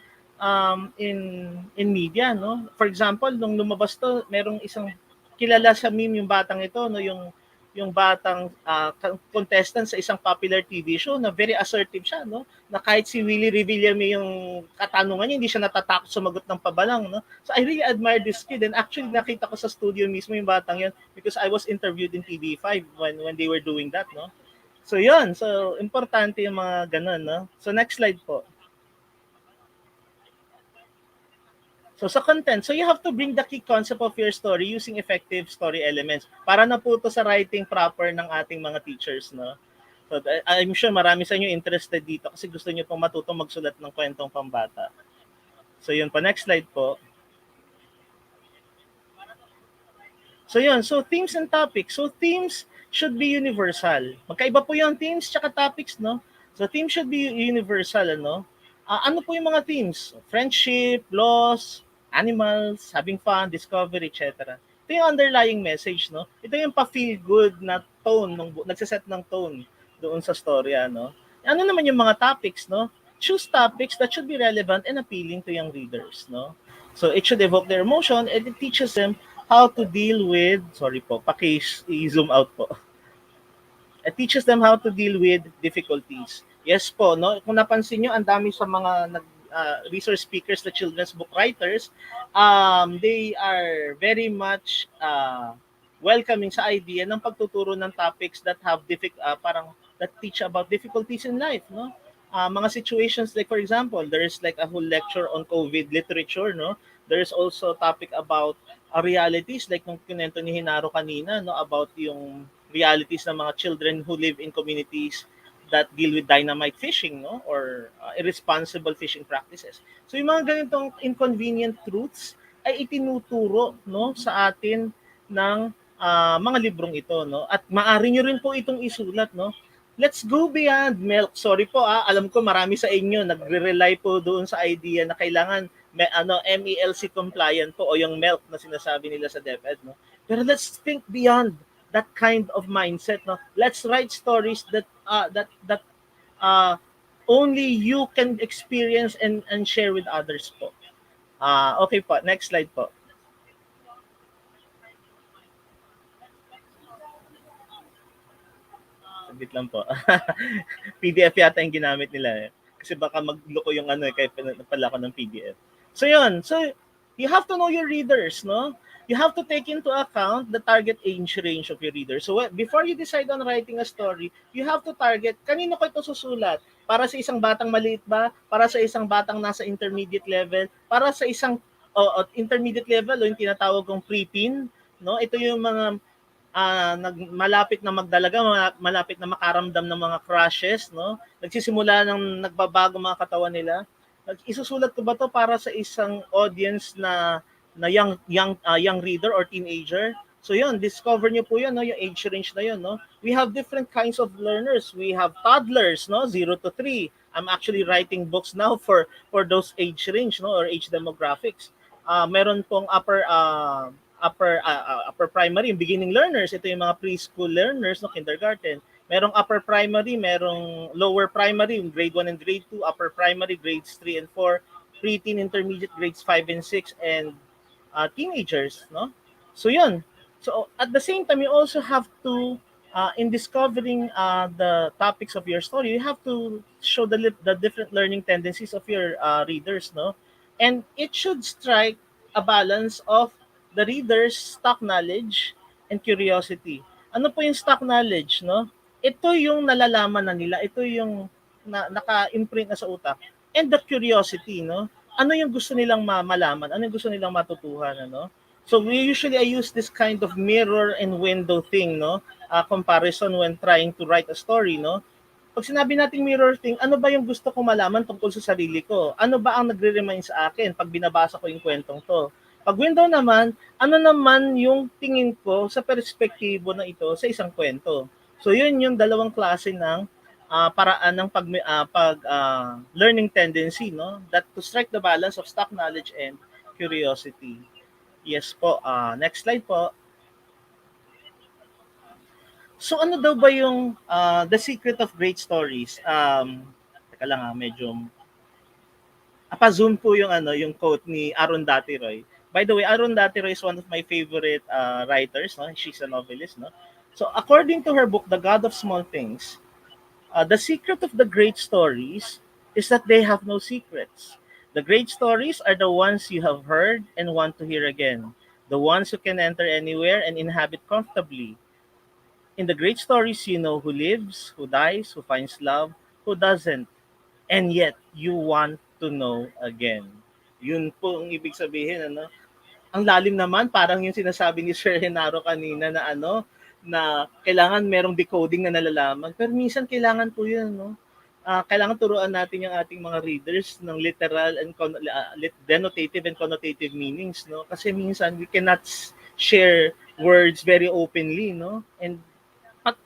in media, no? For example, nung lumabas to, merong isang kilala sa meme yung batang ito, no, yung batang contestant sa isang popular TV show na very assertive siya, no? Na kahit si Willie Revillame yung katanungan niya, hindi siya natatakot sumagot ng pabalang, no? So I really admire this kid, and actually nakita ko sa studio mismo yung batang yun because I was interviewed in TV5 when they were doing that, no? So yun, so importante yung mga ganun, no? So next slide po. So sa content, so you have to bring the key concept of your story using effective story elements para na po to sa writing proper ng ating mga teachers, no? So I'm sure marami sa inyo interested dito kasi gusto niyo pong matutong magsulat ng kwentong pambata. So yun po, next slide po. So yun, so themes and topics. So themes should be universal. Magkaiba po yung themes tsaka topics, no? So themes should be universal, ano? Ano po yung mga themes? Friendship, loss, animals, having fun, discovery, etc. Ito yung underlying message, no? Ito yung pa-feel good na tone, nagsiset ng tone doon sa storya, no? Ano naman yung mga topics, no? Choose topics that should be relevant and appealing to young readers, no? So it should evoke their emotion and it teaches them how to deal with, sorry po, paki-zoom out po. It teaches them how to deal with difficulties. Yes po, no? Kung napansin nyo, ang dami sa mga resource speakers na children's book writers, they are very much welcoming sa idea ng pagtuturo ng topics that have that teach about difficulties in life, no? mga situations, like for example, there is like a whole lecture on COVID literature, no? There is also a topic about realities, like nung kinento ni Hinaro kanina, no, about yung realities ng mga children who live in communities that deal with dynamite fishing, no, or irresponsible fishing practices. So yung mga ganitong inconvenient truths ay itinuturo, no, sa atin ng mga librong ito, no, at maaari nyo rin po itong isulat, no. Let's go beyond milk. Sorry po, alam ko marami sa inyo nagre-rely po doon sa idea na kailangan may MELC compliant po o yung milk na sinasabi nila sa DepEd, no. Pero let's think beyond that kind of mindset, no. Let's write stories that only you can experience and share with others po. Okay po, next slide po. Saglit lang po. PDF yata yung ginamit nila eh. Kasi baka magloko yung ano eh, kaya pala ko ng PDF. So yun, so you have to know your readers, no? You have to take into account the target age range of your readers. So before you decide on writing a story, you have to target, kanino ko ito susulat? Para sa isang batang maliit ba? Para sa isang batang nasa intermediate level? Para sa isang intermediate level o yung tinatawag kong preteen? No? Ito yung mga malapit na magdalaga, malapit na makaramdam ng mga crushes, no? Nagsisimula ng nagbabago mga katawan nila. Isusulat ko ba to para sa isang audience na young reader or teenager? So yun, discover niyo po yun, no? Yung age range na yun, no? We have different kinds of learners. We have toddlers, no? 0 to 3. I'm actually writing books now for those age range, no, or age demographics. Meron pong upper primary, yung beginning learners, ito yung mga preschool learners, no, kindergarten. Merong upper primary, merong lower primary, yung grade 1 and grade 2, upper primary, grades 3 and 4, preteen, intermediate, grades 5 and 6, and teenagers, no? So yun. So at the same time, you also have to, in discovering the topics of your story, you have to show the different learning tendencies of your readers, no? And it should strike a balance of the reader's stock knowledge and curiosity. Ano po yung stock knowledge, no? Ito yung nalalaman na nila, ito yung naka-imprint na sa utak. And the curiosity, no? Ano yung gusto nilang malaman? Ano yung gusto nilang matutuhan, ano? So we usually I use this kind of mirror and window thing, no? Comparison when trying to write a story, no? Pag sinabi nating mirror thing, ano ba yung gusto kong malaman tungkol sa sarili ko? Ano ba ang nagre-remind sa akin pag binabasa ko yung kwentong to? Pag window naman, ano naman yung tingin ko sa perspektibo na ito sa isang kwento? So yun yung dalawang klase ng paraan ng learning tendency, no? That to strike the balance of stock knowledge and curiosity. Yes po. Next slide po. So ano daw ba yung the secret of great stories? Teka lang medyo pa-zoom po yung yung quote ni Arundhati Roy. By the way, Arundhati Roy is one of my favorite writers, no? She's a novelist, no? So according to her book The God of Small Things, the secret of the great stories is that they have no secrets. The great stories are the ones you have heard and want to hear again. The ones you can enter anywhere and inhabit comfortably. In the great stories, you know who lives, who dies, who finds love, who doesn't. And yet, you want to know again. Yun po ang ibig sabihin, ano? Ang lalim naman, parang yung sinasabi ni Sir Henaro kanina na na kailangan merong decoding na nalalaman. Pero minsan kailangan po yun, no? Kailangan turuan natin yung ating mga readers ng literal and denotative and connotative meanings, no? Kasi minsan we cannot share words very openly, no? And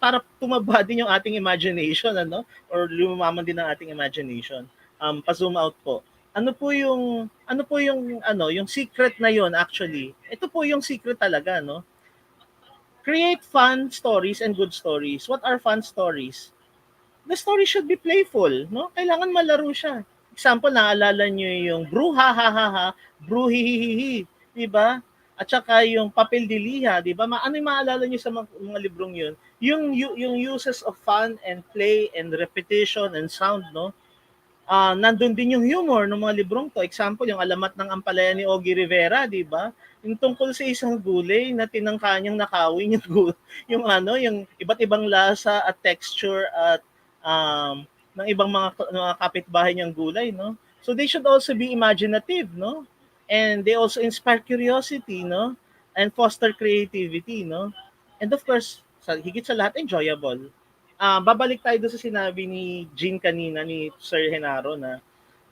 para tumaba din yung ating imagination, ano? Or lumaman din ang ating imagination. Pa-zoom out po. Ano po yung yung secret na yon actually? Ito po yung secret talaga, no? Create fun stories and good stories. What are fun stories? The story should be playful, no? Kailangan malaro siya. Example, naalala niyo yung brew ha ha ha ha, brew hi hi hi hi, 'di ba? At saka yung papel de liha, 'di ba? Ano yung maalala niyo sa mga librong 'yun? Yung uses of fun and play and repetition and sound, no? Nandun din yung humor ng mga librong to. Example, yung Alamat ng Ampalaya ni Ogie Rivera, di ba? Yung tungkol sa isang gulay na tinangka niyang nakawin yung yung iba't ibang lasa at texture at ng ibang mga kapitbahay niyang gulay, no? So they should also be imaginative, no? And they also inspire curiosity, no? And foster creativity, no? And of course, higit sa lahat, enjoyable. Babalik tayo doon sa sinabi ni Jean kanina, ni Sir Henaro, na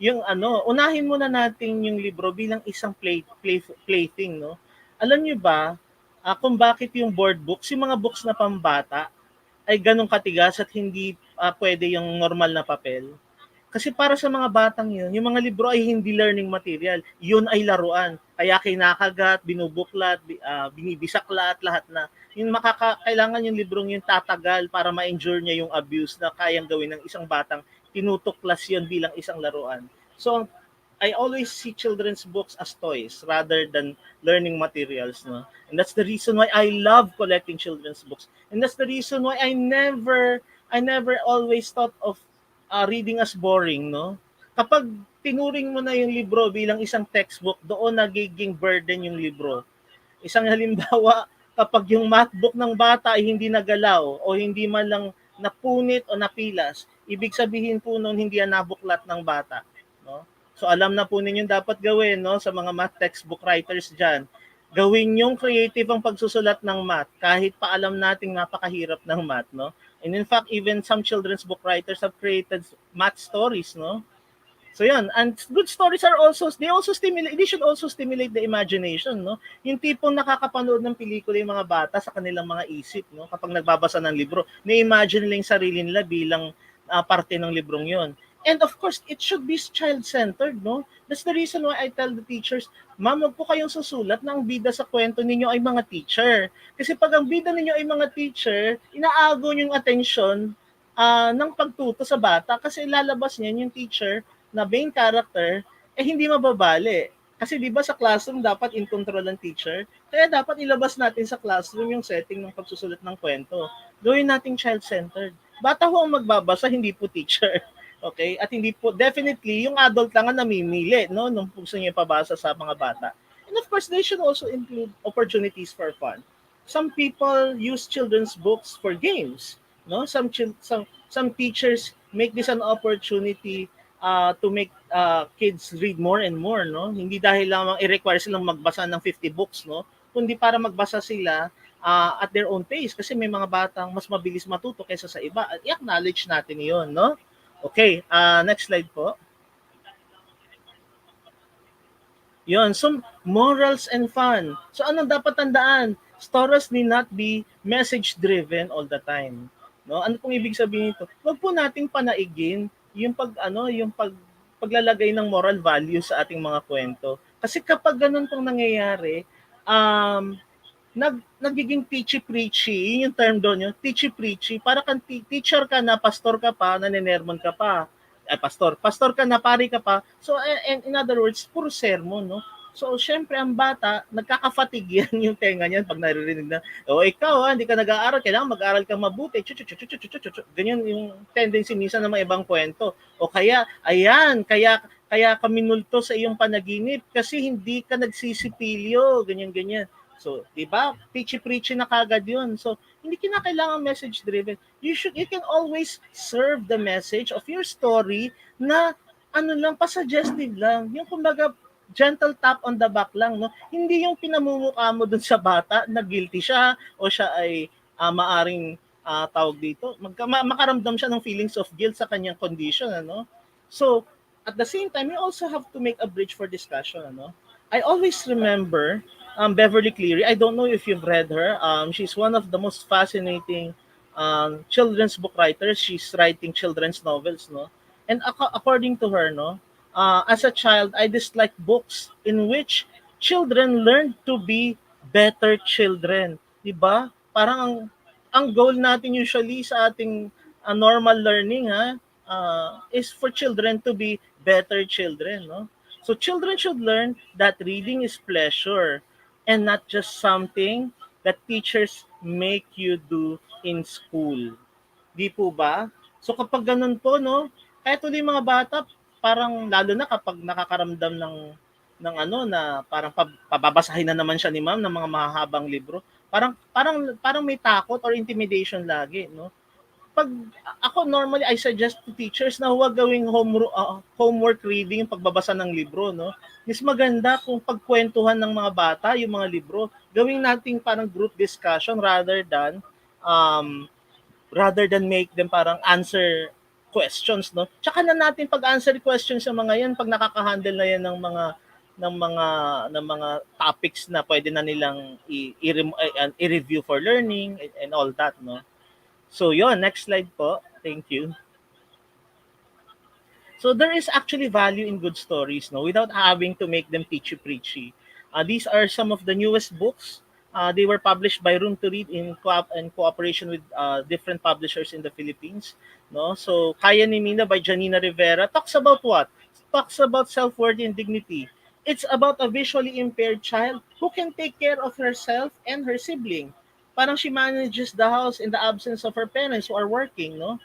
yung unahin muna natin yung libro bilang isang plaything, no? Alam niyo ba, kung bakit yung board books, yung mga books na pambata, ay ganong katigas at hindi pwede yung normal na papel? Kasi para sa mga batang yun, yung mga libro ay hindi learning material. Yun ay laruan. Kaya kinakagat, binubuklat, binibisaklat, lahat na. Yung kailangan yung librong yun tatagal para ma-endure niya yung abuse na kayang gawin ng isang batang tinutuklas yun bilang isang laruan. So, I always see children's books as toys rather than learning materials, no? And that's the reason why I love collecting children's books. And that's the reason why I never always thought of reading as boring, no? Kapag tinuring mo na yung libro bilang isang textbook, doon nagiging burden yung libro. Isang halimbawa, kapag yung math book ng bata ay hindi nagalaw o hindi man lang napunit o napilas, ibig sabihin po noon hindi yan nabuklat ng bata, no? So alam na po ninyo dapat gawin, no, sa mga math textbook writers diyan. Gawin yung creative ang pagsusulat ng math kahit pa alam nating napakahirap ng math, no? And in fact, even some children's book writers have created math stories, no? So yun, and good stories they should also stimulate the imagination, no? Yung tipong nakakapanood ng pelikula yung mga bata sa kanilang mga isip, no? Kapag nagbabasa ng libro, na-imagine nila yung sarili nila bilang parte ng librong yon. And of course, it should be child-centered, no? That's the reason why I tell the teachers, ma'am, wag po kayong susulat na ang bida sa kwento ninyo ay mga teacher. Kasi pag ang bida ninyo ay mga teacher, inaago yung atensyon ng pagtuto sa bata kasi lalabas niyan yung teacher na main character hindi mababali. Kasi 'di ba sa classroom dapat in control ng teacher, kaya dapat ilabas natin sa classroom yung setting ng pagsusulat ng kwento. Gawin nating child-centered. Bata ho ang magbabasa, hindi po teacher. Okay? At hindi po definitely yung adult lang ang namimili, no, nung gusto niya ipabasa sa mga bata. And of course, they should also include opportunities for fun. Some people use children's books for games, no? Some teachers make this an opportunity to make kids read more and more, no? Hindi dahil lamang i-require silang magbasa ng 50 books, no? Kundi para magbasa sila at their own pace kasi may mga batang mas mabilis matuto kaysa sa iba. At i-acknowledge natin 'yon, no? Okay, next slide po. Yon, so morals and fun. So anong dapat tandaan? Stories need not be message-driven all the time. No? Ano pong ibig sabihin nito? Huwag po nating panaigin yung paglalagay ng moral value sa ating mga kwento. Kasi kapag ganun pong nangyayari, nagiging teachy-preachy, yun yung term doon, yung teachy-preachy, para kang teacher ka na, pastor ka pa, naninermon ka pa, pastor ka na, pari ka pa, so and in other words, puro sermon, no? So, syempre, ang bata, nagkaka-fatigue yan yung tenga niyan pag naririnig na, ikaw, hindi ka nag-aaral, kailangan mag-aaral kang mabuti, ganyan yung tendency minsan ng mga ibang kwento. O kaya, kaya ka minulto sa iyong panaginip kasi hindi ka nagsisipilyo, ganyan-ganyan. So, 'di ba? Preachy-preachy na kagad 'yun. So, hindi kinakailangan message driven. You can always serve the message of your story na lang pa-suggestive lang. Yung kumbaga gentle tap on the back lang, no? Hindi yung pinamumukha mo dun sa bata na guilty siya o siya ay maaring tawag dito, makaramdam siya ng feelings of guilt sa kanyang condition, ano? So, at the same time, you also have to make a bridge for discussion, ano? I always remember Beverly Cleary. I don't know if you've read her. She's one of the most fascinating children's book writers. She's writing children's novels, no? And according to her, no, as a child, I disliked books in which children learn to be better children. 'Di ba? Parang ang goal natin usually sa ating normal learning is for children to be better children, no? So children should learn that reading is pleasure and not just something that teachers make you do in school. Di po ba? So kapag ganun po, no, kahit ulit mga bata, parang lalo na kapag nakakaramdam ng na parang pababasahin na naman siya ni ma'am ng mga mahahabang libro, parang may takot or intimidation lagi, no? pag ako normally I suggest to teachers na huwag gawing homework reading yung pagbabasa ng libro, no? Mas maganda kung pagkwentuhan ng mga bata yung mga libro. Gawing nating parang group discussion um, rather than make them parang answer questions, no? Tsaka na natin pag-answer questions sa mga yan pag nakaka-handle na yan ng mga ng mga topics na pwede na nilang i-review for learning and all that, no? So yon, next slide po. Thank you. So there is actually value in good stories, no, without having to make them teachy preachy. These are some of the newest books. They were published by Room to Read in cooperation with different publishers in the Philippines. No, so Kaya ni Mina by Janina Rivera talks about what? Talks about self-worth and dignity. It's about a visually impaired child who can take care of herself and her sibling. Parang she manages the house in the absence of her parents who are working, no?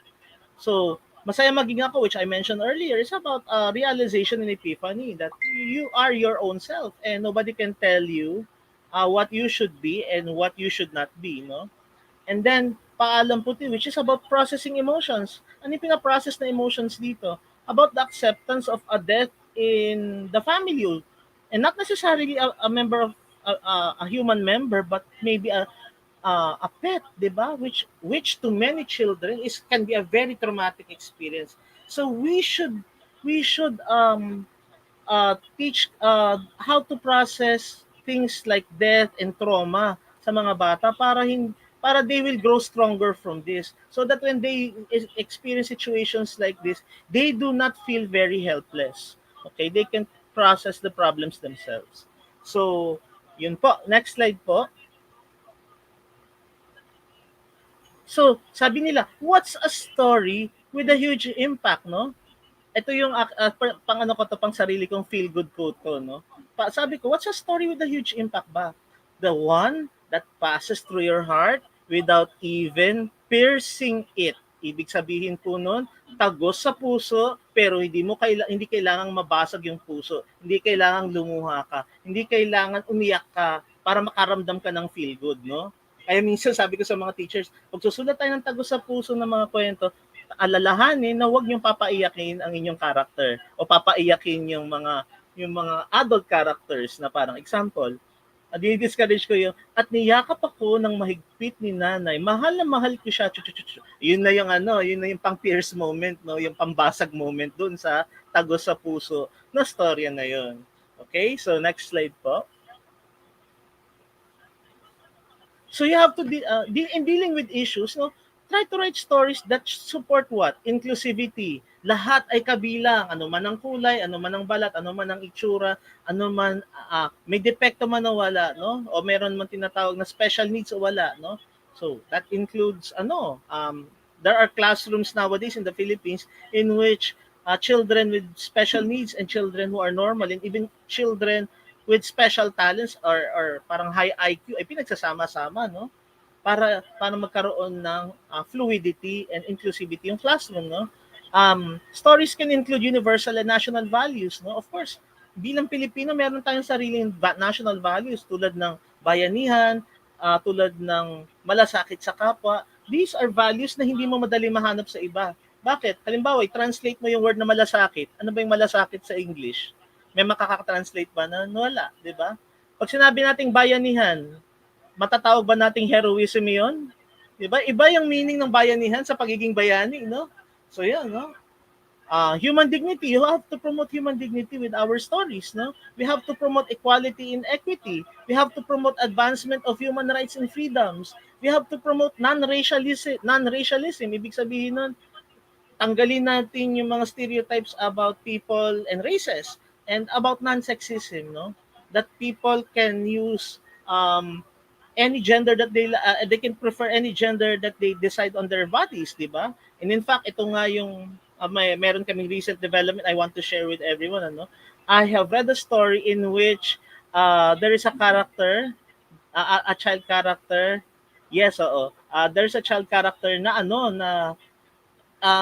So, Masaya Maging Ako, which I mentioned earlier, is about realization and epiphany that you are your own self and nobody can tell you what you should be and what you should not be, no? And then, Paalam Puti, which is about processing emotions. Ano yung pinaprocess na emotions dito? About the acceptance of a death in the family. And not necessarily a member of a human member, but maybe a pet, 'di ba? Which to many children is can be a very traumatic experience. So we should teach how to process things like death and trauma sa mga bata para they will grow stronger from this so that when they experience situations like this, they do not feel very helpless. Okay, they can process the problems themselves. So, yun po. Next slide po. So, sabi nila, what's a story with a huge impact, no? Ito yung pang ano ko to, pang sarili kong feel good quote ko, no? Sabi ko, what's a story with a huge impact ba? The one that passes through your heart without even piercing it. Ibig sabihin po nun, tagos sa puso, pero hindi kailangang mabasag yung puso. Hindi kailangang lumuha ka. Hindi kailangan umiyak ka para makaramdam ka ng feel good, no? Kaya minsan sabi ko sa mga teachers, pag susulat tayo ng tagos sa puso ng mga kwento, alalahanin na huwag niyong papaiyakin ang inyong character o papaiyakin yung mga adult characters na parang example. Di-discourage ko yung at niyakap ako ng mahigpit ni nanay. Mahal na mahal ko siya. Yun na yung yun na yung pang pierce moment, no, yung pambasag moment dun sa tagos sa puso na storya na yun. Okay? So next slide po. So you have to in dealing with issues, no, try to write stories that support what? Inclusivity. Lahat ay kabilang, ano man ang kulay, ano man ang balat, ano man ang itsura, ano man may depekto man o wala, no? O meron man tinatawag na special needs o wala, no? So that includes there are classrooms nowadays in the Philippines in which children with special needs and children who are normal and even children with special talents or parang high IQ ay pinagsasama-sama, no? Para magkaroon ng fluidity and inclusivity yung classroom, no? Stories can include universal and national values, no? Of course, bilang Pilipino, meron tayong sariling national values tulad ng bayanihan, tulad ng malasakit sa kapwa. These are values na hindi mo madali mahanap sa iba. Bakit? Halimbawa, i-translate mo yung word na malasakit. Ano ba yung malasakit sa English? May makaka-translate ba na wala, di ba? Pag sinabi nating bayanihan, matatawag ba nating heroism yon? Di ba? Iba yung meaning ng bayanihan sa pagiging bayani, no? So yan, no? Human dignity, you have to promote human dignity with our stories, no? We have to promote equality and equity. We have to promote advancement of human rights and freedoms. We have to promote non-racialism. Ibig sabihin nun, tanggalin natin yung mga stereotypes about people and races and about non-sexism, no? That people can use any gender that they can prefer any gender that they decide on their bodies, di ba? And in fact, ito nga yung meron kaming recent development I want to share with everyone, ano? I have read a story in which there is a character, a child character. Yes, oo. There's a child character na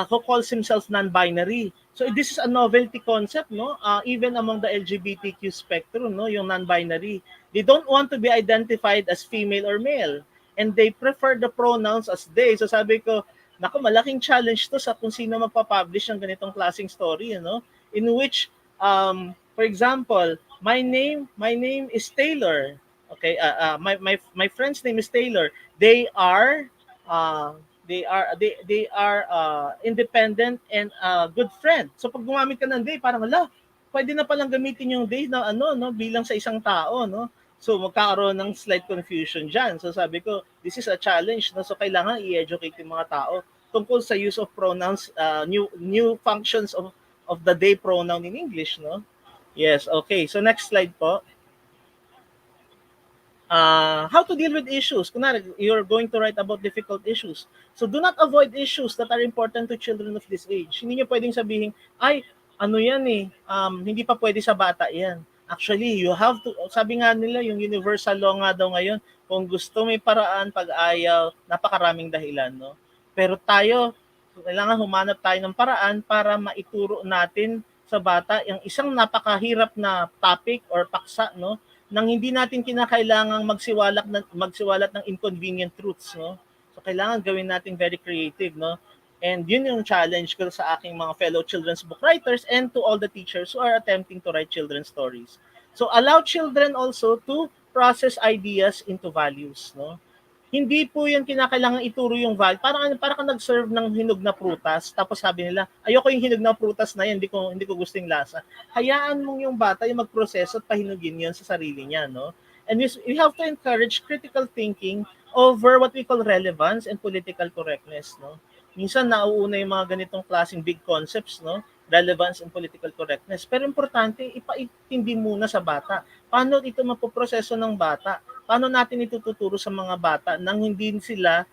who calls himself non-binary. So this is a novelty concept, no? Even among the LGBTQ spectrum, no, yung non-binary. They don't want to be identified as female or male, and they prefer the pronouns as they. So sabi ko, Naku, malaking challenge to sa kung sino magpa-publish ng ganitong klaseng story, in which, for example, my name is Taylor. Okay, my friend's name is Taylor. Uh, they are independent and good friend. So pag gumamit ka ng they, parang pwede na palang gamitin yung they na bilang sa isang tao, no? So magkakaroon ng slight confusion diyan. So sabi ko, this is a challenge, no? So kailangan i-educate yung mga tao tungkol sa use of pronouns, new functions of the they pronoun in English, no? Yes, okay. So next slide po. How to deal with issues. Kunwari, you're going to write about difficult issues. So do not avoid issues that are important to children of this age. Hindi nyo pwedeng sabihin, ay, ano yan eh, hindi pa pwede sa bata yan. Actually, you have to, sabi nga nila, yung universal law nga daw ngayon, kung gusto may paraan, pag ayaw, napakaraming dahilan, no? Pero tayo, kailangan humanap tayo ng paraan para maituro natin sa bata yung isang napakahirap na topic or paksa, no? Nang hindi natin kinakailangang magsiwalat ng inconvenient truths, no? So kailangan gawin natin very creative, no? And yun yung challenge ko sa aking mga fellow children's book writers and to all the teachers who are attempting to write children's stories. So allow children also to process ideas into values, no? Hindi po yan kinakailangan ituro yung value. Para kang nag-serve ng hinog na prutas, tapos sabi nila, ayoko yung hinog na prutas na yan, hindi ko gusto yung lasa. Hayaan mong yung bata yung magproseso at pahinugin yun sa sarili niya, no? And we have to encourage critical thinking over what we call relevance and political correctness, no? Minsan nauuna yung mga ganitong klaseng big concepts, no? Relevance and political correctness. Pero importante, ipaintindi muna sa bata. Paano ito mapoproseso ng bata? Paano natin itututuro sa mga bata nang hindi sila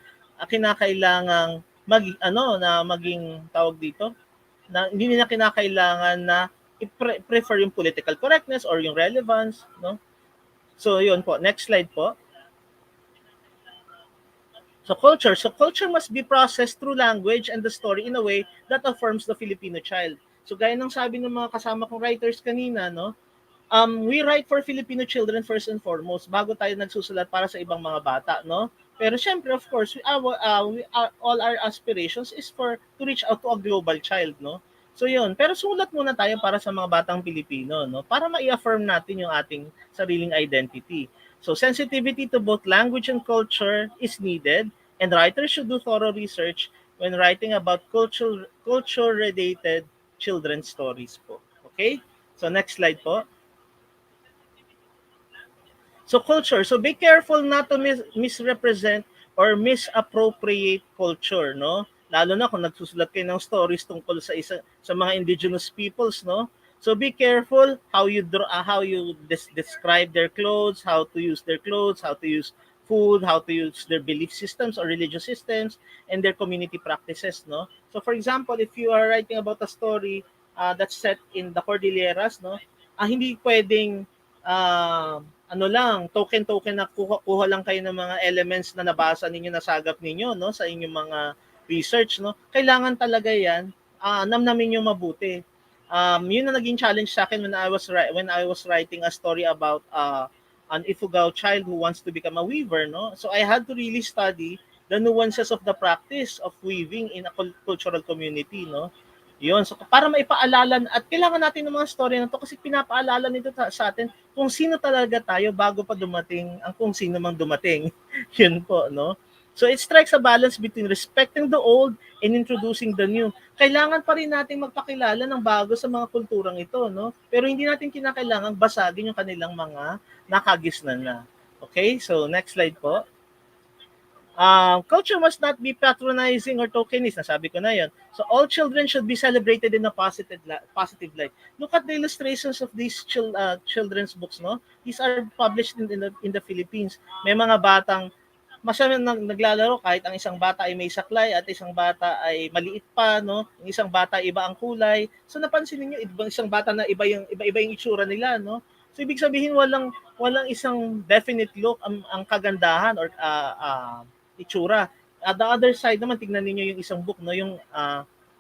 kinakailangang maging tawag dito, na hindi nila kinakailangan na i-prefer yung political correctness or yung relevance, no? So yun po, next slide po. So culture must be processed through language and the story in a way that affirms the Filipino child. So gaya ng sabi ng mga kasama kong writers kanina, no? We write for Filipino children first and foremost bago tayo nagsusulat para sa ibang mga bata, no? Pero syempre, of course, all our aspirations is to reach out to a global child, no? So yun, pero sulat muna tayo para sa mga batang Pilipino, no? Para ma-affirm natin yung ating sariling identity. So sensitivity to both language and culture is needed, and writers should do thorough research when writing about culture-related children's stories po. Okay? So next slide po. So culture. So be careful not to misrepresent or misappropriate culture, no? Lalo na kung nagsusulat kayo ng stories tungkol sa mga indigenous peoples, no? So be careful how you describe their clothes, how to use their clothes, how to use food, how to use their belief systems or religious systems and their community practices, no? So for example, if you are writing about a story that's set in the Cordilleras, no? Hindi pwedeng token na kuha lang kayo ng mga elements na nabasa ninyo, nasagap ninyo, no, sa inyong mga research, no. Kailangan talaga 'yan, namnamin niyo mabuti. Yun ang naging challenge sa akin when I was writing a story about an Ifugao child who wants to become a weaver, no. So I had to really study the nuances of the practice of weaving in a cultural community, no. Yun, so para maipaalala, at kailangan natin ng mga story na to kasi pinapaalala nito sa atin kung sino talaga tayo bago pa dumating ang kung sino mang dumating. Yun po, no? So it strikes a balance between respecting the old and introducing the new. Kailangan pa rin natin magpakilala ng bago sa mga kulturang ito, no? Pero hindi natin kinakailangan basagin yung kanilang mga nakagisnan na. Okay? So next slide po. Culture must not be patronizing or tokenist. Nasabi ko na yan. So all children should be celebrated in a positive light. Look at the illustrations of these children's books, no? These are published in the Philippines. May mga batang masyadong naglalaro kahit ang isang bata ay may saklay at isang bata ay maliit pa, no? Yung isang bata iba ang kulay. So napansin niyo ibang isang bata na iba yung itsura nila, no? So ibig sabihin walang isang definite look ang kagandahan or itsura. At the other side naman, tignan niyo yung isang book, no, yung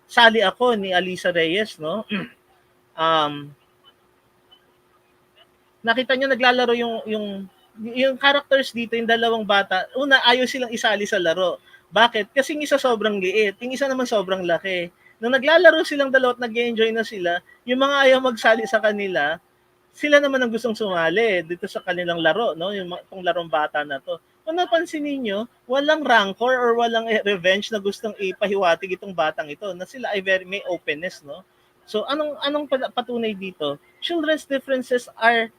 Sali Ako ni Alisa Reyes, no. Nakita niyo naglalaro yung characters dito, yung dalawang bata. Una, ayaw silang isali sa laro. Bakit? Kasi yung isa sobrang liit, yung isa naman sobrang laki. Nung naglalaro silang dalawa at nag-enjoy na sila, yung mga ayaw magsali sa kanila, sila naman ang gustong sumali dito sa kanilang laro, no? Yung itong larong bata na to. Kung napansin ninyo, walang rancor or walang revenge na gustong ipahiwatig itong batang ito na sila ay very may openness, no? So anong patunay dito? Children's differences are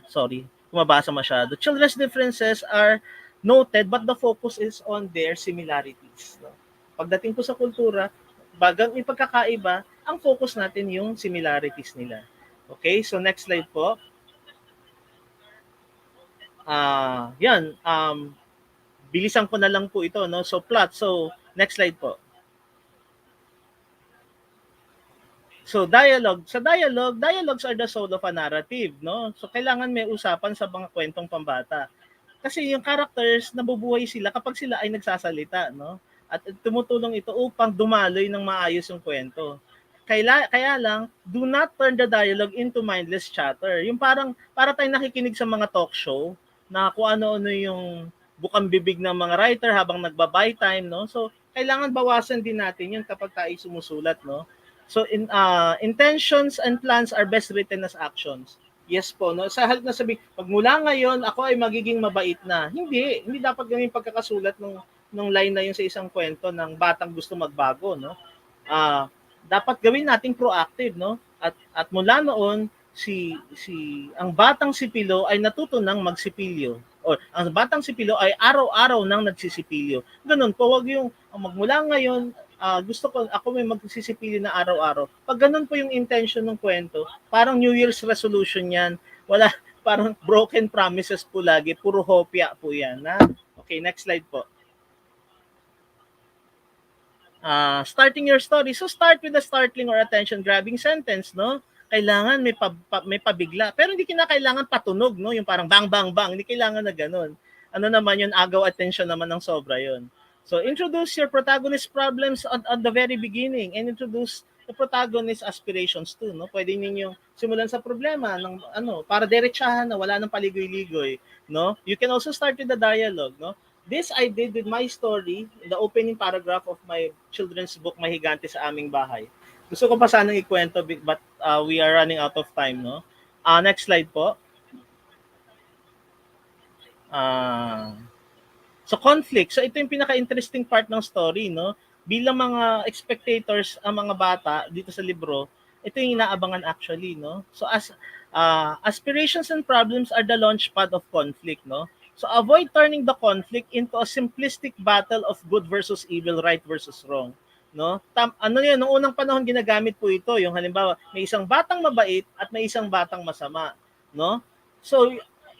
sorry, kumabasa masyado. Children's differences are noted but the focus is on their similarities, no? Pagdating po sa kultura, bagang may pagkakaiba, ang focus natin yung similarities nila. Okay, so next slide po. Yan, bilisan ko na lang po ito, no? So plot. So next slide po. So dialogue. Sa dialogue, dialogues are the soul of a narrative, no? So kailangan may usapan sa mga kwentong pambata. Kasi yung characters, nabubuhay sila kapag sila ay nagsasalita, no? At tumutulong ito upang dumaloy ng maayos yung kwento. Kaya lang, do not turn the dialogue into mindless chatter. Yung para tayong nakikinig sa mga talk show na kung ano-ano yung bukang bibig ng mga writer habang nagba-buy time, no? So, kailangan bawasan din natin yun kapag tayo sumusulat, no? So, intentions and plans are best written as actions. Yes po, no? Sa halip na sabi, pag mula ngayon, ako ay magiging mabait na. Hindi dapat ganun yung pagkakasulat ng line na yun sa isang kwento ng batang gusto magbago, no? Dapat gawin nating proactive, no? At mula noon, ang batang sipilo ay natuto ng magsipilyo. O ang batang sipilo ay araw-araw nang nagsisipilyo. Ganun po, wag yung magmula ngayon, gusto ko ako may magsisipilyo na araw-araw. Pag ganun po yung intention ng kwento, parang New Year's resolution 'yan. Wala parang broken promises po lagi, puro hopya po 'yan, na. Okay, next slide po. Starting your story. So start with a startling or attention-grabbing sentence, no? Kailangan may pabigla. Pero hindi kinakailangan patunog, no? Yung parang bang, bang, bang. Hindi kailangan na ganun. Ano naman yun, agaw attention naman ng sobra yun. So introduce your protagonist problems at the very beginning and introduce the protagonist aspirations too, no? Pwede ninyong simulan sa problema ng para diretsahan na wala nang paligoy-ligoy, no? You can also start with the dialogue, no? This I did with my story, the opening paragraph of my children's book, Mahigante sa Aming Bahay. Gusto ko pa sanang ikwento, but we are running out of time, no? Next slide po. So conflict. So ito yung pinaka-interesting part ng story, no? Bilang mga spectators, ang mga bata dito sa libro, ito yung inaabangan actually, no? So aspirations and problems are the launchpad of conflict, no? So avoid turning the conflict into a simplistic battle of good versus evil, right versus wrong, no? Yun, noong unang panahon ginagamit po ito, yung halimbawa, may isang batang mabait at may isang batang masama, no? So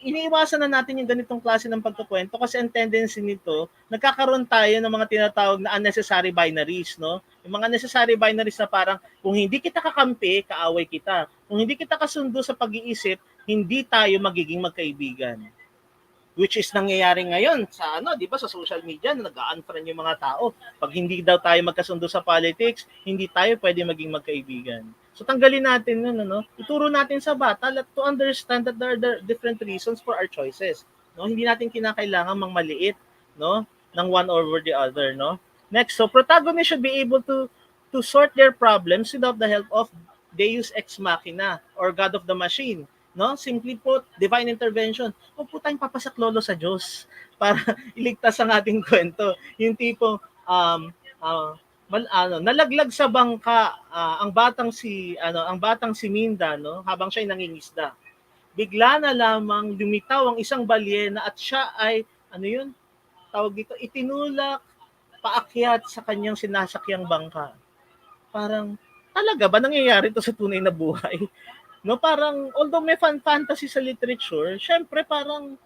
iniiwasan na natin yung ganitong klase ng pagkukwento kasi ang tendency nito, nagkakaroon tayo ng mga tinatawag na unnecessary binaries, no? Yung mga necessary binaries na parang kung hindi kita kakampi, kaaway kita. Kung hindi kita kasundo sa pag-iisip, hindi tayo magiging magkaibigan. Which is nangyayari ngayon sa di ba, sa social media na nag-unfriend yung mga tao. Pag hindi daw tayo magkasundo sa politics, hindi tayo pwede maging magkaibigan. So tanggalin natin yun, Ituro natin sa bata to understand that there are different reasons for our choices, no? Hindi natin kinakailangan maliit, no, ng one over the other, no? Next, so protagonists should be able to sort their problems without the help of Deus ex machina or God of the machine, no? Simply put, divine intervention. Huwag po tayong papasaklolo sa Diyos para iligtas ang ating kwento. Yung tipong nalaglag sa bangka ang batang si Minda, no, habang siya ay nangingisda. Bigla na lamang lumitaw ang isang balyena at siya ay tawag dito, itinulak paakyat sa kanyang sinasakyang bangka. Parang talaga ba nangyayari ito sa tunay na buhay? No, parang although may fantasy sa literature, syempre parang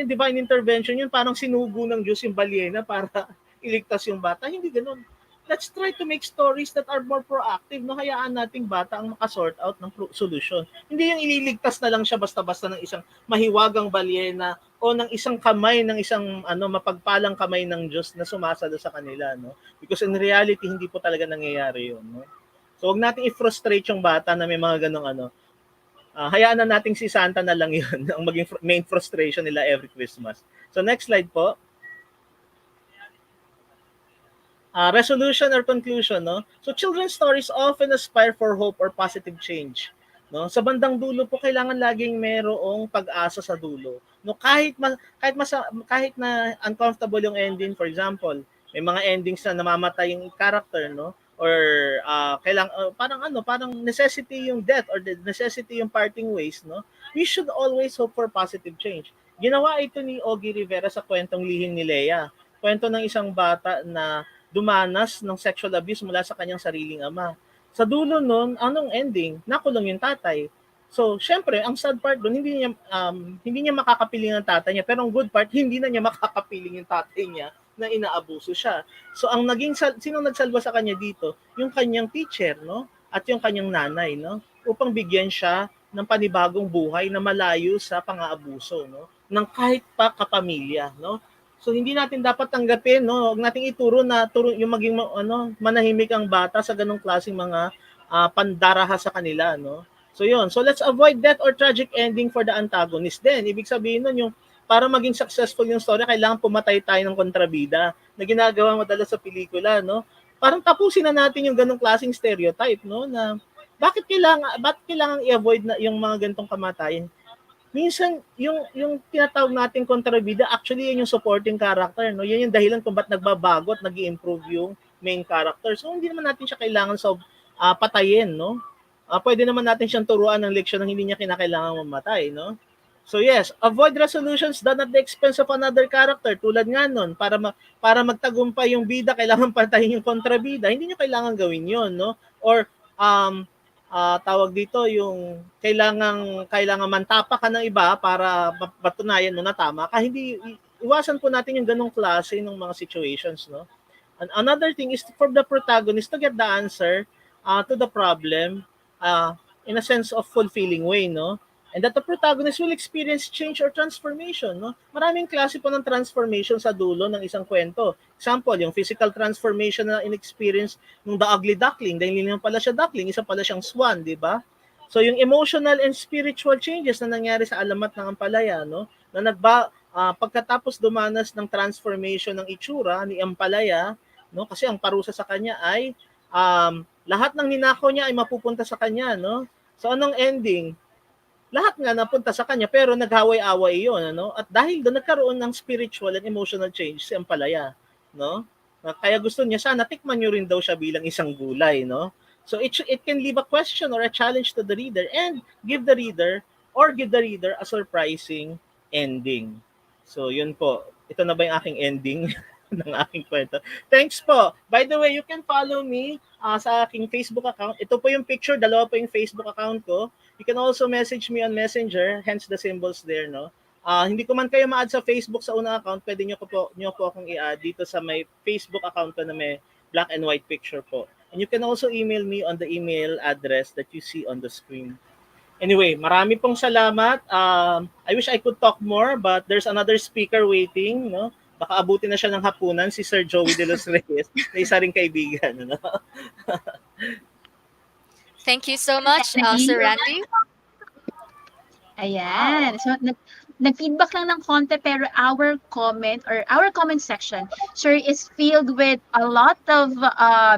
divine intervention yun, parang sinugo ng Diyos yung balyena para iligtas yung bata. Hindi ganoon. Let's try to make stories that are more proactive, no? Hayaan nating bata ang makasort out ng solution. Hindi yung ililigtas na lang siya basta-basta ng isang mahiwagang balyena o ng isang kamay ng isang mapagpalang kamay ng Diyos na sumasalo sa kanila, no? Because in reality hindi po talaga nangyayari yun, no? So wag nating i-frustrate yung bata na may mga ganong hayaan na nating si Santa na lang yun ang maging main frustration nila every Christmas. So next slide po. resolution or conclusion, no? So children's stories often aspire for hope or positive change. No? Sa bandang dulo po kailangan laging merong pag-asa sa dulo. No, kahit na uncomfortable yung ending, for example, may mga endings na namamatay yung character, no? Or parang necessity yung death or the necessity yung parting ways, no? We should always hope for positive change. Ginawa ito ni Ogie Rivera sa kwentong Lihim ni Leia. Kwento ng isang bata na dumanas ng sexual abuse mula sa kanyang sariling ama. Sa dulo nun, anong ending? Nakulong yung tatay. So, syempre, ang sad part doon, hindi niya makakapiling ang tatay niya, pero ang good part, hindi na niya makakapiling yung tatay niya na inaabuso siya. So, sino nagsalba sa kanya dito? Yung kanyang teacher, no? At yung kanyang nanay, no? Upang bigyan siya ng panibagong buhay na malayo sa pang-aabuso, no? Ng kahit pa kapamilya, no? So hindi natin dapat tanggapin, no? Huwag nating ituro na yung maging manahimik ang bata sa ganung klaseng mga pandaraha sa kanila, no? So yun. So let's avoid death or tragic ending for the antagonist. Then ibig sabihin nun yung para maging successful yung story, kailangan pumatay tayo ng kontrabida na ginagawa madalas sa pelikula, no? Parang tapusin na natin yung ganung klaseng stereotype, no? Na bakit kailangan i-avoid na yung mga ganitong kamatayan? Minsan yung tinatawag nating kontrabida, actually yun yung supporting character, no? Yun yung dahilan kung ba't nagbabago at nag-i-improve yung main character. So hindi naman natin siya kailangan patayin, no? Pwede naman natin siyang turuan ng leksyon ng hindi niya kinakailangan mamatay, no? So yes, avoid resolutions done at the expense of another character. Tulad nga nun, para magtagumpay yung bida, kailangan patayin yung kontrabida. Hindi niyo kailangan gawin yun, no? Or tawag dito yung kailangan mantapa ka ng iba para patunayan mo na tama ka. Hindi iwasan po natin yung ganong klase ng mga situations, no? And another thing is for the protagonist to get the answer to the problem in a sense of fulfilling way, no? And that the protagonist will experience change or transformation, no? Maraming klase po ng transformation sa dulo ng isang kwento. Example, yung physical transformation na in-experience ng The Ugly Duckling, dahil hindi naman pala siya duckling, isa pala siyang swan, di ba? So yung emotional and spiritual changes na nangyari sa alamat ng Ampalaya, no? Pagkatapos dumanas ng transformation ng itsura ni Ampalaya, no? Kasi ang parusa sa kanya ay lahat ng ninakaw niya ay mapupunta sa kanya, no? So anong ending? Lahat nga napunta sa kanya pero naghaway-away 'yon, ano? At dahil doon nagkaroon ng spiritual and emotional change si Ampalaya, no? Kaya gusto niya sana tikman niyo rin daw siya bilang isang gulay, no? So it can leave a question or a challenge to the reader and give the reader a surprising ending. So yun po. Ito na ba yung aking ending ng aking kwento? Thanks po. By the way, you can follow me sa aking Facebook account. Ito po yung picture, dalawa po yung Facebook account ko. You can also message me on Messenger, hence the symbols there, no? Hindi ko man kayo ma-add sa Facebook sa unang account, pwede nyo po akong i-add dito sa may Facebook account ko na may black and white picture po. And you can also email me on the email address that you see on the screen. Anyway, marami pong salamat. I wish I could talk more, but there's another speaker waiting, no? Baka abutin na siya ng hapunan, si Sir Joey De Los Reyes, na isa ring kaibigan, no? Thank you so much, Sir Randy. Ayan. So, nag-feedback lang ng konti pero our comment section, sir, is filled with a lot of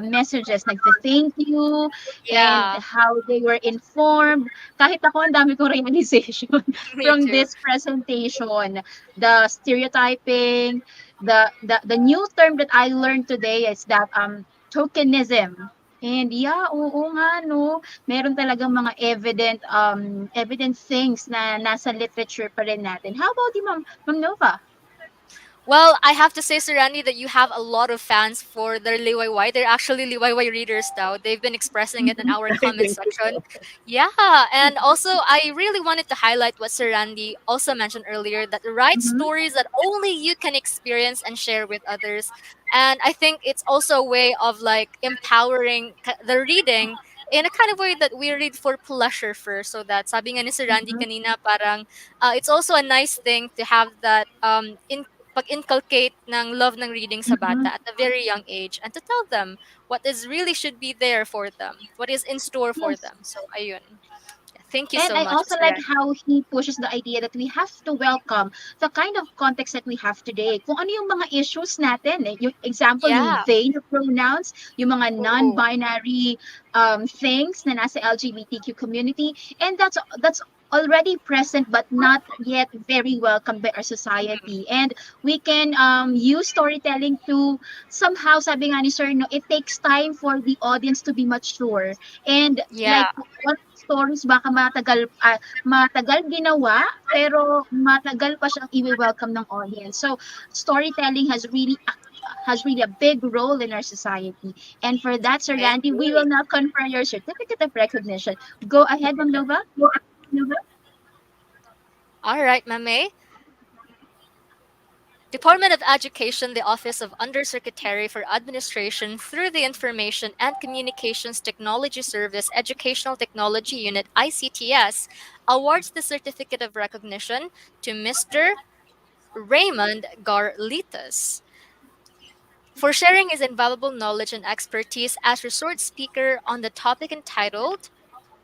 messages. Thank you and Yeah, how they were informed. Kahit ako, ang dami kong realization me from too. this presentation. The stereotyping, the new term that I learned today is that tokenism. And yeah, oo nga, no? Meron talagang mga evident things na nasa literature pa rin natin. How about you, Ma'am Nova? Well, I have to say, Sir Randy, that you have a lot of fans for their Liwayway. They're actually Liwayway readers now. They've been expressing it in our comment Thank you section. po. Yeah, and also I really wanted to highlight what Sir Randy also mentioned earlier, that write Mhm, stories that only you can experience and share with others. And I think it's also a way of like empowering the reading in a kind of way that we read for pleasure first. So that sabi nga ni Sir Randy mhm. kanina, parang it's also a nice thing to have that pag-inculcate ng love ng reading sa Mhm. bata at a very young age, and to tell them what is really should be there for them, what is in store for Yes. them. So ayun. Yeah, Thank you And so I much also for like that. how he pushes the idea that we have to welcome the kind of context that we have today. Kung ano yung mga issues natin. Eh. Yung example, yung Yeah. they na pronouns, yung mga Oo. non-binary things na nasa LGBTQ community. And that's already present but not yet very welcome by our society. And we can use storytelling to somehow, sabi nga ni Sir, no, it takes time for the audience to be mature. And Yeah. like, what stories baka matagal ginawa, pero matagal pa siyang i-welcome ng audience. So, storytelling has really a big role in our society. And for that, Sir I Randy, we agree. will now confer your certificate of recognition. Go ahead, Ma'am Nova. All right, Ma'am May. Department of Education, the Office of Undersecretary for Administration through the Information and Communications Technology Service Educational Technology Unit ICTS awards the Certificate of Recognition to Mr. Raymond Garlitas for sharing his invaluable knowledge and expertise as resource speaker on the topic entitled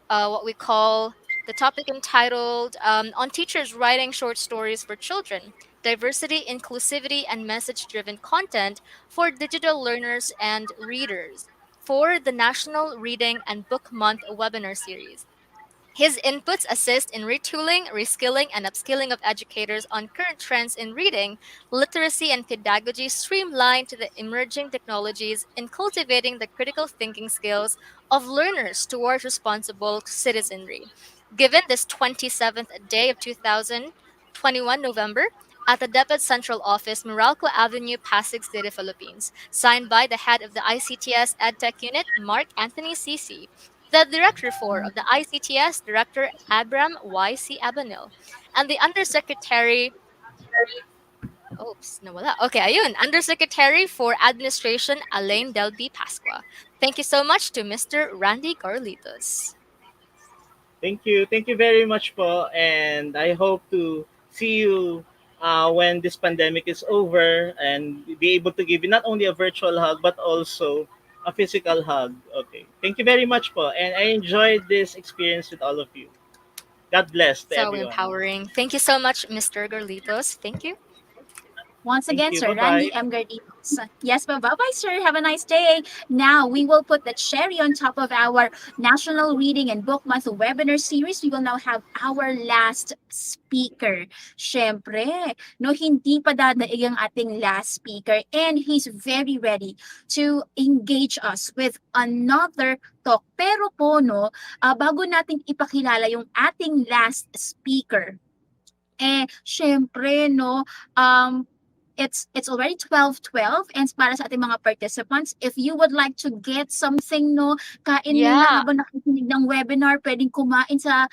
what we call the topic entitled On Teachers Writing Short Stories for Children, Diversity, Inclusivity, and Message Driven Content for Digital Learners and Readers for the National Reading and Book Month webinar series. His inputs assist in retooling, reskilling, and upskilling of educators on current trends in reading, literacy, and pedagogy, streamlined to the emerging technologies in cultivating the critical thinking skills of learners towards responsible citizenry. Given this 27th day of 2021 November, at the DepEd Central Office, Meralco Avenue, Pasig City, Philippines, signed by the head of the ICTS-EdTech Unit, Mark Anthony CC, the Director 4 of the ICTS, Director Abram Y.C. Abanil, and the Undersecretary, oops, nawala. Okay, ayun, Undersecretary for Administration, Alain Delby Pasqua. Thank you so much to Mr. Randy Carlitos. Thank you. Thank you very much po. And I hope to see you when this pandemic is over and be able to give you not only a virtual hug but also a physical hug. Okay. Thank you very much po. And I enjoyed this experience with all of you. God bless to So everyone. empowering. Thank you so much, Mr. Carlitos. Thank you. Once Thank again, you. Sir Bye-bye. Randy M. Garditos. Yes, bye-bye, sir. Have a nice day. Now, we will put the cherry on top of our National Reading and Book Month webinar series. We will now have our last speaker. Siyempre, no, hindi pa dadaig ang ating last speaker and he's very ready to engage us with another talk. Pero po, no, bago natin ipakilala yung ating last speaker, syempre, no, it's already 12:12 and para sa ating mga participants, if you would like to get something, no, kain muna Yeah. habang nakikinig ng webinar, pwedeng kumain sa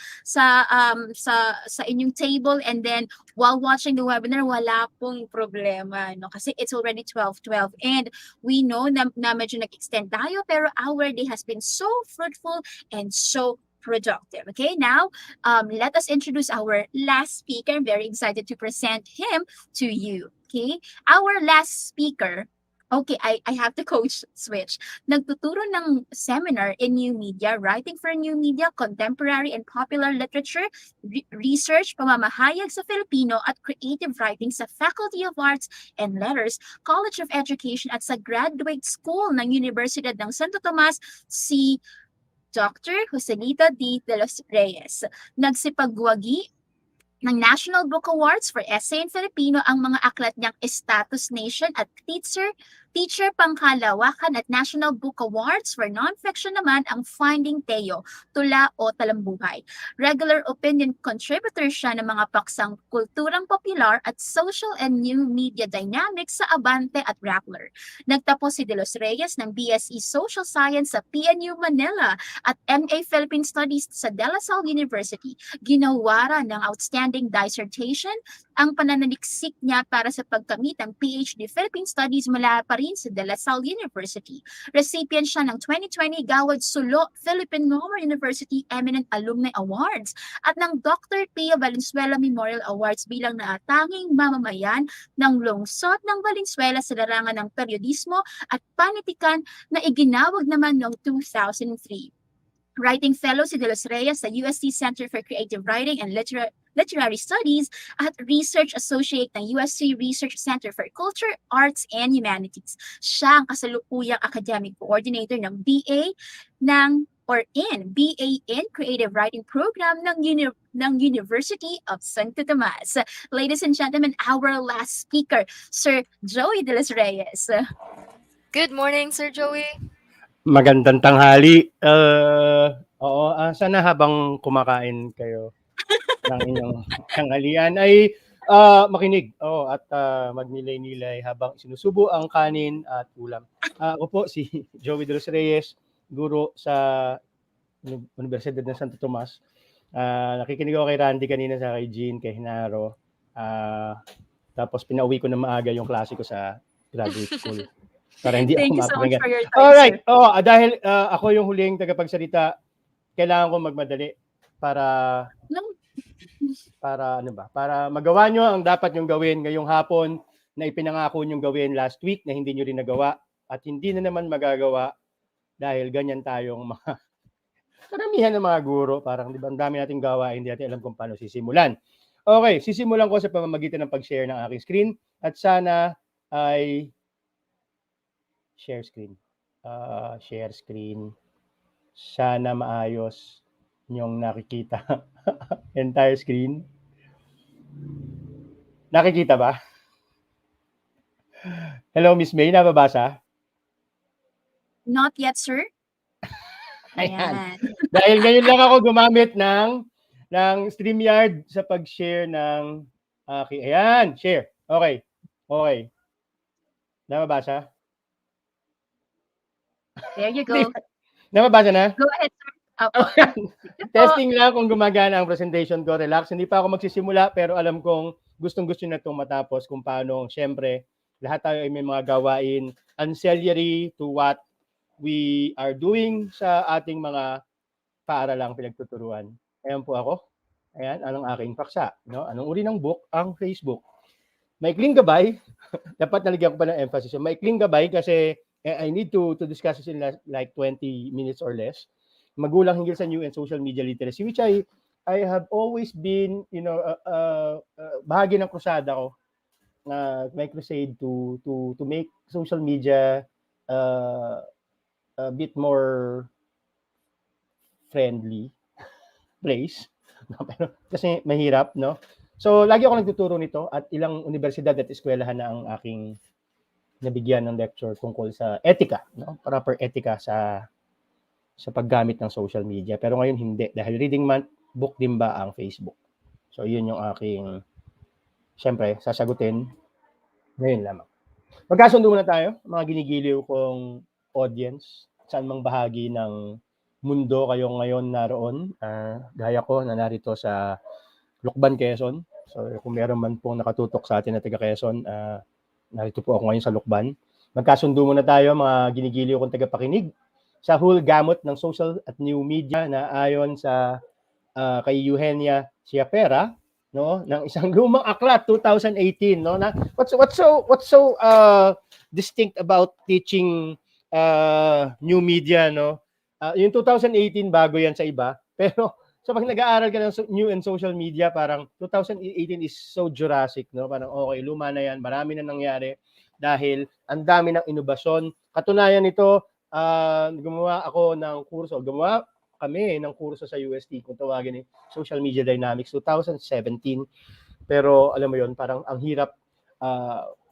inyong table and then while watching the webinar, wala pong problema, no, kasi it's already 12:12 and we know na medyo nag-extend tayo pero our day has been so fruitful and so productive. Okay, now let us introduce our last speaker. I'm very excited to present him to you. Okay, our last speaker. Okay, I have to coach switch. Nagtuturo ng seminar in new media, writing for new media, contemporary and popular literature, research, pamamahayag sa Filipino at creative writing sa Faculty of Arts and Letters, College of Education at sa Graduate School ng Universidad ng Santo Tomas, si Dr. Joselito D. De Los Reyes. Nagsipagwagi ng National Book Awards for Essay in Filipino ang mga aklat niyang Status Nation at Teacher Pangkalawakan at National Book Awards for Nonfiction naman ang Finding Teo, Tula o Talambuhay. Regular opinion contributor siya ng mga paksang kulturang popular at social and new media dynamics sa Abante at Rappler. Nagtapos si De Los Reyes ng BSE Social Science sa PNU Manila at MA Philippine Studies sa De La Salle University. Ginawara ng outstanding dissertation ang pananaliksik niya para sa pagkamit ng PhD Philippine Studies mula pa rin sa De La Salle University. Recipient siya ng 2020 Gawad Sulo Philippine Normal University Eminent Alumni Awards at ng Dr. Pia Valenzuela Memorial Awards bilang naatanging mamamayan ng lungsod ng Valenzuela sa larangan ng periodismo at panitikan na iginawag naman noong 2003. Writing Fellow si De Los Reyes sa UST Center for Creative Writing and Literary Studies at Research Associate ng UST Research Center for Culture, Arts, and Humanities. Siya ang kasalukuyang academic coordinator ng BA in Creative Writing Program ng University of Santo Tomas. Ladies and gentlemen, our last speaker, Sir Joey De Los Reyes. Good morning, Sir Joey. Magandang tanghali. Oo, sana habang kumakain kayo ng inyong tanghalian ay makinig at magnilay-nilay habang sinusubo ang kanin at ulam. Ako po si Joey De Los Reyes, guro sa Universidad ng Santo Tomas. Nakikinig ako kay Randy kanina, sa kay Jean, kay Hinaro. Tapos pinauwi ko na maaga yung klase ko sa graduate school. Para hindi Thank ako you so much mapakinggan. for your time, Alright. sir. Dahil ako yung huling tagapagsalita, kailangan ko magmadali para magawa nyo ang dapat nyong gawin ngayong hapon na ipinangako nyong gawin last week na hindi nyo rin nagawa at hindi na naman magagawa dahil ganyan tayong mga karamihan ng mga guro. Parang di ba, ang dami nating gawa, hindi natin alam kung paano sisimulan. Okay, sisimulan ko sa pamamagitan ng pag-share ng aking screen at sana ay share screen. Share screen. Sana maayos yung nakikita. Entire screen. Nakikita ba? Hello, Miss May, nababasa? Not yet, sir. Ayan. Dahil ngayon lang ako gumamit ng StreamYard sa pag-share ng aking... Ayan, share. Okay. Okay. Nababasa? There you go. Nababasa na? Go ahead, sir. Testing lang kung gumagana ang presentation ko. Relax. Hindi pa ako magsisimula pero alam kong gustong-gusto na itong matapos kung paano. Siyempre, lahat tayo ay may mga gawain ancillary to what we are doing sa ating mga paaralang pinagtuturuan. Ayan po ako. Ayan, anong aking paksa. No? Anong uri ng book? Ang Facebook. Maikling gabay. Dapat nalagyan ko pa ng emphasis. Maikling gabay kasi I need to discuss this in like 20 minutes or less. Magulang hinggil sa new and social media literacy, which I have always been, bahagi ng krusada ko. My crusade to make social media a bit more friendly place. Kasi mahirap, no? So, lagi ako nagtuturo nito at ilang universidad at eskwelahan na ang aking nabigyan ng lecture tungkol sa etika, no? Proper etika sa paggamit ng social media. Pero ngayon hindi. Dahil reading month, book din ba ang Facebook? So, yun yung aking, siyempre, sasagutin ngayon lamang. Magkasundo muna tayo, mga ginigiliw kong audience, saan mang bahagi ng mundo kayo ngayon naroon. Gaya ko na narito sa Lucban, Quezon. So, kung meron man pong nakatutok sa atin na taga Quezon, narito po ako ngayon sa Lucban. Magkasundo muna tayo, mga ginigiliw kong tagapakinig sa whole gamut ng social at new media na ayon sa kay Eugenia Ciapera, no, ng isang lumang aklat 2018, no, na what's so distinct about teaching new media, no? Yung 2018 bago yan sa iba, pero so pag nag-aaral ka ng new and social media, parang 2018 is so Jurassic, no? Parang okay, luma na yan, marami na nangyari dahil ang dami ng inobasyon. Katunayan nito, gumawa kami ng kurso sa UST kung tawagin Social Media Dynamics 2017. Pero alam mo yon, parang ang hirap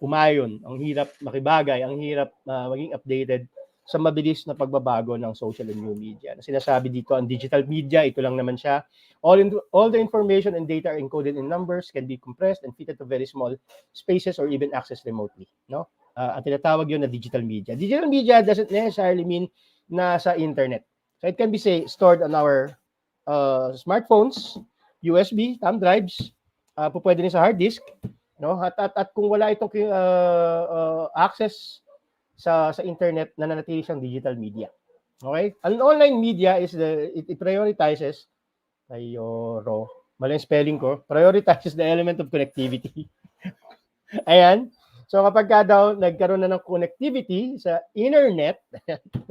umayon, ang hirap makibagay, ang hirap maging updated sa mabilis na pagbabago ng social and new media. Sinasabi dito, ang digital media, ito lang naman siya. All the information and data are encoded in numbers, can be compressed and fitted to very small spaces or even accessed remotely, no? At tinatawag yun na digital media. Digital media doesn't necessarily mean na sa internet. So it can be stored on our smartphones, USB, thumb drives, pwede rin sa hard disk, no? At kung wala itong access sa internet, nananatili siyang digital media. Okay? An online media is it prioritizes mali spelling ko, prioritizes the element of connectivity. Ayan. So kapag daw nagkaroon na ng connectivity sa internet,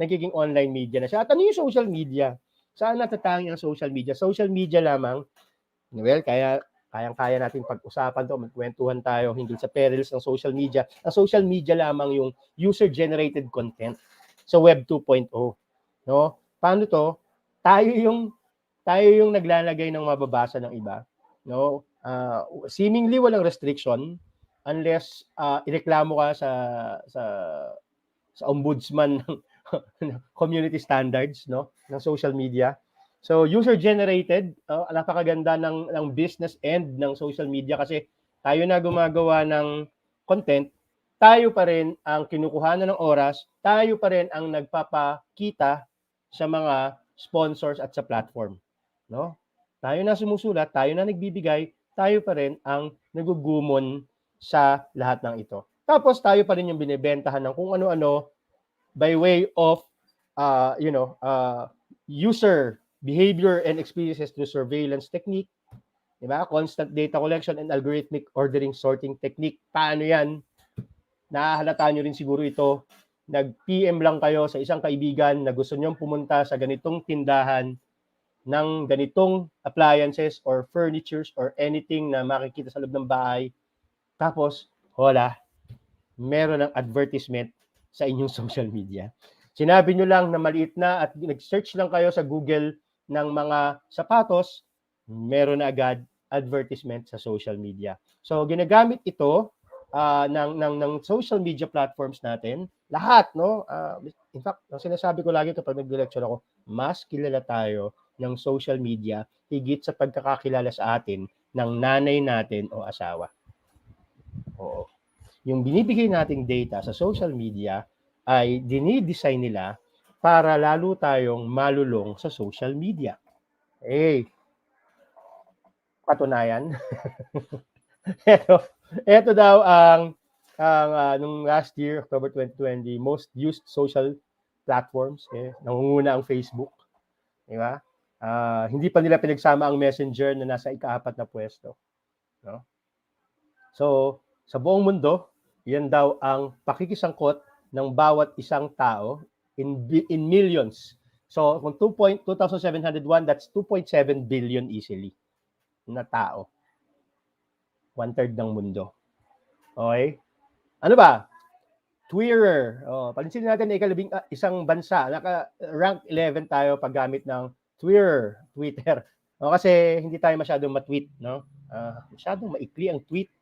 nagiging online media na siya. At ano yung social media? Saan natatangi ang social media? Social media lamang, well, kayang-kaya natin pag-usapan to, magkwentuhan tayo hindi sa perils ng social media. Ang social media lamang yung user-generated content sa Web 2.0. No? Paano to? Tayo yung naglalagay ng mababasa ng iba. No? Seemingly walang restriction unless ireklamo ka sa ombudsman ng community standards, no, ng social media. So user generated, napakaganda ng business end ng social media kasi tayo na gumagawa ng content, tayo pa rin ang kinukuhanan ng oras, tayo pa rin ang nagpapakita sa mga sponsors at sa platform, no? Tayo na sumusulat, tayo na nagbibigay, tayo pa rin ang nagugumon sa lahat ng ito. Tapos tayo pa rin yung binebentahan ng kung ano-ano by way of user behavior and experiences through surveillance technique, di ba? Constant data collection and algorithmic ordering sorting technique. Paano yan? Nahahalata nyo rin siguro ito. Nag-PM lang kayo sa isang kaibigan na gusto nyong pumunta sa ganitong tindahan ng ganitong appliances or furnitures or anything na makikita sa loob ng bahay. Tapos, wala, meron ng advertisement sa inyong social media. Sinabi nyo lang na maliit na at nag-search lang kayo sa Google ng mga sapatos, meron na agad advertisement sa social media. So ginagamit ito ng social media platforms natin, lahat, no? In fact, ang sinasabi ko lagi kapag nag-lecture ako, mas kilala tayo ng social media higit sa pagkakakilala sa atin ng nanay natin o asawa. Oo. Yung binibigay nating data sa social media ay dinidesign nila para lalo tayong malulong sa social media. Katunayan. Ito daw ang nung last year, October 2020, most used social platforms. Nangunguna ang Facebook. Di ba? Hindi pa nila pinagsama ang Messenger na nasa ika-4 na pwesto. No? So, sa buong mundo, yan daw ang pakikisangkot ng bawat isang tao in millions. So, kung 2,701, that's 2.7 billion easily na tao. 1/3 ng mundo. Okay? Ano ba? Twitter. Pansinin natin na isang bansa. Naka-rank 11 tayo paggamit ng Twitter. Kasi hindi tayo masyadong matweet. No? Masyadong maikli ang tweet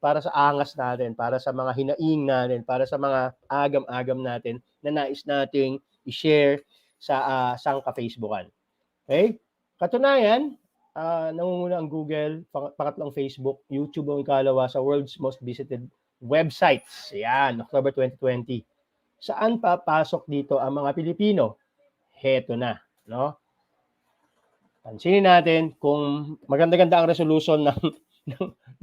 para sa angas natin, para sa mga hinaing natin, para sa mga agam-agam natin na nais nating i-share sa sangka-Facebookan. Okay? Katunayan, nangunguna ang Google, pangatlong Facebook, YouTube ang ikalawa sa world's most visited websites. Yan, October 2020. Saan papasok dito ang mga Pilipino? Heto na, no? Pansinin natin kung maganda-ganda ang resolution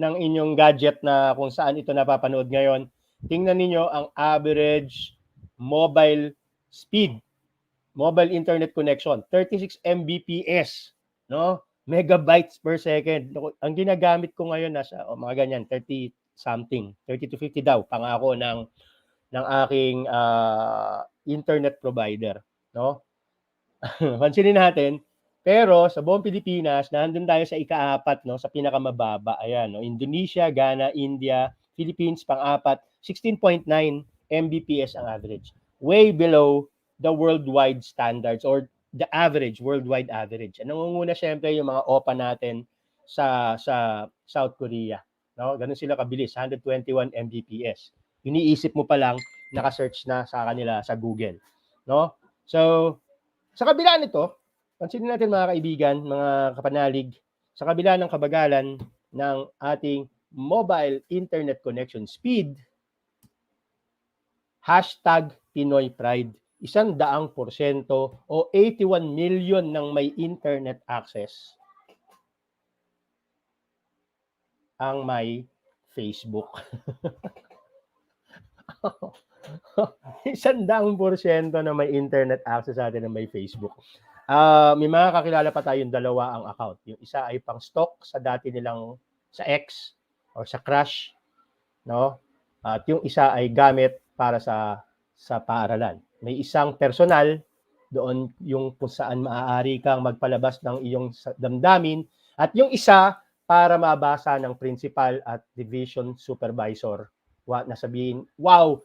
ng inyong gadget na kung saan ito napapanood ngayon. Tingnan niyo ang average mobile speed, mobile internet connection, 36 Mbps, no? Megabytes per second. Ang ginagamit ko ngayon nasa mga ganyan, 30 something, 30 to 50 daw pangako ng aking internet provider, no? Pansinin natin, pero sa buong Pilipinas, nandun tayo sa ika-4, no, sa pinakamababa. Ayan, no, Indonesia, Ghana, India, Philippines pang-4, 16.9 Mbps ang average. Way below the worldwide standards or the average, worldwide average. Nangunguna syempre yung mga OPA natin sa South Korea, no? Ganun sila kabilis, 121 Mbps. Iniisip mo pa lang naka-search na sa kanila sa Google, no? So, sa kabila nito, pansinin natin mga kaibigan, mga kapanalig, sa kabila ng kabagalan ng ating mobile internet connection speed, hashtag Pinoy Pride, 100% o 81 million ng may internet access ang may Facebook. 100% na may internet access sa atin na may Facebook. May mga kakilala pa tayong dalawa ang account. Yung isa ay pang stock sa dati nilang sa X or sa Crush, no? At yung isa ay gamit para sa paaralan. May isang personal doon yung kung saan maaari kang magpalabas ng iyong damdamin, at yung isa para mabasa ng principal at division supervisor. Na sabihin, wow,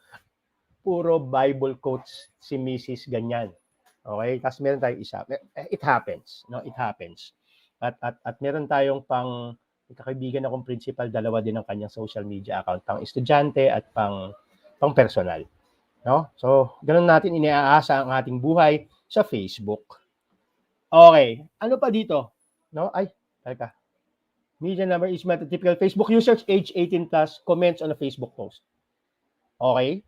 puro Bible quotes si Mrs. ganyan. Okay? Tapos meron tayong isa. It happens. No? It happens. At meron tayong kakaibigan akong principal, dalawa din ang kanyang social media account, pang estudyante at pang personal. No? So, ganun natin iniaasa ang ating buhay sa Facebook. Okay. Ano pa dito? No? Ay, teka. Media number is met typical Facebook users age 18 plus comments on a Facebook post. Okay?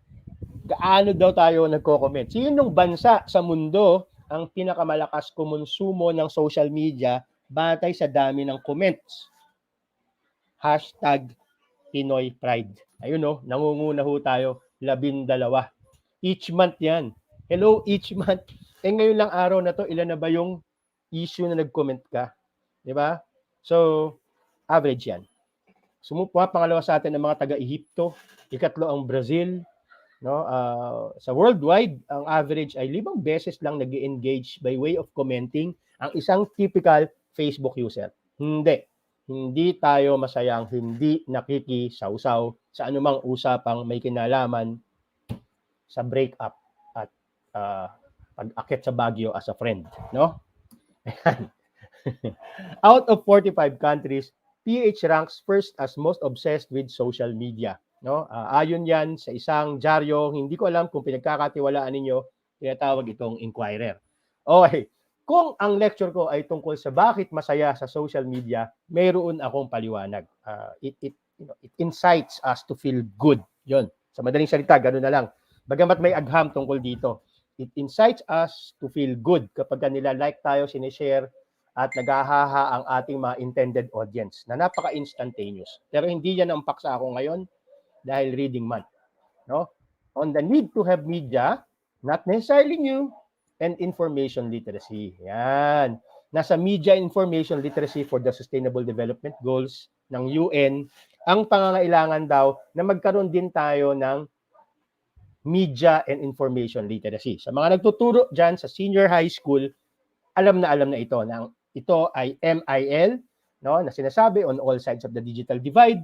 Gaano daw tayo nagko-comment? Sinong bansa sa mundo ang pinakamalakas kumonsumo ng social media batay sa dami ng comments? Hashtag Pinoy Pride. Ayun no, nangunguna ho tayo, 12. Each month yan. Hello, each month. Ngayon lang araw na to, ilan na ba yung issue na nag-comment ka? Di ba? So, average yan. Pangalawa sa atin ang mga taga-Ehipto, ikatlo ang Brazil, no? Sa worldwide, ang average ay 5 beses lang nag-engage by way of commenting ang isang typical Facebook user. Hindi tayo masayang hindi nakikisawsaw sa anumang usapang may kinalaman sa breakup at pag-akit sa Baguio as a friend, no? Out of 45 countries, PH ranks first as most obsessed with social media. No? Ayon yan sa isang dyaryo, hindi ko alam kung pinagkakatiwalaan ninyo, tinatawag itong Inquirer. Okay, kung ang lecture ko ay tungkol sa bakit masaya sa social media, mayroon akong paliwanag. It incites us to feel good. Yun. Sa madaling salita, gano'n na lang. Bagamat may agham tungkol dito. It incites us to feel good kapag nila-like tayo, sinishare, at nagahaha ang ating mga intended audience na napaka-instantaneous. Pero hindi yan ang paksa ako ngayon dahil reading month. No? On the need to have media, not necessarily new, and information literacy. Yan. Nasa media information literacy for the Sustainable Development Goals ng UN, ang pangangailangan daw na magkaroon din tayo ng media and information literacy. Sa mga nagtuturo dyan sa senior high school, alam na ito na ito ay MIL, no, na sinasabi on all sides of the digital divide.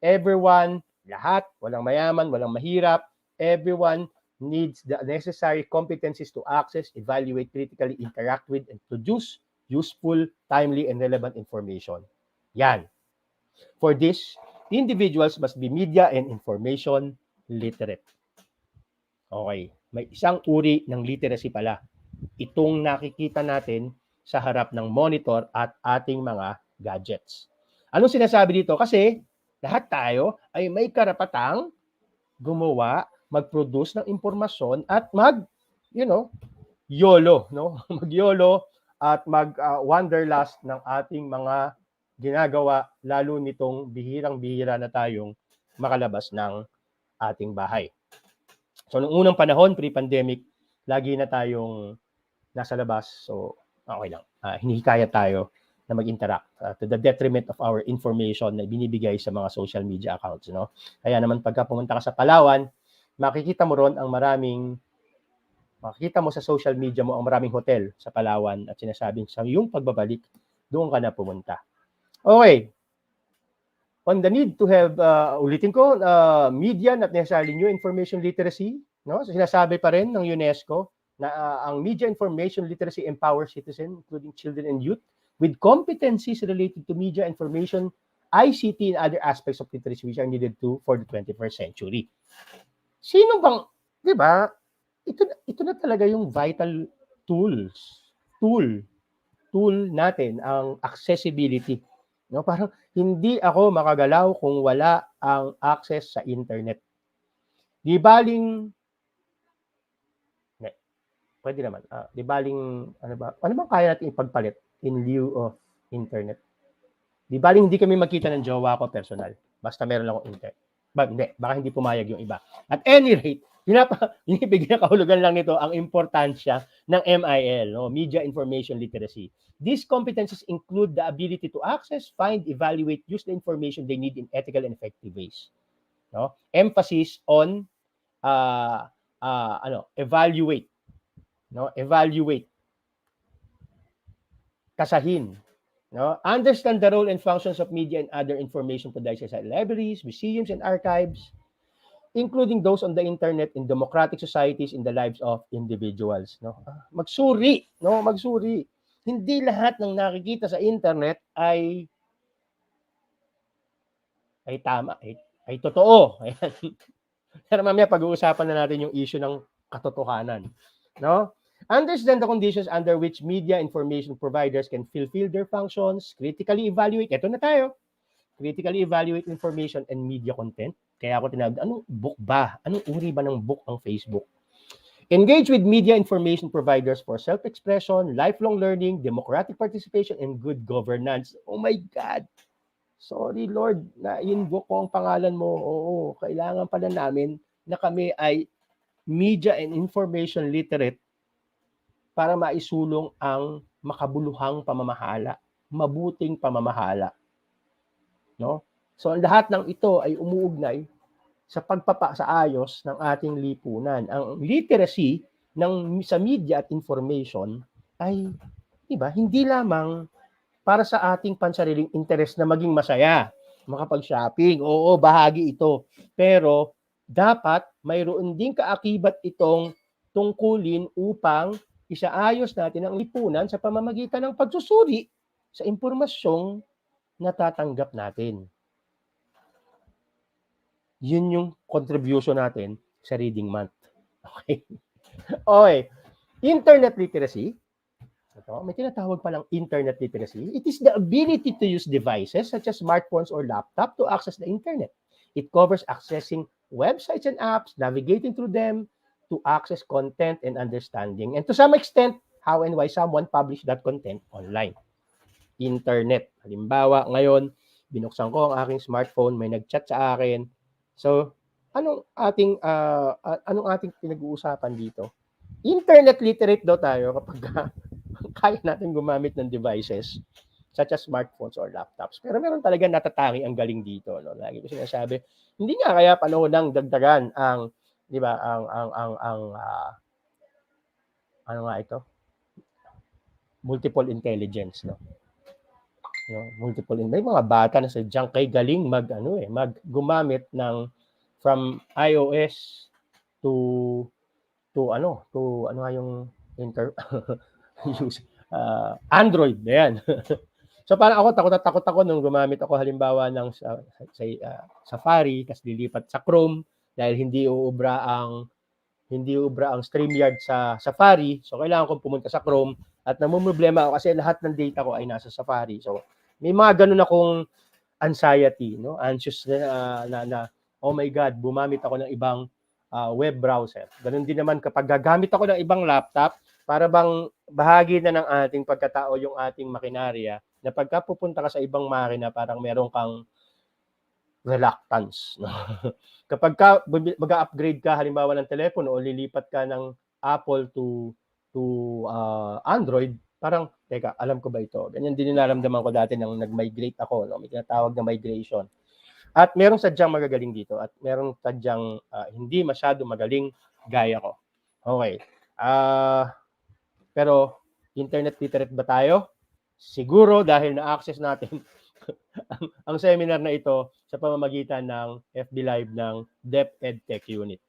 Everyone, lahat, walang mayaman, walang mahirap, everyone needs the necessary competencies to access, evaluate, critically interact with, and produce useful, timely, and relevant information. Yan. For this, individuals must be media and information literate. Okay. May isang uri ng literacy pala. Itong nakikita natin sa harap ng monitor at ating mga gadgets. Anong sinasabi dito? Kasi lahat tayo ay may karapatang gumawa, mag-produce ng impormasyon at YOLO, no? Mag-YOLO at mag-wanderlust ng ating mga ginagawa, lalo nitong bihirang-bihira na tayong makalabas ng ating bahay. So, noong unang panahon, pre-pandemic, lagi na tayong nasa labas. So, okay lang. Hinihikayat tayo na mag-interact to the detriment of our information na binibigay sa mga social media accounts. No? Kaya naman pagka pumunta ka sa Palawan, makikita mo ron makikita mo sa social media mo ang maraming hotel sa Palawan at sinasabing sa iyong pagbabalik, doon ka na pumunta. Okay. On the need to have, ulitin ko, media, not necessarily new information literacy. No? So, sinasabi pa rin ng UNESCO na ang media information literacy empowers citizens, including children and youth, with competencies related to media information, ICT, and other aspects of literacy which are needed for the 21st century. Sino bang, di ba, ito na talaga yung vital tool natin, ang accessibility. No? Parang hindi ako makagalaw kung wala ang access sa internet. Di baling pwede naman. Di baling, ano bang kaya natin ipagpalit in lieu of internet? Di baling hindi kami magkita ng jowa ko personal. Basta meron lang akong internet. Baka hindi pumayag yung iba. At any rate, binibigyan ng kahulugan lang nito ang importansya ng MIL, no? Media Information Literacy. These competencies include the ability to access, find, evaluate, use the information they need in ethical and effective ways. No? Emphasis on evaluate. no? Evaluate, kasahin, no? Understand the role and functions of media and other information providers like libraries, museums, and archives, including those on the internet in democratic societies in the lives of individuals, no? Magsuri, no? Magsuri. Hindi lahat ng nakikita sa internet ay tama, ay totoo. Ayan. Pero mamaya pag-uusapan na natin yung issue ng katotohanan, no? Understand the conditions under which media information providers can fulfill their functions, critically evaluate, eto na tayo, critically evaluate information and media content. Kaya ako tinawag, anong book ba? Anong uri ba ng book ang Facebook? Engage with media information providers for self-expression, lifelong learning, democratic participation, and good governance. Oh my God! Sorry Lord, na-invoke ko ang pangalan mo. Oo, kailangan pala namin na kami ay media and information literate para maisulong ang makabuluhang pamamahala, mabuting pamamahala. No? So lahat ng ito ay umuugnay sa pagpapasaayos ng ating lipunan. Ang literacy sa media at information ay, diba, hindi lamang para sa ating pansariling interes na maging masaya, makapag-shopping. Oo, bahagi ito. Pero dapat mayroon din kaakibat itong tungkulin upang isaayos natin ang lipunan sa pamamagitan ng pagsusuri sa impormasyong natatanggap natin. Yun yung contribution natin sa Reading Month. Okay? Okay. Internet literacy. Ito, may tinatawag palang internet literacy. It is the ability to use devices such as smartphones or laptop to access the internet. It covers accessing websites and apps, navigating through them to access content and understanding. And to some extent, how and why someone publish that content online. Internet. Halimbawa, ngayon, binuksan ko ang aking smartphone, may nag-chat sa akin. So, anong ating pinag-uusapan dito? Internet literate daw tayo kapag kaya natin gumamit ng devices such as smartphones or laptops. Pero meron talaga natatangi ang galing dito, no? Lagi ko sinasabi, hindi nga kaya panahon ng dagdagan ang, 'di ba, ano nga ito? Multiple intelligence, no? May mga bata na sadyang kay galing gumamit ng from iOS to Android. Ayan. So parang ako takot ako nung gumamit ako halimbawa ng Safari kasi lilipat sa Chrome dahil hindi uubra ang StreamYard sa Safari. So kailangan kong pumunta sa Chrome at namumroblema ako kasi lahat ng data ko ay nasa Safari. So may mga ganun akong anxiety, no? Anxious na oh my God, bumamit ako ng ibang web browser. Ganun din naman kapag gagamit ako ng ibang laptop, para bang bahagi na ng ating pagkatao yung ating makinarya na pagka pupunta ka sa ibang makina, parang meron kang reluctance. No? Kapag mag-upgrade ka halimbawa ng telepono o lilipat ka ng Apple to Android, parang, teka, alam ko ba ito? Ganyan din naramdaman ko dati nang nag-migrate ako. No? May tinatawag na migration. At merong sadyang magagaling dito at merong sadyang hindi masyado magaling gaya ko. Okay. Pero internet literate ba tayo? Siguro dahil na-access natin ang seminar na ito sa pamamagitan ng FB Live ng DepEdTech Unit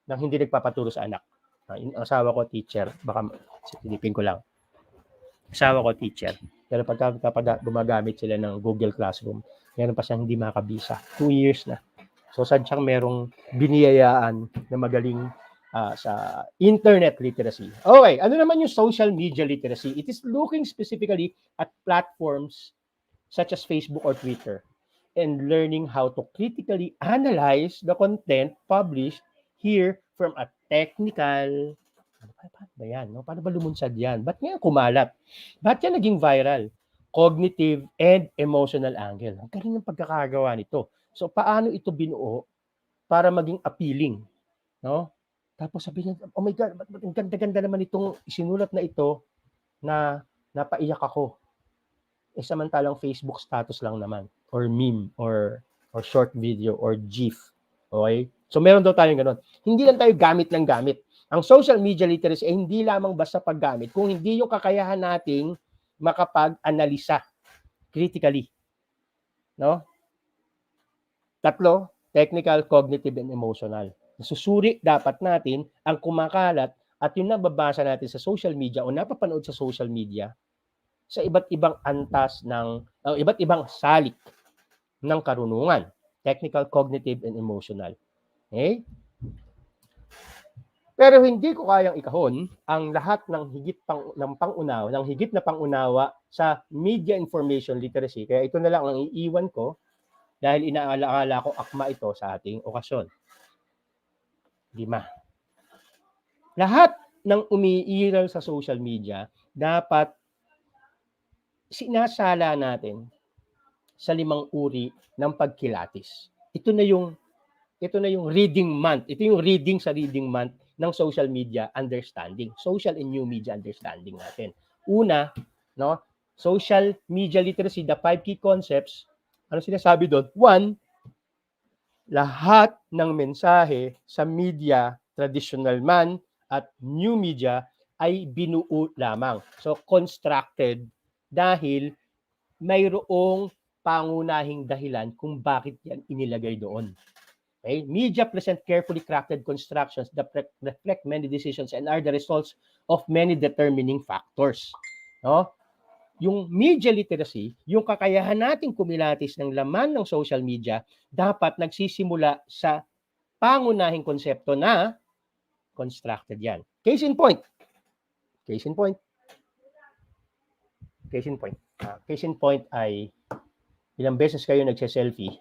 nang hindi nagpapaturo sa anak. Ang asawa ko teacher, baka silipin ko lang. Asawa ko teacher. Pero pagka gumagamit sila ng Google Classroom, meron pa siyang hindi makabisa. 2 years na. So sadyang merong biniyayaan na magaling sa internet literacy. Okay, ano naman yung social media literacy? It is looking specifically at platforms such as Facebook or Twitter and learning how to critically analyze the content published here from a technical, paano ba yan? No? Paano ba lumunsad yan? Ba't nga kumalat? Ba't yan naging viral? Cognitive and emotional angle. Ang galing ng pagkakagawa nito. So, paano ito binuo para maging appealing? No? Tapos sabi niya, oh my God, ang ganda-ganda naman itong isinulat na ito na napaiyak ako. Samantalang Facebook status lang naman or meme or short video or GIF. Okay? So meron daw tayong ganun. Hindi lang tayo gamit ng gamit. Ang social media literacy ay hindi lamang basta paggamit, kung hindi yung kakayahan nating makapag-analisa critically. No? Tatlo, technical, cognitive, and emotional. Susuri dapat natin ang kumakalat at yung nababasa natin sa social media o napapanood sa social media sa iba't ibang antas ng iba't ibang salik ng karunungan, technical, cognitive, and emotional. Okay? Pero hindi ko kayang ikahon ang lahat ng higit na pangunawa sa media information literacy. Kaya ito na lang ang iiwan ko dahil inaalaala ko akma ito sa ating okasyon. 5. Lahat ng umiiral sa social media dapat sinasala natin sa 5 uri ng pagkilatis. Ito na yung reading month. Ito yung reading sa reading month ng social media understanding. Social and new media understanding natin. Una, no, social media literacy, the 5 key concepts. Ano sinasabi doon? 1, lahat ng mensahe sa media, traditional man at new media ay binuo lamang. So constructed dahil mayroong pangunahing dahilan kung bakit yan inilagay doon. Okay? Media present carefully crafted constructions that reflect many decisions and are the results of many determining factors. No? Yung media literacy, yung kakayahan nating kumilatis ng laman ng social media, dapat nagsisimula sa pangunahing konsepto na constructed yan. Case in point. Case in point. Case in point. Case in point ay ilang beses kayo nagse-selfie,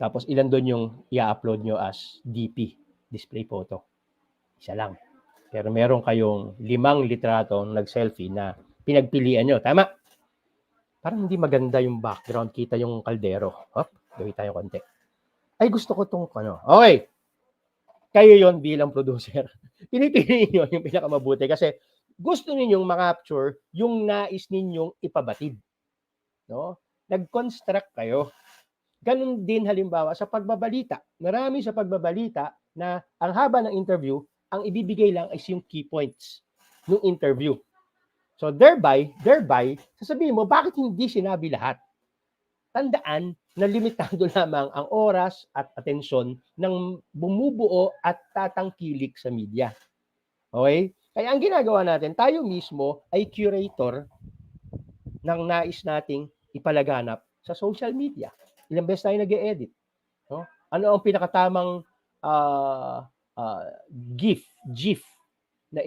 tapos ilan doon yung i-upload nyo as DP, display photo. Isa lang. Pero meron kayong 5 litratong nag-selfie na pinagpilian nyo. Tama? Parang hindi maganda yung background. Kita yung kaldero. Hop, gawin tayo konti. Ay, gusto ko itong ano. Okay. Kayo yon bilang producer. Pinipili nyo yung pinakamabuti kasi gusto ninyong ma-capture yung nais ninyong ipabatid. No? Nag-construct kayo. Ganun din halimbawa sa pagbabalita. Marami sa pagbabalita na ang haba ng interview, ang ibibigay lang ay yung key points ng interview. So thereby, sasabihin mo, bakit hindi sinabi lahat? Tandaan na limitado lamang ang oras at atensyon ng bumubuo at tatangkilik sa media. Okay? Kaya ang ginagawa natin, tayo mismo ay curator ng nais nating ipalaganap sa social media. Ilang beses tayo nag-e-edit. No? Ano ang pinakatamang GIF na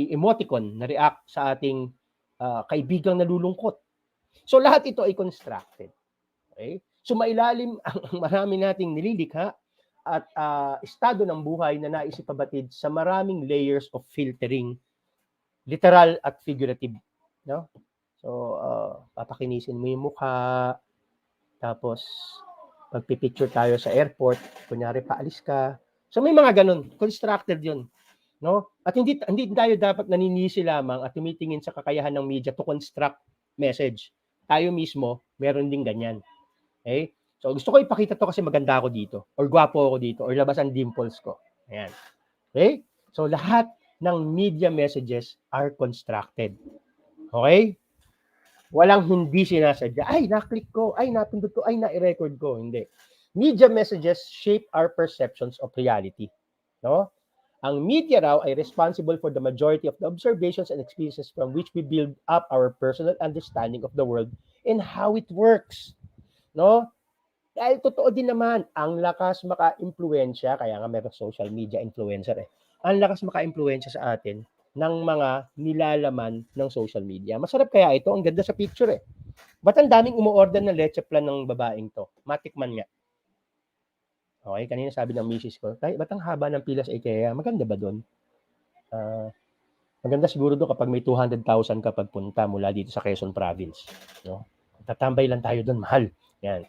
emoticon na react sa ating kaibigang nalulungkot. So lahat ito ay constructed. Okay? So mailalim ang marami nating nililikha at estado ng buhay na naisipabatid sa maraming layers of filtering, literal at figurative. No? So papakinisin mo yung mukha, tapos magpipicture tayo sa airport, kunyari paalis ka. So may mga ganun, constructed 'yun, no? At hindi tayo dapat naninisi lamang at tumitingin sa kakayahan ng media to construct message. Tayo mismo, meron din ganyan. Okay? So gusto ko ipakita to kasi maganda ako dito, or gwapo ako dito, or labas ang dimples ko. Ayan. Okay? So lahat ng media messages are constructed. Okay? Walang hindi sinasadya. Ay, na-click ko. Ay, napindot ko. Ay, na-record ko. Hindi. Media messages shape our perceptions of reality. No? Ang media raw ay responsible for the majority of the observations and experiences from which we build up our personal understanding of the world and how it works. No? Dahil totoo din naman, ang lakas maka-impluwensya, kaya nga meron social media influencer ang lakas maka-impluwensya sa atin ng mga nilalaman ng social media. Masarap kaya ito, ang ganda sa picture Ba't ang daming umu-order ng leche plan ng babaeng to? Matikman nga. Okay, kanina sabi ng misis ko, ba't ang haba ng pila sa IKEA? Maganda ba doon? Maganda siguro doon kapag may 200,000 ka pagpunta mula dito sa Quezon Province. No? Tatambay lang tayo doon, mahal. Yan.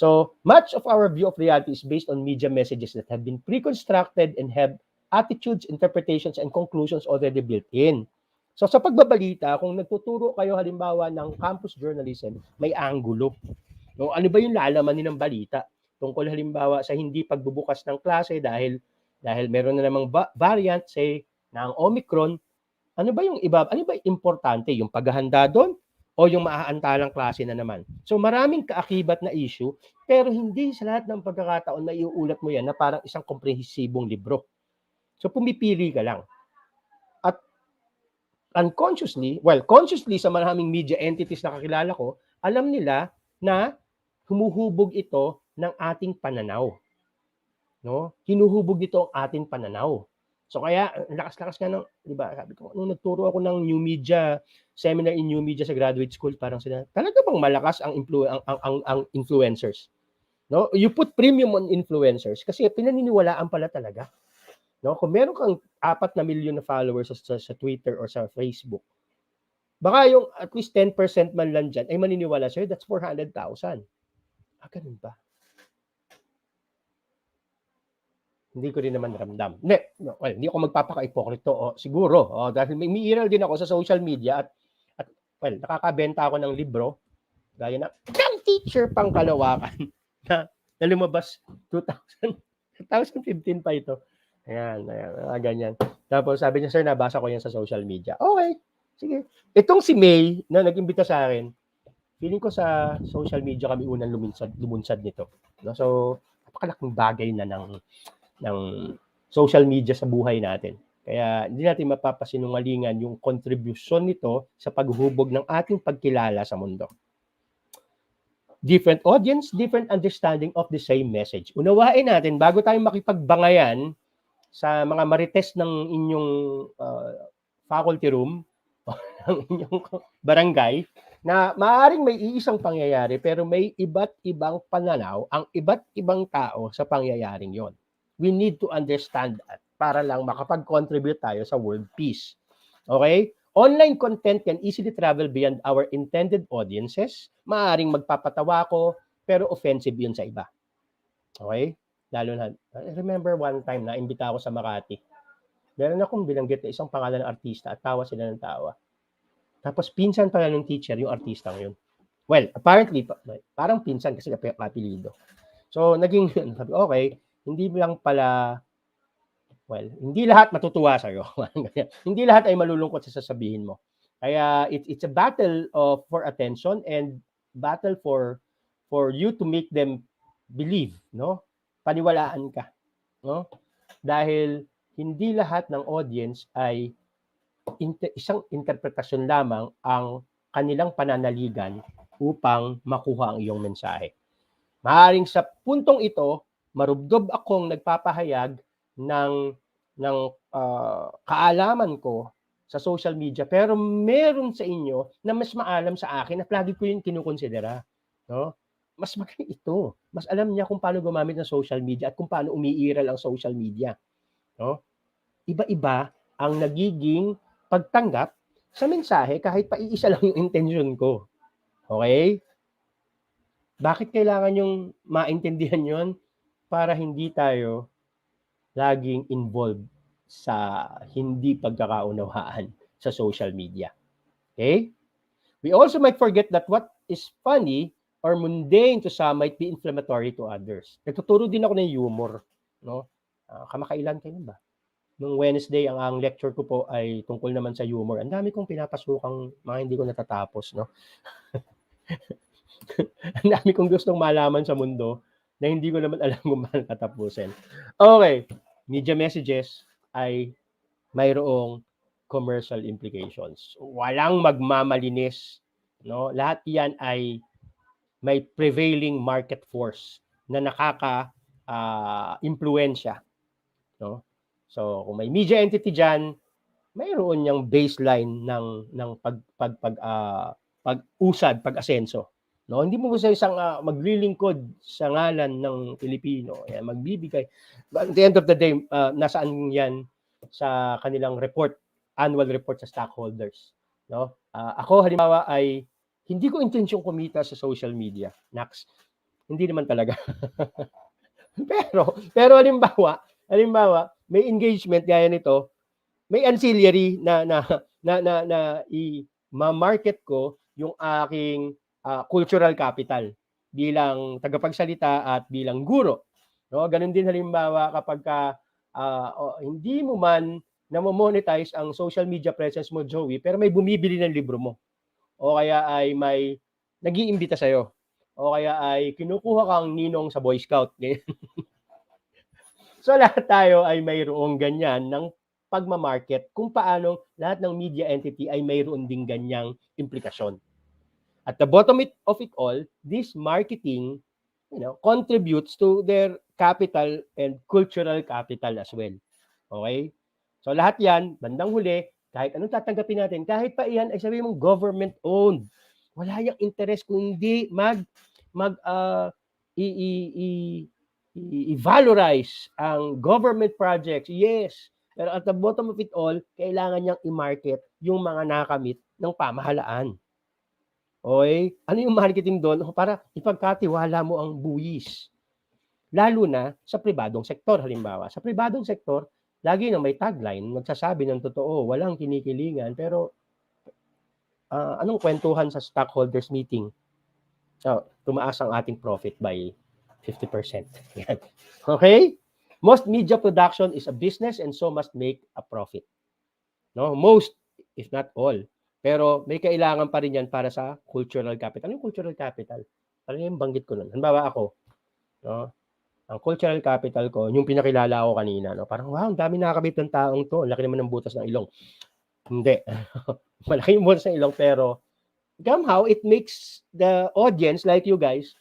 So, much of our view of reality is based on media messages that have been pre-constructed and have attitudes, interpretations, and conclusions already built in. So, sa pagbabalita, kung nagtuturo kayo halimbawa ng campus journalism, may angulo. No, ano ba yung lalaman ng balita? Tungkol halimbawa sa hindi pagbubukas ng klase dahil Dahil meron na namang variant, say, na ang Omicron, ano ba yung iba? Ano ba yung importante? Yung paghahanda doon o yung maaantalang klase na naman? So maraming kaakibat na issue, pero hindi sa lahat ng pagkakataon na iuulat mo yan na parang isang komprehensibong libro. So pumipili ka lang. At unconsciously, well, consciously sa maraming media entities na kakilala ko, alam nila na humuhubog ito ng ating pananaw. No? Hinuhubog ito ang ating pananaw. So kaya lakas-lakas nga ng, 'di ba? Sabi ko nung nagturo ako ng new media seminar in new media sa graduate school, parang sila, talaga bang malakas ang ang influencers? No? You put premium on influencers kasi pinaniniwalaan pala talaga. No? Kung meron kang 4 na milyon na followers sa Twitter or sa Facebook, baka yung at least 10% man lang dyan ay maniniwala sa'yo, that's 400,000. Ganun ba? Hindi ko rin naman ramdam. Hindi ako magpapaka-ipokrito. Siguro, dahil may umiiral din ako sa social media at nakakabenta ako ng libro, gaya na, Come Teacher Pangkalawakan, na lumabas 2015 pa ito. Ayan, ganyan. Tapos sabi niya, sir, nabasa ko yan sa social media. Okay, sige. Itong si May na nag-imbita sa akin, feeling ko sa social media kami unang lumunsad nito. No? So, napakalaking bagay na ng social media sa buhay natin. Kaya hindi natin mapapasinungalingan yung contribution nito sa paghubog ng ating pagkilala sa mundo. Different audience, different understanding of the same message. Unawain natin, bago tayo makipagbangayan sa mga marites ng inyong faculty room o ng inyong barangay, na maaaring may iisang pangyayari pero may iba't ibang pananaw ang iba't ibang tao sa pangyayaring yon. We need to understand that para lang makapag-contribute tayo sa world peace. Okay? Online content can easily travel beyond our intended audiences. Maaaring magpapatawa ko, pero offensive yun sa iba. Okay? Lalo na, I remember one time na imbita ako sa Makati. Meron akong binanggit na isang pangalan ng artista at tawa sila ng tawa. Tapos pinsan pala ng teacher yung artistang yun. Well, apparently, parang pinsan kasi apelido. So, naging, sabi, okay, hindi lang pala, well, hindi lahat matutuwa sa'yo. Hindi lahat ay malulungkot sa sasabihin mo. Kaya it's a battle for attention and battle for you to make them believe, no? Paniwalaan ka, no? Dahil hindi lahat ng audience ay isang interpretasyon lamang ang kanilang pananaligan upang makuha ang iyong mensahe. Maaaring sa puntong ito, marubdob akong nagpapahayag ng kaalaman ko sa social media, pero meron sa inyo na mas maalam sa akin at lagi ko yung kinukonsidera. No? Mas magaling ito. Mas alam niya kung paano gumamit ng social media at kung paano umiiral ang social media. No? Iba-iba ang nagiging pagtanggap sa mensahe kahit pa iisa lang yung intention ko. Okay? Bakit kailangan yung maintindihan yon? Para hindi tayo laging involved sa hindi pagkakaunawaan sa social media. Okay? We also might forget that what is funny or mundane to some might be inflammatory to others. Nagtuturo din ako ng humor. No? Kamakailan kayo ba? Nung Wednesday, ang lecture ko po ay tungkol naman sa humor. Ang dami kong pinapasukang mga hindi ko natatapos. No? Ang dami kong gustong malaman sa mundo na hindi ko naman alam kung paano tatapusin. Okay. Media messages ay mayroong commercial implications. Walang magmamalinis. No? Lahat yan ay may prevailing market force na nakaka-impluensya. No? So, kung may media entity dyan, mayroon niyang baseline ng pag-usad, pag-asenso. No, hindi mo sa isang maglilingkod sa ngalan ng Pilipino, ayan, magbibigay. But at the end of the day, nasaan yan sa kanilang report, annual report sa stockholders. No? Ako halimbawa ay hindi ko intensyong kumita sa social media. Nax. Hindi naman talaga. pero halimbawa, may engagement gaya nito, may ancillary na i-market ko yung aking cultural capital bilang tagapagsalita at bilang guro. No, ganun din halimbawa kapag hindi mo man namo-monetize ang social media presence mo, Joey, pero may bumibili ng libro mo. O kaya ay may nag-iimbita sa'yo. O kaya ay kinukuha kang ninong sa Boy Scout. So lahat tayo ay mayroong ganyan ng pagmamarket kung paano lahat ng media entity ay mayroon ding ganyang implikasyon. At the bottom of it all, this marketing, contributes to their capital and cultural capital as well. Okay? So lahat yan, bandang huli, kahit anong tatanggapin natin, kahit pa iyan ay sabi mong government-owned, wala yung interest kung hindi i-valorize ang government projects. Yes, pero at the bottom of it all, kailangan niyang i-market yung mga nakamit ng pamahalaan. Okay? Ano yung marketing doon? Para ipagkatiwala mo ang buwis. Lalo na sa pribadong sektor, halimbawa. Sa pribadong sektor, lagi na may tagline, nagsasabi ng totoo, walang kinikilingan, pero anong kwentuhan sa stockholders meeting? Tumaas ang ating profit by 50%. Yan. Okay? Most media production is a business and so must make a profit. No, most, if not all. Pero may kailangan pa rin yan para sa cultural capital. Ano yung cultural capital? Ano yung banggit ko nun? Halimbawa ako, no? Ang cultural capital ko, yung pinakilala ko kanina, no? Parang, wow, ang dami nakakabit ng taong to. Ang laki naman ng butas ng ilong. Hindi. Malaki yung butas ng ilong, pero somehow, it makes the audience, like you guys,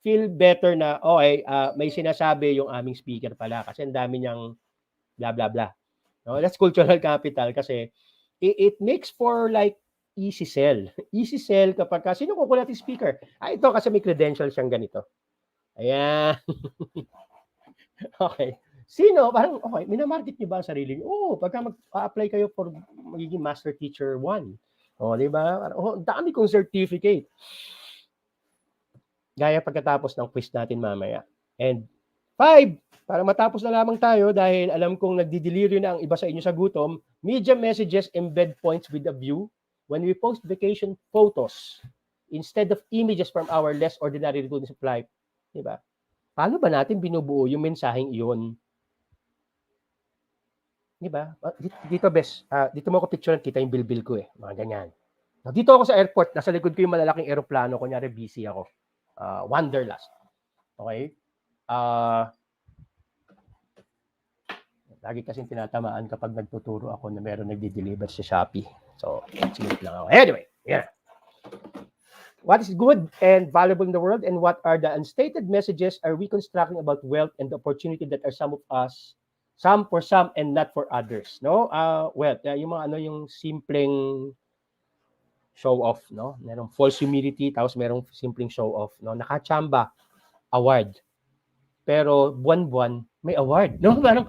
feel better na, okay, may sinasabi yung aming speaker pala kasi ang dami niyang blah, blah, blah. No? That's cultural capital kasi it makes for like easy sell. Easy sell kapag sino kukuha natin speaker? Ito kasi may credentials siyang ganito. Ayan. Okay. Sino? Parang, okay, minamarket niyo ba ang sarili niyo? Oo, pagka mag-apply kayo for magiging Master Teacher 1. O, di ba? Dami kong certificate. Gaya pagkatapos ng quiz natin mamaya. And 5, para matapos na lamang tayo dahil alam kong nagdidelirio na ang iba sa inyo sa gutom, media messages embed points with a view. When we post vacation photos instead of images from our less ordinary routines of life, di ba? Paano ba natin binubuo yung mensaheng iyon? Di ba? Dito, bes, dito mo ako picture, kita yung bilbil ko eh. Mga ganyan. Dito ako sa airport, nasa likod ko yung malalaking aeroplano, kunyari busy ako. Wanderlust. Okay? Lagi kasing tinatamaan kapag nagtuturo ako na meron nagdi-deliver sa Shopee. So, sinip lang ako. Anyway, yeah. What is good and valuable in the world and what are the unstated messages are we constructing about wealth and the opportunity that are some for some and not for others, no? Wealth, yung mga yung simpleng show off, no? Merong false humility, tapos merong simpleng show off, no? Nakachamba, award. Pero buwan-buwan may award, no? Parang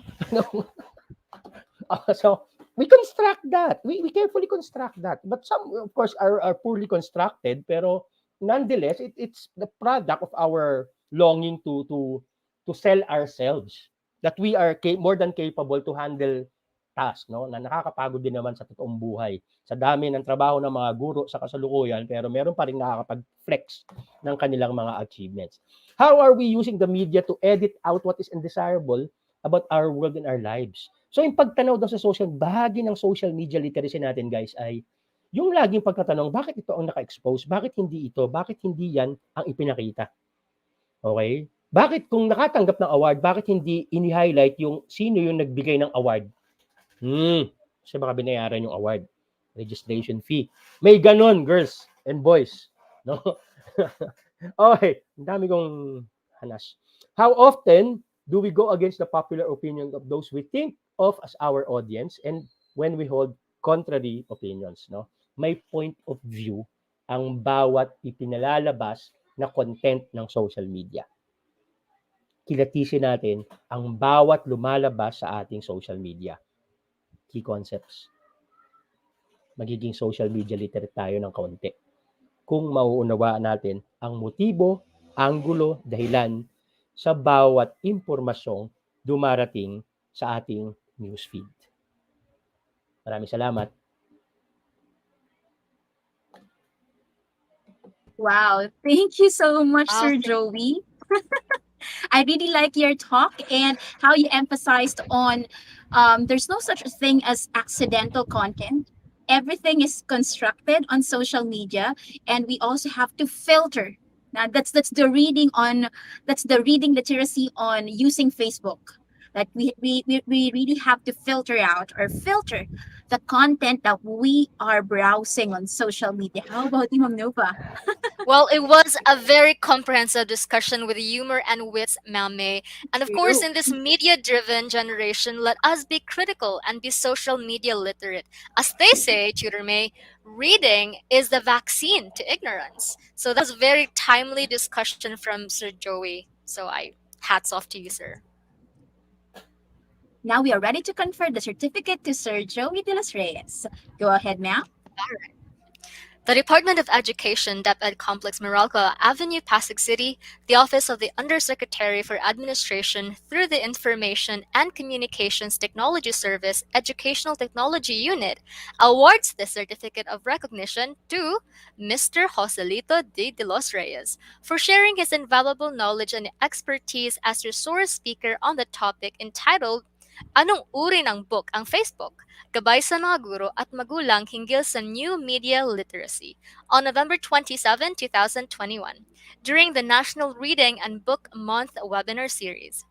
so we construct that. We carefully construct that. But some, of course, are poorly constructed. Pero nonetheless, it's the product of our longing to sell ourselves. That we are more than capable to handle tasks, no? Na nakakapagod din naman sa totoong buhay. Sa dami ng trabaho ng mga guro sa kasalukuyan, pero meron pa rin nakakapag-flex ng kanilang mga achievements. How are we using the media to edit out what is undesirable about our world and our lives? So yung pagtanaw daw sa social, bahagi ng social media literacy natin guys ay yung laging pagtatanong, bakit ito ang naka-expose? Bakit hindi ito? Bakit hindi yan ang ipinakita? Okay? Bakit kung nakatanggap ng award, bakit hindi ini-highlight yung sino yung nagbigay ng award? Kasi baka binayaran yung award. Registration fee. May ganon, girls and boys. No? Okay. Ang dami kong hanas. How often do we go against the popular opinion of those we think of as our audience and when we hold contrary opinions, no? May point of view ang bawat ipinalalabas na content ng social media. Kilatisin natin ang bawat lumalabas sa ating social media. Key concepts. Magiging social media literate tayo ng kaunti. Kung mauunawaan natin ang motibo, anggulo, dahilan sa bawat impormasyong dumarating sa ating newsfeed. Maraming salamat. Wow, thank you so much, Wow, Sir Joey. I really like your talk and how you emphasized on there's no such a thing as accidental content. Everything is constructed on social media, and we also have to filter. Now that's the reading on that's the reading literacy on using Facebook. Like we really have to filter out or filter the content that we are browsing on social media. How about you, Ma'am Nova? Well, it was a very comprehensive discussion with humor and wits, Mame. And of course, True. in this media driven generation, let us be critical and be social media literate. As they say, Tutor May, reading is the vaccine to ignorance. So that was a very timely discussion from Sir Joey. So I hats off to you, sir. Now we are ready to confer the certificate to Sir Joey de los Reyes. Go ahead, ma'am. The Department of Education, DepEd Complex, Meralco Avenue, Pasig City, the Office of the Undersecretary for Administration through the Information and Communications Technology Service Educational Technology Unit, awards the Certificate of Recognition to Mr. Joselito D. De Los Reyes for sharing his invaluable knowledge and expertise as resource speaker on the topic entitled Anong uri ng book ang Facebook? Gabay sa mga guro at magulang hinggil sa new media literacy on November 27, 2021 during the National Reading and Book Month webinar series.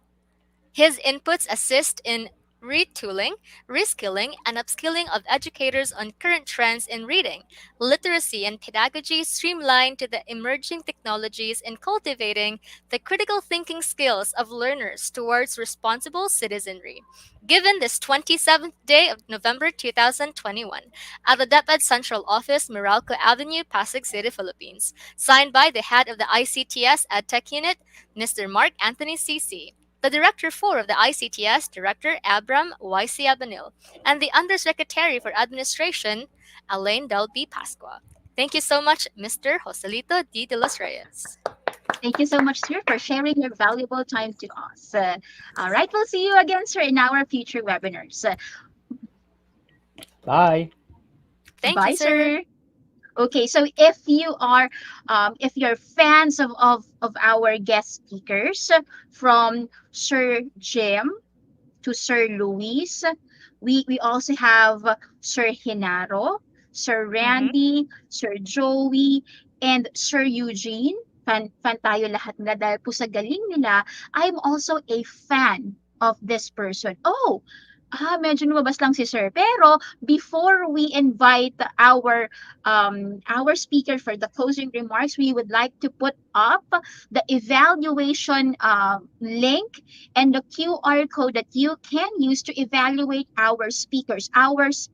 His inputs assist in retooling, reskilling, and upskilling of educators on current trends in reading, literacy, and pedagogy streamlined to the emerging technologies in cultivating the critical thinking skills of learners towards responsible citizenry. Given this 27th day of November 2021 at the DepEd Central Office, Meralco Avenue, Pasig City, Philippines, signed by the head of the ICTS-EdTech Unit, Mr. Mark Anthony CC, the Director 4 of the ICTS, Director Abram Y.C. Abanil, and the Undersecretary for Administration, Elaine Del B. Pascua. Thank you so much, Mr. Joselito D. De Los Reyes. Thank you so much, sir, for sharing your valuable time to us. All right, we'll see you again, sir, in our future webinars. Bye. Thank you, Bye, sir. sir. Okay, so if you're fans of our guest speakers, from Sir Jim to Sir Luis, we also have Sir Hinaro, Sir Randy, Sir Joey, and Sir Eugene. Fan tayo lahat nila dahil po sa galing nila. I'm also a fan of this person. Oh, medyo lumabas lang si Sir. Pero before we invite our speaker for the closing remarks, we would like to put up the evaluation link and the QR code that you can use to evaluate our speakers, our 6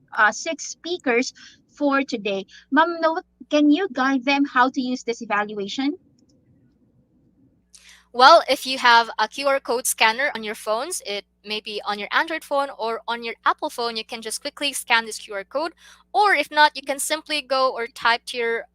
speakers for today. Ma'am Noah, can you guide them how to use this evaluation? Well, if you have a QR code scanner on your phones, it may be on your Android phone or on your Apple phone, you can just quickly scan this QR code. Or if not, you can simply go or type to your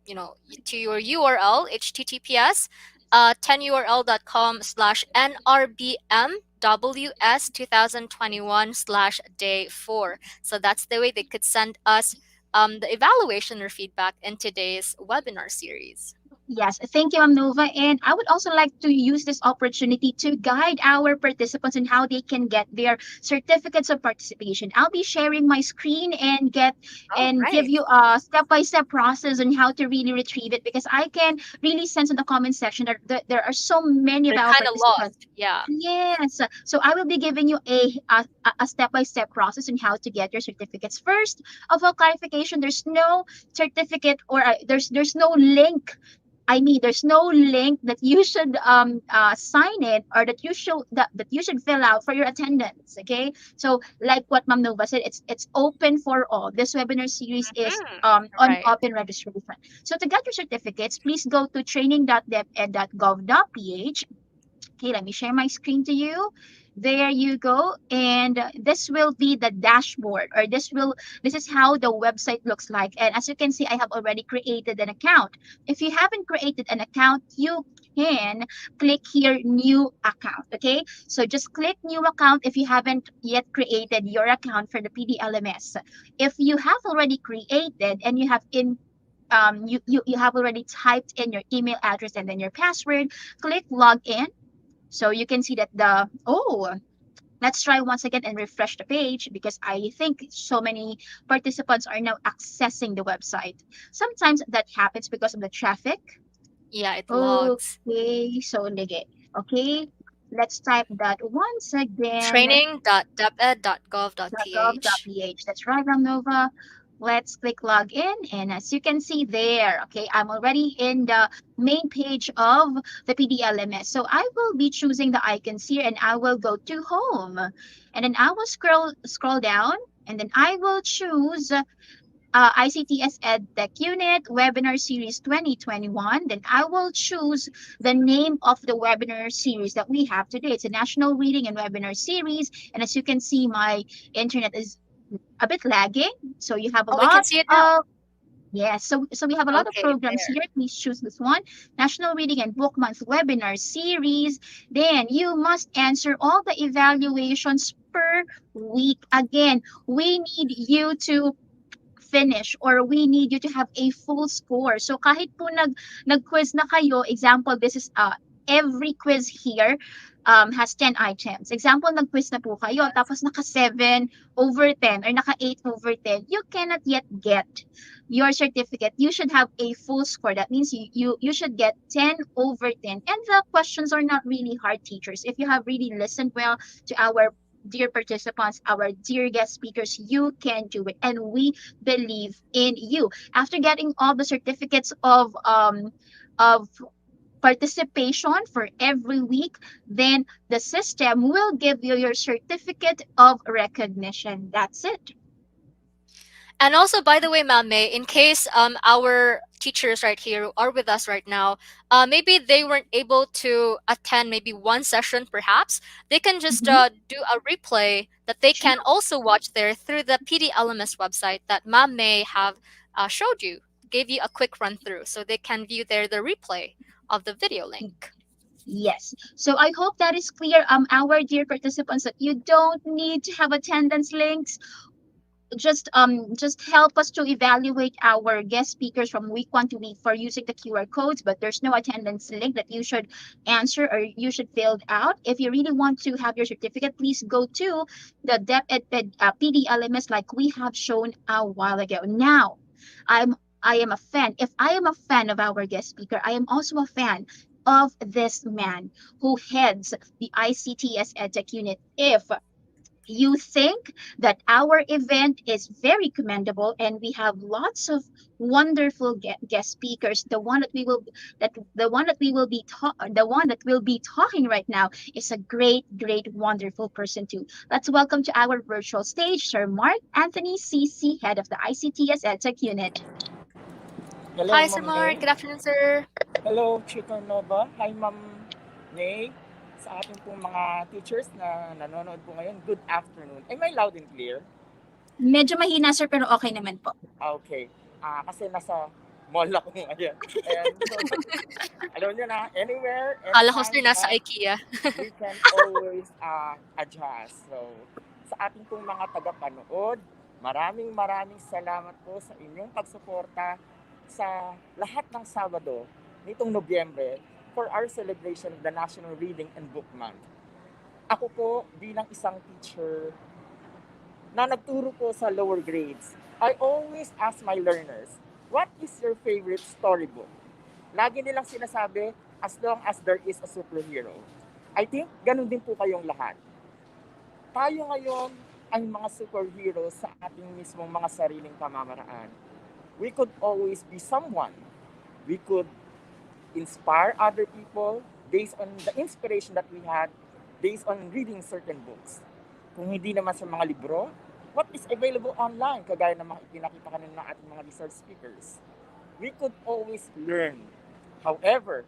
to your URL, https 10url.com/nrbmws2021/day4. So that's the way they could send us the evaluation or feedback in today's webinar series. Yes, thank you, Ma'am Nova. And I would also like to use this opportunity to guide our participants on how they can get their certificates of participation. I'll be sharing my screen and give Right. you a step-by-step process on how to really retrieve it, because I can really sense in the comment section that there are so many of They're our kind of participants. lost. Yeah. Yes. So I will be giving you a step-by-step process on how to get your certificates. First of all, clarification, there's no certificate or there's no link. I mean, there's no link that you should sign it, or that you should fill out for your attendance. Okay, so like what Ma'am Nova said, it's open for all. This webinar series is on Right. open registration. So to get your certificates, please go to training.deped.gov.ph. Okay, let me share my screen to you. There you go. And this will be the dashboard, or this is how the website looks like. And as you can see, I have already created an account. If you haven't created an account, you can click here, new account. Okay, so just click new account if you haven't yet created your account for the PDLMS. If you have already created and you have you have already typed in your email address and then your password. Click log in. So you can see that let's try once again and refresh the page because I think so many participants are now accessing the website. Sometimes that happens because of the traffic. Yeah, it logs. Okay, so lige. Okay, let's type that once again. Training.deped.gov.ph. .gov.ph. That's right, Ramnova. Let's click log in. And as you can see there, okay, I'm already in the main page of the PDLMS. So I will be choosing the icons here and I will go to home. And then I will scroll down and then I will choose ICTS-EdTech Unit Webinar Series 2021. Then I will choose the name of the webinar series that we have today. It's a National Reading and Webinar Series. And as you can see, my internet is a bit lagging. So you have a Oh, we can lot see it now. of Yes, so we have a lot of Okay, programs there. here. Please choose this one. National Reading and Book Month Webinar Series. Then you must answer all the evaluations per week. Again, we need you to finish or we need you to have a full score. So kahit po nag-quiz na kayo, example, this is every quiz here has 10 items. Example, nag-quiz na po kayo, tapos naka 7 over 10 or naka 8 over 10, you cannot yet get your certificate. You should have a full score. That means you should get 10 over 10. And the questions are not really hard, teachers. If you have really listened well to our dear participants, our dear guest speakers, you can do it. And we believe in you. After getting all the certificates of participation for every week, then the system will give you your certificate of recognition. That's it. And also, by the way, Ma'am May, in case our teachers right here are with us right now, maybe they weren't able to attend maybe one session, perhaps they can just Mhm. do a replay that they Sure. can also watch there through the PDLMS website that Ma'am May have showed you, gave you a quick run through, so they can view there the replay of the video link. Yes. So I hope that is clear, our dear participants, that you don't need to have attendance links. Just help us to evaluate our guest speakers from week 1 to week 4 using the QR codes, but there's no attendance link that you should answer or you should fill out. If you really want to have your certificate, please go to the PDLMS like we have shown a while ago. Now, I'm I am a fan. If I am a fan of our guest speaker, I am also a fan of this man who heads the ICTS EdTech unit. If you think that our event is very commendable and we have lots of wonderful guest speakers, the one that will be talking right now is a great wonderful person too. Let's welcome to our virtual stage Sir Mark Anthony CC, head of the ICTS EdTech unit. Hello, Hi, Sir Ma'am Mark. May. Good afternoon, sir. Hello, Chico Nova. Hi, Ma'am May. Sa ating pong mga teachers na nanonood po ngayon, good afternoon. Am I loud and clear? Medyo mahina sir pero okay naman po. Okay. Kasi nasa mall ako ngayon. Ayan, so, alam niyo na, anywhere, Kala ko, sir, anytime, nasa IKEA. we can always adjust. So, sa ating pong mga tagapanood, maraming salamat po sa inyong pagsuporta sa lahat ng Sabado nitong Nobyembre for our celebration of the National Reading and Book Month. Ako po bilang isang teacher na nagturo po sa lower grades, I always ask my learners, what is your favorite storybook? Lagi nilang sinasabi, as long as there is a superhero. I think ganun din po kayong lahat. Tayo ngayon ay mga superheroes sa ating mismong mga sariling pamamaraan. We could always be someone. We could inspire other people based on the inspiration that we had based on reading certain books. Kung hindi naman sa mga libro, what is available online, kagaya ng mga ipinakita kanina ng ating mga research speakers. We could always learn. However,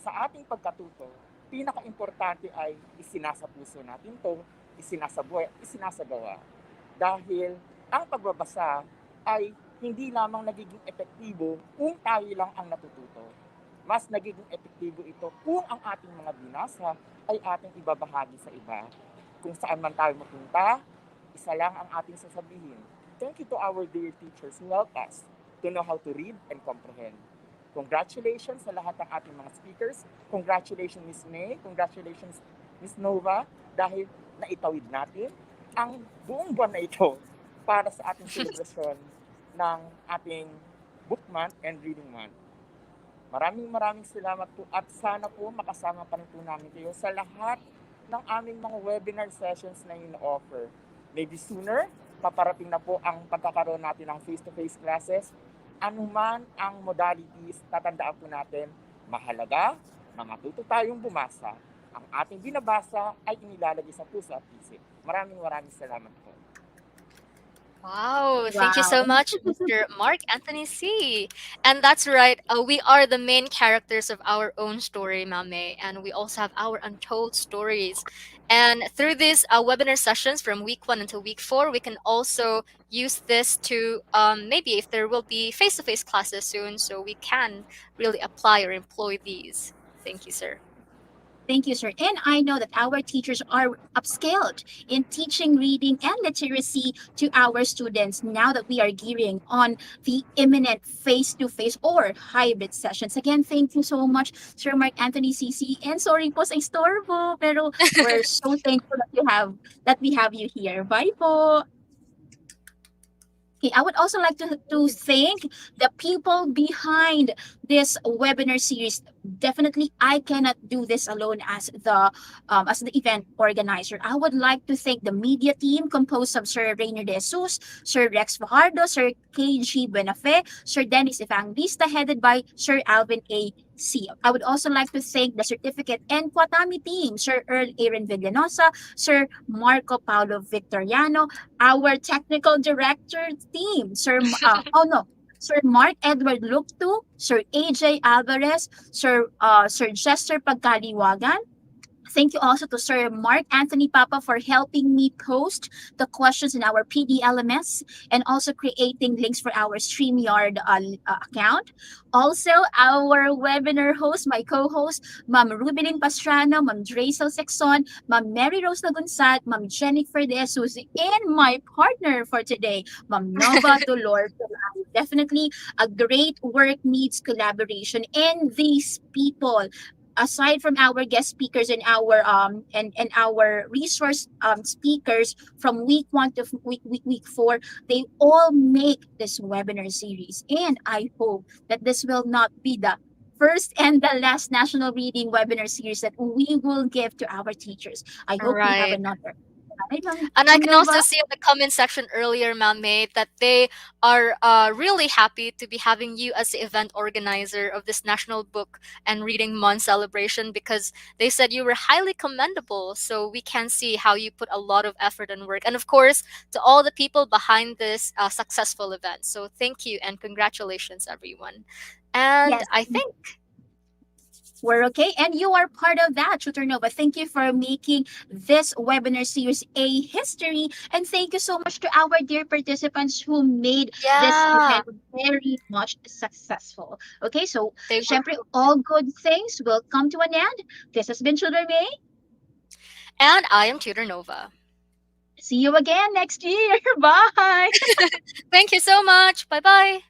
sa ating pagkatuto, pinaka-importante ay isinasapuso natin to, isinasagawa. Dahil ang pagbabasa ay hindi lamang nagiging epektibo kung tayo lang ang natututo. Mas nagiging epektibo ito kung ang ating mga binasa ay ating ibabahagi sa iba. Kung saan man tayo mapunta, isa lang ang ating sasabihin. Thank you to our dear teachers who helped us to know how to read and comprehend. Congratulations sa lahat ng ating mga speakers. Congratulations Miss May. Congratulations Miss Nova dahil naitawid natin ang buong buwan na ito para sa ating celebration ng ating book month and reading month. Maraming salamat po at sana po makasama pa rin po namin kayo sa lahat ng aming mga webinar sessions na in-offer. Maybe sooner, paparating na po ang pagkakaroon natin ng face-to-face classes. Anuman ang modalities, tatandaan po natin, mahalaga na matuto tayong bumasa. Ang ating binabasa ay inilalagay sa puso at isip. Maraming salamat po. Wow, thank you so much, Mr. Mark Anthony C. And that's right, we are the main characters of our own story, Mame, and we also have our untold stories. And through these webinar sessions from week 1 until week 4, we can also use this to maybe if there will be face-to-face classes soon, so we can really apply or employ these. Thank you, sir. Thank you, sir. And I know that our teachers are upscaled in teaching reading and literacy to our students now that we are gearing on the imminent face-to-face or hybrid sessions. Again, thank you so much, Sir Mark Anthony CC. And sorry po sa istorbo, pero we're so thankful that we have you here. Bye po. Okay, I would also like to thank the people behind this webinar series. Definitely, I cannot do this alone as the event organizer. I would like to thank the media team composed of Sir Rainer De Jesus, Sir Rex Fajardo, Sir KG Benafe, Sir Dennis Evangelista, headed by Sir Alvin A. C. I would also like to thank the certificate and Kwatami team, Sir Earl Aaron Villanosa, Sir Marco Paulo Victoriano, our technical director team, Sir Mark Edward Luktu, Sir AJ Alvarez, Sir Chester Pagkaliwagan. Thank you also to Sir Mark Anthony Papa for helping me post the questions in our PD LMS and also creating links for our StreamYard account. Also, our webinar host, my co-host, Ma'am Rubilin Pastrano, Ma'am Draisel Sexon, Ma'am Mary Rose Lagunsat, Ma'am Jennifer De Jesus, and my partner for today, Ma'am Nova Dolor. Definitely, a great work needs collaboration, and these people, aside from our guest speakers and our resource speakers from week 1 to week 4, they all make this webinar series. And I hope that this will not be the first and the last national reading webinar series that we will give to our teachers. I hope we have Right. another. And I can also see in the comment section earlier, Ma'am May, that they are really happy to be having you as the event organizer of this National Book and Reading Month celebration, because they said you were highly commendable. So we can see how you put a lot of effort and work. And of course, to all the people behind this successful event. So thank you and congratulations, everyone. And Yes. I think we're okay. And you are part of that, Tutor Nova. Thank you for making this webinar series a history. And thank you so much to our dear participants who made this event very much successful. Okay, so syempre, all good things will come to an end. This has been Tutor May. And I am Tutor Nova. See you again next year. Bye. Thank you so much. Bye-bye.